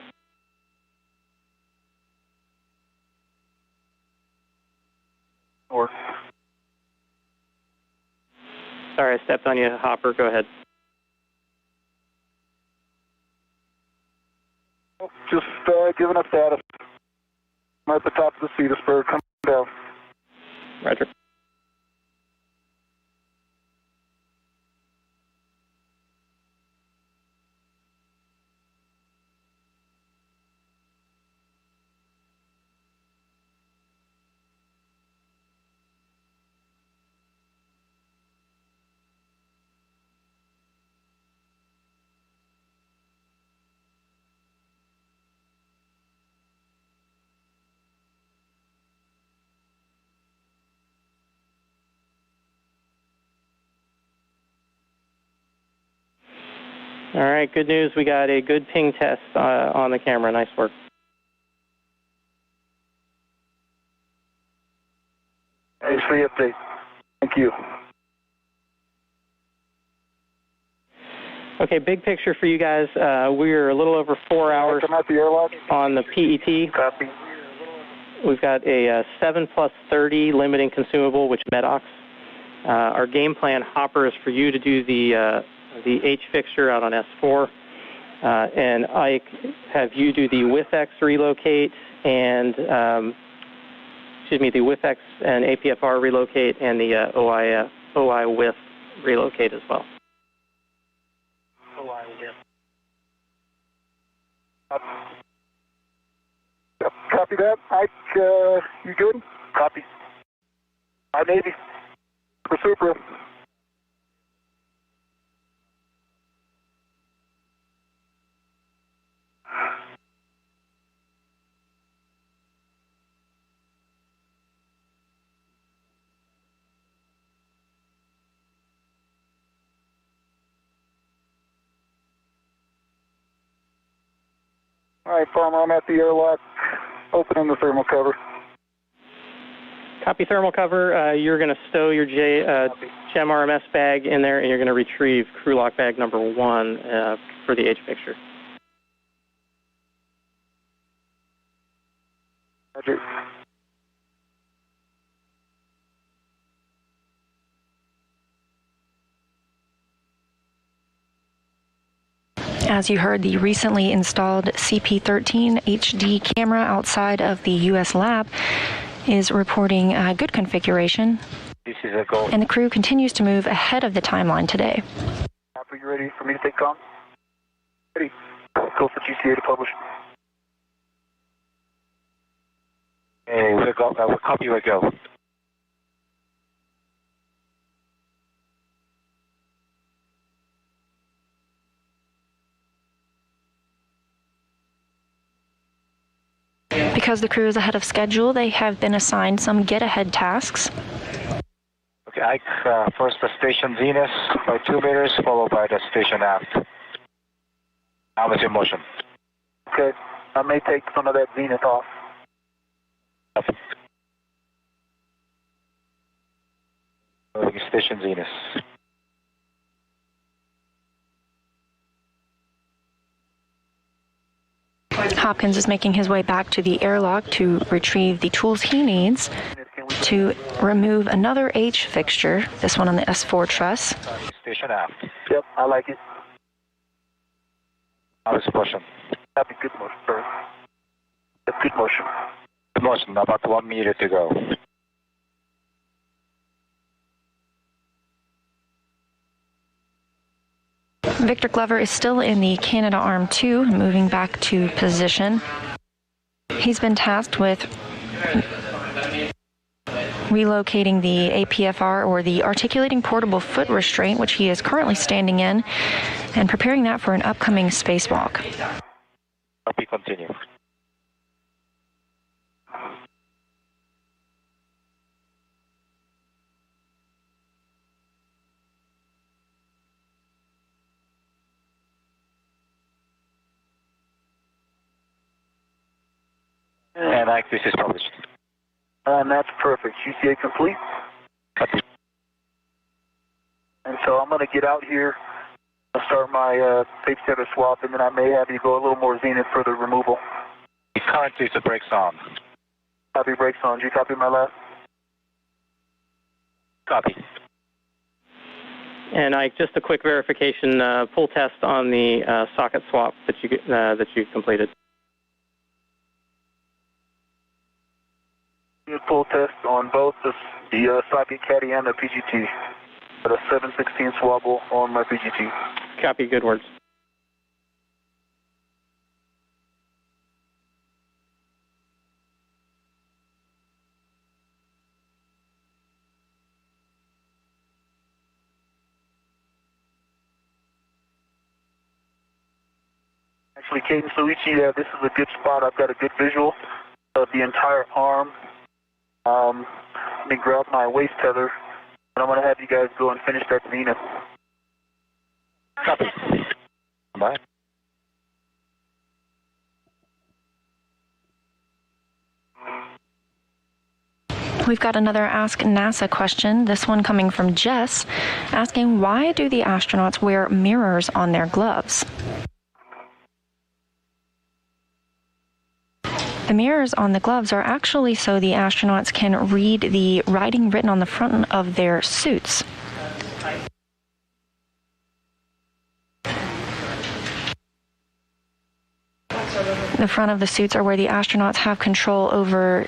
Or Sorry, I stepped on you, Hopper. Go ahead. just giving us status. I'm at the top of the Cetusburg. Come down. Roger. All right, good news. We got a good ping test on the camera. Nice work. Thanks for the update. Thank you. Okay, big picture for you guys. We're a little over 4 hours on the PET. Copy. We've got a 7+30 limiting consumable, which MEDOX. Our game plan, Hopper, is for you to do the H fixture out on S4, and Ike, have you do the WIFX relocate and, the WIFX and APFR relocate and the OI WIF relocate as well. OI WIF. Copy that. Ike, you good? Copy. Hi, Navy. Super. All right, Farmer, I'm at the airlock, opening the thermal cover. Copy thermal cover. You're going to stow your GEM RMS bag in there, and you're going to retrieve crew lock bag number 1 for the H fixture. Roger. As you heard, the recently installed CP13 HD camera outside of the U.S. lab is reporting good configuration, This is a go. and the crew continues to move ahead of the timeline today. Are you ready for me to take comm? Ready. Go for GCA to publish. Hey, we'll go. We'll copy, we'll go. Because the crew is ahead of schedule, they have been assigned some get-ahead tasks. Okay, Ike, first the station zenith by 2 meters, followed by the station aft. Now it's in motion. Okay, I may take some of that zenith off. Moving station zenith. Hopkins is making his way back to the airlock to retrieve the tools he needs to remove another H fixture, this one on the S4 truss. Station aft. Yep, I like it. Now it's motion. That'd be good motion, sir. Good motion. Good motion, about 1 meter to go. Victor Glover is still in the Canada Arm 2, moving back to position. He's been tasked with relocating the APFR, or the articulating portable foot restraint, which he is currently standing in, and preparing that for an upcoming spacewalk. Copy, continue. And this is published. And that's perfect. GCA complete. Copy. And so I'm going to get out here. I'll start my tape tether swap, and then I may have you go a little more zenith for the removal. Currently, the brakes on. Copy, brakes on. Do you copy my last? Copy. And just a quick verification, pull test on the socket swap that you completed. Full test on both the socket caddy and the PGT. At a 7/16 swabble on my PGT. Copy, good words. Actually, Kate and Soichi, this is a good spot. I've got a good visual of the entire arm. Let me grab my waist tether, and I'm going to have you guys go and finish that zenith. Copy. Bye. We've got another Ask NASA question, this one coming from Jess, asking why do the astronauts wear mirrors on their gloves? The mirrors on the gloves are actually so the astronauts can read the writing written on the front of their suits. The front of the suits are where the astronauts have control over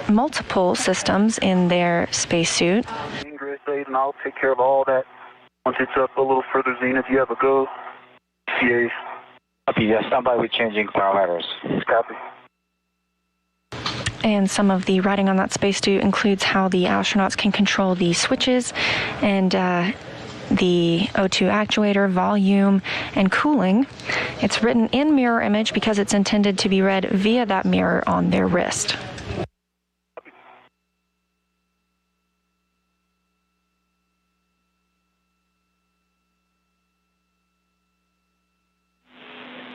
multiple systems in their spacesuit. Ingress aid, and I'll take care of all that. Once it's up a little further, Zenith, you have a go. CAs. Copy, yes, stand by with changing parameters. Copy. And some of the writing on that spacesuit includes how the astronauts can control the switches and the O2 actuator, volume, and cooling. It's written in mirror image because it's intended to be read via that mirror on their wrist.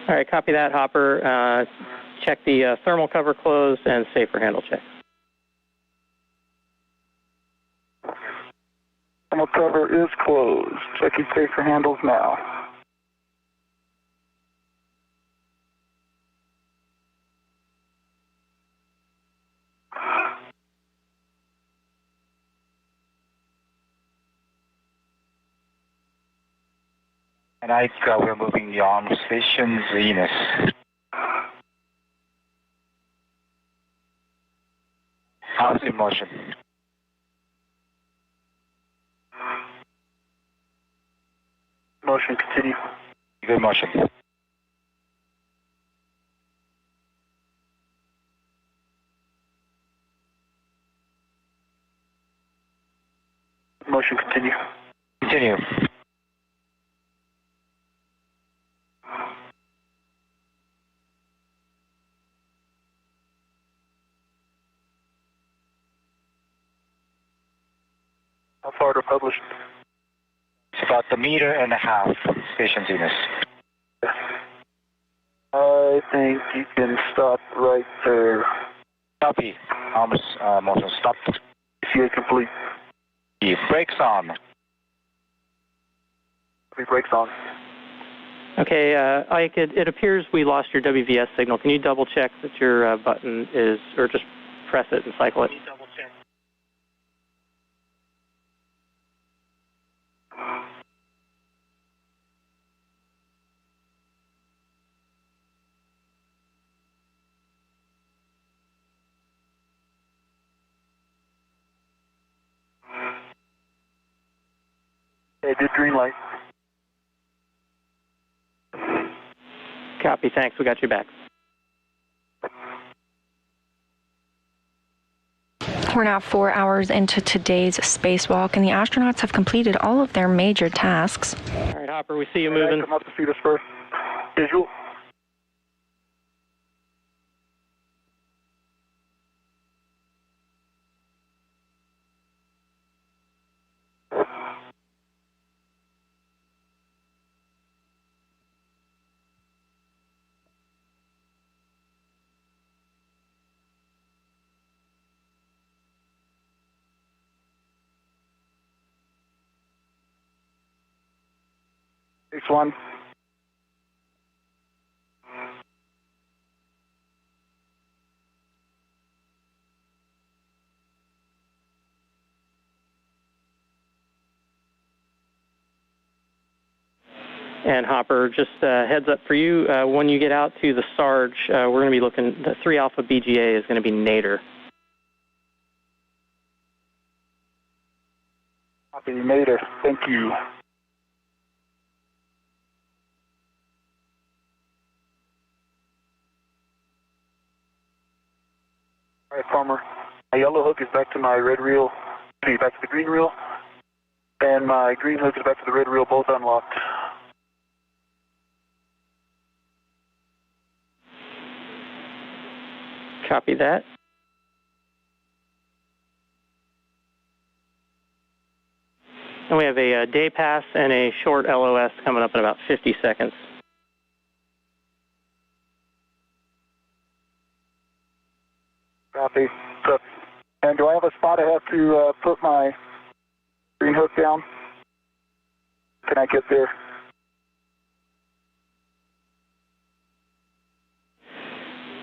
All right, copy that, Hopper. Check the thermal cover closed and safer handle check. Thermal cover is closed. Checking safer handles now. And we're moving the arm station Zenith. Arms in motion. Motion, continue. Good motion. Motion, continue. Continue. How far to publish? It's about a meter and a half, station Zenith. I think you can stop right there. Copy. Arms motion stopped. CA complete. The brakes on. The brakes on. Okay, Ike, it appears we lost your WVS signal. Can you double check that your button is, or just press it and cycle it? Double check. Hey, did green light. Copy, thanks. We got you back. We're now 4 hours into today's spacewalk, and the astronauts have completed all of their major tasks. All right, Hopper, we see you moving. Come up to see this first. Visual. Next one. And Hopper, just heads up for you, when you get out to the Sarge, we're going to be looking, the 3 Alpha BGA is going to be nadir. Copy, nadir. Thank you. All right, Farmer. My yellow hook is back to my red reel. Back to the green reel. And my green hook is back to the red reel, both unlocked. Copy that. And we have a day pass and a short LOS coming up in about 50 seconds. Copy. And do I have a spot I have to put my green hook down? Can I get there?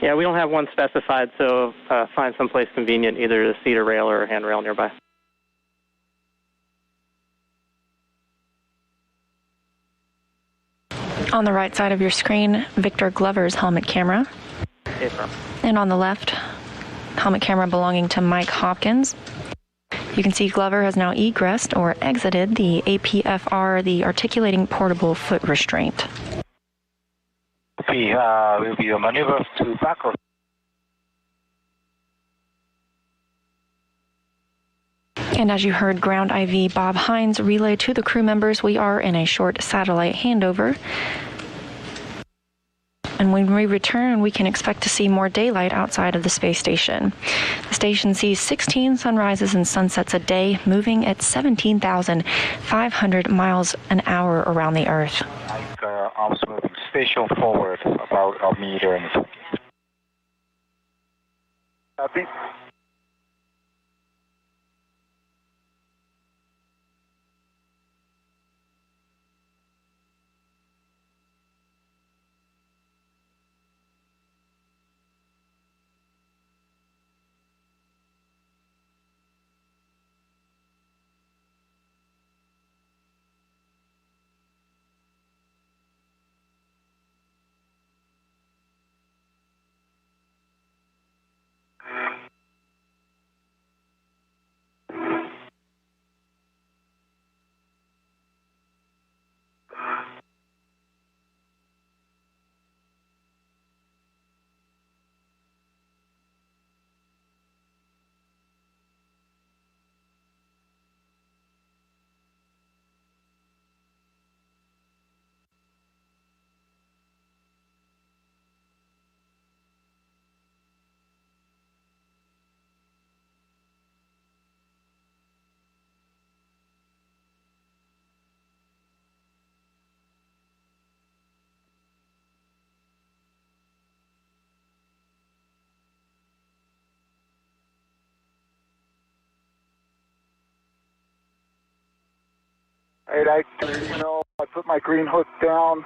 Yeah, we don't have one specified, so find someplace convenient, either a cedar rail or a handrail nearby. On the right side of your screen, Victor Glover's helmet camera. Yes, sir. And on the left, helmet camera belonging to Mike Hopkins. You can see Glover has now egressed or exited the APFR, the articulating portable foot restraint. Okay, will be a maneuver to backward. And as you heard Ground IV Bob Hines relay to the crew members, we are in a short satellite handover. And when we return, we can expect to see more daylight outside of the space station. The station sees 16 sunrises and sunsets a day, moving at 17,500 miles an hour around the Earth. Arms moving station forward about a meter and so. Copy. Right, I put my green hook down.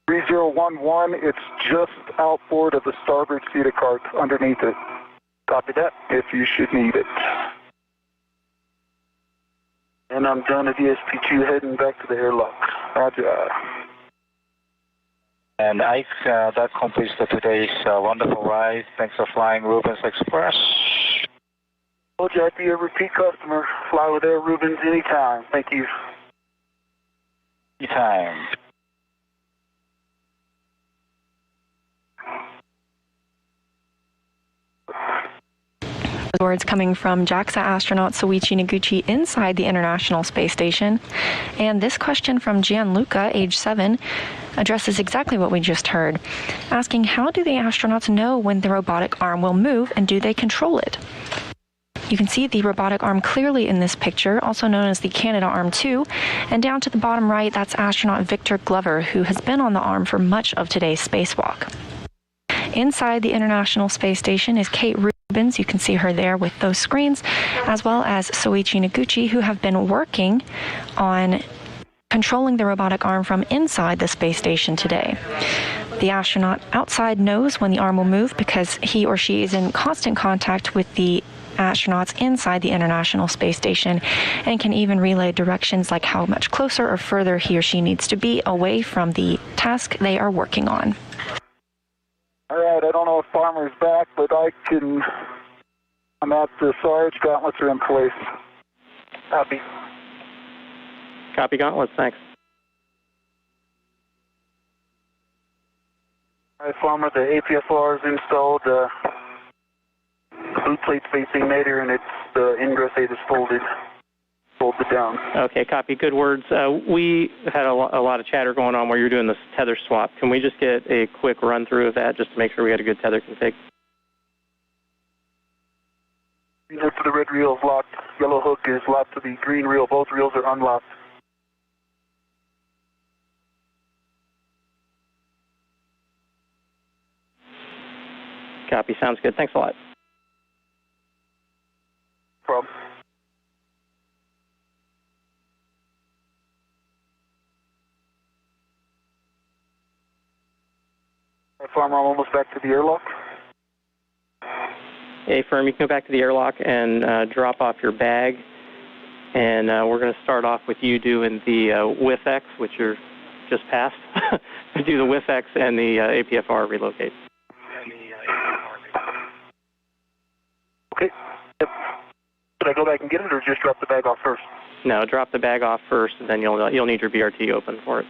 3011, it's just outboard of the starboard CETA cart underneath it. Copy that, if you should need it. And I'm done at ESP2 heading back to the airlock. Roger. And Ike, that completes today's wonderful ride. Thanks for flying Rubins Express. Told you I'd be a repeat customer. Fly with Air Rubins anytime. Thank you. Anytime. Words coming from JAXA astronaut Soichi Noguchi inside the International Space Station. And this question from Gianluca, age 7, addresses exactly what we just heard, asking how do the astronauts know when the robotic arm will move and do they control it? You can see the robotic arm clearly in this picture, also known as the Canadarm2, and down to the bottom right, that's astronaut Victor Glover, who has been on the arm for much of today's spacewalk. Inside the International Space Station is Kate Rubins. You can see her there with those screens, as well as Soichi Noguchi, who have been working on controlling the robotic arm from inside the space station today. The astronaut outside knows when the arm will move because he or she is in constant contact with the astronauts inside the International Space Station and can even relay directions like how much closer or further he or she needs to be away from the task they are working on. All right, I don't know if Farmer's back, but I'm at the Sarge. Gauntlets are in place. Copy. Copy, Gauntlets, thanks. All right, Farmer, the APFR is installed. The boot plate's facing nadir, and the ingress aid is folded it down. Okay, copy. Good words. We had a lot of chatter going on where you're doing this tether swap. Can we just get a quick run through of that just to make sure we had a good tether config? Green hook to the red reel is locked. Yellow hook is locked to the green reel. Both reels are unlocked. Copy. Sounds good. Thanks a lot. problem. Farmer, I'm almost back to the airlock. Hey, Firm, you can go back to the airlock and drop off your bag. And we're going to start off with you doing the WIF-X, which you're just past. Do the WIF-X and the APFR relocate. Okay. Yep. Should I go back and get it or just drop the bag off first? No, drop the bag off first, and then you'll need your BRT open for it.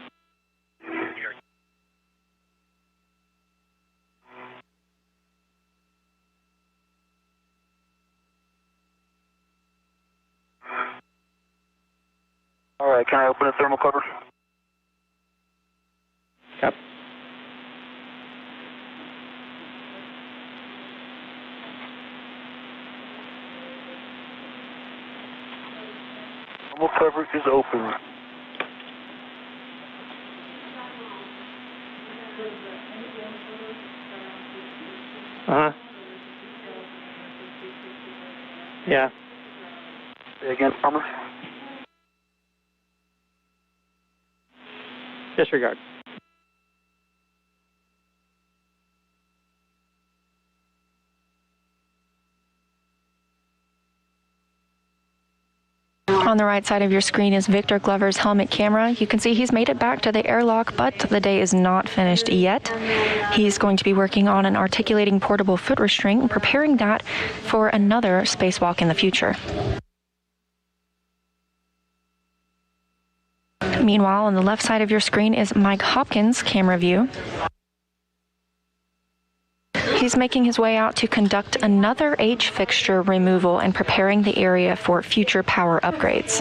All right, can I open the thermal cover? Yep. Thermal cover is open. Uh-huh. Yeah. Say again, Farmer? Disregard. On the right side of your screen is Victor Glover's helmet camera. You can see he's made it back to the airlock, but the day is not finished yet. He's going to be working on an articulating portable foot restraint and preparing that for another spacewalk in the future. Meanwhile, on the left side of your screen is Mike Hopkins' camera view. He's making his way out to conduct another H fixture removal and preparing the area for future power upgrades.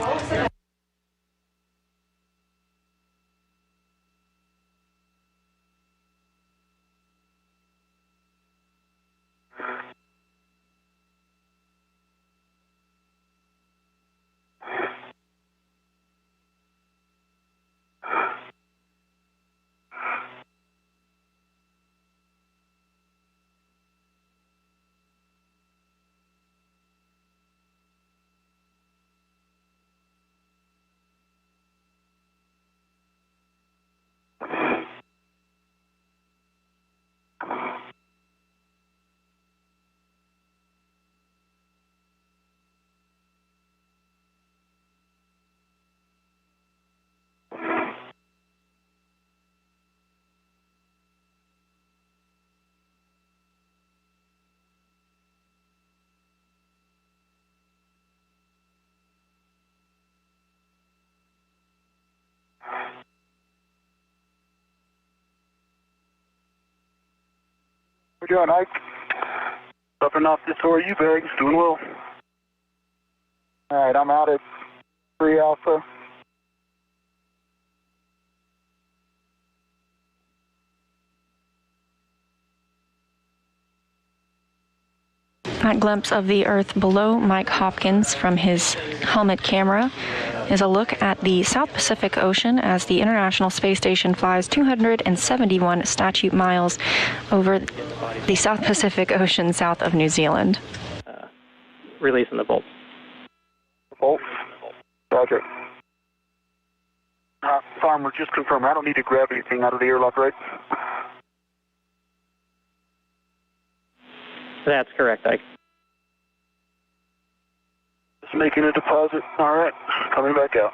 We're doing, Ike. Buffing off this ORU bags, doing well. All right, I'm out at 3 Alpha. That glimpse of the Earth below Mike Hopkins from his helmet camera is a look at the South Pacific Ocean as the International Space Station flies 271 statute miles over the South Pacific Ocean south of New Zealand. Releasing the bolt. Bolt? Roger. Farmer, just confirm, I don't need to grab anything out of the airlock, right? That's correct, Ike. Just making a deposit. All right, coming back out.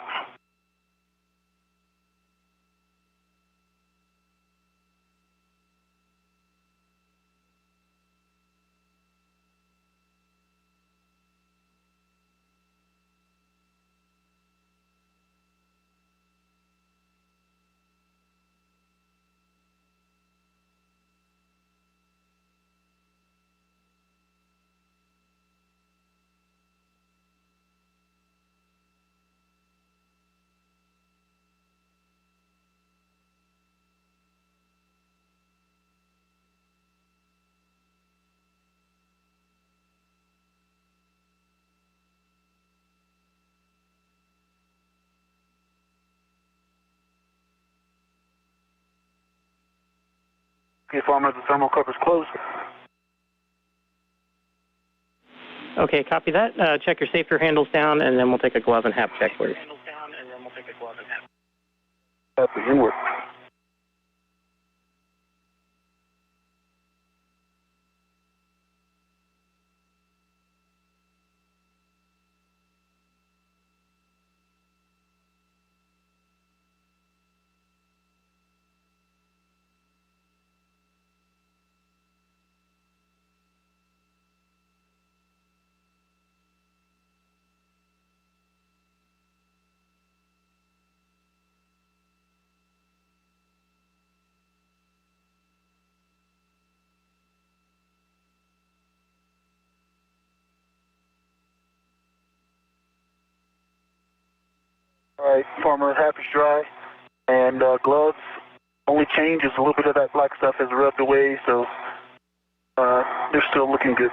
Okay, Farmer, the thermal cover's closed. Okay, copy that. Check your safer handles down, and then we'll take a glove and hap check for you. Copy, inward. All right, former half is dry, and gloves. Only change is a little bit of that black stuff has rubbed away, so they're still looking good.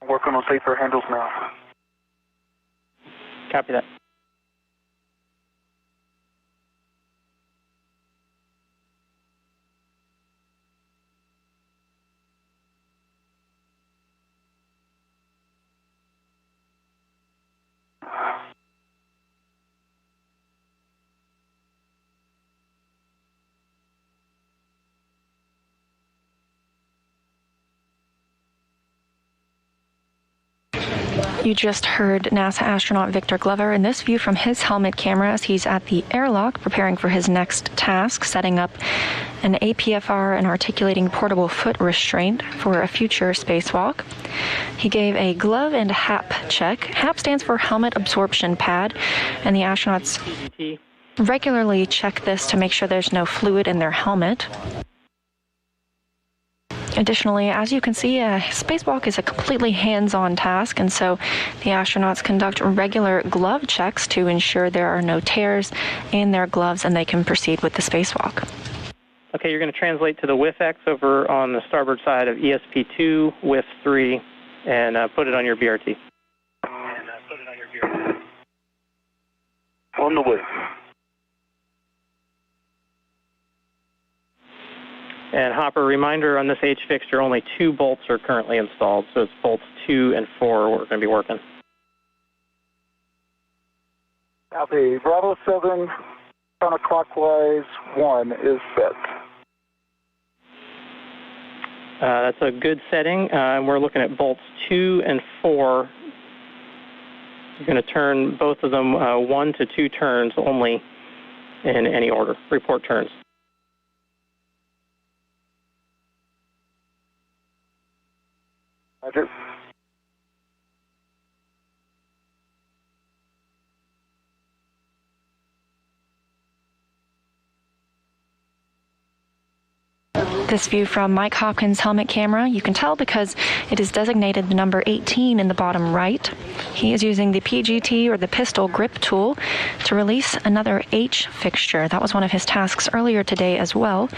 Working on safer handles now. Copy that. You just heard NASA astronaut Victor Glover in this view from his helmet camera as he's at the airlock preparing for his next task, setting up an APFR and articulating portable foot restraint for a future spacewalk. He gave a glove and hap check. Hap stands for helmet absorption pad, and the astronauts regularly check this to make sure there's no fluid in their helmet. Additionally, as you can see, a spacewalk is a completely hands-on task, and so the astronauts conduct regular glove checks to ensure there are no tears in their gloves and they can proceed with the spacewalk. Okay, you're going to translate to the WIF-X over on the starboard side of ESP2, WIF-3, and put it on your BRT. On the way. And Hopper, reminder on this H fixture, only 2 bolts are currently installed, so it's bolts 2 and 4 we're going to be working. Copy. Bravo 7, counterclockwise 1 is set. That's a good setting, and we're looking at bolts 2 and 4. You're going to turn both of them 1 to 2 turns only in any order. Report turns. Roger. This view from Mike Hopkins' helmet camera, you can tell because it is designated the number 18 in the bottom right. He is using the PGT or the pistol grip tool to release another H fixture. That was one of his tasks earlier today as well.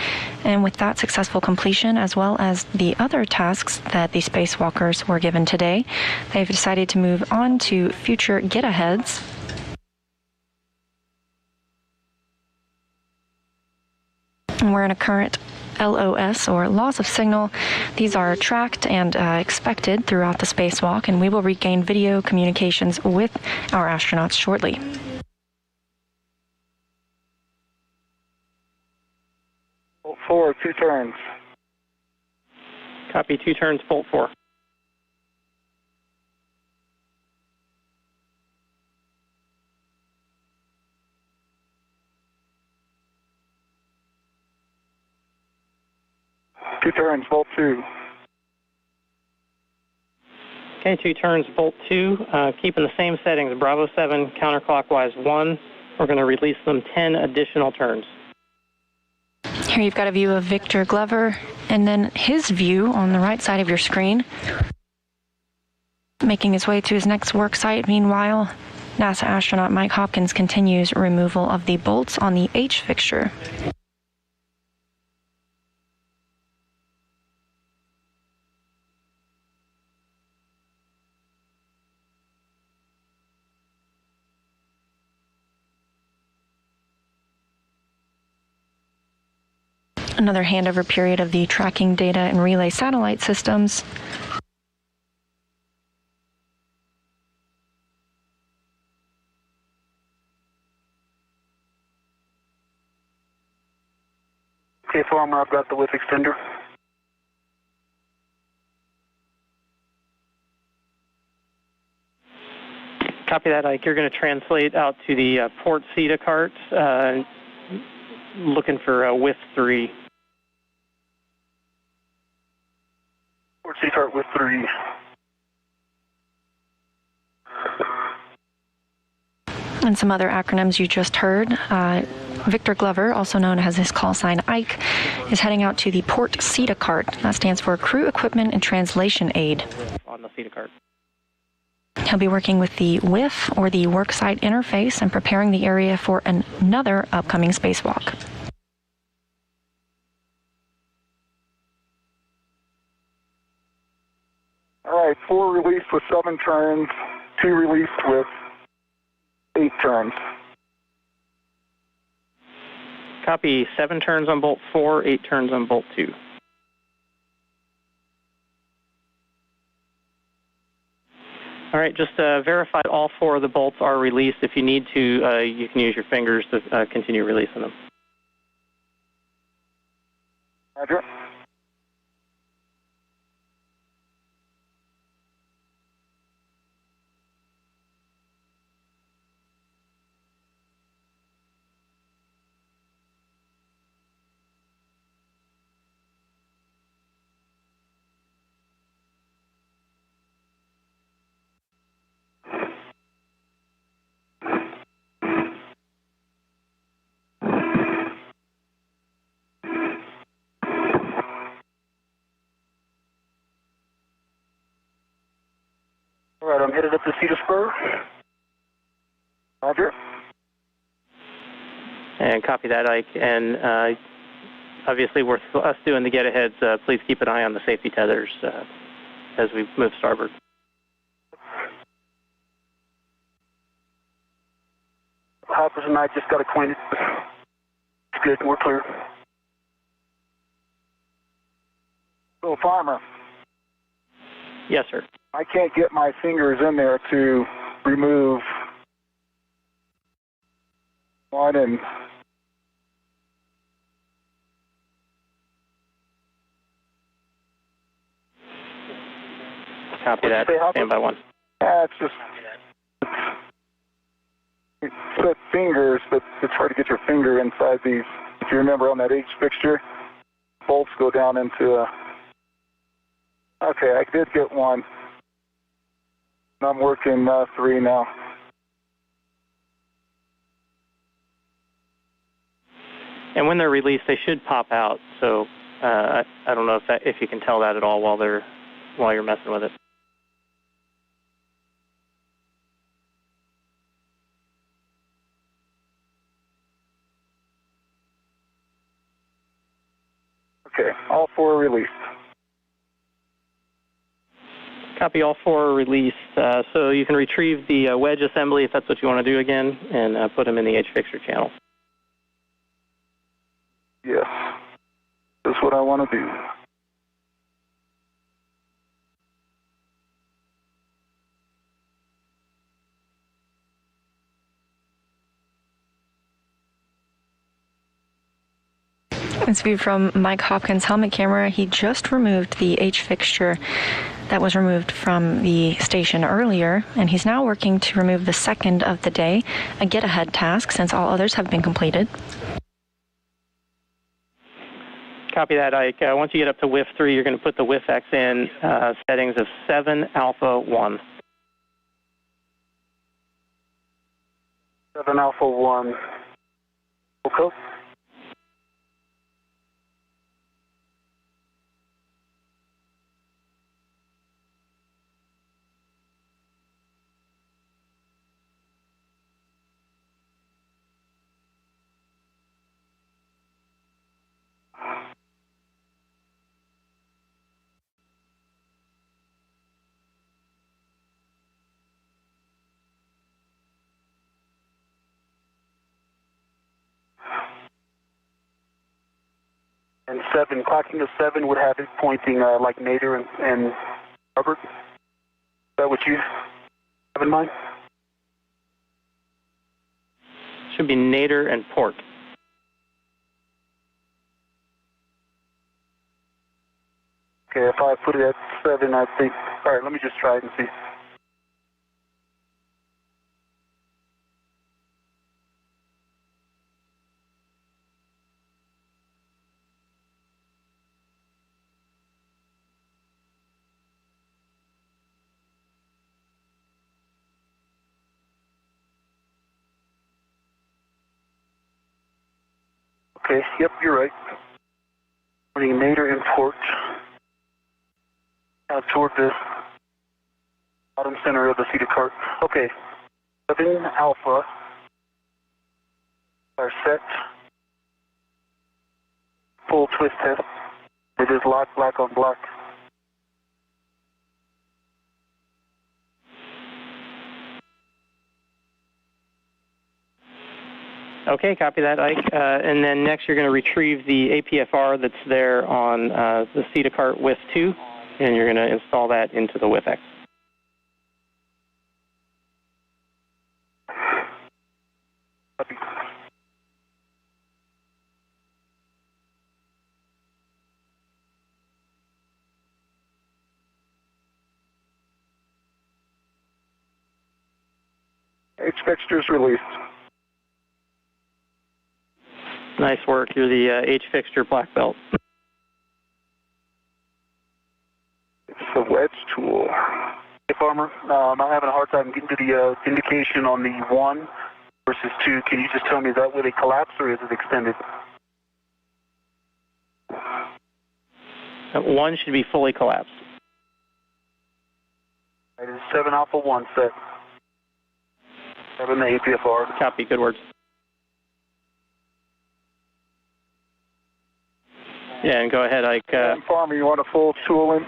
And with that successful completion, as well as the other tasks that the spacewalkers were given today, they've decided to move on to future get-aheads. And we're in a current LOS, or loss of signal. These are tracked and expected throughout the spacewalk, and we will regain video communications with our astronauts shortly. Bolt 4, 2 turns. Copy, 2 turns, bolt 4. Two turns, bolt 2. Okay, 2 turns, bolt 2. Keeping the same settings, Bravo 7, counterclockwise 1. We're going to release them 10 additional turns. Here you've got a view of Victor Glover, and then his view on the right side of your screen. Making his way to his next work site. Meanwhile, NASA astronaut Mike Hopkins continues removal of the bolts on the H fixture. Another handover period of the tracking data and relay satellite systems. Okay, Farmer, I've got the width extender. Copy that, Ike. You're going to translate out to the port CETA cart, looking for width 3. Port CETA cart width 3. And some other acronyms you just heard. Victor Glover, also known as his call sign Ike, is heading out to the port CETA cart. That stands for Crew Equipment and Translation Aid. On the CETA cart. He'll be working with the WIF, or the Worksite Interface, and preparing the area for another upcoming spacewalk. All right, 4 released with 7 turns, 2 released with 8 turns. Copy, 7 turns on bolt 4, 8 turns on bolt 2. All right, just verify all 4 of the bolts are released. If you need to, you can use your fingers to continue releasing them. Roger. All right, I'm headed up to Cedar Spur. Roger. And copy that, Ike. And obviously, with us doing the get-aheads, please keep an eye on the safety tethers as we move starboard. Hoppers and I just got acquainted. It's good, we're clear. So, Farmer. Yes, sir. I can't get my fingers in there to remove one and Copy that. Stand by 1. Yeah, it's just it's set fingers, but it's hard to get your finger inside these. If you remember on that H fixture, bolts go down into a... Okay, I did get one. I'm working 3 now. And when they're released, they should pop out. So I don't know if you can tell that at all while you're messing with it. Okay, all 4 are released. Copy, all 4 are released. So you can retrieve the wedge assembly if that's what you want to do again, and put them in the H fixture channel. Yes, that's what I want to do. This view from Mike Hopkins' helmet camera. He just removed the H fixture that was removed from the station earlier, and he's now working to remove the second of the day, a get-ahead task since all others have been completed. Copy that, Ike. Once you get up to WIF 3, you're going to put the WIF X in settings of 7 Alpha 1. 7 Alpha 1. Okay. And 7, clocking to 7 would have it pointing like Nader and Robert. Is that what you have in mind? Should be Nader and Port. Okay, if I put it at 7, I think. All right, let me just try it and see. Okay, yep, you're right. Pointing Nader and Port. Toward the bottom center of the seated cart. Okay, 7 Alpha are set. Full twist test. It is locked black on black. Okay, copy that, Ike. And then next you're going to retrieve the APFR that's there on the CETA cart with 2, and you're going to install that into the WIFX. Copy. H fixtures released. Nice work. You're the H fixture black belt. It's a wedge tool. Hey, Farmer, I'm having a hard time getting to the indication on the 1 versus 2. Can you just tell me, is that where they collapse or is it extended? 1 should be fully collapsed. It is 7 Alpha 1 set. 7 the APFR. Copy. Good words. Yeah, and go ahead, Ike. Farmer, you want a full tool in?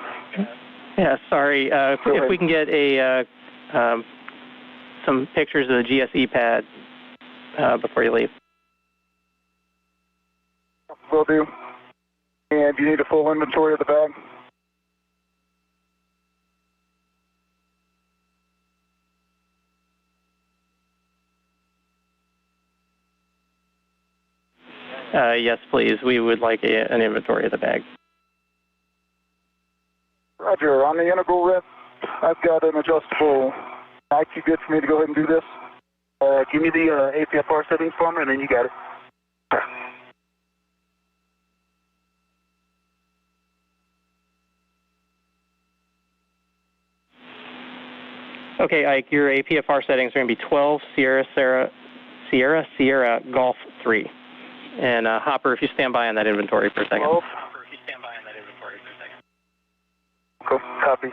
Yeah, sorry. If we can get a some pictures of the GSE pad before you leave. Will do. And do you need a full inventory of the bag? Yes, please. We would like an inventory of the bag. Roger. On the integral rep, I've got an adjustable. You good for me to go ahead and do this? Give me the APFR settings, Farmer, and then you got it. Okay, Ike, your APFR settings are going to be 12 Sierra Golf 3. And Hopper, if you stand by on that inventory for a second. Cool. Copy.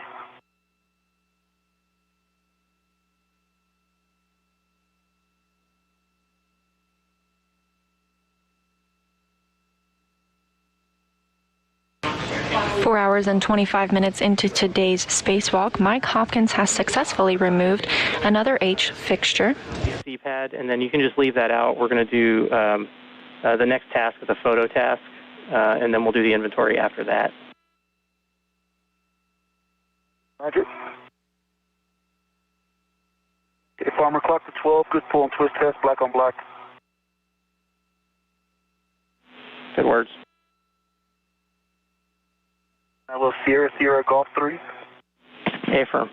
Four hours and 25 minutes into today's spacewalk, Mike Hopkins has successfully removed another H fixture. C-pad, and then you can just leave that out. We're going to do the next task is a photo task, and then we'll do the inventory after that. Roger. Okay, Farmer, clock to 12. Good pull and twist test, black on black. Good words. I will Sierra Golf 3. Affirm.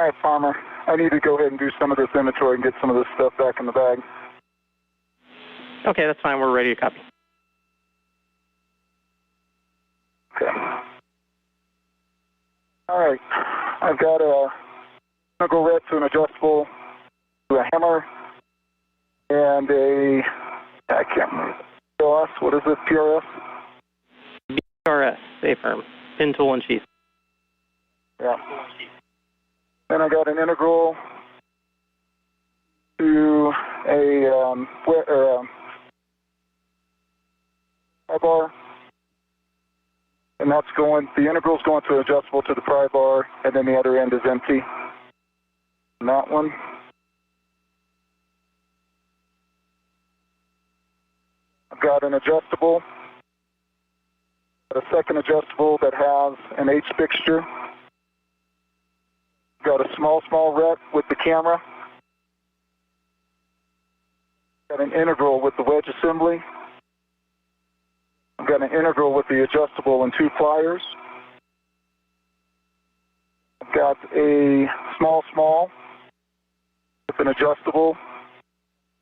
right, Farmer. I need to go ahead and do some of this inventory and get some of this stuff back in the bag. Okay, that's fine. We're ready to copy. Okay. All right. I've got a single red to an adjustable to a hammer and I can't remember. PRS, what is it, PRS? PRS, A-firm. Pin tool and sheath. Yeah. Then I got an integral to a pry bar, and that's going. The integral's going to adjustable to the pry bar, and then the other end is empty. And that one. I've got an adjustable, a second adjustable that has an H fixture. Got a small ret with the camera. Got an integral with the wedge assembly. I've got an integral with the adjustable and 2 pliers. I've got a small with an adjustable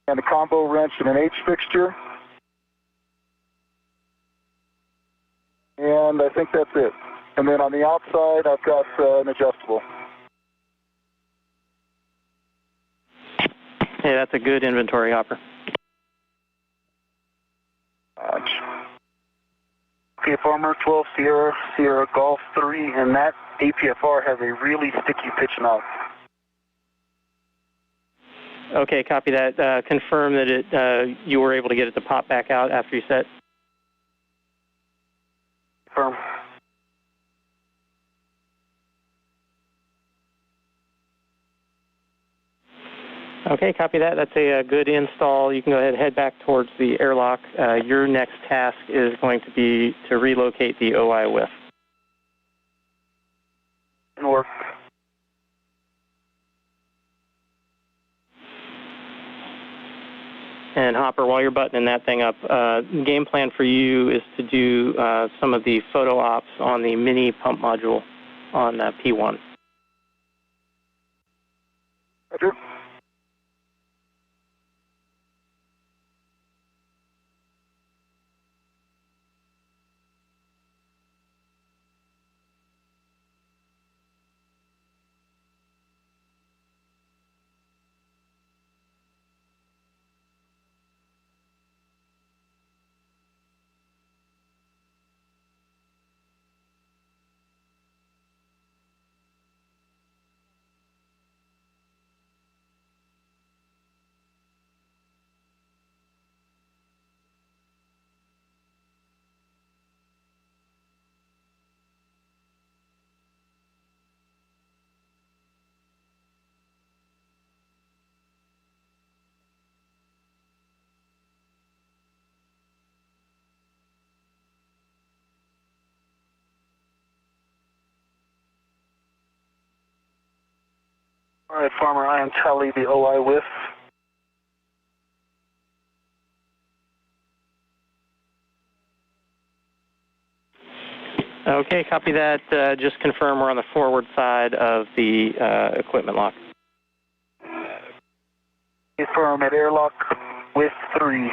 and a combo wrench and an H fixture. And I think that's it. And then on the outside, I've got an adjustable. Hey, that's a good inventory, Hopper. Okay, Farmer, 12 Sierra, Sierra Golf 3, and that APFR has a really sticky pitch knob. Okay, copy that. Confirm that you were able to get it to pop back out after you set. Confirm. Okay, copy that. That's a good install. You can go ahead and head back towards the airlock. Your next task is going to be to relocate the OI whiff. Work. And Hopper, while you're buttoning that thing up, the game plan for you is to do some of the photo ops on the mini pump module on P1. Roger. All right, Farmer, I am tally the OI whiff. Okay, copy that. Just confirm we're on the forward side of the equipment lock. Confirm at airlock with 3.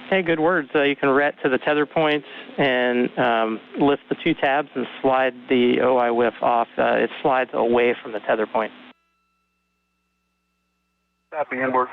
Okay, good words. You can ret to the tether points and lift the 2 tabs and slide the OI whiff off. It slides away from the tether point. Copy and work.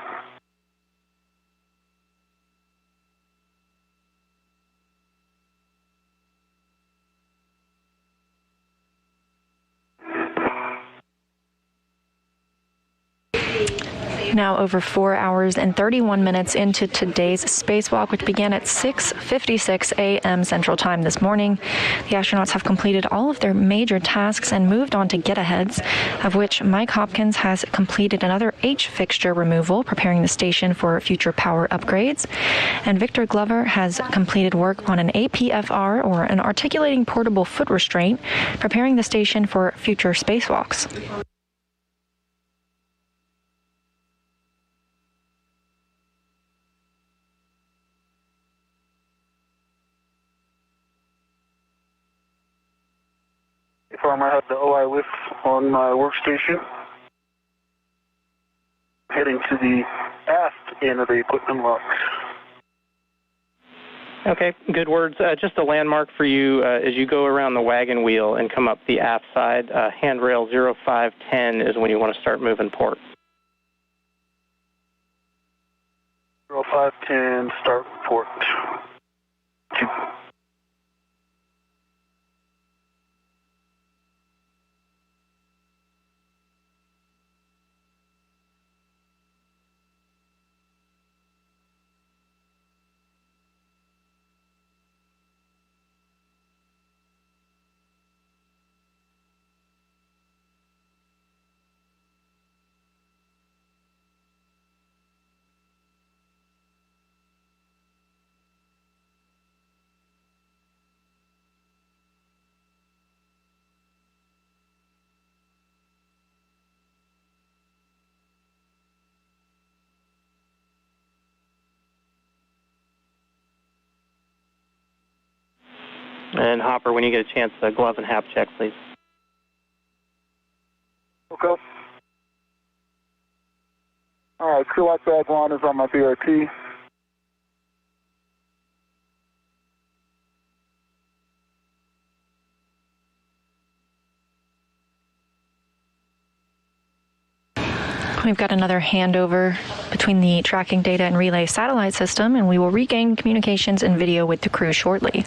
Now over 4 hours and 31 minutes into today's spacewalk, which began at 6:56 a.m. Central Time this morning. The astronauts have completed all of their major tasks and moved on to get-aheads, of which Mike Hopkins has completed another H fixture removal, preparing the station for future power upgrades. And Victor Glover has completed work on an APFR, or an articulating portable foot restraint, preparing the station for future spacewalks. Farmer, I have the OI whiff on my workstation. Heading to the aft end of the equipment lock. Okay, good words. Just a landmark for you as you go around the wagon wheel and come up the aft side. Handrail 0510 is when you want to start moving port. 0510, start port. And Hopper, when you get a chance, glove and hap check, please. Okay. All right, crew lock bag one is on my BRT. We've got another handover between the tracking data and relay satellite system, and we will regain communications and video with the crew shortly.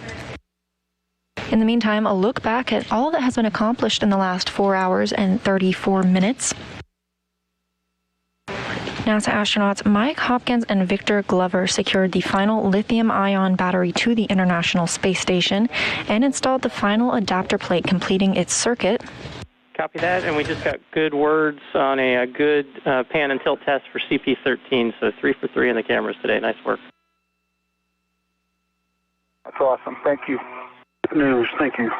In the meantime, a look back at all that has been accomplished in the last 4 hours and 34 minutes. NASA astronauts Mike Hopkins and Victor Glover secured the final lithium-ion battery to the International Space Station and installed the final adapter plate, completing its circuit. Copy that, and we just got good words on a good pan and tilt test for CP13, so 3 for 3 in the cameras today. Nice work. That's awesome. Thank you. Good news. Thank you.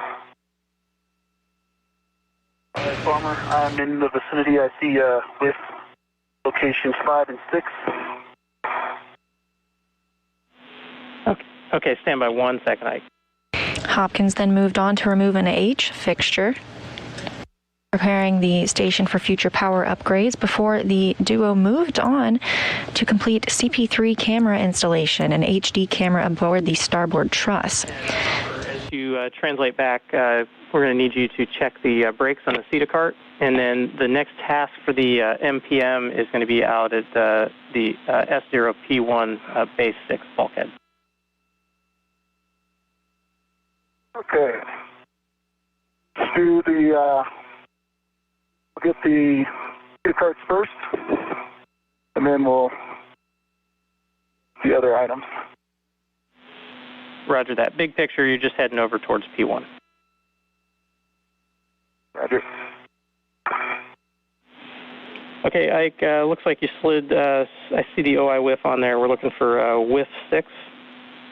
All right, Farmer, I'm in the vicinity. I see with locations 5 and 6. Okay, stand by 1 second, Ike. Hopkins then moved on to remove an H fixture, preparing the station for future power upgrades before the duo moved on to complete CP3 camera installation, an HD camera aboard the starboard truss. As you translate back, we're going to need you to check the brakes on the CETA cart, and then the next task for the MPM is going to be out at the S0P1 base 6 bulkhead. Okay. Let's do the, we'll get the carts first, and then we'll the other items. Roger that. Big picture, you're just heading over towards P1. Roger. Okay, Ike, looks like you slid, I see the OI whiff on there. We're looking for whiff 6.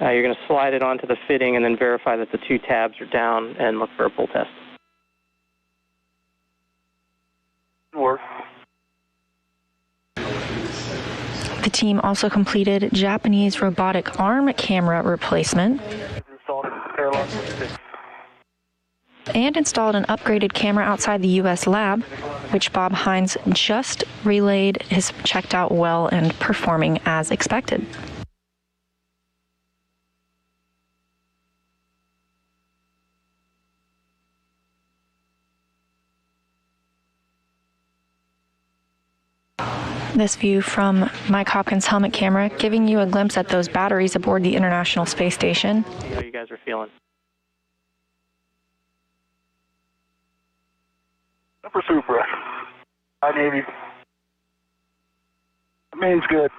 You're going to slide it onto the fitting and then verify that the 2 tabs are down and look for a pull test. Work. The team also completed Japanese robotic arm camera replacement and installed an upgraded camera outside the U.S. lab, which Bob Hines just relayed has checked out well and performing as expected. This view from Mike Hopkins' helmet camera, giving you a glimpse at those batteries aboard the International Space Station. How you guys are feeling? Super. Hi, Navy. Means good.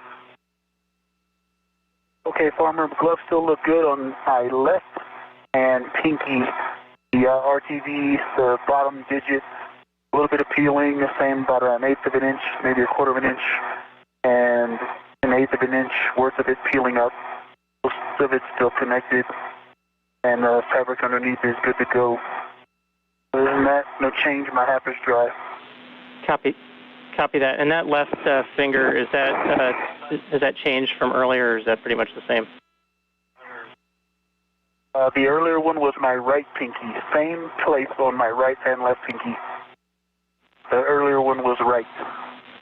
Okay, Farmer, gloves still look good on my left and pinky. The RTV, the bottom digit, a little bit of peeling, the same about an eighth of an inch, maybe a quarter of an inch, and an eighth of an inch worth of it peeling up. Most of it's still connected, and the fabric underneath is good to go. Other than that, no change. My hap is dry. Copy that. And that left finger, is that has that changed from earlier, or is that pretty much the same? The earlier one was my right pinky. Same place on my right and left pinky. The earlier one was right.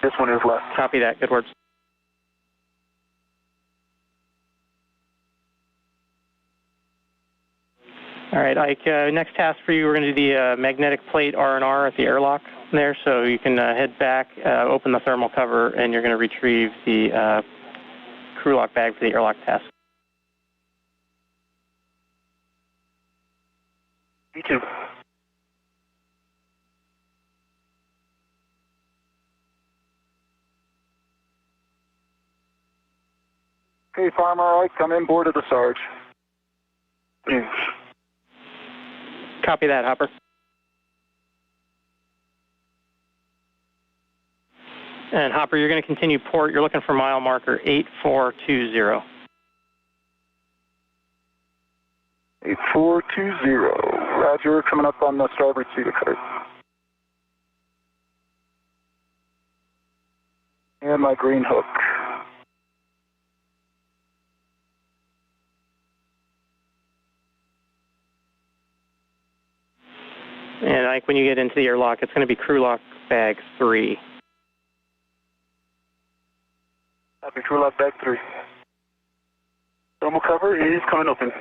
This one is left. Copy that. Good words. All right, Ike, next task for you, we're going to do the magnetic plate R&R at the airlock there, so you can head back, open the thermal cover, and you're going to retrieve the crew lock bag for the airlock task. Me too. Okay, Farmer, Ike, come in board of the Sarge. Yes. Copy that, Hopper. And Hopper, you're going to continue port. You're looking for mile marker 8420. 8420. Roger, coming up on the starboard Cedar cart. And my green hook. And Ike, when you get into the airlock, it's going to be crew lock bag 3. Copy, crew lock bag 3. Thermal cover is coming open.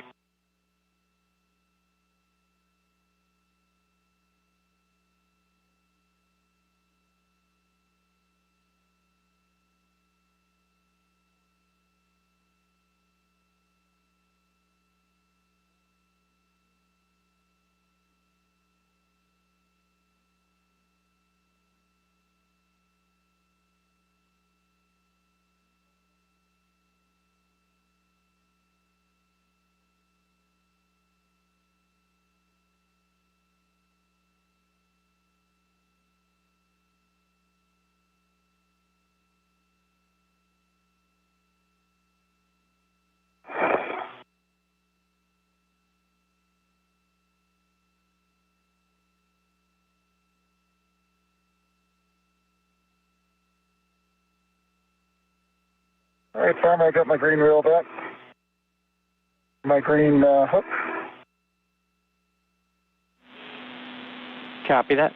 All right, Farmer, I got my green reel back. My green hook. Copy that.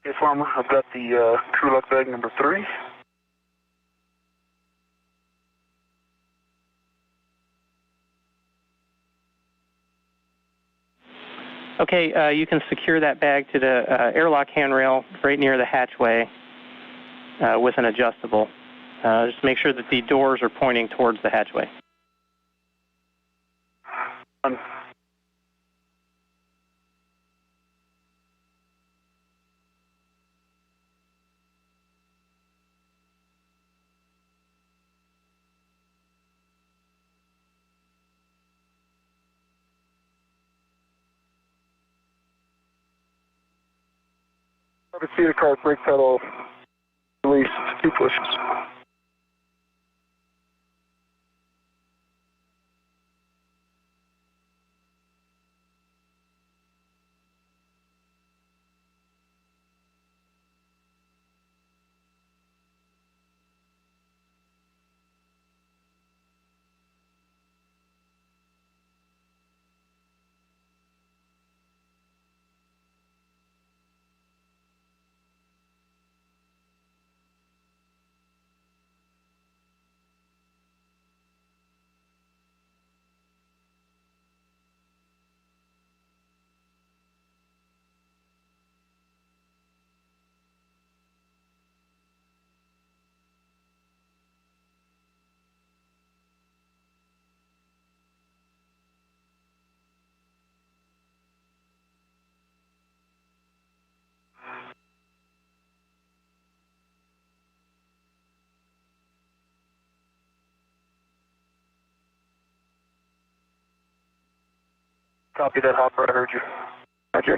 Yes, Farmer, I've got the crew lock bag number 3. Okay, you can secure that bag to the airlock handrail right near the hatchway with an adjustable. Just make sure that the doors are pointing towards the hatchway. Starboard Cedar cart, brake pedal, release, 2 pushes. Copy that, Hopper. I heard you. Roger.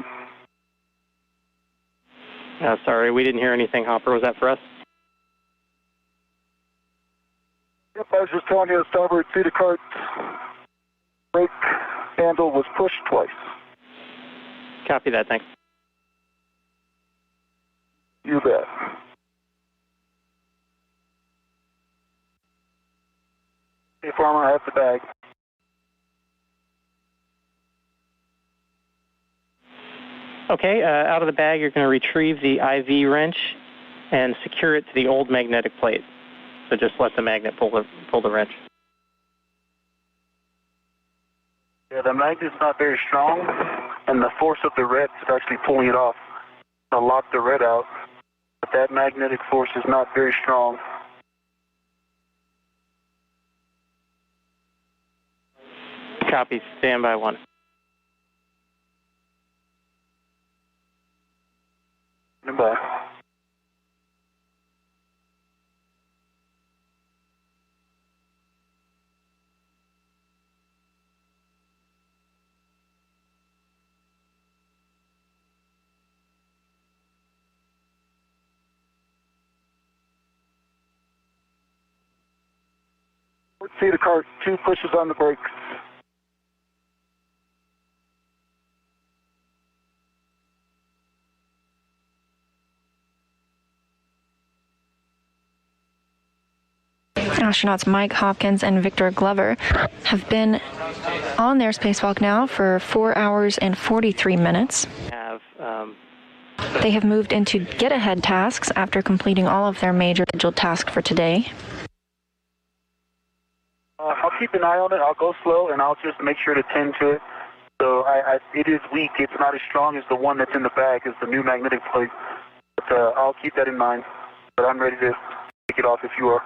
Sorry, we didn't hear anything, Hopper. Was that for us? Yep, I was just telling you, starboard Cedar cart, brake, handle was pushed twice. Copy that, thanks. You bet. Hey, Farmer, I have the bag. Okay, out of the bag, you're going to retrieve the IV wrench and secure it to the old magnetic plate. So just let the magnet pull the wrench. Yeah, the magnet's not very strong, and the force of the red is actually pulling it off. I'll lock the red out, but that magnetic force is not very strong. Copy, standby 1. Goodbye. Let's see the car, 2 pushes on the brakes. Astronauts Mike Hopkins and Victor Glover have been on their spacewalk now for 4 hours and 43 minutes. They have moved into get-ahead tasks after completing all of their major scheduled tasks for today. I'll keep an eye on it. I'll go slow, and I'll just make sure to tend to it. So it is weak. It's not as strong as the one that's in the bag, as the new magnetic plate. But I'll keep that in mind. But I'm ready to take it off if you are.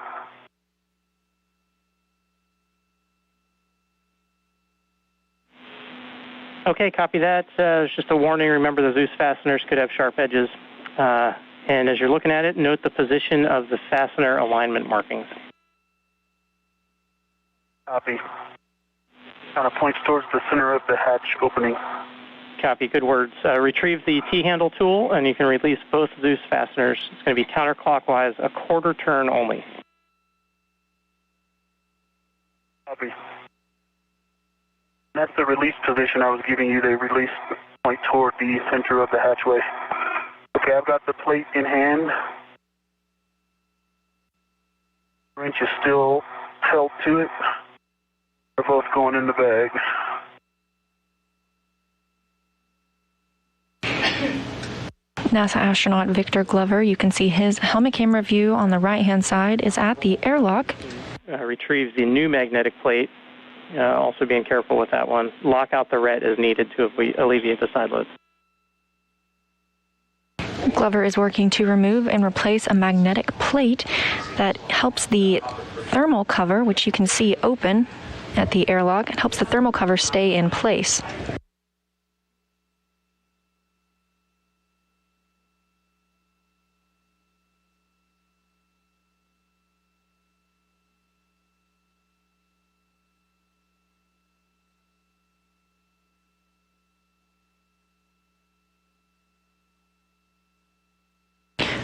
Okay, copy that. It's just a warning. Remember, the Zeus fasteners could have sharp edges. And as you're looking at it, note the position of the fastener alignment markings. Copy. Kind of points towards the center of the hatch opening. Copy, good words. Retrieve the T-handle tool, and you can release both Zeus fasteners. It's going to be counterclockwise, a quarter turn only. Copy. That's the release position I was giving you. They release point toward the center of the hatchway. Okay, I've got the plate in hand. Wrench is still held to it. They're both going in the bag. NASA astronaut Victor Glover, you can see his helmet camera view on the right-hand side, is at the airlock. Retrieve the new magnetic plate. Also being careful with that one. Lock out the ret as needed to alleviate the side loads. Glover is working to remove and replace a magnetic plate that helps the thermal cover, which you can see open at the airlock. It helps the thermal cover stay in place.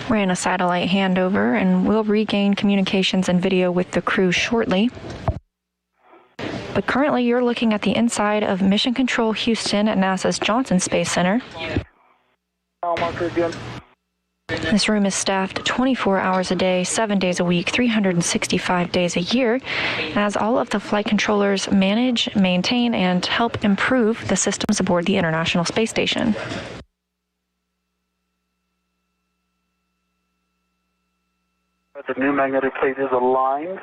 Ran a satellite handover, and we'll regain communications and video with the crew shortly. But currently you're looking at the inside of Mission Control Houston at NASA's Johnson Space Center. Marker again. This room is staffed 24 hours a day, 7 days a week, 365 days a year, as all of the flight controllers manage, maintain, and help improve the systems aboard the International Space Station. The new magnetic plate is aligned.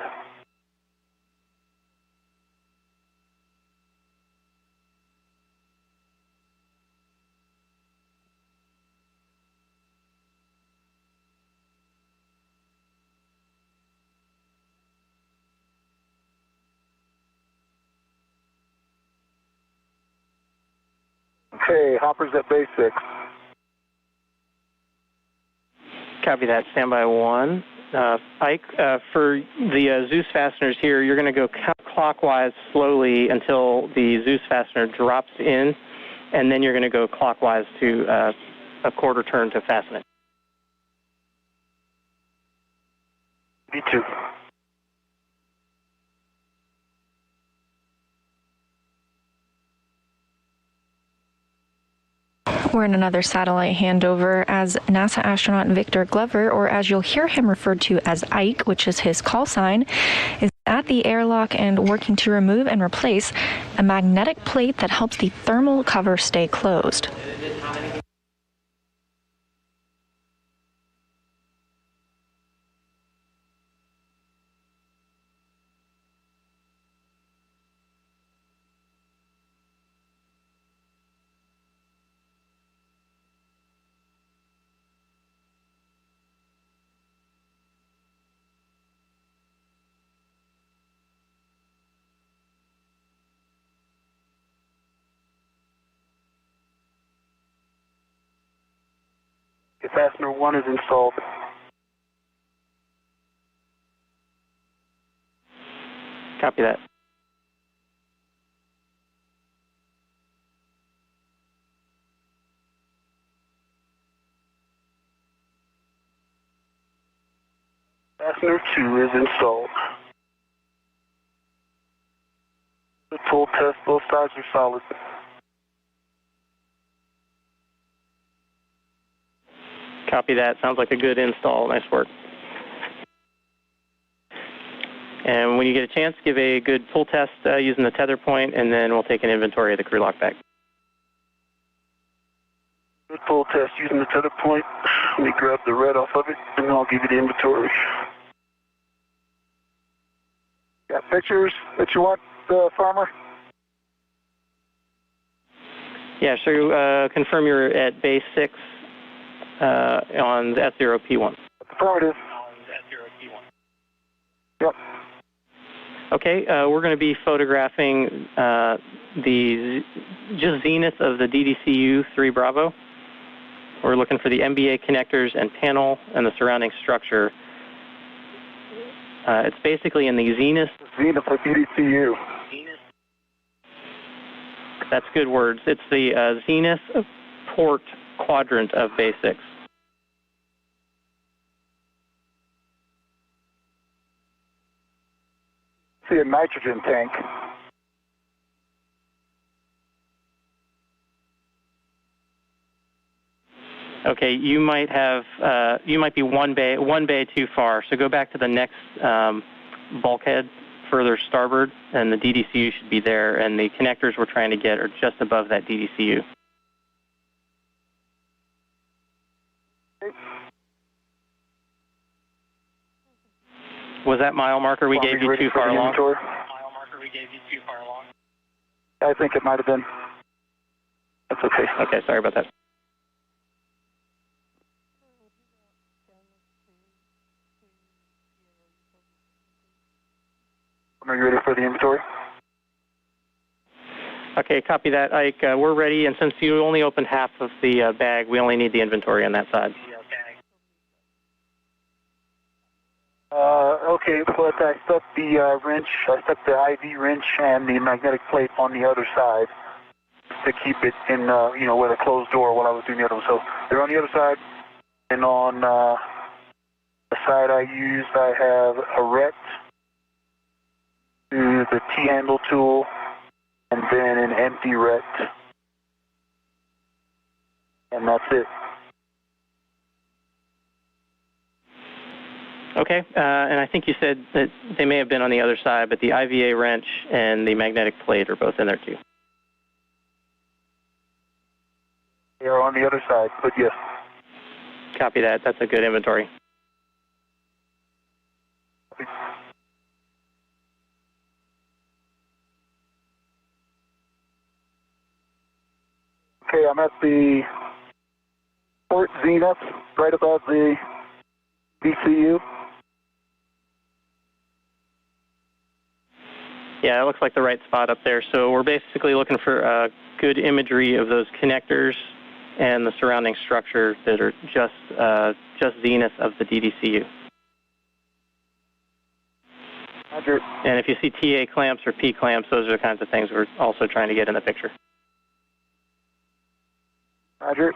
Okay, Hopper's at base 6. Copy that. Standby 1. Ike, for the Zeus fasteners here, you're going to go counterclockwise slowly until the Zeus fastener drops in, and then you're going to go clockwise to a quarter turn to fasten it. V2. We're in another satellite handover as NASA astronaut Victor Glover, or as you'll hear him referred to as Ike, which is his call sign, is at the airlock and working to remove and replace a magnetic plate that helps the thermal cover stay closed. Fastener 1 is installed. Copy that. Fastener 2 is installed. The full test, both sides are solid. Copy that. Sounds like a good install. Nice work. And when you get a chance, give a good pull test using the tether point, and then we'll take an inventory of the crew lock bag. Good pull test using the tether point. Let me grab the red off of it, and then I'll give you the inventory. Got pictures that you want, Farmer? Yeah, so confirm you're at base 6 on the S0P1. Affirmative. Yep. Okay, we're going to be photographing the just zenith of the DDCU 3 Bravo. We're looking for the MBA connectors and panel and the surrounding structure. It's basically in the zenith. Zenith of DDCU. That's good words. It's the zenith port quadrant of base 6. See a nitrogen tank. Okay, you might be one bay too far. So go back to the next bulkhead further starboard, and the DDCU should be there. And the connectors we're trying to get are just above that DDCU. Was that mile marker we gave you too far along? I think it might have been. That's okay. Okay, sorry about that. Are you ready for the inventory? Okay, copy that, Ike. We're ready, and since you only opened half of the bag, we only need the inventory on that side. Okay, but I stuck the wrench, I stuck the IV wrench and the magnetic plate on the other side to keep it in, with a closed door while I was doing the other one. So they're on the other side, and on the side I used, I have a ret to the T-handle tool, and then an empty ret, and that's it. Okay, and I think you said that they may have been on the other side, but the IVA wrench and the magnetic plate are both in there too. They are on the other side, but yes. Copy that. That's a good inventory. Okay, I'm at the port zenith, right above the DCU. Yeah, it looks like the right spot up there. So we're basically looking for good imagery of those connectors and the surrounding structure that are just zenith of the DDCU. Roger. And if you see TA clamps or P clamps, those are the kinds of things we're also trying to get in the picture. Roger.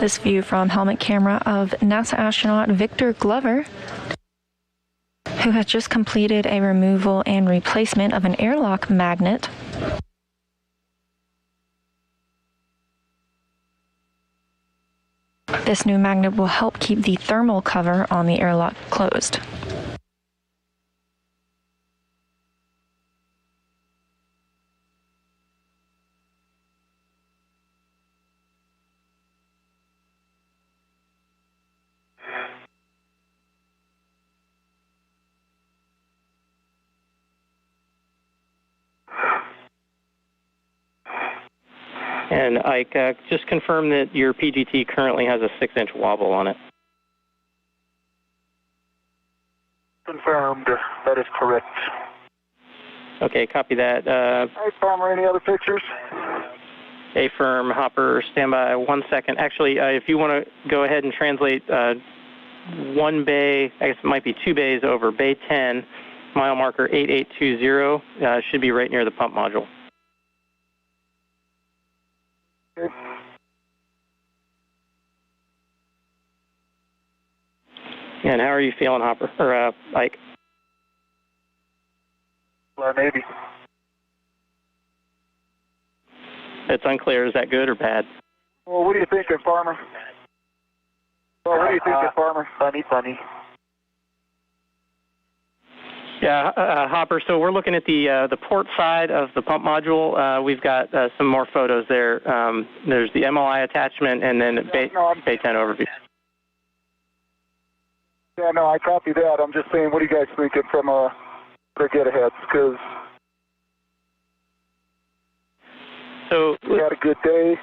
This view from helmet camera of NASA astronaut Victor Glover, who has just completed a removal and replacement of an airlock magnet. This new magnet will help keep the thermal cover on the airlock closed. And Ike, just confirm that your PGT currently has a 6-inch wobble on it. Confirmed. That is correct. Okay, copy that. Hey, Farmer, any other pictures? A-firm, Hopper, stand by 1 second. Actually, if you want to go ahead and translate one bay, I guess it might be 2 bays over, bay 10, mile marker 8820, should be right near the pump module. Okay. And how are you feeling, Hopper, or Ike? Maybe. It's unclear. Is that good or bad? Well, what are you thinking, Farmer? Well, what are you thinking, Farmer? Funny. Yeah, Hopper, so we're looking at the port side of the pump module. We've got some more photos there. There's the MLI attachment and then Bay 10 overview. Yeah, no, I copy that. I'm just saying, what are you guys thinking from the get-aheads? Because so we had a good day.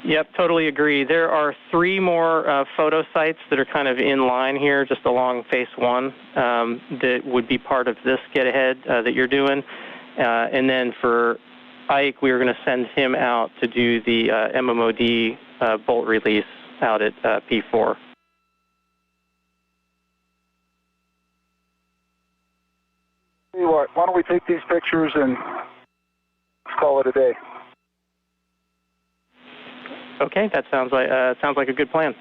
Yep, totally agree. There are 3 more photo sites that are kind of in line here, just along Phase 1, that would be part of this get-ahead that you're doing. And then for Ike, we were going to send him out to do the MMOD bolt release out at P4. Tell you what, why don't we take these pictures and let's call it a day? Okay, that sounds like a good plan.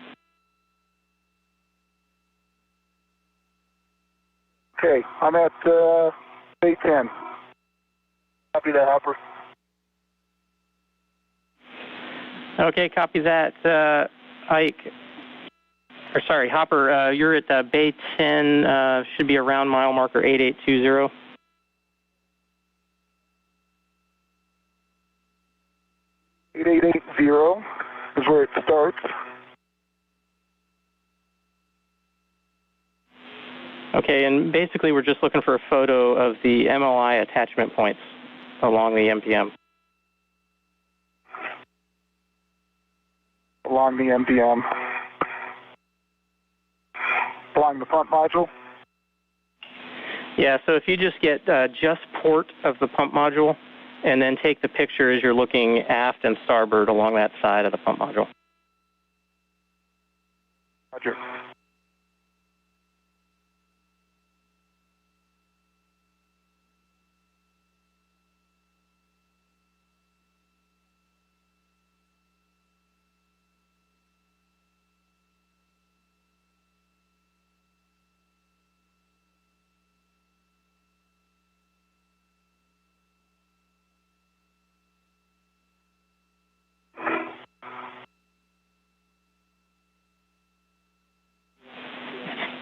Okay, I'm at Bay 10. Copy that, Hopper. Okay, copy that, Ike. Or sorry, Hopper, you're at Bay 10, should be around mile marker 8820. 8880 is where it starts. Okay, and basically we're just looking for a photo of the MLI attachment points along the MPM. Along the MPM. Along the pump module? Yeah, so if you just get just port of the pump module, and then take the picture as you're looking aft and starboard along that side of the pump module. Roger.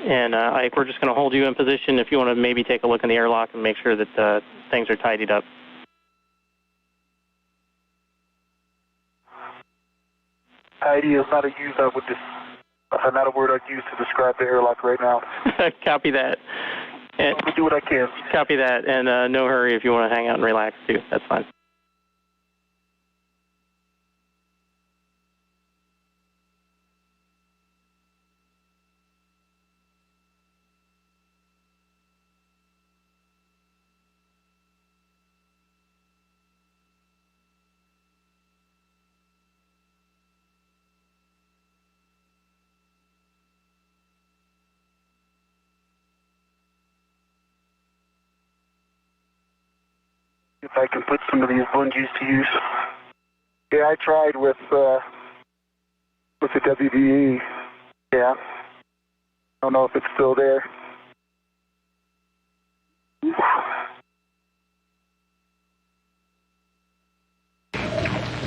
And Ike, we're just going to hold you in position if you want to maybe take a look in the airlock and make sure that things are tidied up. Tidy is not not a word I'd use to describe the airlock right now. Copy that. And Let me do what I can. Copy that, and no hurry if you want to hang out and relax too. That's fine. If I can put some of these bungees to use. Yeah, I tried with with the WDE. Yeah. I don't know if it's still there.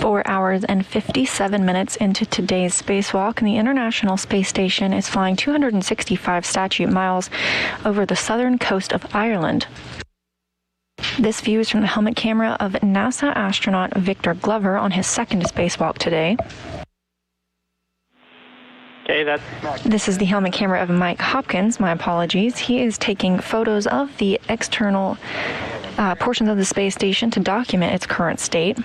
4 hours and 57 minutes into today's spacewalk, and the International Space Station is flying 265 statute miles over the southern coast of Ireland. This view is from the helmet camera of NASA astronaut Victor Glover on his second spacewalk today. Okay, This is the helmet camera of Mike Hopkins. My apologies. He is taking photos of the external portions of the space station to document its current state.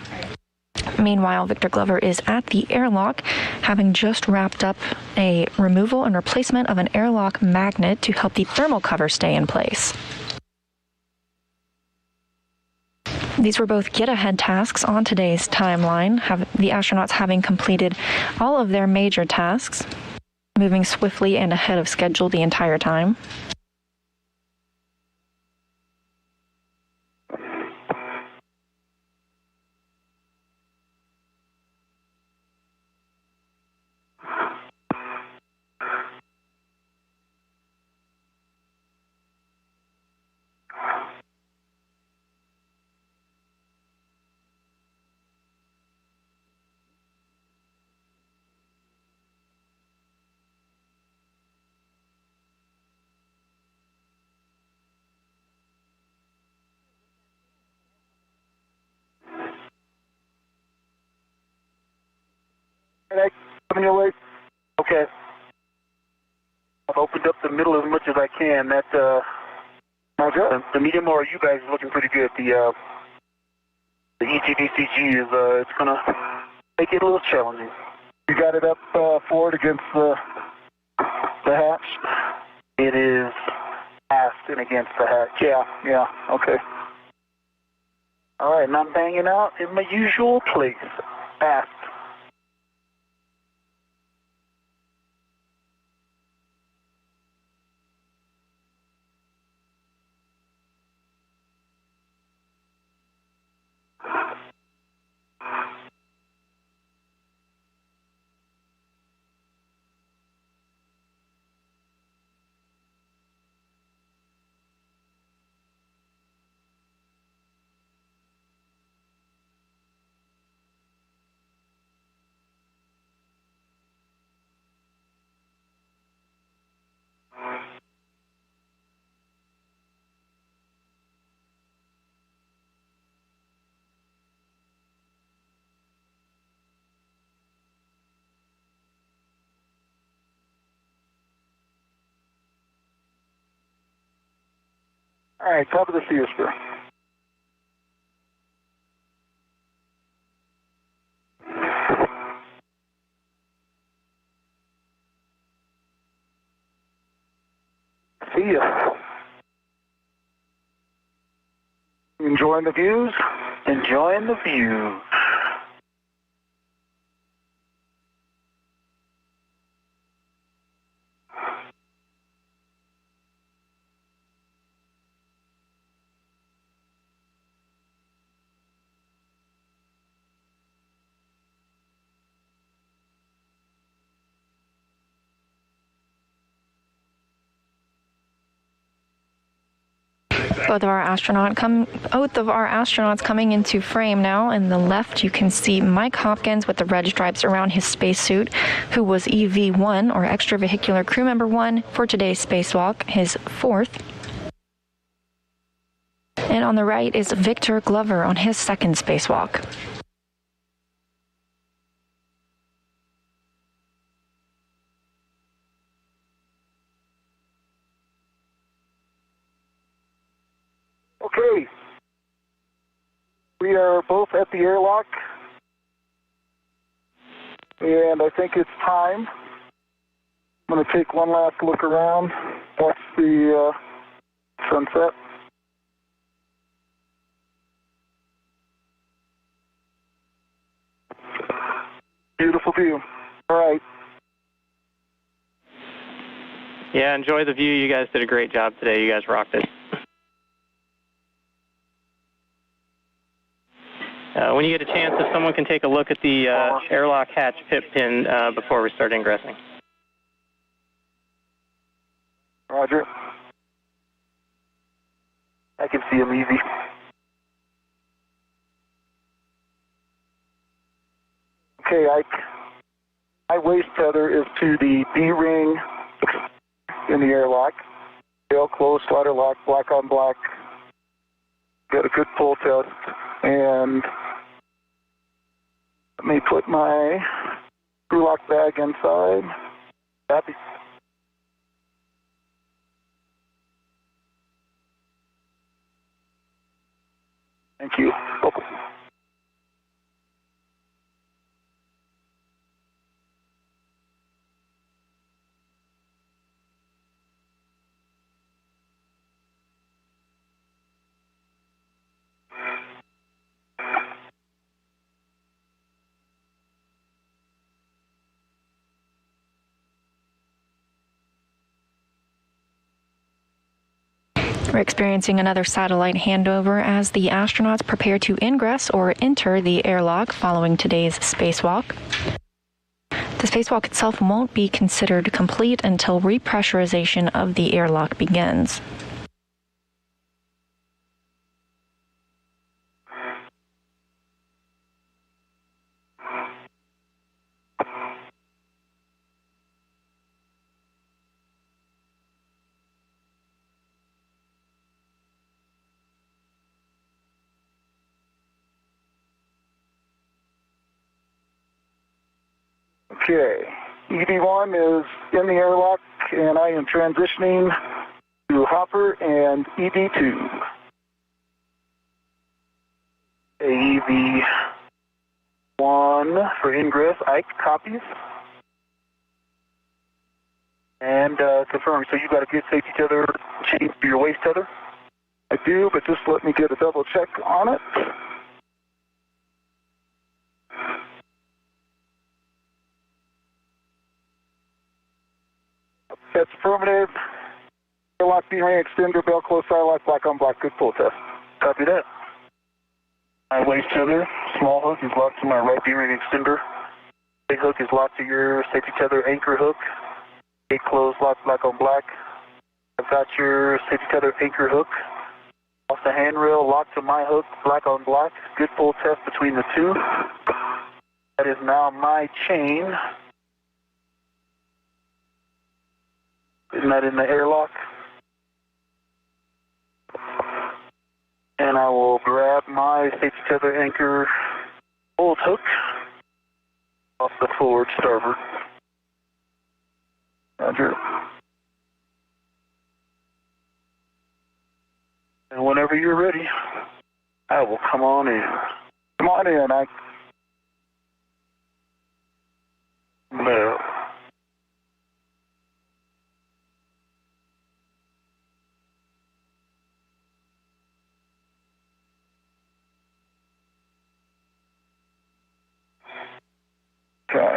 Meanwhile, Victor Glover is at the airlock, having just wrapped up a removal and replacement of an airlock magnet to help the thermal cover stay in place. These were both get-ahead tasks on today's timeline, the astronauts having completed all of their major tasks, moving swiftly and ahead of schedule the entire time. Coming your way? Okay. I've opened up the middle as much as I can. That the medium or you guys are looking pretty good. The EGDCG is it's gonna make it a little challenging. You got it up forward against the hatch? It is aft and against the hatch. Yeah, okay. All right, and I'm banging out in my usual place, aft. All right, top of the sphere. See ya. Enjoying the views? Enjoying the views. Both of our astronauts coming into frame now. In the left, you can see Mike Hopkins with the red stripes around his spacesuit, who was EV1, or Extravehicular Crew Member 1, for today's spacewalk, his fourth. And on the right is Victor Glover on his second spacewalk. Okay. We are both at the airlock, and I think it's time. I'm going to take one last look around, watch the sunset. Beautiful view. All right. Yeah, enjoy the view. You guys did a great job today. You guys rocked it. When you get a chance, if someone can take a look at the airlock hatch pip pin before we start ingressing. Roger. I can see him easy. Okay, Ike. My waist tether is to the D-ring in the airlock. Tail closed, slider lock, black on black. Got a good pull test. And let me put my screw lock bag inside. Happy. Thank you. Okay. We're experiencing another satellite handover as the astronauts prepare to ingress or enter the airlock following today's spacewalk. The spacewalk itself won't be considered complete until repressurization of the airlock begins. Okay, EV1 is in the airlock, and I am transitioning to hopper and EV2. EV1 for ingress, Ike copies. And confirm, so you got a good safety tether chain for your waist tether? I do, but just let me get a double check on it. That's affirmative. Airlock D-ring extender, bell close, side lock, black on black, good pull test. Copy that. My waist tether, small hook is locked to my right D-ring extender. Big hook is locked to your safety tether anchor hook. Gate closed, locked black on black. I've got your safety tether anchor hook. Off the handrail, locked to my hook, black on black. Good pull test between the two. That is now my chain. Isn't that in the airlock? And I will grab my safety tether anchor bolt hook off the forward starboard. Roger. And whenever you're ready, I will come on in. Come on in, Ike. No. Okay.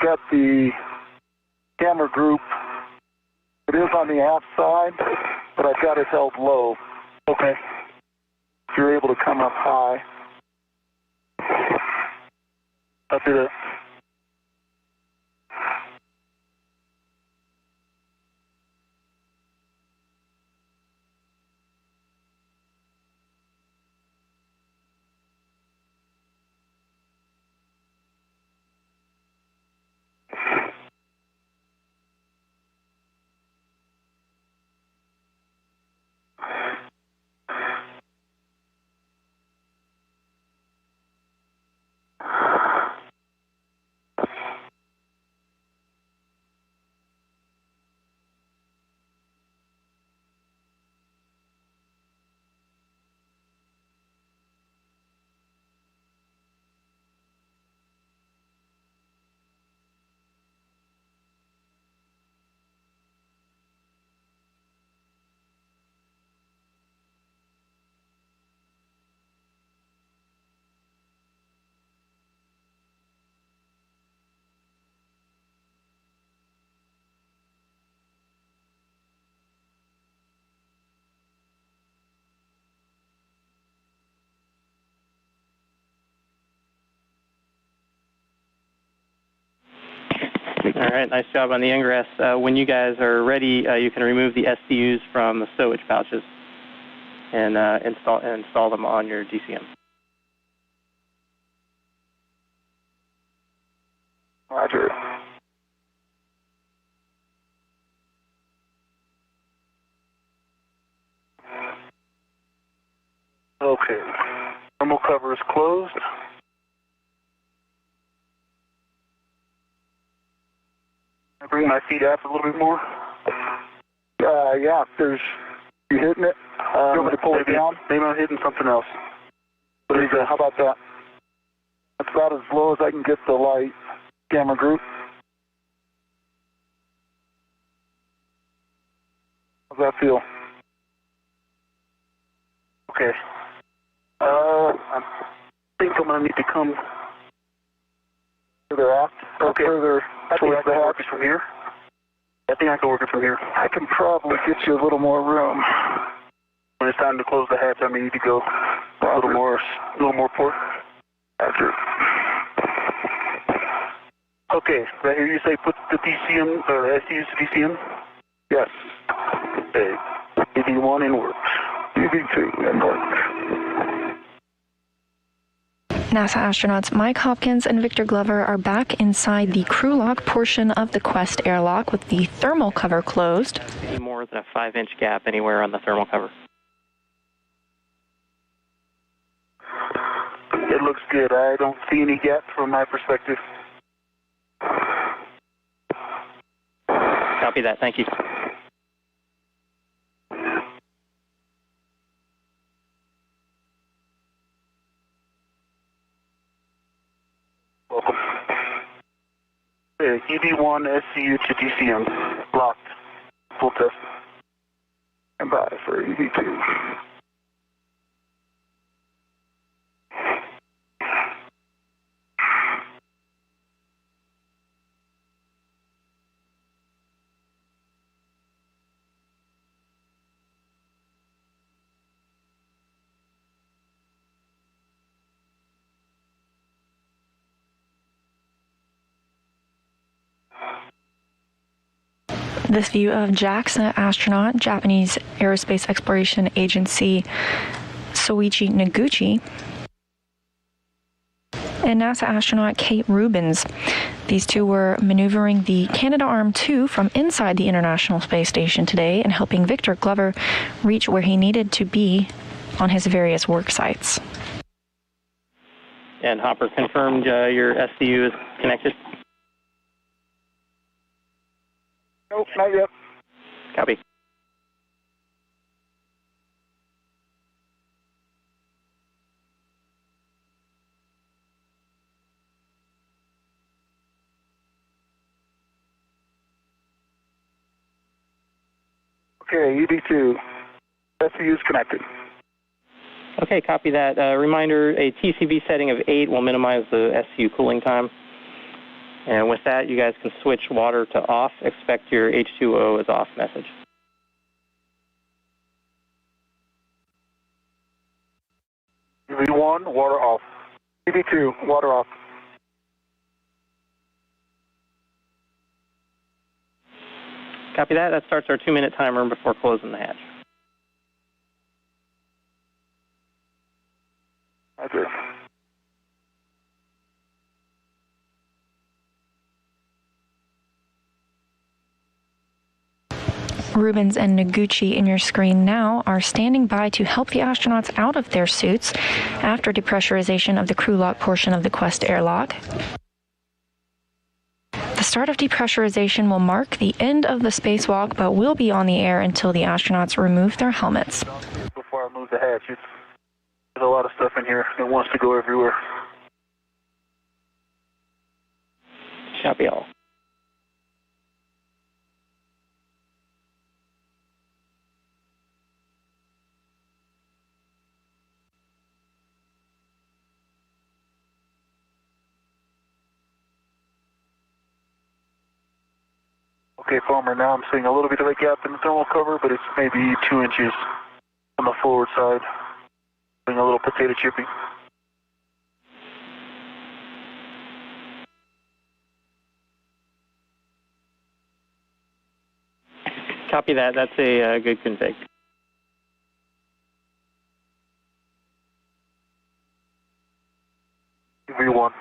Got the camera group. It is on the aft side, but I've got it held low. Okay. If you're able to come up high. Up to the All right, nice job on the ingress. When you guys are ready, you can remove the SCUs from the stowage pouches and install them on your DCM. Roger. Okay. Thermal cover is closed. I bring my feet out a little bit more. Yeah, you hitting it? You want me to pull it down? Maybe I'm hitting something else. What is that? How about that? That's about as low as I can get the light. Camera group. How's that feel? Okay. I think I'm going to need to come further aft? Okay. Further towards the hatch? From here? I think I can work it from here. I can probably get you a little more room. When it's time to close the hatch, I may need to go a little more port. Roger. Okay, right here you say put the DCM, or SUs to DCM? Yes. Okay. EV1 in works. EV2 in works. NASA astronauts Mike Hopkins and Victor Glover are back inside the crew lock portion of the Quest airlock with the thermal cover closed. Any more than a 5-inch gap anywhere on the thermal cover. It looks good. I don't see any gaps from my perspective. Copy that. Thank you. Welcome. Okay, EV1 SCU to DCM. Locked. Full test. And by for EV2. This view of JAXA astronaut, Japanese Aerospace Exploration Agency, Soichi Noguchi, and NASA astronaut Kate Rubins. These two were maneuvering the Canadarm2 from inside the International Space Station today and helping Victor Glover reach where he needed to be on his various work sites. And Hopper confirmed your SCU is connected? Nope, not yet. Copy. Okay, EV2. SCU is connected. Okay, copy that. Reminder, a TCV setting of 8 will minimize the SCU cooling time. And with that, you guys can switch water to off. Expect your H2O as off message. EV1, water off. EV2, water off. Copy that. That starts our 2-minute timer before closing the hatch. Roger. Rubins and Noguchi in your screen now are standing by to help the astronauts out of their suits after depressurization of the crew lock portion of the Quest airlock. The start of depressurization will mark the end of the spacewalk, but will be on the air until the astronauts remove their helmets. Before I move the hatch, there's a lot of stuff in here. It wants to go everywhere. Copy all. Okay, Palmer, now I'm seeing a little bit of a gap in the thermal cover, but it's maybe 2 inches on the forward side. Doing a little potato chipping. Copy that. That's a good config. V1.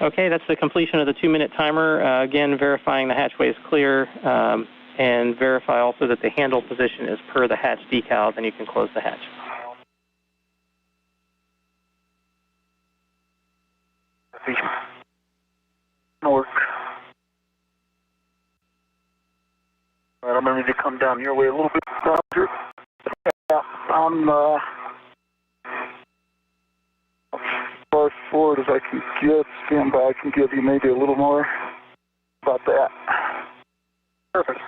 Okay, that's the completion of the 2-minute timer. Again, verifying the hatchway is clear, and verify also that the handle position is per the hatch decal, then you can close the hatch. Work. All right, I'm ready to come down your way a little bit, Roger. Yeah, I'm as far forward as I can get. Stand by, I can give you maybe a little more about that. Perfect.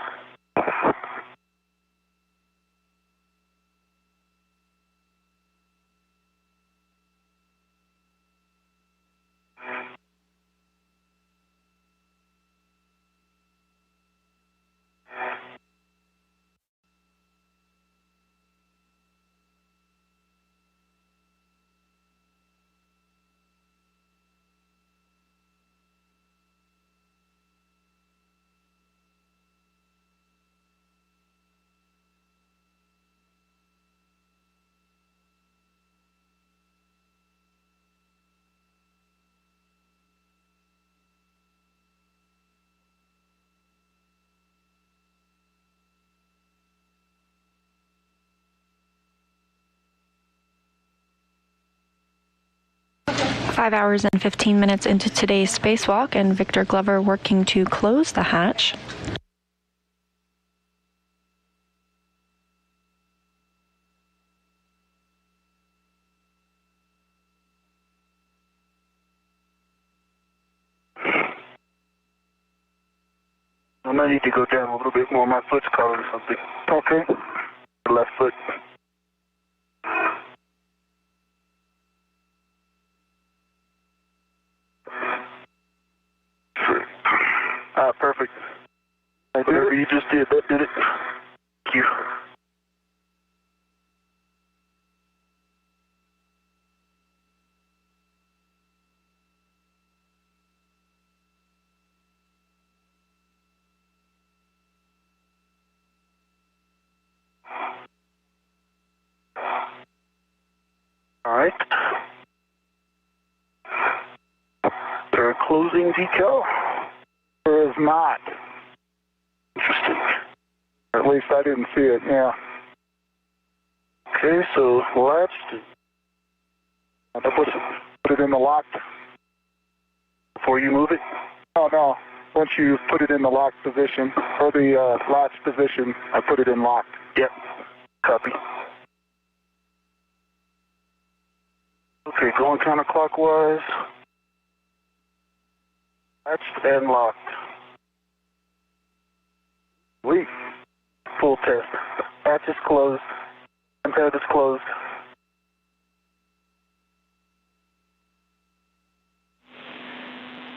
Five hours and 15 minutes into today's spacewalk, and Victor Glover working to close the hatch. I might need to go down a little bit more. My foot's caught or something. Okay. The left foot. Perfect. Whatever you just did, that did it. Thank you. All right. They're closing decal. There is not. Interesting. Or at least I didn't see it, yeah. Okay, so latched. I put it in the locked. Before you move it? No. Once you put it in the locked position, or the latch position, I put it in locked. Yep. Copy. Okay, going counterclockwise. Latched and locked. Sweet. Full test. Hatch is closed. Antenna is closed.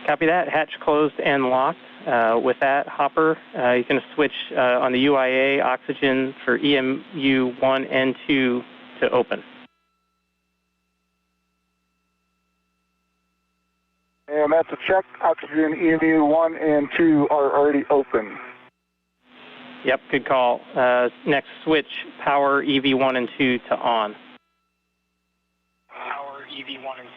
Copy that. Hatch closed and locked. With that, Hopper, you can switch on the UIA oxygen for EMU 1 and 2 to open. And that's a check. Oxygen EMU 1 and 2 are already open. Yep, good call. Next, switch power EV1 and 2 to on. Power EV1 and 2.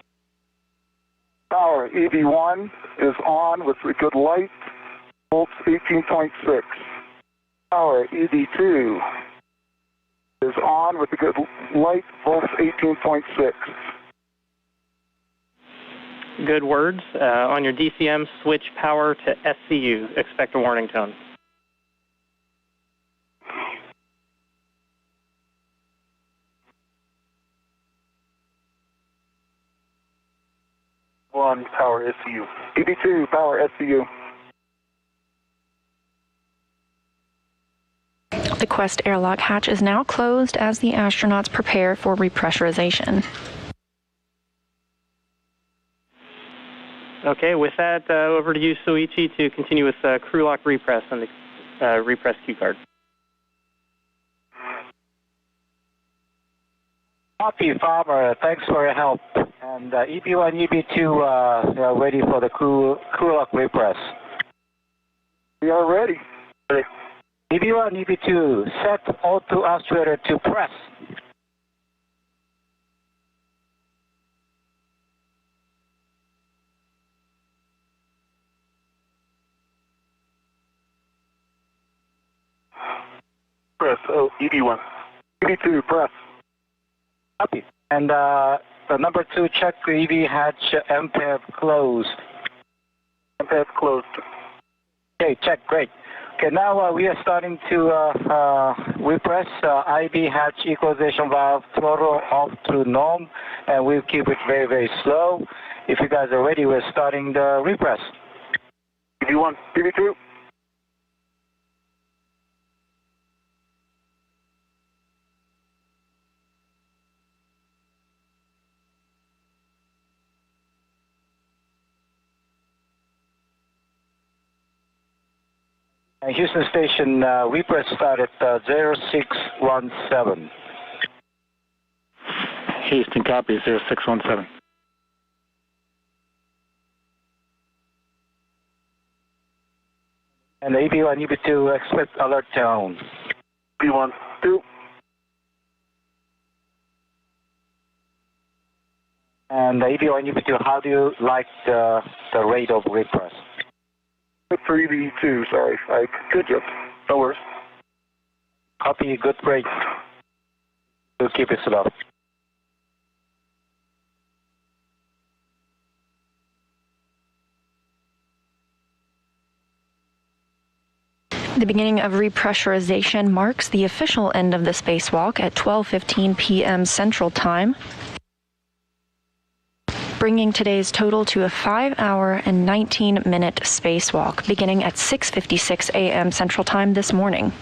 Power EV1 is on with a good light, volts 18.6. Power EV2 is on with a good light, volts 18.6. Good words. On your DCM, switch power to SCU. Expect a warning tone. EV1, power SCU. EV2, power SCU. The Quest airlock hatch is now closed as the astronauts prepare for repressurization. Okay, with that, over to you, Soichi, to continue with crew lock repress on the repress cue card. Copy, Farmer. Thanks for your help. And EB1, EB2 are ready for the crew lock repress. We are ready. EB1, EB2, set O2 actuator to press. Press. Oh, EB1. EV2, press. Copy. And the number 2, check EV hatch MPEV closed. MPEV closed. Okay, check, great. Okay, now we are starting to repress IB hatch equalization valve, throttle off to norm, and we'll keep it very, very slow. If you guys are ready, we're starting the repress. EV1. EV2. Houston Station, repress start at 0617. Houston, copy, 0617. And EB1, EB2, expect alert tone. EB1. 2. And EB1, EB2, how do you like the rate of repress? Good for EV2, sorry. Good, yep. No worries. Copy, good rate. We'll keep it slow. The beginning of repressurization marks the official end of the spacewalk at 12:15 p.m. Central Time, bringing today's total to a 5-hour and 19-minute spacewalk, beginning at 6:56 a.m. Central Time this morning.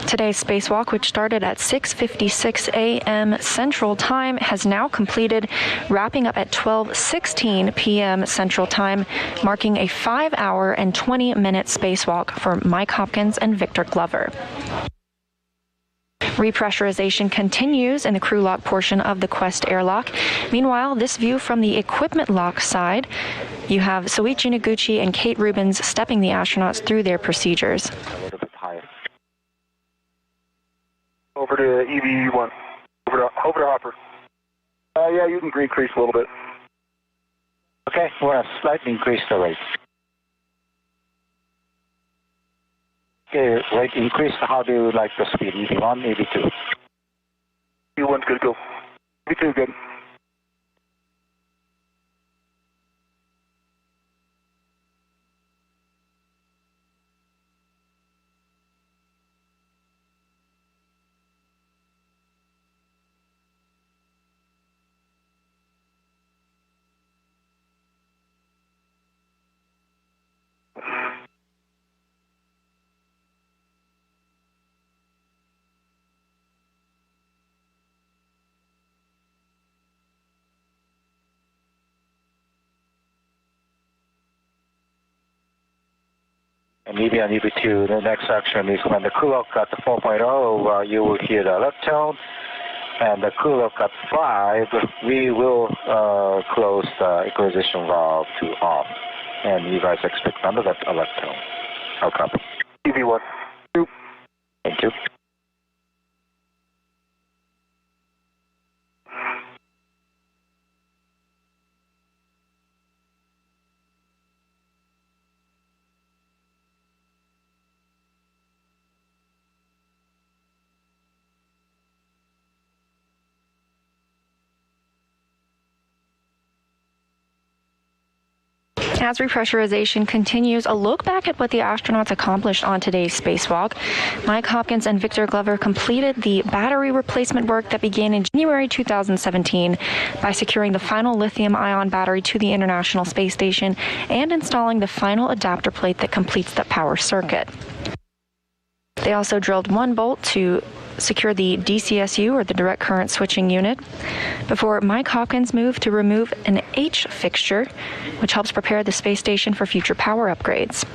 Today's spacewalk, which started at 6:56 a.m. Central Time, has now completed, wrapping up at 12:16 p.m. Central Time, marking a 5-hour and 20-minute spacewalk for Mike Hopkins and Victor Glover. Repressurization continues in the crew lock portion of the Quest airlock. Meanwhile, this view from the equipment lock side, you have Soichi Noguchi and Kate Rubins stepping the astronauts through their procedures. Over to EV1. Over to Hopper. Yeah, you can increase a little bit. Okay, we'll slightly increase the rate. Okay, rate increase. How do you like the speed? EV1, EV2? EV1's good to go. EV2, good. and EV1, EV2, the next action is when the clock at 4.0, you will hear the alert tone, and the clock at 5, we will close the equalization valve to off, and you guys expect another alert tone. I'll copy. EV1. Thank you. As repressurization continues, a look back at what the astronauts accomplished on today's spacewalk. Mike Hopkins and Victor Glover completed the battery replacement work that began in January 2017 by securing the final lithium-ion battery to the International Space Station and installing the final adapter plate that completes the power circuit. They also drilled one bolt to secure the DCSU, or the direct current switching unit, before Mike Hopkins moved to remove an H fixture, which helps prepare the space station for future power upgrades.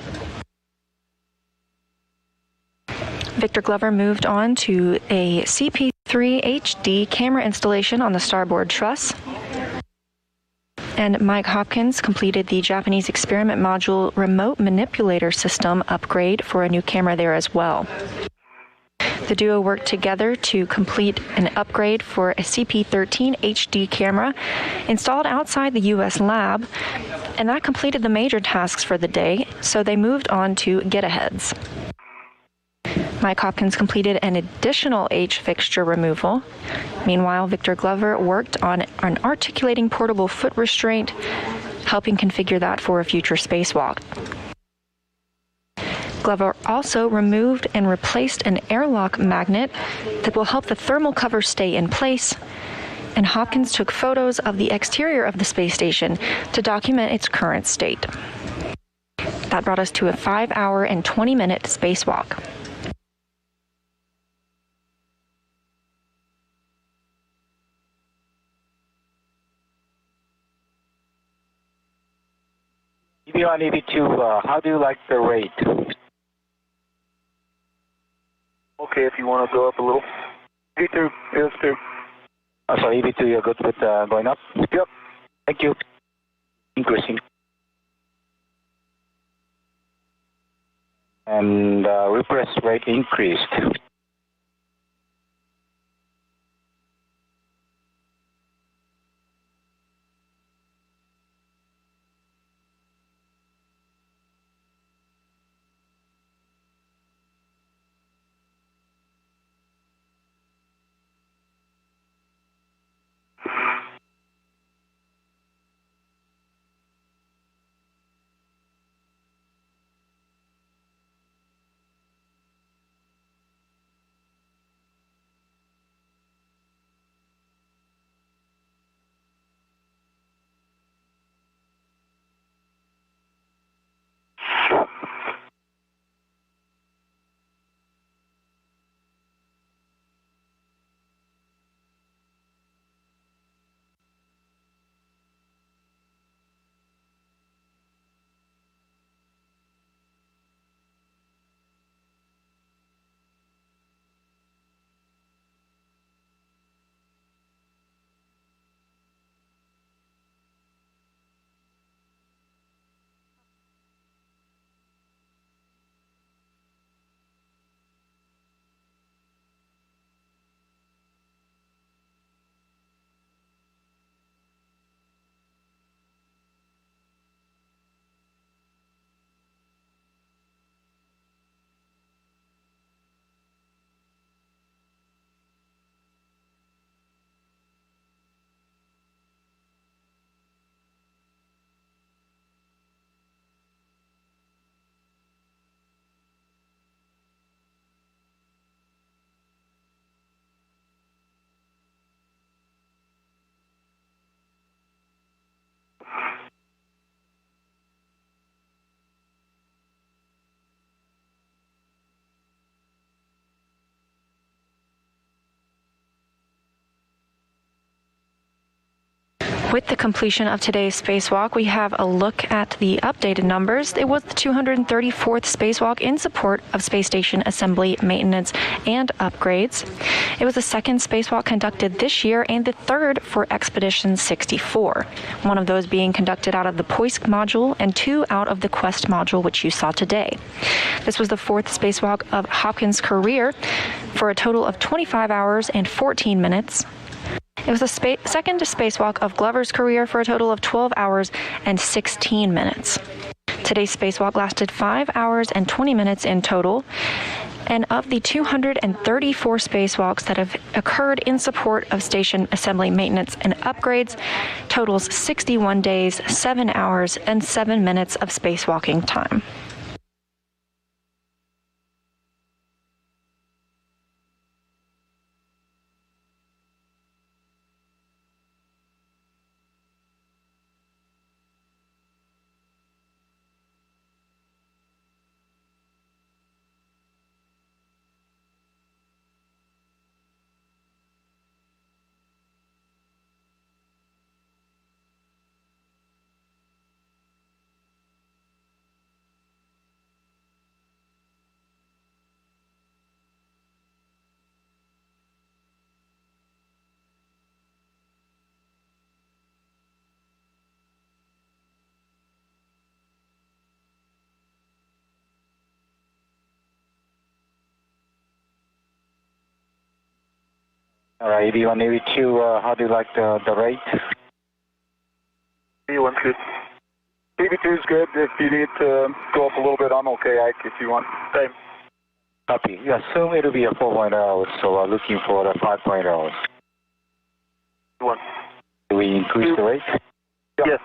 Victor Glover moved on to a CP3 HD camera installation on the starboard truss. And Mike Hopkins completed the Japanese experiment module remote manipulator system upgrade for a new camera there as well. The duo worked together to complete an upgrade for a CP13 HD camera installed outside the U.S. lab, and that completed the major tasks for the day, so they moved on to get-aheads. Mike Hopkins completed an additional H fixture removal. Meanwhile, Victor Glover worked on an articulating portable foot restraint, helping configure that for a future spacewalk. Glover also removed and replaced an airlock magnet that will help the thermal cover stay in place, and Hopkins took photos of the exterior of the space station to document its current state. That brought us to a 5-hour and 20-minute spacewalk. EV1, EV2, how do you like the rate? Okay, if you want to go up a little. EV2, EV2. So EV2, you're good with going up? Yep. Thank you. Increasing. And repress rate increased. With the completion of today's spacewalk, we have a look at the updated numbers. It was the 234th spacewalk in support of space station assembly, maintenance, and upgrades. It was the second spacewalk conducted this year and the third for Expedition 64, one of those being conducted out of the Poisk module and 2 out of the Quest module, which you saw today. This was the 4th spacewalk of Hopkins' career for a total of 25 hours and 14 minutes. It was the second spacewalk of Glover's career for a total of 12 hours and 16 minutes. Today's spacewalk lasted 5 hours and 20 minutes in total. And of the 234 spacewalks that have occurred in support of station assembly, maintenance, and upgrades, totals 61 days, 7 hours, and 7 minutes of spacewalking time. All right, EV1, EV2, how do you like the rate? EV1's good. EV2 is good. If you need to go up a little bit, I'm okay, Ike, if you want. Same. Copy. You assume it'll be a 4.0, so we're looking for the 5.0. EV1. Do we increase the rate? Yes.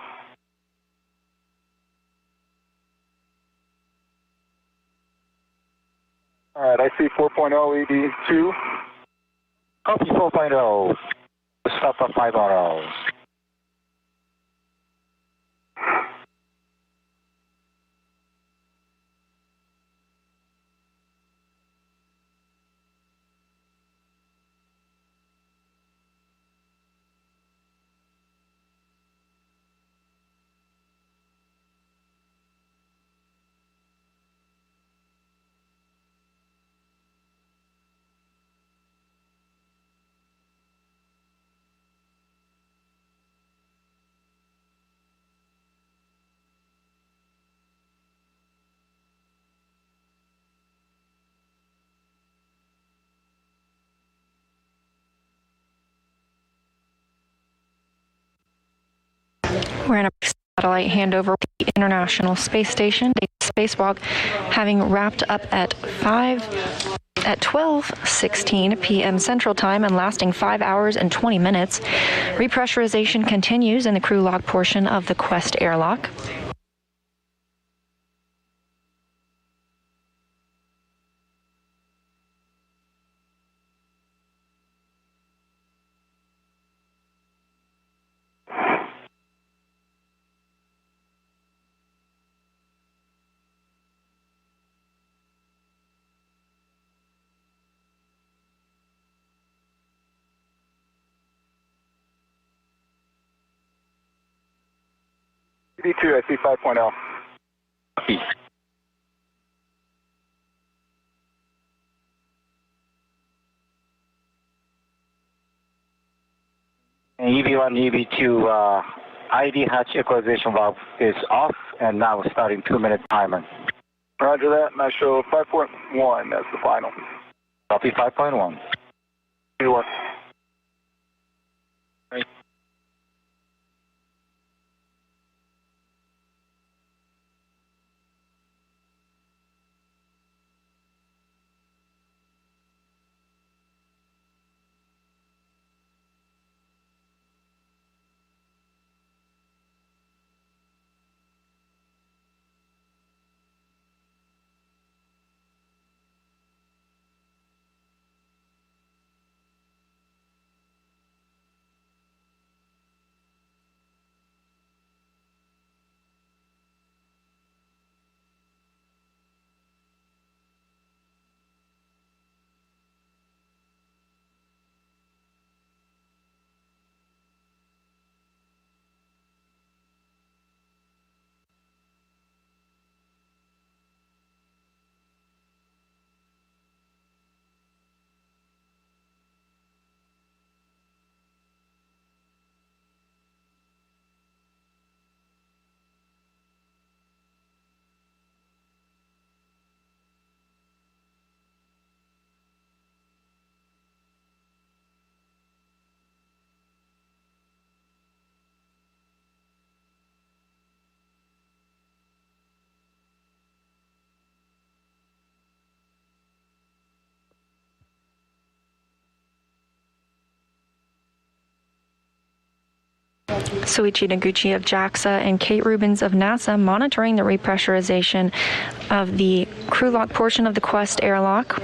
All right, I see 4.0 EV2. Copy 4.0. Stop at 5.0. We're in a satellite handover to the International Space Station. The spacewalk having wrapped up at 12:16 p.m. Central Time and lasting 5 hours and 20 minutes. Repressurization continues in the crew log portion of the Quest airlock. EV2, I see 5.0. Copy. And EV1, EV2, ID hatch equalization valve is off, and now we're starting 2-minute timer. Roger that, and I show 5.1 as the final. Copy 5.1. EV1. Soichi Noguchi of JAXA and Kate Rubins of NASA monitoring the repressurization of the crew lock portion of the Quest airlock.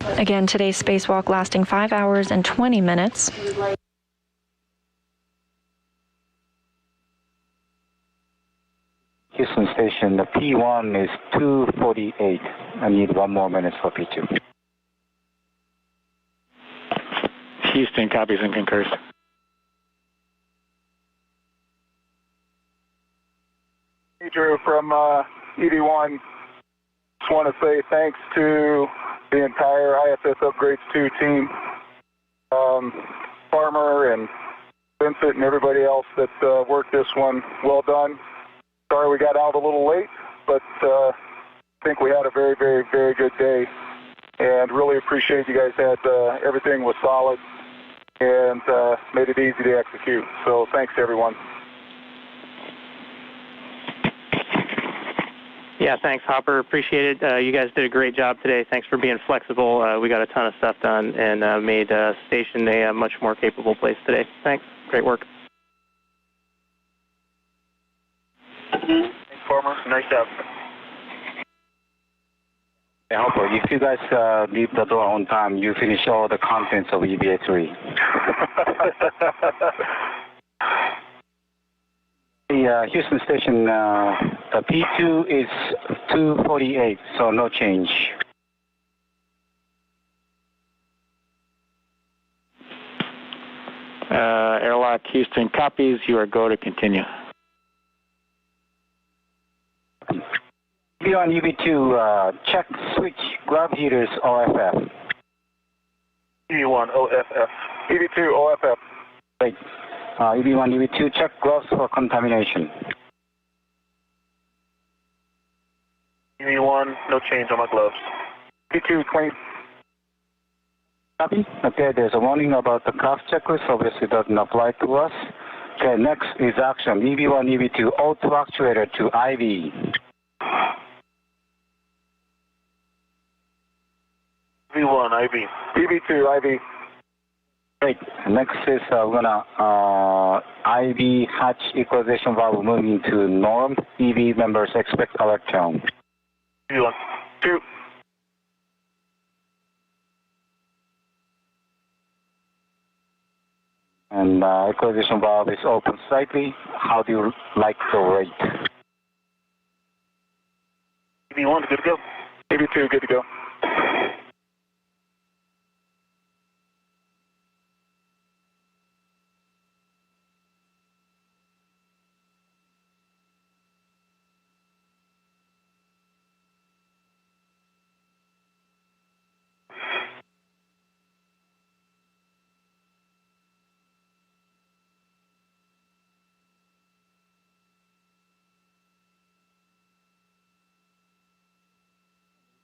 Again, today's spacewalk lasting 5 hours and 20 minutes. Houston Station, the P1 is 2:48. I need 1 more minute for P2. Houston copies and concurs. Hey, Drew, from ED1, just want to say thanks to the entire ISS Upgrades 2 team, Farmer and Vincent and everybody else that worked this one. Well done. Sorry we got out a little late, but I think we had a very, very, very good day, and really appreciate you guys had everything was solid and made it easy to execute. So thanks, everyone. Yeah, thanks, Hopper. Appreciate it. You guys did a great job today. Thanks for being flexible. We got a ton of stuff done and made Station a much more capable place today. Thanks. Great work. Thanks, Farmer. Nice job. Hey, Hopper, if you guys leave the door on time, you finish all the contents of EVA 3. The Houston Station, the P2 is 2:48, so no change. Airlock Houston copies. You are go to continue. EV1, EV2, check switch grab heaters OFF. EV1, OFF. EV2, OFF. Great. EV1, EV2, check gloves for contamination. EV1, no change on my gloves. EV2, clean. Copy. Okay, there's a warning about the craft checklist. Obviously doesn't apply to us. Okay, next is action. EV1, EV2, auto actuator to IV. EV1, IV. EV2, IV. Great. Next is we're gonna IV hatch equalization valve moving to norm. EV members expect alert tone. EV1. 2. And equalization valve is open slightly. How do you like the rate? EV1, good to go. EV2, good to go.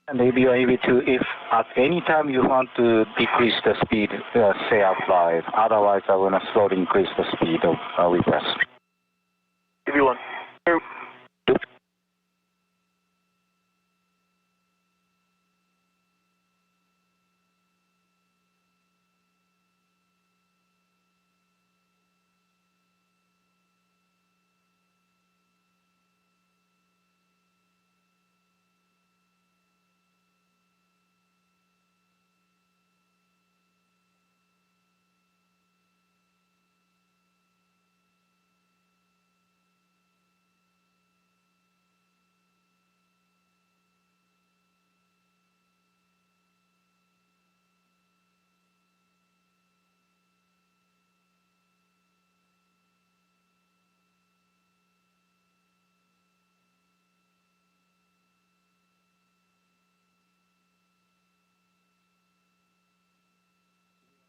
And EV1, EV2, if at any time you want to decrease the speed, say out loud. Otherwise, I want to slowly increase the speed of request. EV1. 2.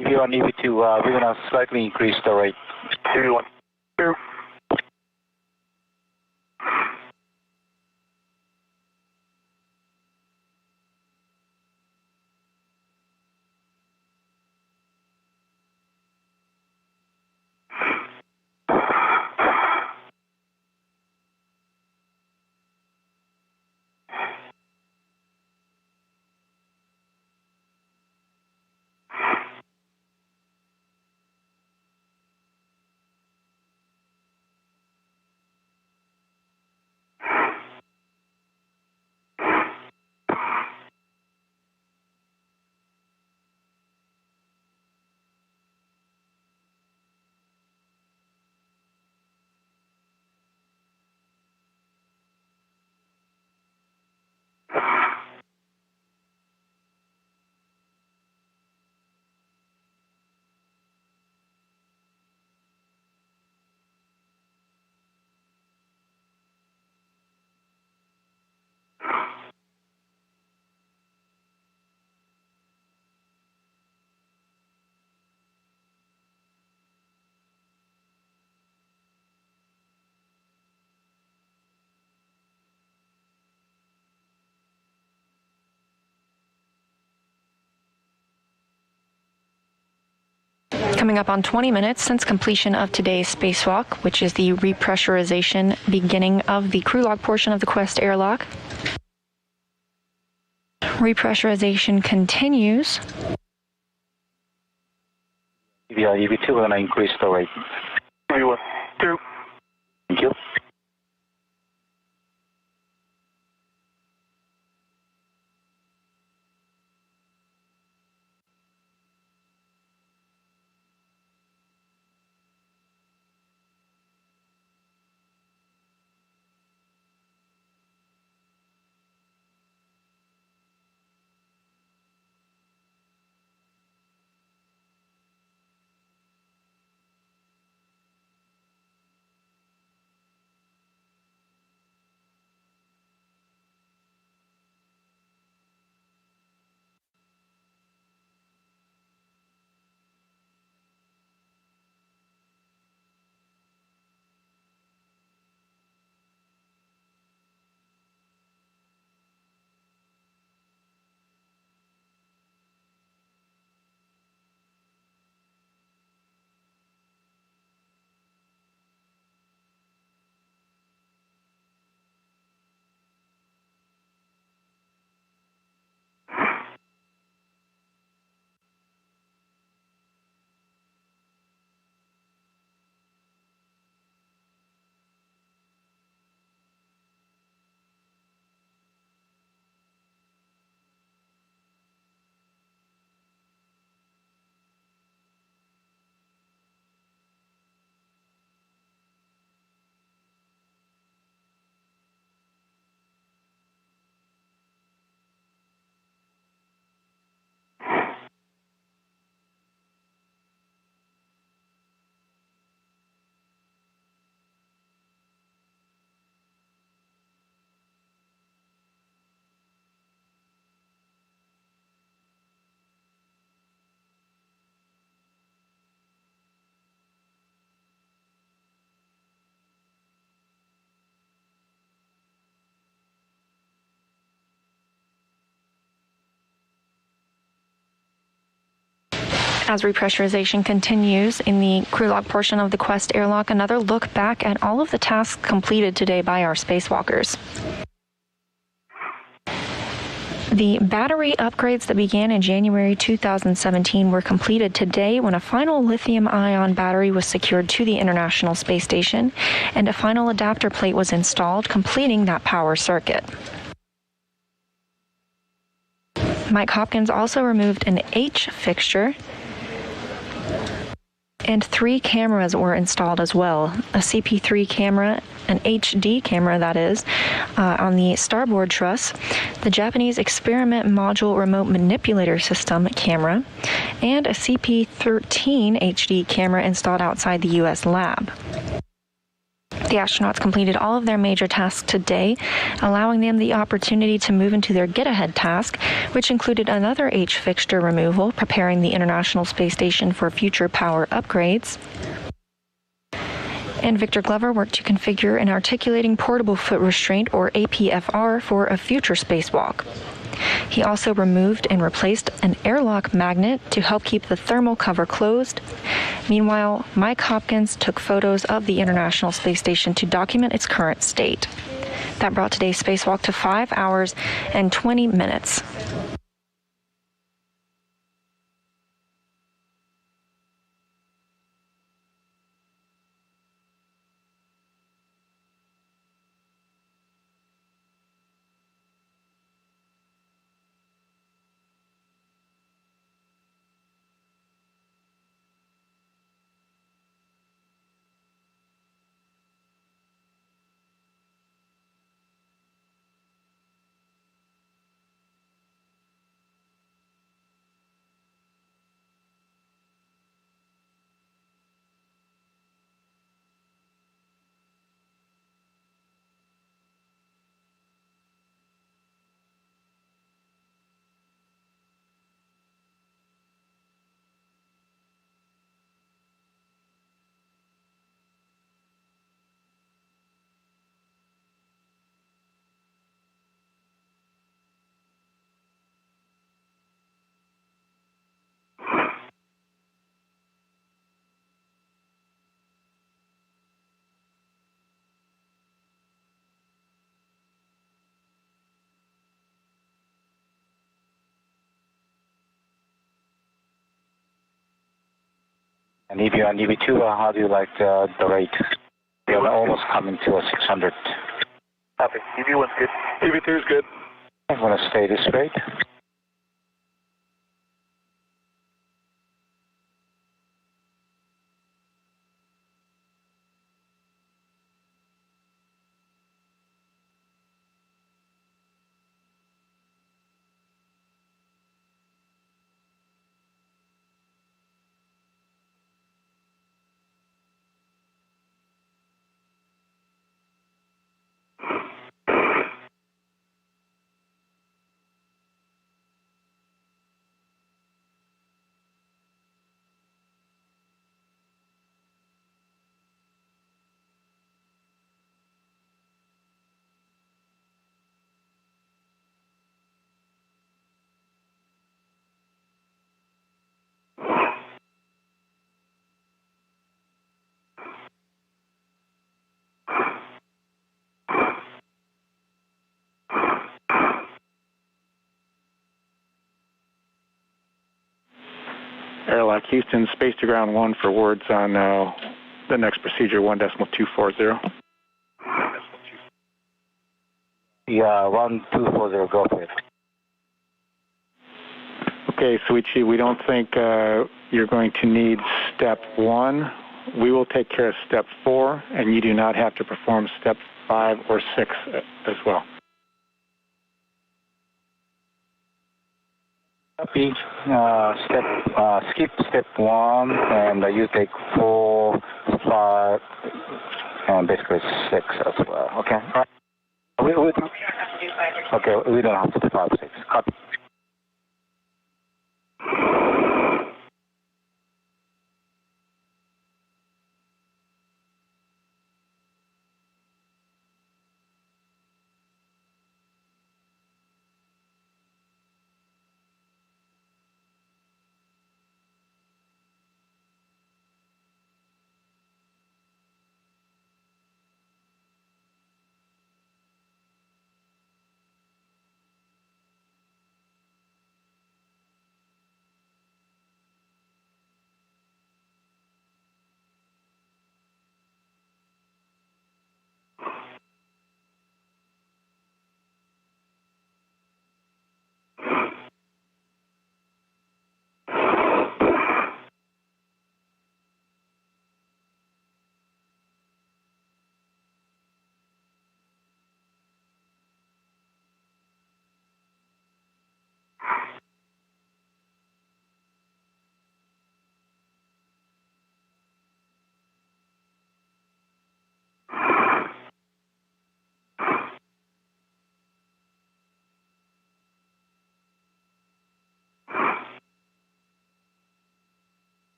EV1, EV2, we're going to slightly increase the rate. EV1. 2. Coming up on 20 minutes since completion of today's spacewalk, which is the repressurization beginning of the crew log portion of the Quest airlock. Repressurization continues. Yeah, EV2, we're going to increase the rate. EV1, 2. Thank you. As repressurization continues in the crew log portion of the Quest airlock, another look back at all of the tasks completed today by our spacewalkers. The battery upgrades that began in January 2017 were completed today when a final lithium-ion battery was secured to the International Space Station and a final adapter plate was installed, completing that power circuit. Mike Hopkins also removed an H fixture, and 3 cameras were installed as well. A CP3 camera, an HD camera that is, on the starboard truss, the Japanese Experiment Module Remote Manipulator System camera, and a CP13 HD camera installed outside the U.S. lab. The astronauts completed all of their major tasks today, allowing them the opportunity to move into their get-ahead task, which included another H fixture removal, preparing the International Space Station for future power upgrades. And Victor Glover worked to configure an articulating portable foot restraint, or APFR, for a future spacewalk. He also removed and replaced an airlock magnet to help keep the thermal cover closed. Meanwhile, Mike Hopkins took photos of the International Space Station to document its current state. That brought today's spacewalk to 5 hours and 20 minutes. And EV1, EV2, how do you like the rate? We're almost coming to a 600. Copy. EV1's good. EV2 is good. I'm going to stay this rate. Airlock Houston, space to ground 1 for words on the next procedure, 1.240. Yeah, 1240, go for it. Okay, Soichi, we don't think you're going to need step 1. We will take care of step 4, and you do not have to perform step 5 or 6 as well. Copy. Skip step 1, and you take 4, 5, and basically 6 as well. Okay. Okay, we don't have to do 5, 6. Copy.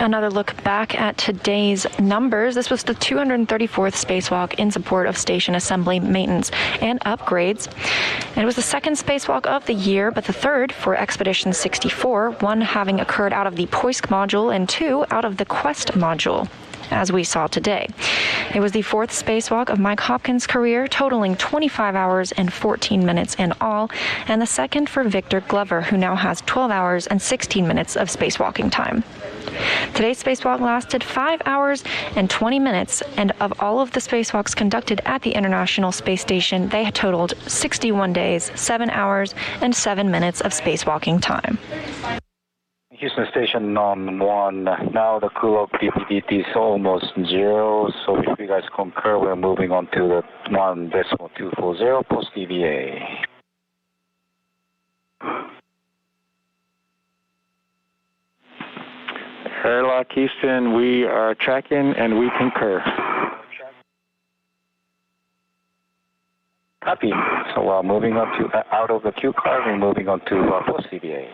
Another look back at today's numbers. This was the 234th spacewalk in support of station assembly, maintenance, and upgrades. And it was the second spacewalk of the year, but the third for Expedition 64, one having occurred out of the Poisk module and 2 out of the Quest module, as we saw today. It was the fourth spacewalk of Mike Hopkins' career, totaling 25 hours and 14 minutes in all, and the second for Victor Glover, who now has 12 hours and 16 minutes of spacewalking time. Today's spacewalk lasted 5 hours and 20 minutes, and of all of the spacewalks conducted at the International Space Station, they totaled 61 days, 7 hours, and 7 minutes of spacewalking time. Houston Station on 1. Now the crew of DPDT is almost 0, so if you guys concur, we're moving on to the 1.240 post EVA. Airlock Houston, we are tracking and we concur. Copy. So moving on to out of the Q car, we're moving on to post EVA.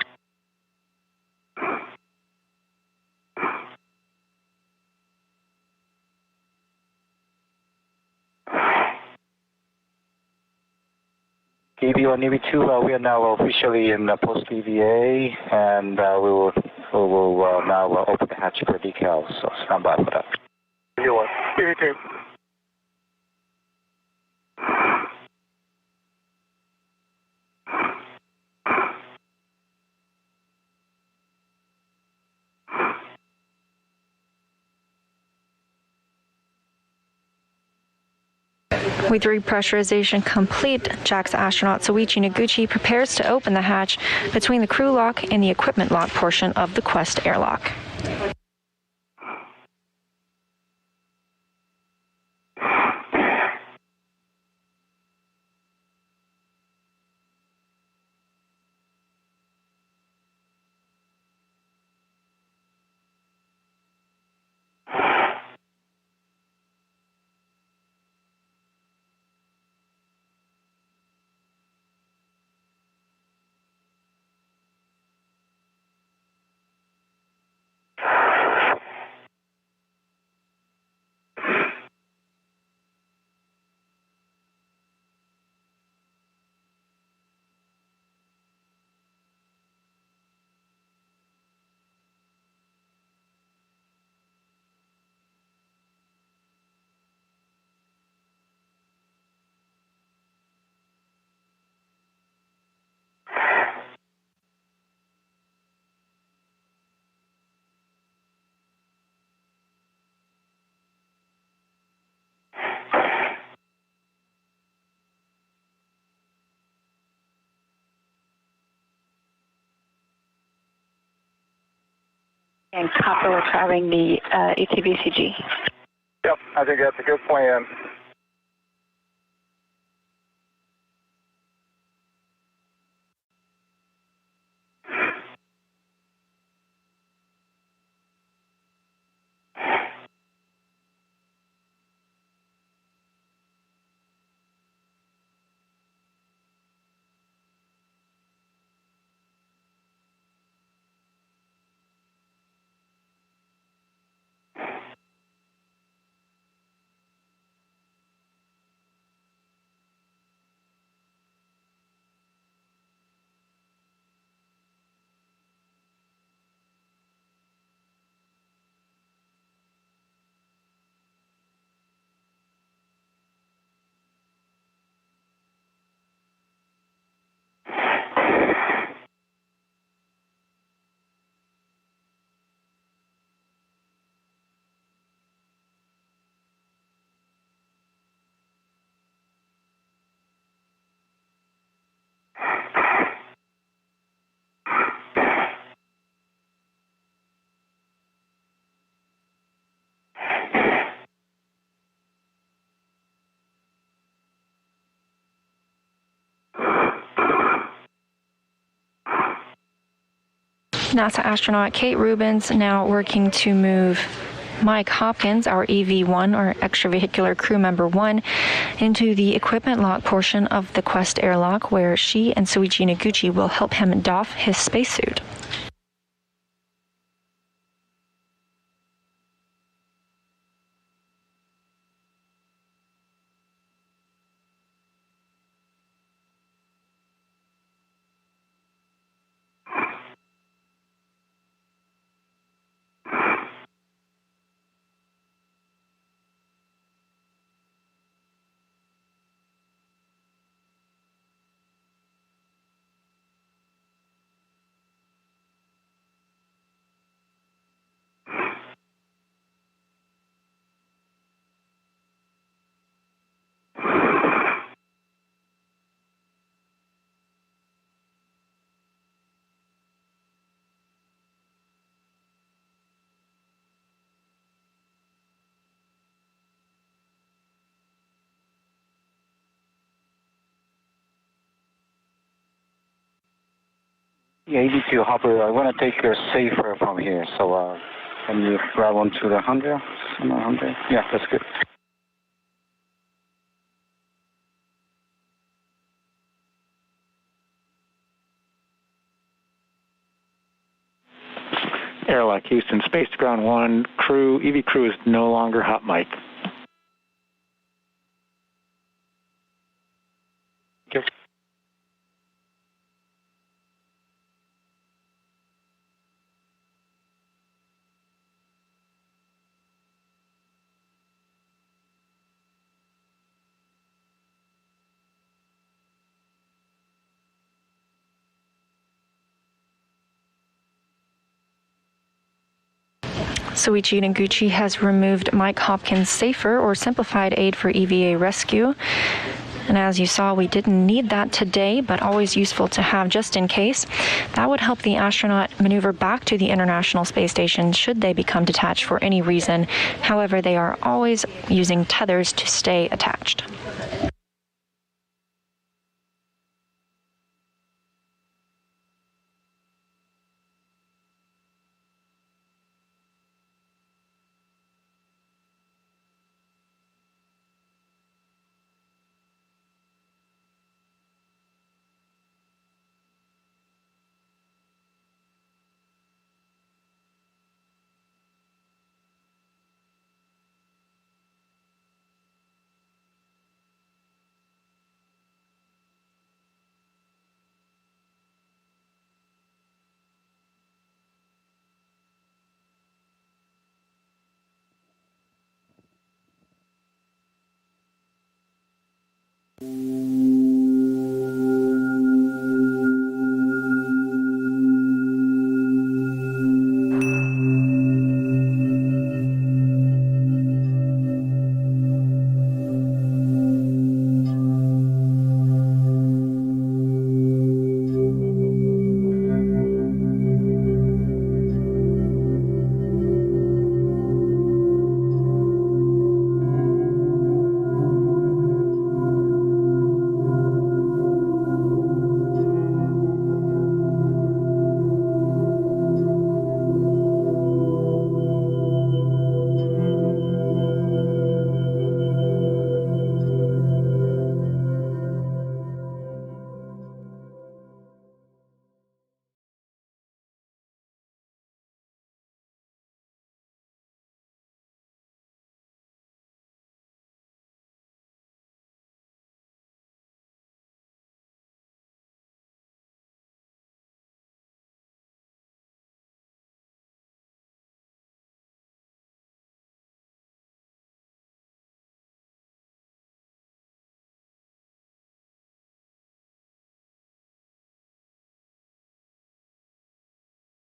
EV1, EV2, we are now officially in post EVA, and we will now open the hatch for decals. So stand by for that. EV1, EV2. With repressurization complete, JAXA astronaut Soichi Noguchi prepares to open the hatch between the crew lock and the equipment lock portion of the Quest airlock. And copper, we're traveling the ETVCG. Yep, I think that's a good plan. NASA astronaut Kate Rubins now working to move Mike Hopkins, our EV1, or extravehicular crew member 1, into the equipment lock portion of the Quest airlock, where she and Soichi Noguchi will help him doff his spacesuit. Yeah, EV2 hopper. I want to take your safer from here. So can you grab onto the 100? 100? Yeah, that's good. Airlock Houston, Space to Ground 1, crew, EV crew is no longer hot mic. Thank you. Soichi Noguchi has removed Mike Hopkins' safer or simplified aid for EVA rescue. And as you saw, we didn't need that today, but always useful to have just in case. That would help the astronaut maneuver back to the International Space Station should they become detached for any reason. However, they are always using tethers to stay attached.